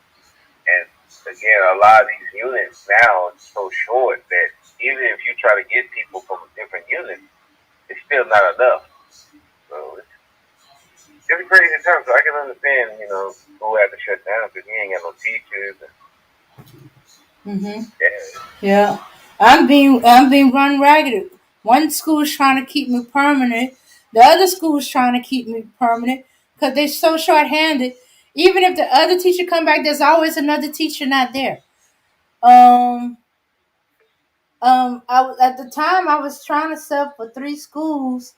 and again, a lot of these units now are so short that even if you try to get people from different units, it's still not enough. So it's a crazy time. So I can understand, who had to shut down because he ain't got no teachers. And, Hmm. yeah, Yeah. I'm being run ragged. One school is trying to keep me permanent. The other school is trying to keep me permanent because they're so short-handed. Even if the other teacher come back, there's always another teacher not there. Um, at the time I was trying to sub for three schools.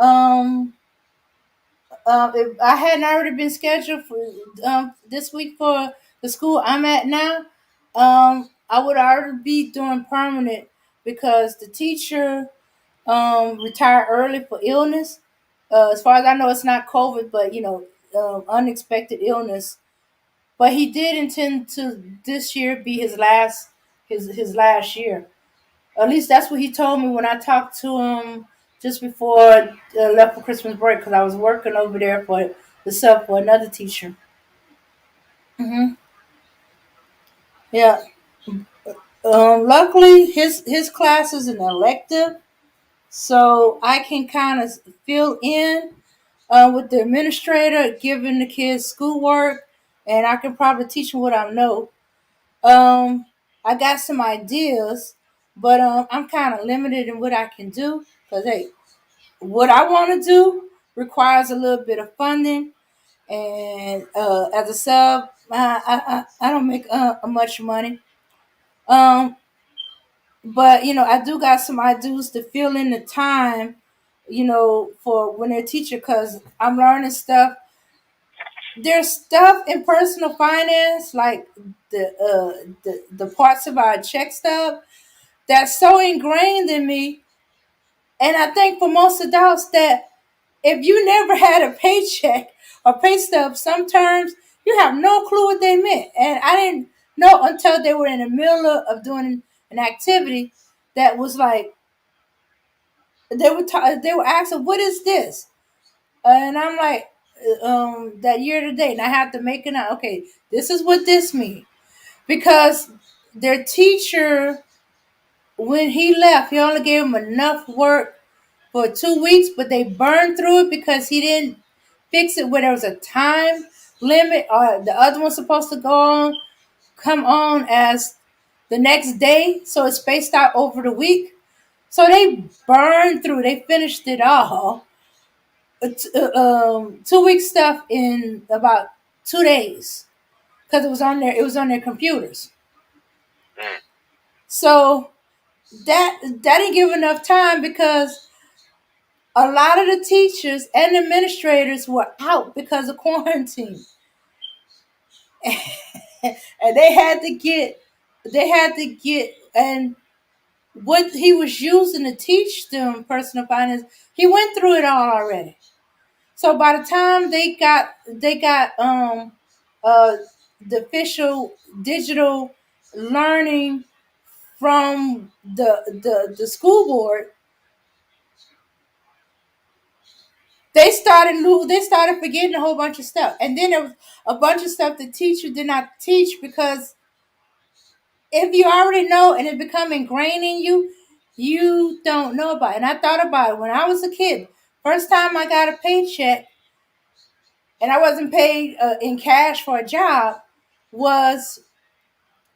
Um, if I hadn't already been scheduled for this week for the school I'm at now, I would already be doing permanent because the teacher retired early for illness. As far as I know, it's not COVID, but unexpected illness. But he did intend to this year be his last year. At least that's what he told me when I talked to him just before left for Christmas break, because I was working over there for the sub for another teacher. Yeah. Luckily, his class is an elective, so I can kind of fill in with the administrator, giving the kids schoolwork, and I can probably teach them what I know. Um, I got some ideas, but I'm kind of limited in what I can do because hey, what I want to do requires a little bit of funding, and as a sub, I don't make much money. Um, but I do got some ideas to fill in the time, for when they're teacher, because I'm learning stuff. There's stuff in personal finance, like the parts of our check stub that's so ingrained in me. And I think for most adults that if you never had a paycheck or pay stub, some terms you have no clue what they meant. And I didn't know until they were in the middle of doing an activity that was like they were asking, "What is this?" And I'm like, "That year to date," and I have to make it out. Okay, this is what this means because their teacher, when he left, he only gave them enough work for 2 weeks, but they burned through it because he didn't fix it where there was a time limit, or the other one's supposed to come on as the next day, so it's spaced out over the week. So they burned through. They finished it all. 2 week stuff in about 2 days because it was on their computers. So that didn't give enough time because a lot of the teachers and administrators were out because of quarantine. And they had to get and what he was using to teach them personal finance, he went through it all already. So by the time they got the official digital learning from the school board, they started forgetting a whole bunch of stuff. And then there was a bunch of stuff the teacher did not teach because if you already know and it become ingrained in you, you don't know about it. And I thought about it when I was a kid. First time I got a paycheck and I wasn't paid in cash for a job was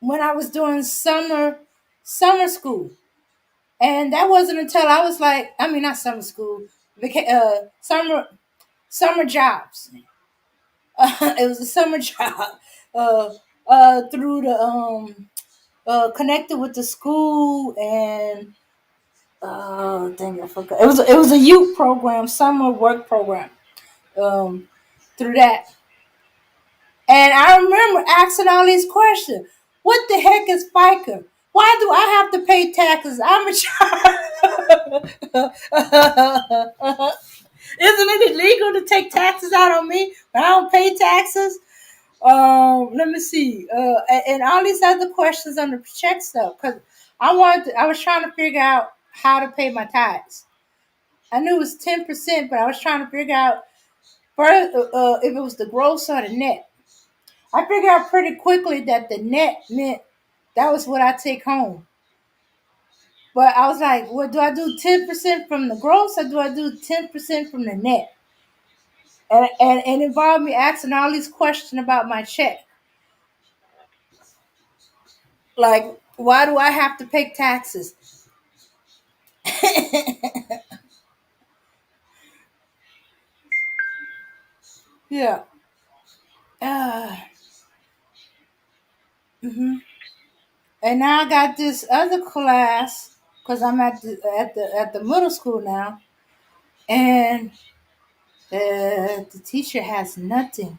when I was doing summer school. And that wasn't until I was like, I mean, not summer school, summer jobs. It was a summer job through the connected with the school and dang, I forgot. It was a youth program, summer work program. Through that, and I remember asking all these questions. What the heck is FICA? Why do I have to pay taxes? I'm a child. Isn't it illegal to take taxes out on me when I don't pay taxes? Let me see. And all these other questions on the check stuff because I was trying to figure out how to pay my tax. I knew it was 10%, but I was trying to figure out first if it was the gross or the net. I figured out pretty quickly that the net meant that was what I take home. But I was like, well, do I do 10% from the gross or do I do 10% from the net? And it involved me asking all these questions about my check. Like, why do I have to pay taxes? Yeah. Uh, hmm And now I got this other class because I'm at the middle school now, and the teacher has nothing.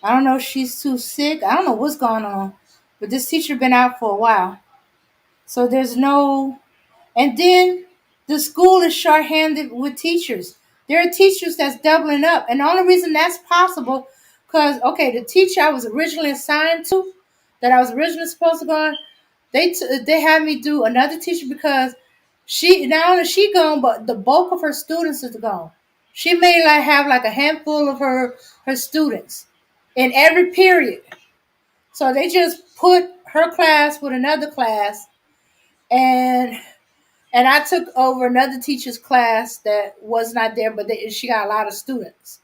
I don't know if she's too sick. I don't know what's going on, but this teacher been out for a while, so there's no. And then the school is short-handed with teachers. There are teachers that's doubling up, and the only reason that's possible, because okay, the teacher I was originally assigned to, that I was originally supposed to go on, they had me do another teacher because she not only she gone, but the bulk of her students is gone. She may like have like a handful of her students in every period, so they just put her class with another class, and I took over another teacher's class that was not there, but she got a lot of students.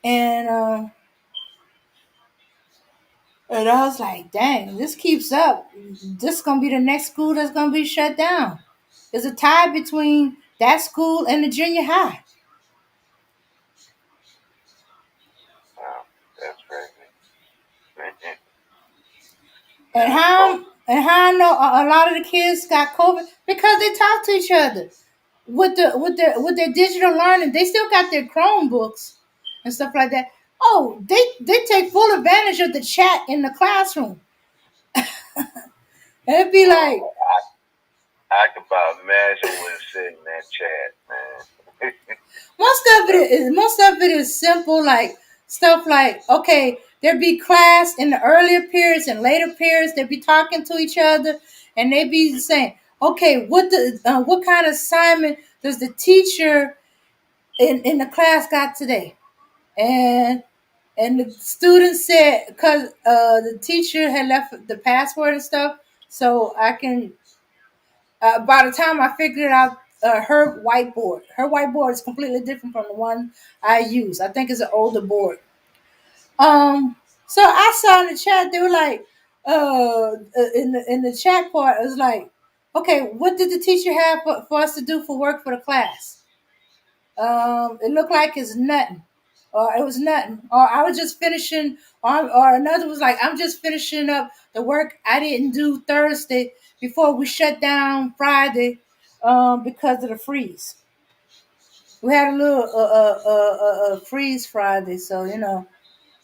And I was like, dang, this keeps up. This is gonna be the next school that's gonna be shut down. There's a tie between that school and the junior high. Wow, that's crazy. And how I know a lot of the kids got COVID because they talk to each other with their digital learning. They still got their Chromebooks and stuff like that. Oh, they take full advantage of the chat in the classroom. It'd be like I could about imagine what's sitting in that chat, man. most of it is simple, like stuff like okay, there'd be class in the earlier periods and later periods. They'd be talking to each other, and they'd be saying, okay, what kind of assignment does the teacher in the class got today? And the student said because the teacher had left the password and stuff, so I can. By the time I figured out her whiteboard is completely different from the one I use. I think it's an older board. So I saw in the chat they were like, in the chat part it was like, okay, what did the teacher have for us to do for work for the class? It looked like it's nothing, or it was nothing, or I was just finishing, or another was like, I'm just finishing up the work I didn't do Thursday before we shut down Friday, because of the freeze. We had a little freeze Friday, so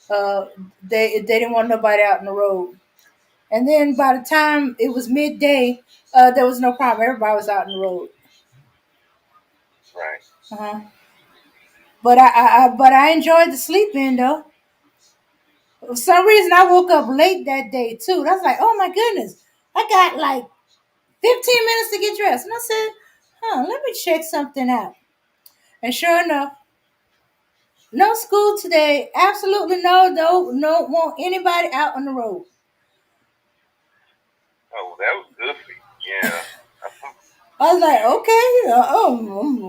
uh, they didn't want nobody out in the road. And then by the time it was midday, there was no problem. Everybody was out in the road. Right. Uh-huh. But I enjoyed the sleep in though. For some reason, I woke up late that day too. I was like, oh my goodness, I got like 15 minutes to get dressed. And I said, let me check something out. And sure enough, no school today. Absolutely no, want anybody out on the road. Oh, that was good for you. Yeah. I was like, okay,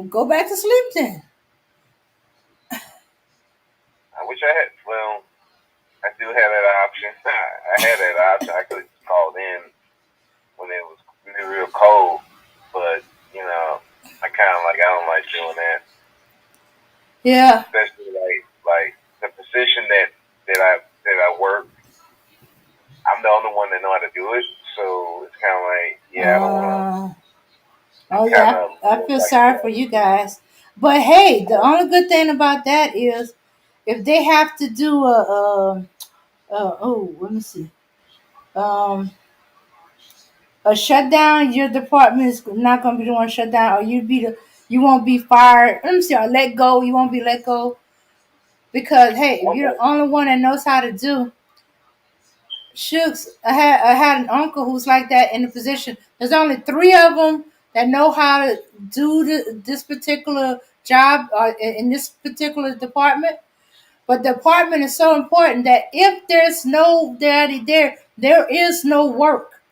go back to sleep then. I wish I had. Well, I do have that option. I had that option. I could have called in when it was really real cold, but I kind of like I don't like doing that. Yeah. Especially like the position that I work. I'm the only one that know how to do it, so it's kind of like I don't want to. Oh Kind yeah, of I feel sorry for you guys. But hey, the only good thing about that is if they have to do let me see, um, a shutdown, your department is not going to be the one shut down, or you won't be fired. Let me see, or let go. You won't be let go because hey, if you're the only one that knows how to do. Shooks, I had an uncle who's like that in the position. There's only three of them that know how to do this particular job in this particular department. But the department is so important that if there's nobody there, there is no work.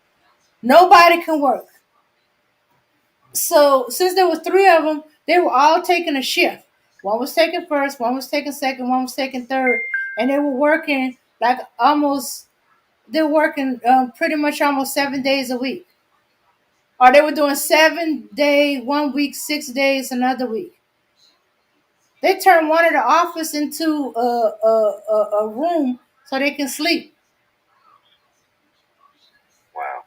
Nobody can work. So since there were three of them, they were all taking a shift. One was taking first, one was taking second, one was taking third, and they were working like almost they're working pretty much almost 7 days a week. Or they were doing 7 day, 1 week, 6 days another week. They turned one of the office into a room so they can sleep. Wow.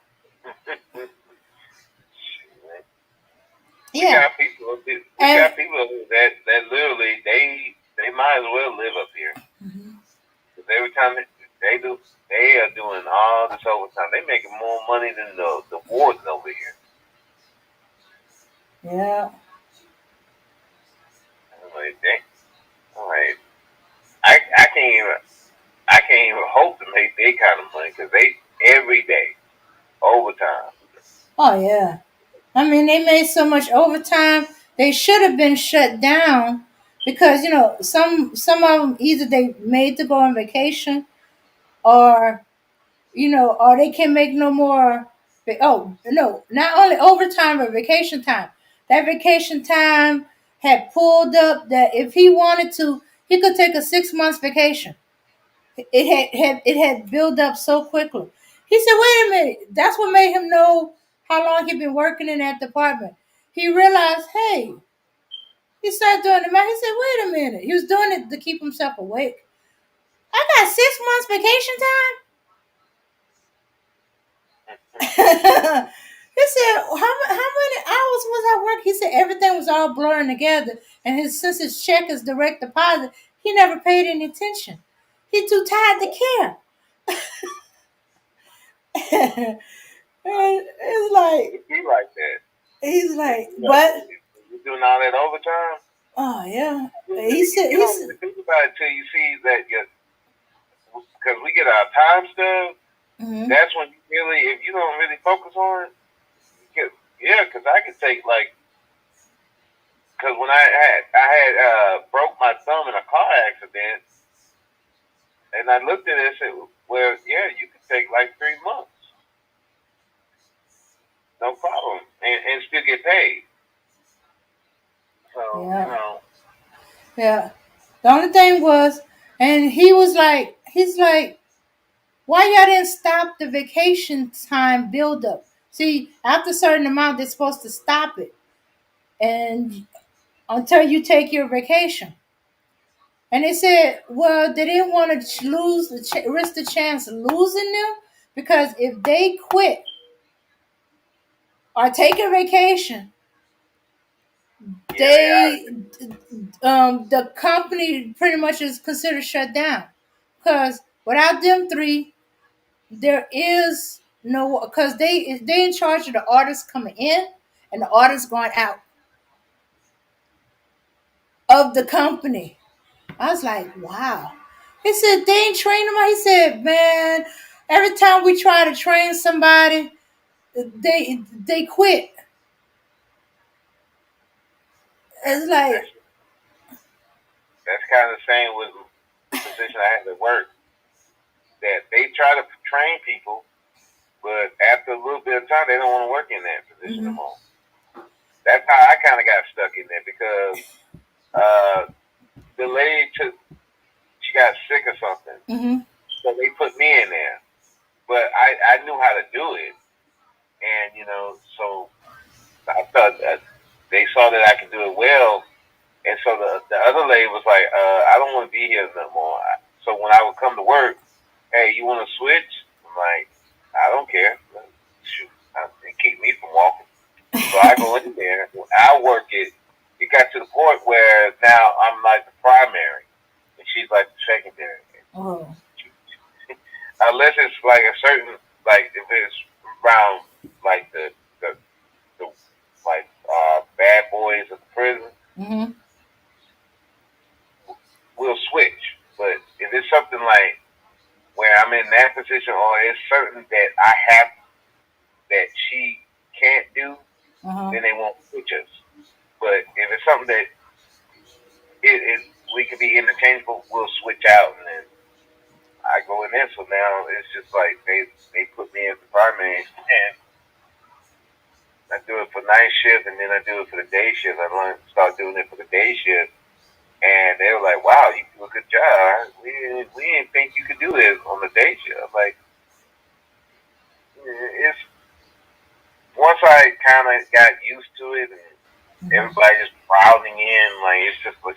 We Yeah. got people. We got people that literally they might as well live up here. Because every time they are doing all this overtime. They making more money than the warden over here. Yeah. I'm like, dang. I'm like, I can't even hope to make that kind of money because they every day overtime. Oh yeah. I mean, they made so much overtime. They should have been shut down because some of them either they made to go on vacation or or they can make no more. Oh no, not only overtime but vacation time. That vacation time had pulled up that if he wanted to, he could take a 6 months vacation. It had built up so quickly. He said, "Wait a minute." That's what made him know how long he'd been working in that department. He realized, hey, he started doing the math. He said, "Wait a minute." He was doing it to keep himself awake. I got 6 months vacation time. He said, how many hours was I working? He said everything was all blurring together. And since his check is direct deposit, he never paid any attention. He too tired to care. It's like, It be like that. he's It like, be like that. but, If you're doing all that overtime, oh, yeah. you you don't really think about it till you see that because we get our time stuff. mm-hmm. That's when you really, if you don't really focus on it, yeah, because I could take like, because when I had broke my thumb in a car accident, and I looked at it and said, well, yeah, you could take like 3 months, no problem, and still get paid. So Yeah. Yeah. The only thing was, and he's like, why y'all didn't stop the vacation time buildup? See, after a certain amount, they're supposed to stop it, and until you take your vacation. And they said, well, they didn't want to risk the chance of losing them because if they quit or take a vacation, Yeah, they the company pretty much is considered shut down. Because without them three, there is no, because they in charge of the artists coming in and the artists going out of the company. I was like, wow. He said they ain't train them. He said, man, every time we try to train somebody, they quit. It's like, that's kind of the same with the position I had at work. That they try to train people, but after a little bit of time, they don't want to work in that position mm-hmm, no more. That's how I kind of got stuck in there because uh, the lady she got sick or something, mm-hmm, so they put me in there. But I knew how to do it, and so I thought that they saw that I could do it well, and so the other lady was like, I don't want to be here no more. So when I would come to work, hey, you want to switch? I'm like, I don't care. Shoot, it keep me from walking. So I go in there, I work it. It got to the point where now I'm like the primary, and she's like the secondary. oh, Unless it's like a certain, like if it's around like the like bad boys of the prison, mm-hmm, we'll switch. But if it's something like where I'm in that position, or it's certain that I have that she can't do, uh-huh, then they won't switch us. But if it's something that it we can be interchangeable, we'll switch out, and then I go in there. So now it's just like they put me as the primary, and I do it for night shift, and then I do it for the day shift. Start doing it for the day shift, and they were like, "Wow, you do a good job. We didn't think you could do this on the day shift." I'm like, it's once I kind of got used to it, and mm-hmm. everybody just crowding in, like it's just like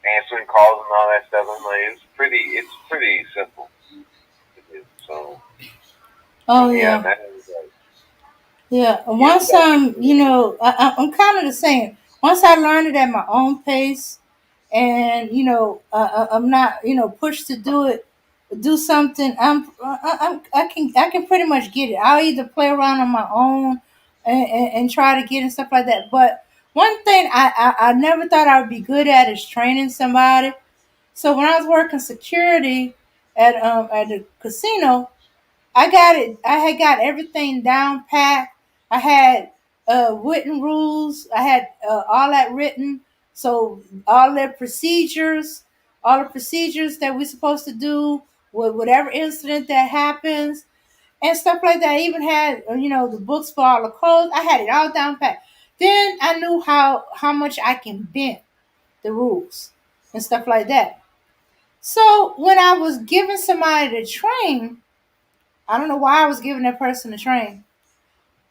answering calls and all that stuff. I'm like, it's pretty simple. So, Oh yeah, yeah. man. Yeah, Yeah, we once got people. I'm kind of the same. Once I learned it at my own pace, and I'm not pushed to do something. I can pretty much get it. I'll either play around on my own, and try to get and stuff like that. But one thing I never thought I would be good at is training somebody. So when I was working security at the casino, I got it. I had got everything down pat. I had written rules. I had all that written. So all the procedures that we're supposed to do with whatever incident that happens and stuff like that. I even had the books for all the codes. I had it all down pat. Then I knew how much I can bend the rules and stuff like that. So when I was giving somebody to train, I don't know why I was giving that person to train.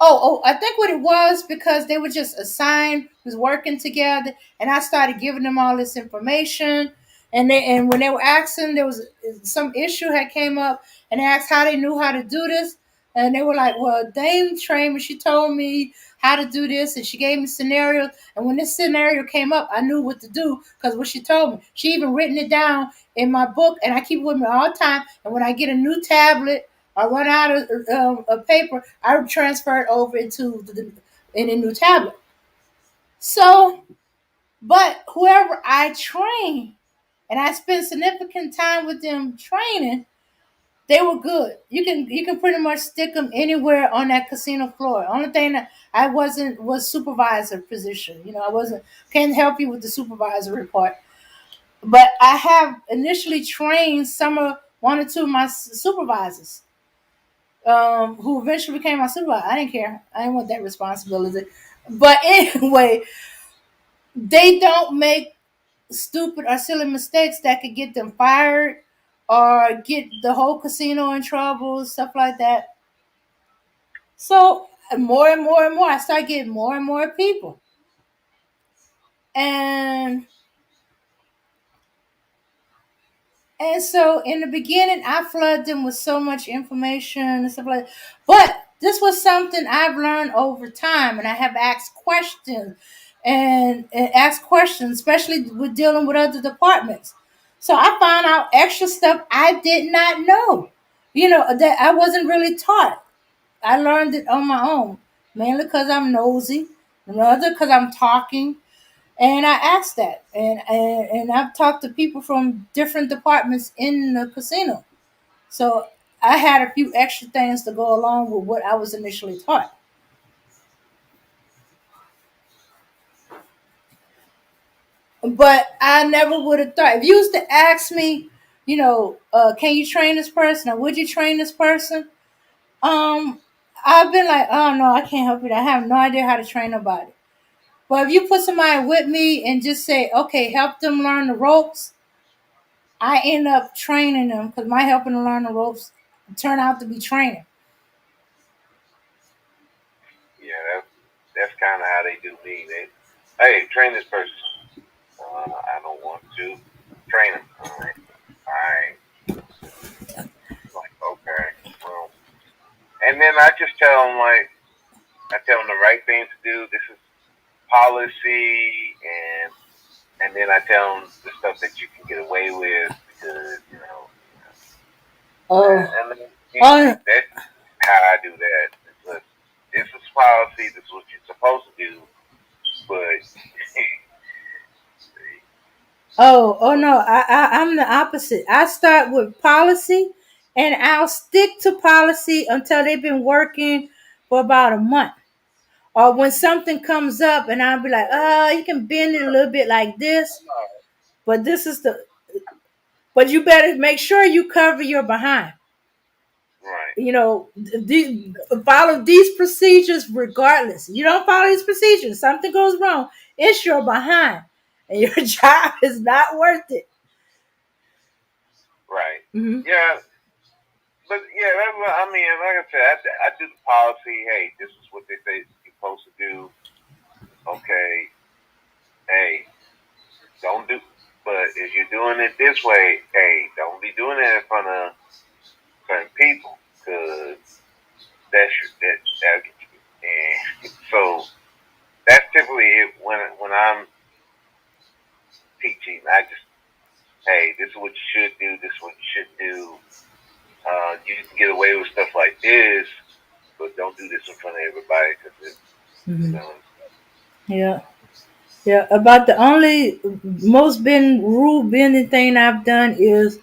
I think what it was because they were just assigned, was working together, and I started giving them all this information. And when they were asking, there was some issue had came up, and they asked how they knew how to do this, and they were like, "Well, Dame trained me. She told me how to do this, and she gave me scenarios. And when this scenario came up, I knew what to do because what she told me. She even written it down in my book, and I keep it with me all the time. And when I get a new tablet I run out of paper, I transfer it over in a new tablet. So, but whoever I train, and I spend significant time with them training, they were good. You can pretty much stick them anywhere on that casino floor. Only thing that I wasn't was supervisor position. I wasn't can't help you with the supervisory part. But I have initially trained one or two of my supervisors who eventually became my supervisor. I didn't care. I didn't want that responsibility. But anyway, they don't make stupid or silly mistakes that could get them fired or get the whole casino in trouble, stuff like that. So more and more and more, I start getting more and more people. And And so in the beginning, I flooded them with so much information and stuff like that. But this was something I've learned over time, and I have asked questions and asked questions, especially with dealing with other departments. So I found out extra stuff I did not know, that I wasn't really taught. I learned it on my own, mainly because I'm nosy, another because I'm talking, and I asked that, and I've talked to people from different departments in the casino. So I had a few extra things to go along with what I was initially taught. But I never would have thought if you used to ask me, can you train this person or would you train this person? Um, I've been like, oh no, I can't help it. I have no idea how to train nobody. But if you put somebody with me and just say, okay, help them learn the ropes, I end up training them because my helping to learn the ropes turn out to be training. Yeah, that's kind of how they do me. Hey, train this person. I don't want to train them. All right. Like, okay, well, and then I just tell them I tell them the right thing to do. This is policy, and then I tell them the stuff that you can get away with because Oh, and then, oh, that's how I do that. This is policy. This is what you're supposed to do, but oh no! I'm the opposite. I start with policy, and I'll stick to policy until they've been working for about a month. Or when something comes up, and I'll be like, "Oh, you can bend it a little bit like this, but this is the." But you better make sure you cover your behind. right, Follow these procedures regardless. You don't follow these procedures, something goes wrong. It's your behind, and your job is not worth it. right, Hmm. yeah. But yeah, that's what I mean. Like I said, I do the policy. Hey, this is what they say you're supposed to do. Okay, hey, don't do. But if you're doing it this way, hey, don't be doing it in front of certain people because that'll get you. And so that's typically it when I'm teaching. I just hey, this is what you should do. This is what you should do. You can get away with stuff like this but don't do this in front of everybody because Mhm. Yeah. Yeah. About the only most been rule bending thing I've done is,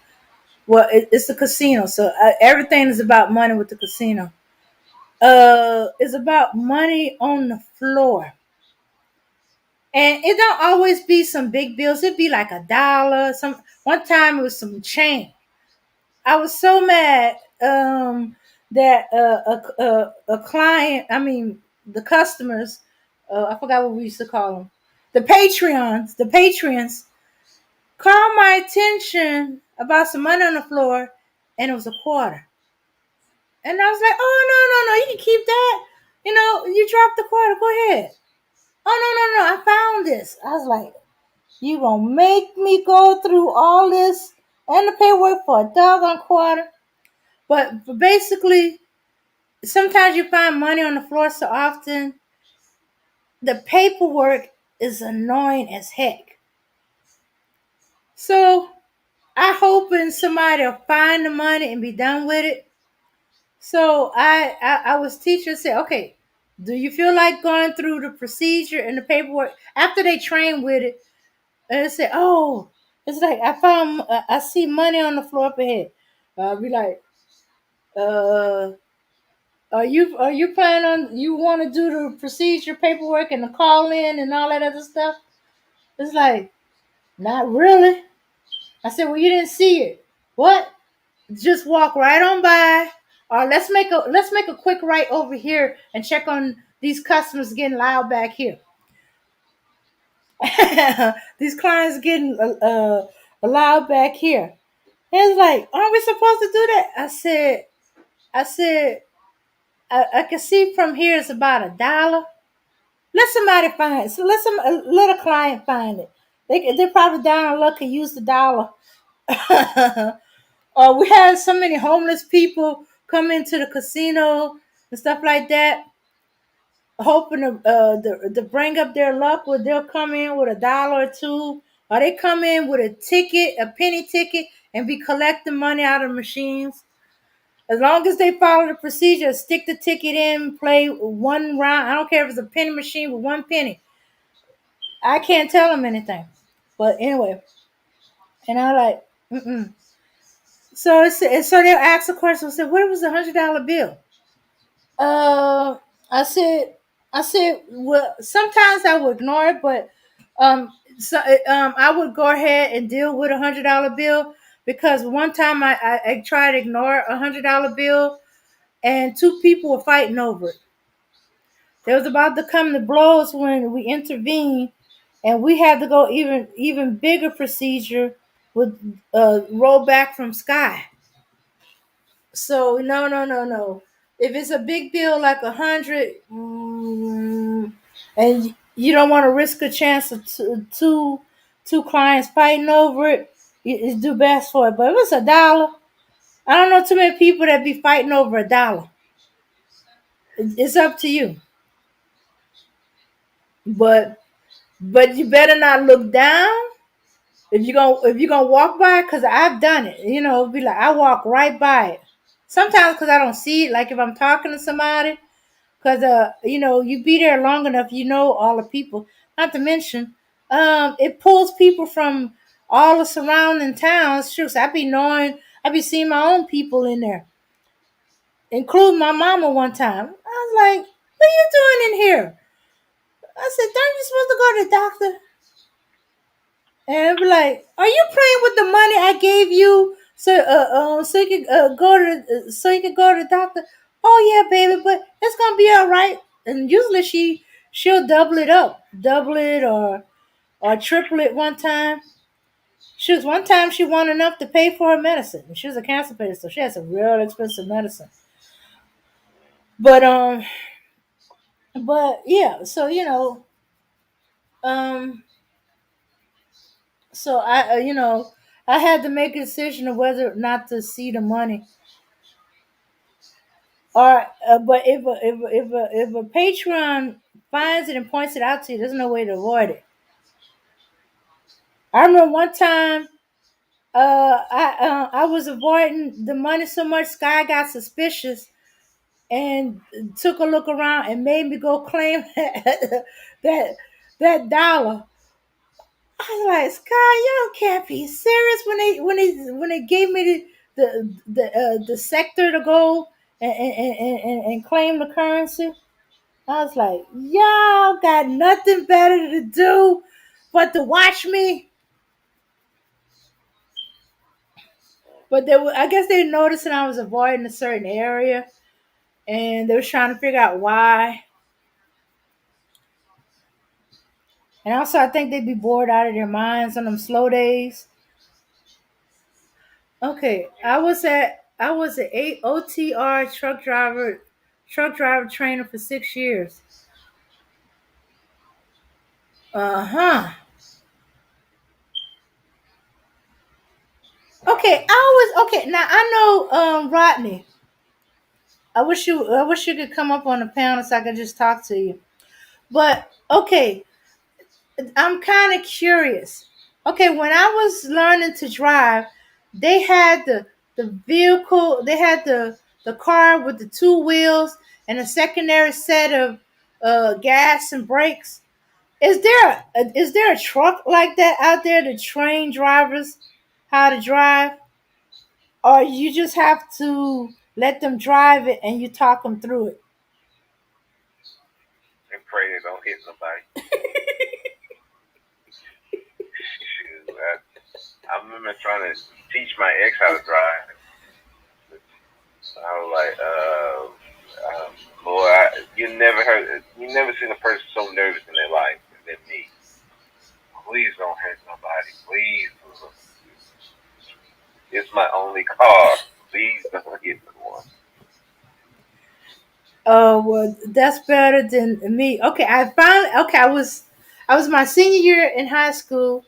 well, it's the casino. So everything is about money with the casino. It's about money on the floor. And it don't always be some big bills. It'd be like $1. One time it was some change. I was so mad that a client, I mean the customers, I forgot what we used to call them, the patrons called my attention about some money on the floor, and it was a quarter. And I was like, oh no, you can keep that. You dropped the quarter. Go ahead. Oh no, I found this. I was like, you gonna make me go through all this and the paperwork for a doggone quarter? But basically, sometimes you find money on the floor so often, the paperwork is annoying as heck. So I hoping somebody will find the money and be done with it. So I was teaching, said, okay, do you feel like going through the procedure and the paperwork after they train with it? And they say, oh, it's like I see money on the floor up ahead. I'll be like, uh, are you planning on, you want to do the procedure paperwork and the call in and all that other stuff? It's like, not really. I said, well, you didn't see it. What? Just walk right on by. Or let's make a quick right over here and check on these customers getting loud back here. These clients getting loud back here. And it's like, aren't we supposed to do that? I said, I can see from here it's about $1. Let somebody find it. So let a client find it. They're probably down on luck and use the dollar. We had so many homeless people come into the casino and stuff like that, hoping to bring up their luck. Where they'll come in with $1 or two, or they come in with a ticket, a penny ticket, and be collecting money out of machines. As long as they follow the procedure, stick the ticket in, play one round. I don't care if it's a penny machine with one penny. I can't tell them anything. But anyway, and I like, mm-mm. So they'll ask a question. I said, "Where was the $100 bill?" Uh, I said, well, sometimes I would ignore it, but I would go ahead and deal with $100 bill, because one time I tried to ignore $100 bill, and two people were fighting over it. They was about to come to blows when we intervened, and we had to go even bigger procedure with roll back from Sky. So no. If it's a big bill like 100, and you don't want to risk a chance of two clients fighting over it, you do best for it. But if it's $1, I don't know too many people that be fighting over $1. It's up to you, but you better not look down if you're gonna walk by, because I've done it. Be like, I walk right by it. Sometimes because I don't see it, like if I'm talking to somebody, because you be there long enough, all the people. Not to mention, it pulls people from all the surrounding towns. Sure, so I be seeing my own people in there, including my mama one time. I was like, what are you doing in here? I said, aren't you supposed to go to the doctor? And I'd be like, are you playing with the money I gave you so you could go to the doctor? Oh yeah, baby, but it's gonna be all right. And usually she'll double it or triple it one time. One time she won enough to pay for her medicine. She was a cancer patient, so she had some real expensive medicine. But yeah, so um so I had to make a decision of whether or not to see the money. Or, but if a patron finds it and points it out to you, there's no way to avoid it. I remember one time, I was avoiding the money so much, Sky got suspicious and took a look around and made me go claim that that dollar. I was like, Sky, y'all can't be serious when they gave me the sector to go and claim the currency. I was like, y'all got nothing better to do but to watch me. But I guess they noticing I was avoiding a certain area, and they was trying to figure out why. And also, I think they'd be bored out of their minds on them slow days. Okay, I was a OTR truck driver trainer for 6 years. Uh-huh. Okay, okay. Now I know Rodney. I wish you could come up on the panel so I could just talk to you. But okay, I'm kind of curious. Okay, when I was learning to drive, they had the vehicle, they had the car with the two wheels and a secondary set of gas and brakes. Is there a truck like that out there to train drivers how to drive, or you just have to let them drive it and you talk them through it? And pray they don't hit nobody. Shoot, I remember trying to teach my ex how to drive. I was like, boy, you never seen a person so nervous in their life than me. Please don't hurt nobody. Please. It's my only car. Please don't hit no one. Oh well, that's better than me. Okay, I was my senior year in high school,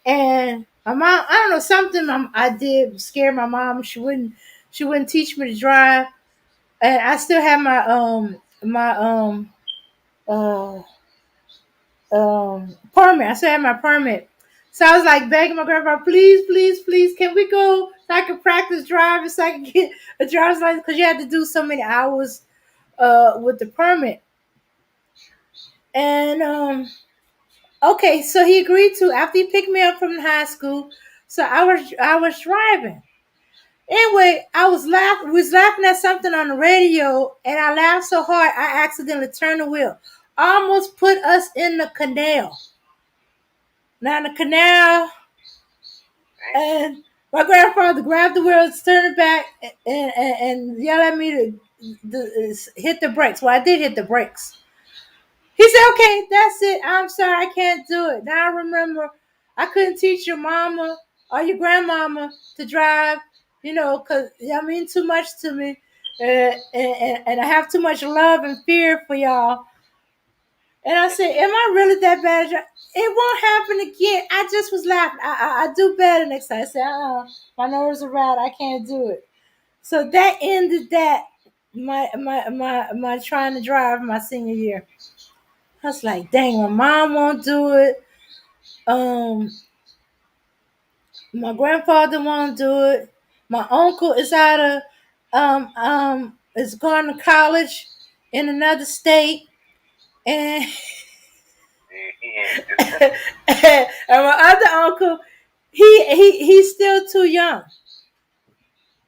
and my mom, I don't know, something I did scared my mom. She wouldn't teach me to drive, and I still have uh permit. I still have my permit. So I was like begging my grandpa, please, please, please, can we go so I can practice driving so I can get a driver's license, because you had to do so many hours with the permit. And okay, so he agreed to after he picked me up from high school. So I was driving. Anyway, we was laughing at something on the radio, and I laughed so hard I accidentally turned the wheel. Almost put us in the canal. Now in the canal, and my grandfather grabbed the wheels, turned it back, and yelled at me to hit the brakes. Well, I did hit the brakes. He said, okay, that's it. I'm sorry, I can't do it. Now I remember I couldn't teach your mama or your grandmama to drive, because y'all mean too much to me. And I have too much love and fear for y'all. And I said, am I really that bad? It won't happen again. I just was laughing. I do better next time. I said, my nerves are right. I can't do it. So that ended that, my trying to drive my senior year. I was like, dang, my mom won't do it. Um, my grandfather won't do it. My uncle is is going to college in another state, and and my other uncle, he's still too young.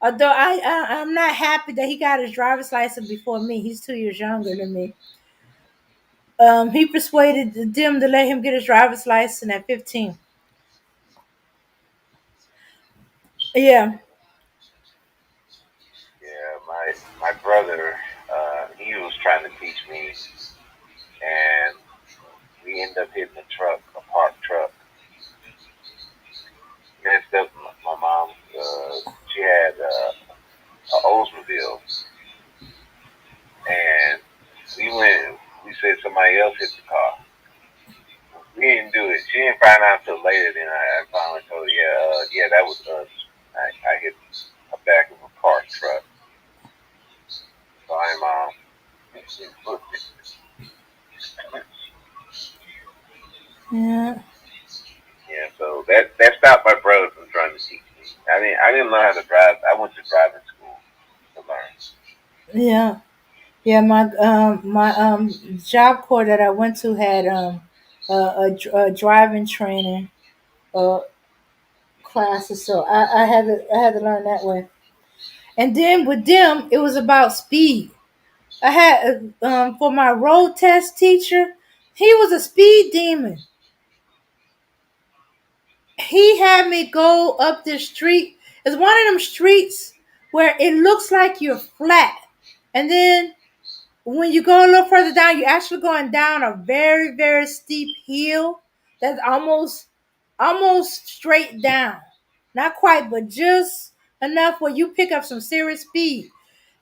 Although I'm not happy that he got his driver's license before me. He's 2 years younger than me. He persuaded them to let him get his driver's license at 15. Yeah. Yeah, my brother, he was trying to teach me, and we ended up hitting a truck, a parked truck. Messed up my mom. She had an Oldsmobile, and we went. We said somebody else hit the car. We didn't do it. She didn't find out until later. Then I finally told her, yeah, that was us. I hit the back of a parked truck. Sorry, mom. Yeah. Yeah, so that stopped my brother from trying to teach me. I didn't learn how to drive. I went to driving school to learn. Yeah. Yeah, my job corps that I went to had a driving training uh classes, so I had to learn that way. And then with them, it was about speed. I had for my road test teacher, he was a speed demon. He had me go up this street. It's one of them streets where it looks like you're flat, and then when you go a little further down, you're actually going down a very, very steep hill that's almost straight down. Not quite, but just enough where you pick up some serious speed.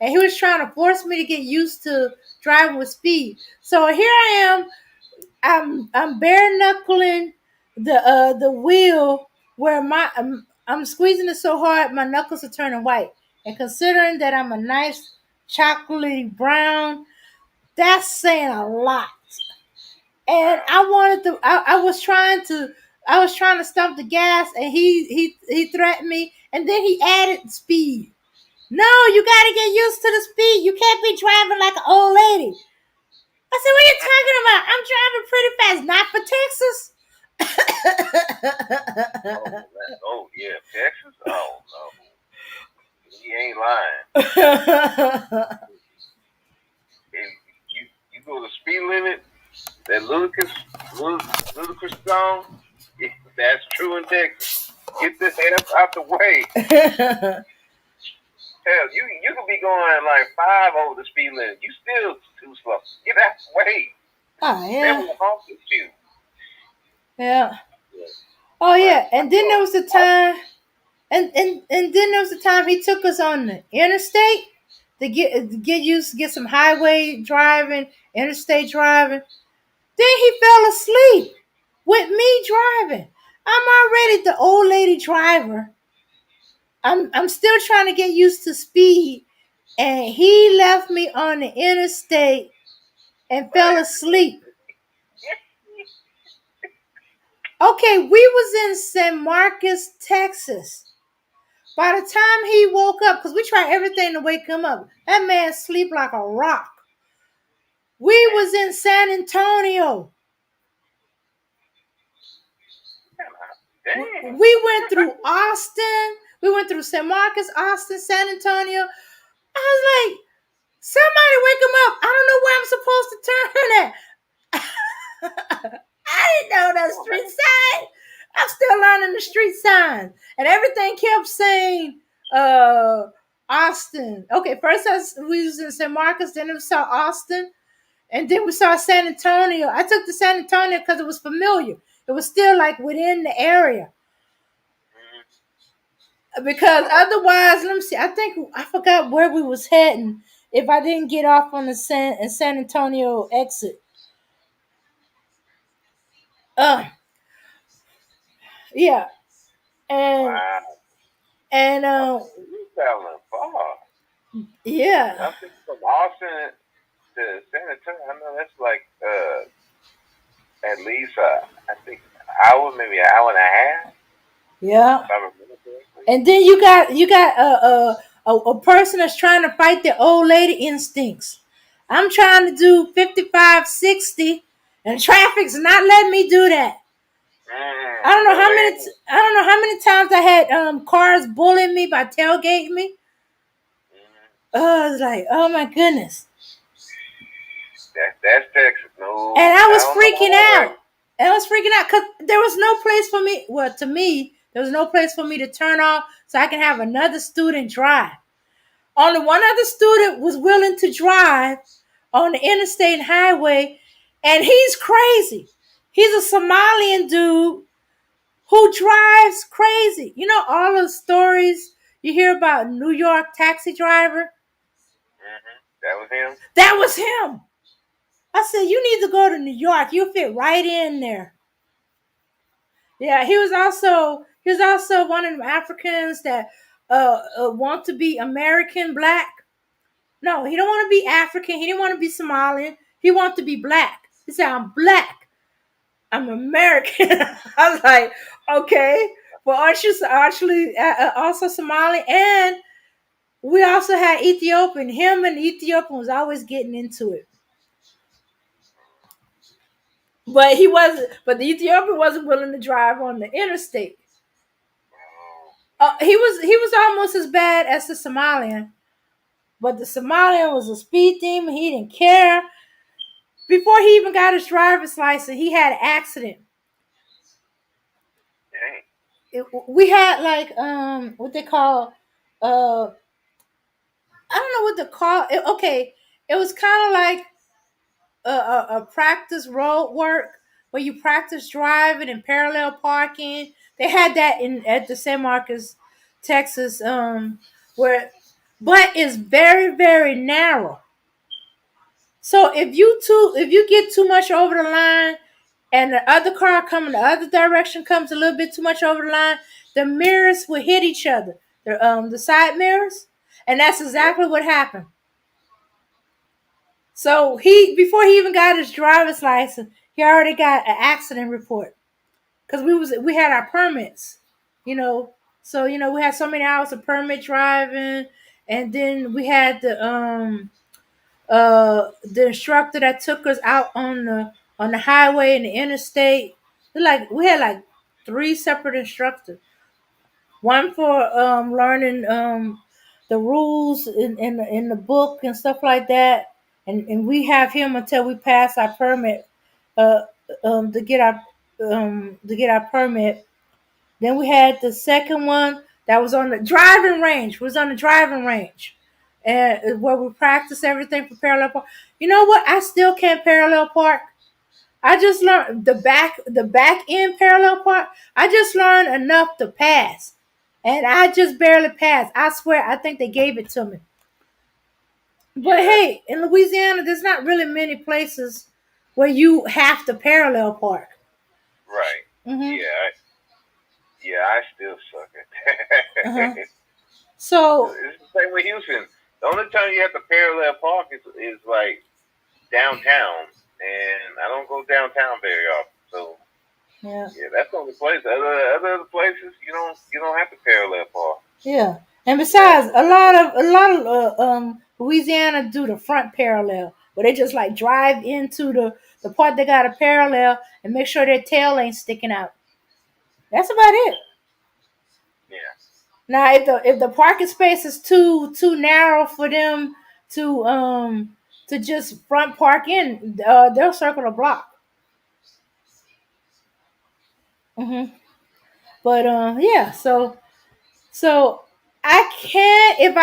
And he was trying to force me to get used to driving with speed. So here I am. I'm bare knuckling the wheel where I'm squeezing it so hard my knuckles are turning white. And considering that I'm a nice chocolatey brown, that's saying a lot. And I was trying to stump the gas, and he threatened me, and then he added speed. No, you gotta get used to the speed. You can't be driving like an old lady. I said, what are you talking about? I'm driving pretty fast, not for Texas. Oh yeah, Texas. Oh no, he ain't lying. If you go the speed limit, that ludicrous song. That's true in Texas. Get this ass out the way. Hell, you could be going like 5 over the speed limit. You still too slow. Get out the way. Oh They yeah. will honk at you. Yeah. Oh yeah. And then there was the time and then there was the time he took us on the interstate to get used to get some highway driving, interstate driving. Then he fell asleep with me driving. I'm already the old lady driver. I'm still trying to get used to speed, and he left me on the interstate and fell asleep. Okay, we was in San Marcos, Texas. By the time he woke up, because we tried everything to wake him up, that man sleep like a rock. We was in San Antonio. We went through Austin. We went through San Marcos, Austin, San Antonio. I was like, somebody wake him up. I don't know where I'm supposed to turn at. I didn't know that street sign. I'm still learning the street signs. And everything kept saying Austin. Okay, first we was in San Marcos, then we saw Austin, and then we saw San Antonio. I took the San Antonio because it was familiar. It was still like within the area. Because otherwise, let me see. I forgot where we was heading if I didn't get off on the San Antonio exit. Yeah, and Wow. and You traveling far. yeah, I think from Austin to San Antonio, I know that's like at least I think maybe an hour and a half. yeah. If I remember correctly. And then you got a person that's trying to fight their old lady instincts. I'm trying to do 55, 60, and traffic's not letting me do that. I don't know how many times I had cars bullying me by tailgating me. I was like, oh my goodness. That's Texas. No. And I was freaking out. Because there was no place for me. Well, to me, there was no place for me to turn off so I can have another student drive. Only one other student was willing to drive on the interstate highway, and he's crazy. He's a Somalian dude who drives crazy. You know all the stories you hear about New York taxi driver? That was him? That was him. I said, you need to go to New York. You fit right in there. Yeah, he was also one of them Africans that want to be American black. No, he don't want to be African. He didn't want to be Somalian. He wanted to be black. He said, I'm black. I'm American. I was like, okay. Well, aren't you actually also Somali? And We also had Ethiopian. Him and Ethiopian was always getting into it. But he wasn't. But the Ethiopian wasn't willing to drive on the interstate. He was almost as bad as the Somalian, but the Somalian was a speed demon. He didn't care. Before he even got his driver's license, he had an accident. We had like what they call I don't know what to call it. Okay, it was kind of like a practice road work where you practice driving and parallel parking. They had that in at the San Marcos, Texas, where, but it's very very narrow. So if you get too much over the line, and the other car coming the other direction comes a little bit too much over the line, the mirrors will hit each other. The side mirrors, and that's exactly what happened. So he before he even got his driver's license, he already got an accident report because we had our permits, you know. So we had so many hours of permit driving, and then we had the instructor that took us out on the highway and the interstate. We had like three separate instructors. One for learning the rules in the book and stuff like that, and we have him until we pass our permit uh, to get our permit. Then we had the second one that was on the driving range. Was on the driving range, and where we practice everything for parallel park. You know what? I still can't parallel park. I just learned the back end parallel park. I just learned enough to pass, and I just barely passed. I swear, I think they gave it to me. But hey, in Louisiana, there's not really many places where you have to parallel park. Right. Mm-hmm. Yeah, I still suck at that. Uh-huh. So it's the same with Houston. The only time you have to parallel park is like downtown, and I don't go downtown very often. So yeah, that's the only place. Other places you don't have to parallel park. yeah, and besides, a lot of Louisiana do the front parallel, where they just like drive into the part they got a parallel and make sure their tail ain't sticking out. That's about it. Yeah. Now, if the parking space is too narrow for them to just front park in, they'll circle the block. Hmm. But yeah, so I can if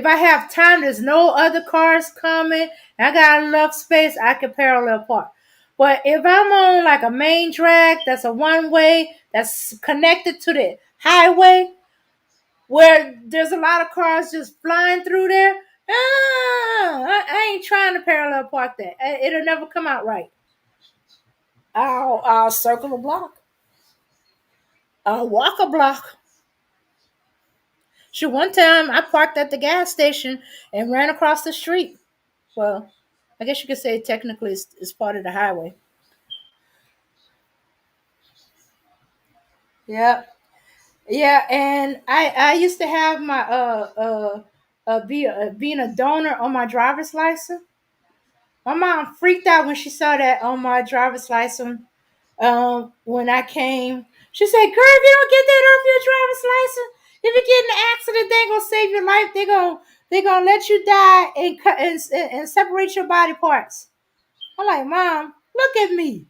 I have time. There's no other cars coming. I got enough space. I can parallel park. But if I'm on like a main drag, that's a one way that's connected to the highway, where there's a lot of cars just flying through there. I ain't trying to parallel park that. It'll never come out right. I'll circle a block. I'll walk a block. Sure, one time I parked at the gas station and ran across the street. Well, I guess you could say technically it's part of the highway. Yeah, yeah, and I used to have my being a donor on my driver's license. My mom freaked out when she saw that on my driver's license. When I came, she said, "Girl, if you don't get that off your driver's license, if you get in an accident, they ain't gonna save your life. They gonna let you die and separate your body parts." I'm like, "Mom, look at me.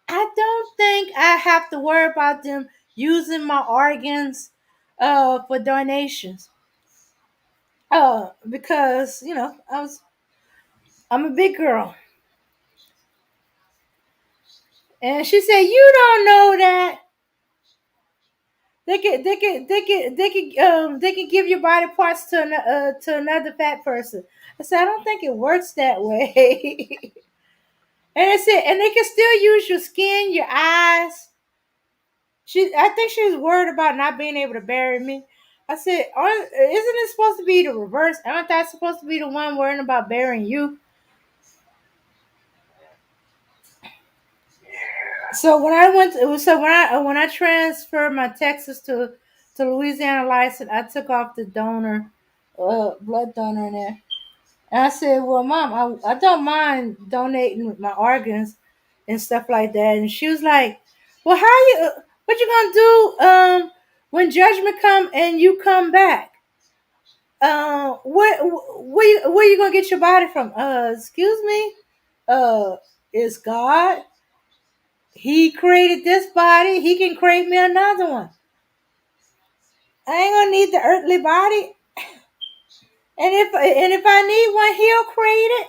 I don't think I have to worry about them using my organs for donations. Because I'm a big girl." And she said, "You don't know that they can give your body parts to another fat person." I said, "I don't think it works that way." And I said, "And they can still use your skin, your eyes." I think she was worried about not being able to bury me. I said, isn't it supposed to be the reverse? Aren't I supposed to be the one worrying about burying you?" So when I transferred my Texas to Louisiana license, I took off the donor blood donor in there. And I said, well, Mom, I don't mind donating my organs and stuff like that. And she was like, well, what you gonna do when judgment come and you come back? Where you gonna get your body from? Excuse me? Is God? He created this body. He can create me another one. I ain't gonna need the earthly body. And if I need one, he'll create it.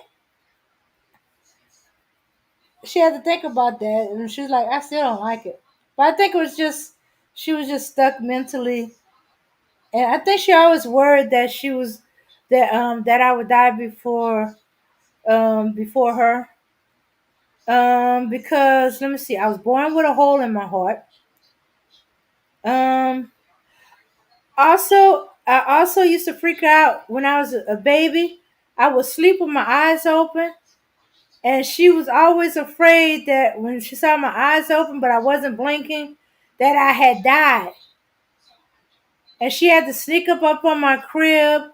She had to think about that, and she was like, I still don't like it. But I think it was just she was just stuck mentally, and I think she always worried that she was that I would die before her. Because let me see, I was born with a hole in my heart. Um, I also used to freak out when I was a baby. I would sleep with my eyes open. And she was always afraid that when she saw my eyes open, but I wasn't blinking, that I had died. And she had to sneak up on my crib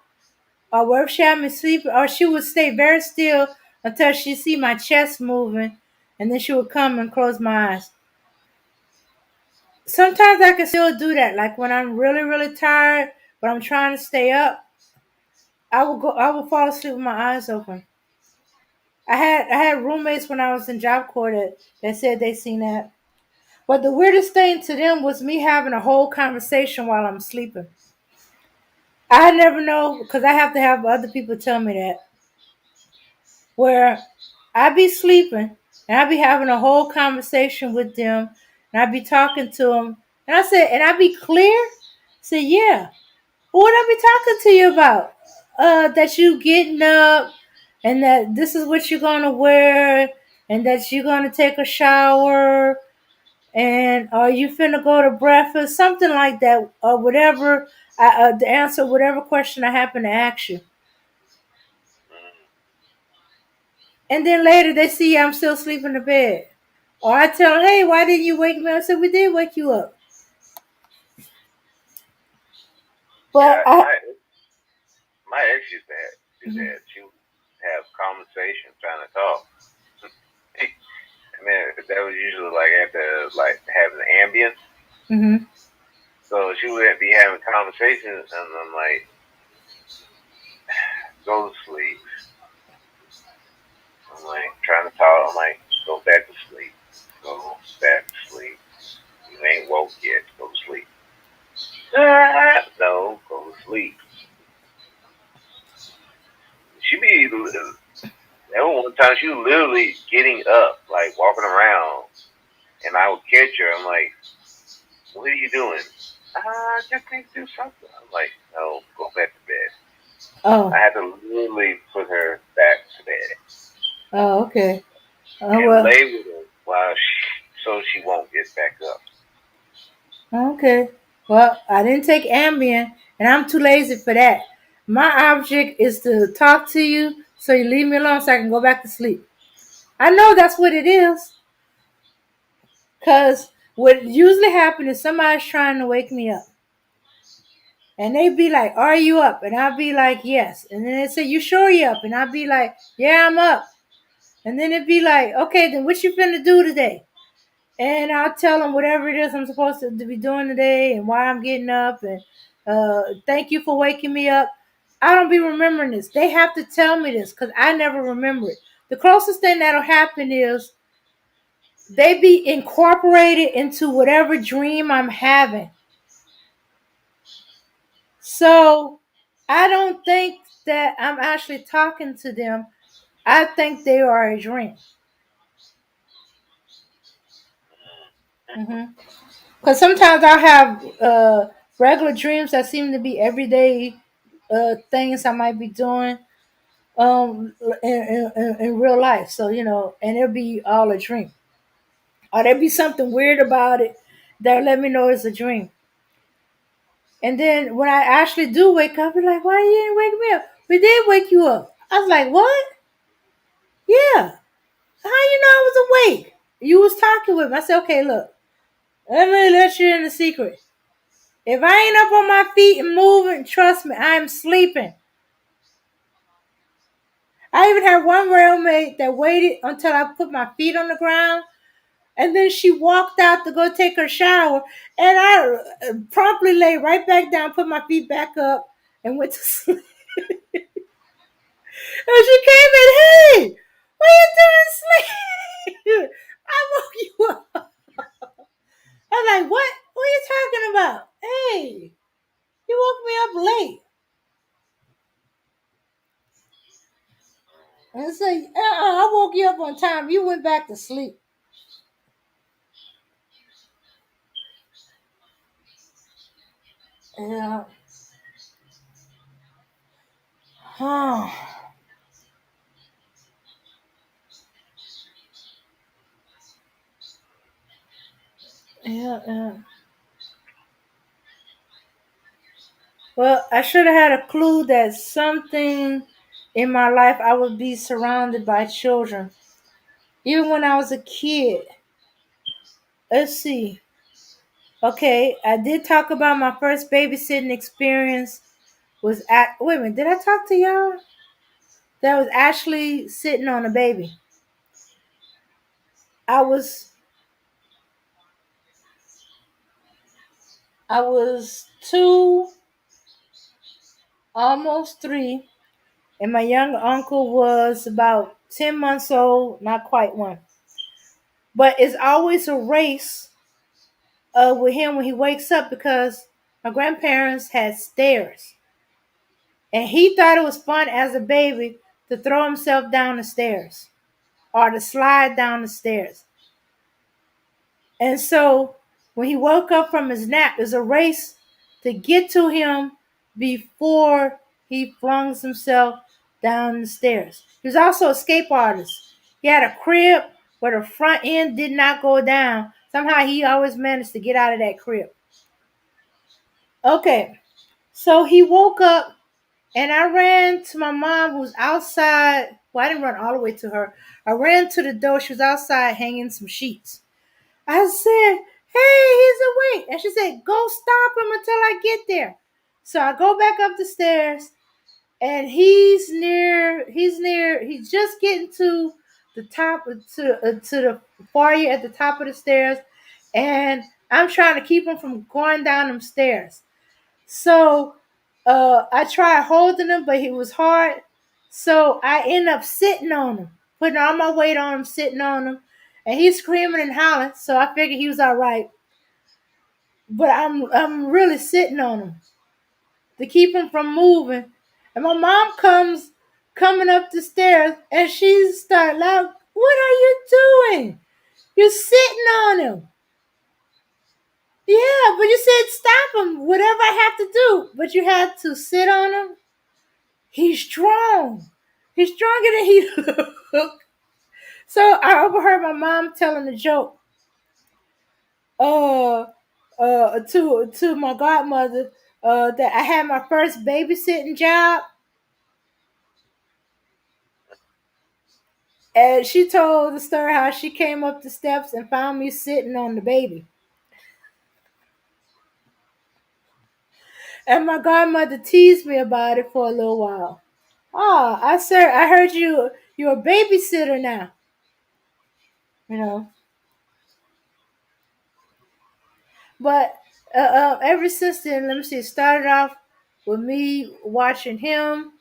or wherever she had me sleep, or she would stay very still until she see my chest moving, and then she would come and close my eyes. Sometimes I can still do that, like when I'm really, really tired, but I'm trying to stay up. I will fall asleep with my eyes open. I had roommates when I was in Job Corps that said they seen that. But the weirdest thing to them was me having a whole conversation while I'm sleeping. I never know because I have to have other people tell me that. Where I be sleeping and I be having a whole conversation with them and I be talking to them and I said, and I be clear. Say, yeah. What I be talking to you about? That you getting up and that this is what you're gonna wear and that you're gonna take a shower and are you finna go to breakfast, something like that, or whatever. To answer whatever question I happen to ask you, and then later they see I'm still sleeping in the bed, or I tell them, "Hey, why didn't you wake me up?" I said, "We did wake you up." But Yeah, my ex used to do that. She would have conversations trying to talk. I mean, that was usually like after like having an ambience. mm-hmm. So she would be having conversations, and I'm like, go to sleep. I'm like trying to talk. I'm like, go back to sleep. Go back to sleep. You ain't woke yet. Go to sleep. No, go to sleep. She be that one time she was literally getting up, like walking around, and I would catch her. I'm like, what are you doing? I just need to do something. I'm like, no, go back to bed. Oh, I had to literally put her back to bed oh, okay. and Well, lay with her so she won't get back up. okay. Well, I didn't take Ambien, and I'm too lazy for that. My object is to talk to you, so you leave me alone, so I can go back to sleep. I know that's what it is. Cause what usually happens is somebody's trying to wake me up. And they be like, are you up? And I'll be like, yes. And then they say, you sure you up? And I'll be like, yeah, I'm up. And then it'd be like, okay, then what you finna do today? And I'll tell them whatever it is I'm supposed to be doing today and why I'm getting up. And thank you for waking me up. I don't be remembering this. They have to tell me this because I never remember it. The closest thing that'll happen is they be incorporated into whatever dream I'm having. So I don't think that I'm actually talking to them. I think they are a dream. Because sometimes I have regular dreams that seem to be everyday things I might be doing in real life. So, and it'll be all a dream. Or there'll be something weird about it that let me know it's a dream. And then when I actually do wake up, I'm like, why you didn't wake me up? We did wake you up. I was like, what? Yeah. How you know I was awake? You was talking with me. I said, okay, look, let me let you in the secret. If I ain't up on my feet and moving, trust me, I'm sleeping. I even had one roommate that waited until I put my feet on the ground, and then she walked out to go take her shower, and I promptly lay right back down, put my feet back up, and went to sleep. And she came in, hey, what are you doing sleep? I woke you up. I'm like, what? What are you talking about? Hey, you woke me up late. And I say, I woke you up on time. You went back to sleep. Yeah. Oh. Yeah, yeah. Well, I should have had a clue that something in my life I would be surrounded by children. Even when I was a kid. Let's see. Okay, I did talk about my first babysitting experience was at wait a minute, did I talk to y'all? That was actually sitting on a baby. I was I was 2, almost 3, and my young uncle was about 10 months old, not quite one. But it's always a race with him when he wakes up because my grandparents had stairs. And he thought it was fun as a baby to throw himself down the stairs or to slide down the stairs. And so when he woke up from his nap, it was a race to get to him before he flung himself down the stairs. He was also a escape artist. He had a crib where the front end did not go down. Somehow he always managed to get out of that crib. Okay, so he woke up and I ran to my mom who was outside. Well, I didn't run all the way to her. I ran to the door. She was outside hanging some sheets. I said, hey, he's awake. And she said, go stop him until I get there. So I go back up the stairs and he's just getting to the top, to the foyer at the top of the stairs. And I'm trying to keep him from going down them stairs. So I tried holding him, but he was hard. So I end up sitting on him, putting all my weight on him, sitting on him. And he's screaming and hollering, so I figured he was all right. But I'm really sitting on him to keep him from moving. And my mom coming up the stairs, and she started laughing. What are you doing? You're sitting on him. Yeah, but you said stop him, whatever I have to do. But you had to sit on him. He's strong. He's stronger than he looks. So I overheard my mom telling a joke. To my godmother, that I had my first babysitting job, and she told the story how she came up the steps and found me sitting on the baby. And my godmother teased me about it for a little while. Oh, I heard you're a babysitter now. You know, but ever since then, let me see. It started off with me watching him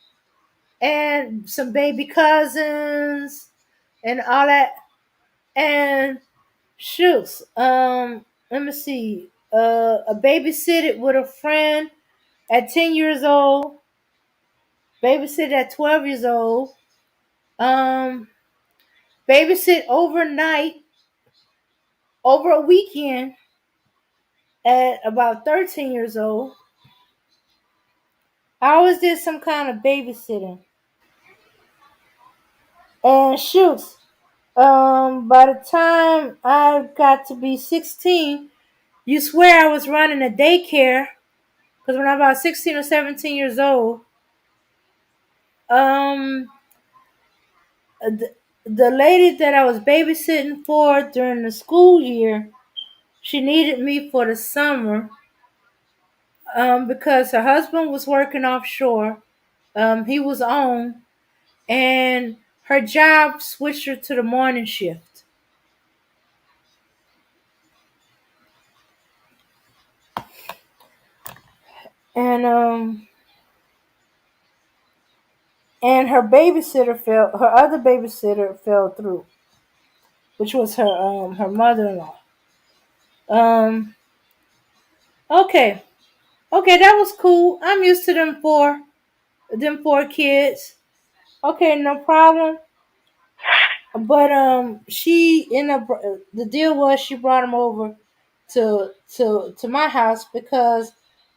and some baby cousins and all that. And shoots, let me see. A babysitted with a friend at 10 years old. Babysitted at 12 years old. Um, Babysit overnight over a weekend at about 13 years old. I always did some kind of babysitting. And shoots, by the time I got to be 16, you swear I was running a daycare. Because when I was about 16 or 17 years old, um, the lady that I was babysitting for during the school year, she needed me for the summer, because her husband was working offshore. He was on, and her job switched her to the morning shift. And her other babysitter fell through, which was her mother-in-law. Um, okay, okay, that was cool. I'm used to them four kids. Okay, no problem. But she ended up. The deal was she brought him over to my house because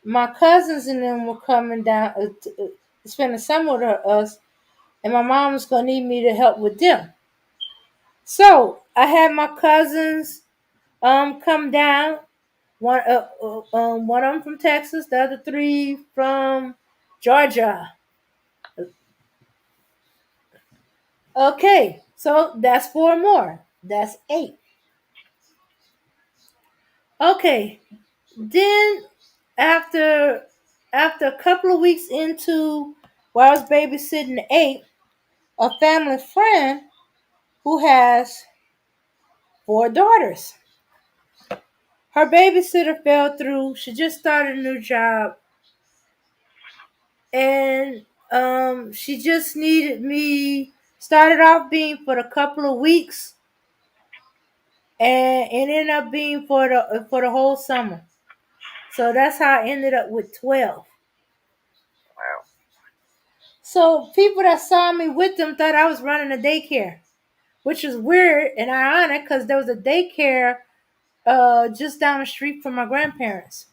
my cousins and them were coming down to spend the summer with us, and my mom was gonna need me to help with them. So I had my cousins come down. One of them from Texas, the other three from Georgia. Okay, so that's four more. That's eight. Okay, then after after a couple of weeks into while I was babysitting the eight, a family friend who has four daughters. Her babysitter fell through. She just started a new job, and she just needed me. Started off being for a couple of weeks, and it ended up being for the whole summer. So that's how I ended up with 12. Wow. So people that saw me with them thought I was running a daycare, which is weird and ironic because there was a daycare just down the street from my grandparents.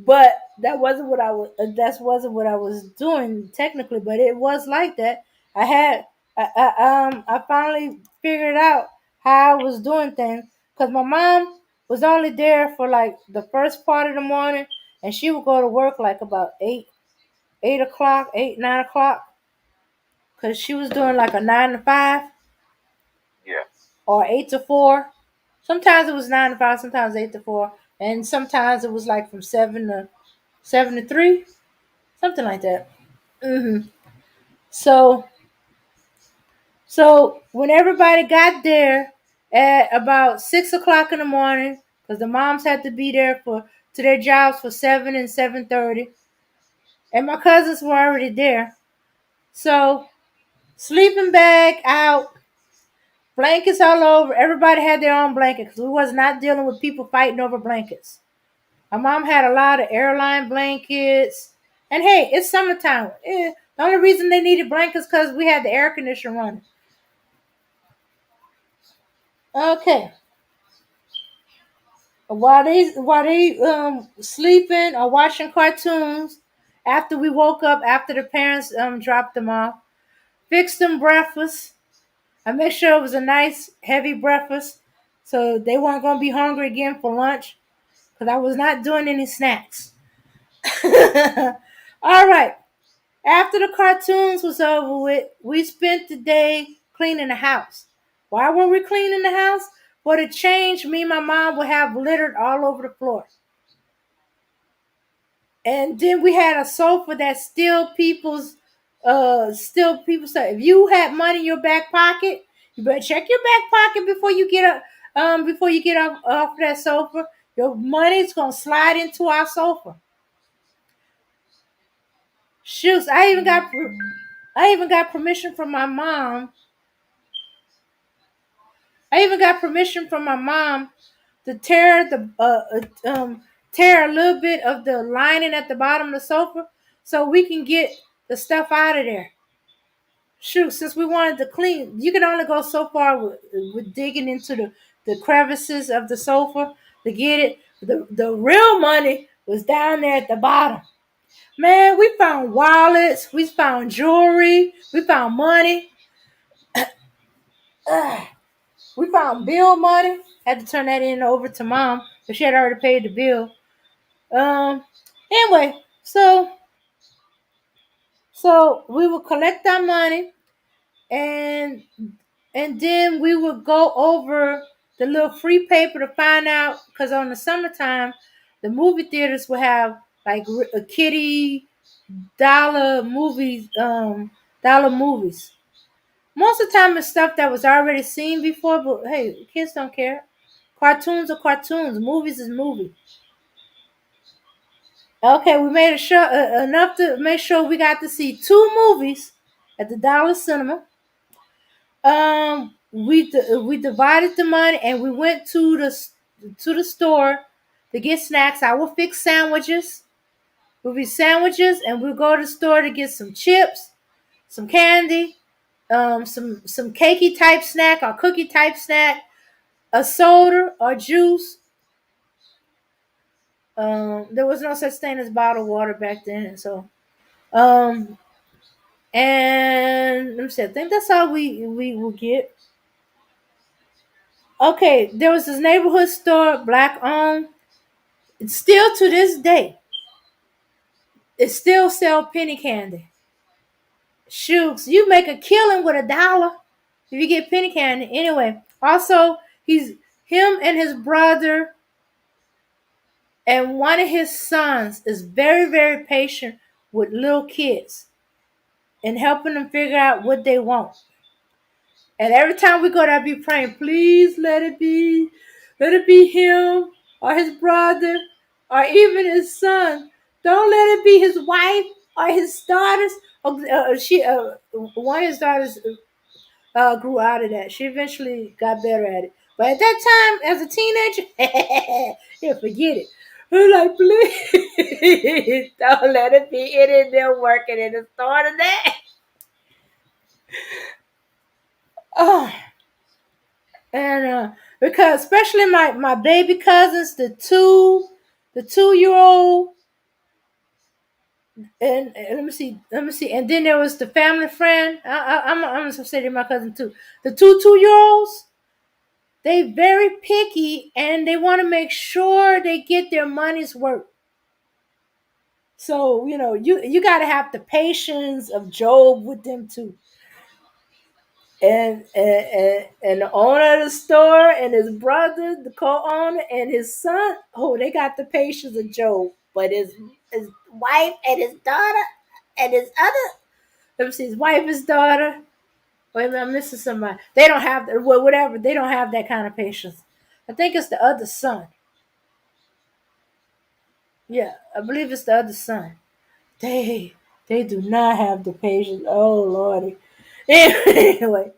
But that wasn't what I was. That wasn't what I was doing technically, but it was like that. I had I finally figured out how I was doing things because my mom was only there for like the first part of the morning, and she would go to work like about 8 o'clock, 8, 9 o'clock, because she was doing like a 9 to 5 Yeah. or 8 to 4. Sometimes it was 9 to 5, sometimes 8 to 4, and sometimes it was like from 7 to 3, something like that. So so when everybody got there at about 6 o'clock in the morning, because the moms had to be there for to their jobs for 7 and 7:30, and my cousins were already there. So sleeping bag out, blankets all over. Everybody had their own blanket because we was not dealing with people fighting over blankets. My mom had a lot of airline blankets. And hey, it's summertime. The only reason they needed blankets because we had the air conditioner running. Okay. While they sleeping or watching cartoons, after we woke up, after the parents dropped them off, fixed them breakfast. I made sure it was a nice heavy breakfast, so they weren't gonna be hungry again for lunch because I was not doing any snacks. All right. After the cartoons was over with, we spent the day cleaning the house. Why were we cleaning the house? For the change, me and my mom would have littered all over the floor. And then we had a sofa that still people say if you had money in your back pocket, you better check your back pocket before you get off that sofa. Your money's gonna slide into our sofa. Shoot, I even got permission from my mom. I even got permission from my mom to tear a little bit of the lining at the bottom of the sofa so we can get the stuff out of there. Shoot, since we wanted to clean, you can only go so far with digging into the crevices of the sofa to get it. The real money was down there at the bottom. Man, we found wallets, we found jewelry, we found money. We found bill money. Had to turn that in over to mom, but she had already paid the bill. Um. Anyway, so we would collect our money, and and then we would go over the little free paper to find out because on the summertime, the movie theaters would have like a kitty dollar movies. Dollar movies. Most of the time, it's stuff that was already seen before. But hey, kids don't care. Cartoons are cartoons. Movies is movie. Okay, we made a show enough to make sure we got to see two movies at the Dollar Cinema. We divided the money and we went to the store to get snacks. I will fix sandwiches. We'll be sandwiches, and we'll go to the store to get some chips, some candy, some cakey type snack or cookie type snack, a soda or juice. There was no such thing as bottled water back then, so um, and let me see. I think that's all we will get. Okay, there was this neighborhood store, black owned. It's still to this day, it still sell penny candy. Shooks, you make a killing with $1 if you get penny candy. Anyway, also he's him and his brother and one of his sons is very very patient with little kids and helping them figure out what they want. And every time we go there, I be praying, please let it be him or his brother or even his son. Don't let it be his wife or his daughters. One of his daughters grew out of that. She eventually got better at it. But at that time, as a teenager, yeah, forget it. I'm like, please don't let it be any of them working in the store today. Oh. And because especially my baby cousins, the 2 year old, and let me see, and then there was the family friend. I'm gonna say they're my cousin too. The 2 year olds, they very picky and they want to make sure they get their money's worth. So you got to have the patience of Job with them too. And the owner of the store and his brother, the co-owner, and his son, oh, they got the patience of Job. But his wife and his daughter and his other, let me see, his wife, his daughter. Wait a minute, I'm missing somebody. They don't have whatever. They don't have that kind of patience. I think it's the other son. Yeah, I believe it's the other son. They they do not have the patience. Oh Lordy. Anyway,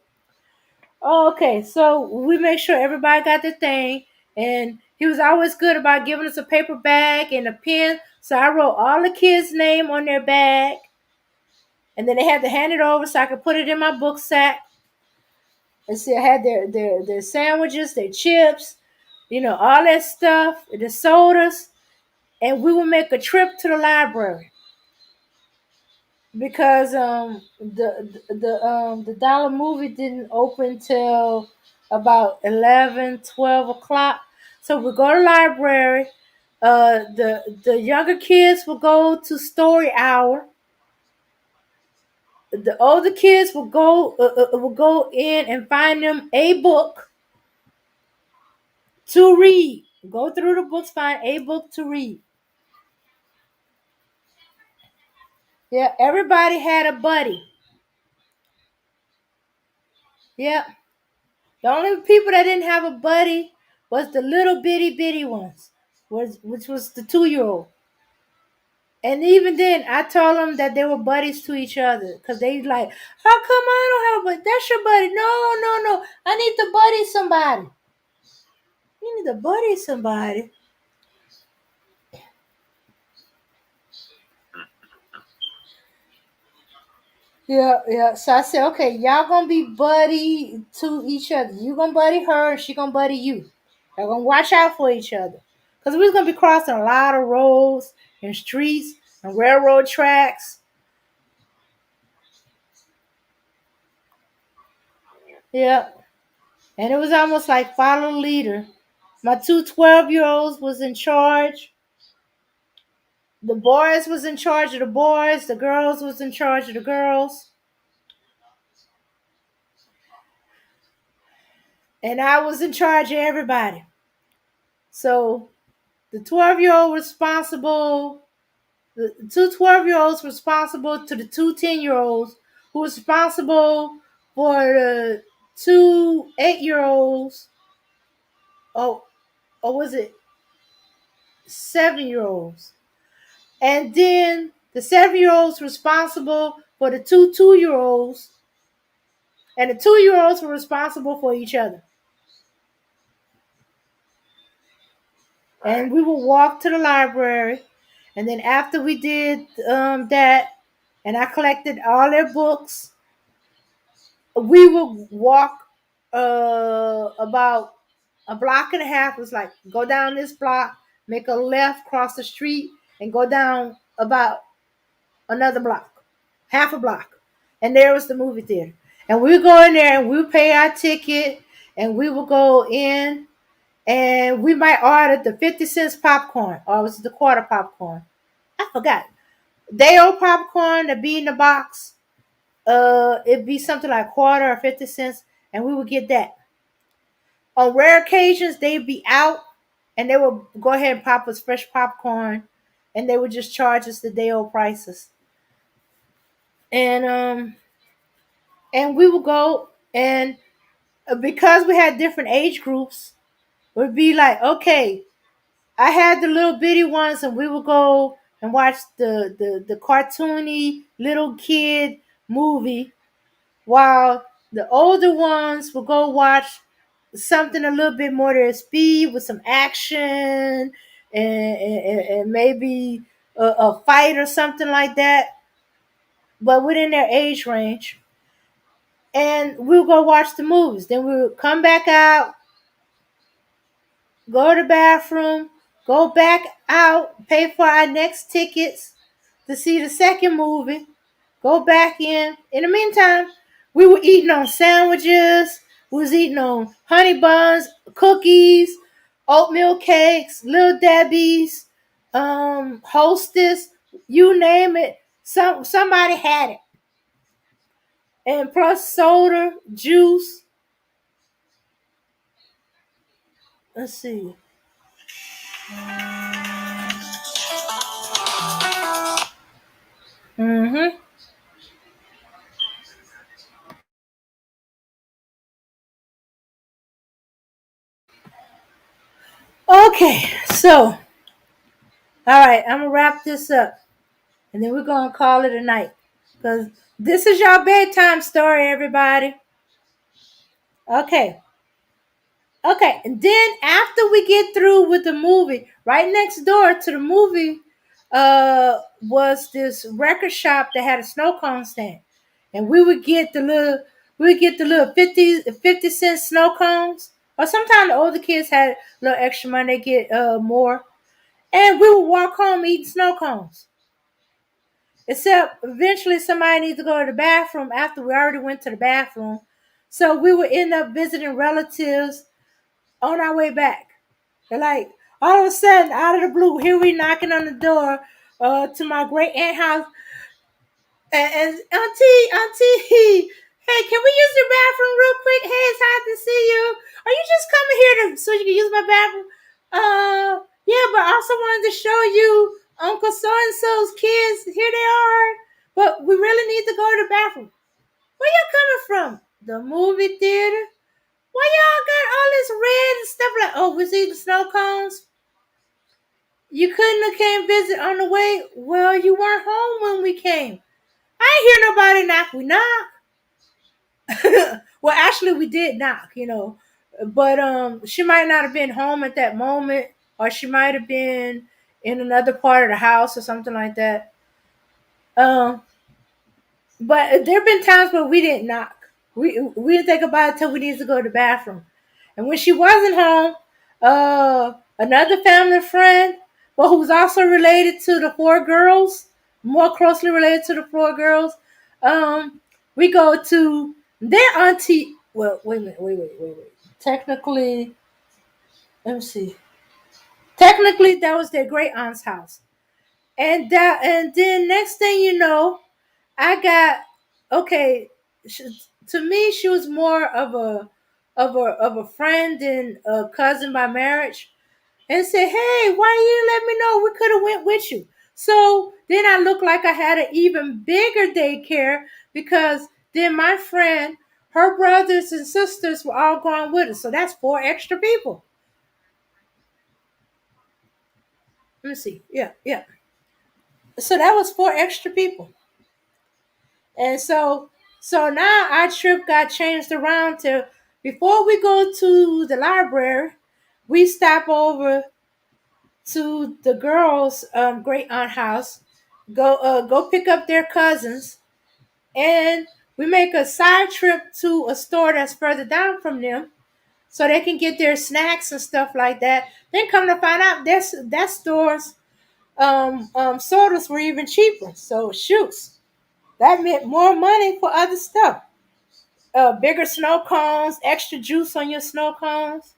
okay, so we make sure everybody got the thing, and he was always good about giving us a paper bag and a pen. So I wrote all the kids' name on their bag, and then they had to hand it over so I could put it in my book sack. And see, I had their sandwiches, their chips, all that stuff, the sodas, and we would make a trip to the library because the dollar movie didn't open till about 11, 12 o'clock. So we go to the library. The younger kids will go to story hour. The older kids will go in and find them a book to read. Go through the books, find a book to read. Yeah, everybody had a buddy. Yeah. The only people that didn't have a buddy was the little bitty ones, which was the 2 year old. And even then, I told them that they were buddies to each other because they like, how come I don't have a buddy? That's your buddy. No. I need to buddy somebody. You need to buddy somebody. Yeah. So I said, okay, y'all gonna be buddy to each other. You gonna buddy her, and she gonna buddy you. Y'all gonna watch out for each other, cause we're gonna be crossing a lot of roads and streets and railroad tracks. Yeah, and it was almost like follow the leader. My two 12-year-olds was in charge. The boys was in charge of the boys. The girls was in charge of the girls. And I was in charge of everybody. So the 12-year-old responsible The two 12-year-olds responsible to the two 10-year-olds, who was responsible for the two 8-year-olds, oh, or was it 7-year-olds? And then the 7-year-olds responsible for the two 2-year-olds, and the 2-year-olds were responsible for each other. And we would walk to the library, and then after we did that, and I collected all their books, we would walk about a block and a half. It was like, go down this block, make a left, cross the street, and go down about another block, half a block. And there was the movie theater. And we would go in there and we would pay our ticket, and we would go in, and we might order the 50 cents popcorn, or was it the quarter popcorn? I forgot. Day old popcorn to be in the box. It'd be something like quarter or 50 cents, and we would get that. On rare occasions, they'd be out, and they would go ahead and pop us fresh popcorn, and they would just charge us the day old prices. And we would go, and because we had different age groups, it would be like, okay, I had the little bitty ones, and we would go and watch the cartoony little kid movie, while the older ones will go watch something a little bit more their speed, with some action, and maybe a fight or something like that, but within their age range. And we'll go watch the movies. Then we'll come back out, go to the bathroom, go back out, pay for our next tickets to see the second movie, go back in. In the meantime, we were eating on sandwiches, we was eating on honey buns, cookies, oatmeal cakes, Little Debbie's, Hostess, you name it. Somebody had it. And plus soda, juice. Let's see. Mm-hmm. Okay, so, all right, I'm gonna wrap this up, and then we're gonna call it a night, because this is your bedtime story, everybody. Okay, and then after we get through with the movie, right next door to the movie, was this record shop that had a snow cone stand, and we would get the little 50 cent snow cones, or sometimes the older kids had a little extra money, they get more. And we would walk home eating snow cones. Except eventually somebody needs to go to the bathroom after we already went to the bathroom. So we would end up visiting relatives on our way back. They're like, all of a sudden, out of the blue, here we knocking on the door to my great aunt house. And auntie, hey, can we use your bathroom real quick? Hey, it's hot to see you. Are you just coming here so you can use my bathroom? Yeah, but I also wanted to show you Uncle so and so's kids. Here they are. But we really need to go to the bathroom. Where y'all coming from? The movie theater. Why y'all got all this red and stuff like? Oh, we're eating snow cones. You couldn't have came visit on the way. Well, you weren't home when we came. I ain't hear nobody knock. We knock. Well, actually, we did knock, but she might not have been home at that moment, or she might have been in another part of the house or something like that. Um, but there have been times where we didn't knock. We didn't think about it till we needed to go to the bathroom. And when she wasn't home, another family friend, well, who was also related to the four girls, more closely related to the four girls, we go to their auntie. Well, wait a minute, wait. Technically, let me see. Technically, that was their great aunt's house, and then next thing you know, I got okay. To me, she was more of a friend and a cousin by marriage, and said, "Hey, why you let me know? We could have went with you." So then I looked like I had an even bigger daycare because then my friend, her brothers and sisters were all going with us. So that's 4 extra people. Let me see. Yeah. So that was 4 extra people. And so now our trip got changed around to, before we go to the library, we stop over to the girls' great aunt house, go pick up their cousins, and we make a side trip to a store that's further down from them, so they can get their snacks and stuff like that. Then come to find out, that store's sodas were even cheaper. So shoots, that meant more money for other stuff. Bigger snow cones, extra juice on your snow cones.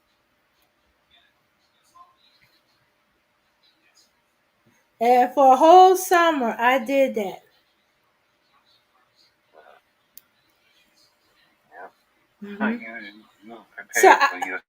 And for a whole summer, I did that. Yeah. Mhm. You So prepared for your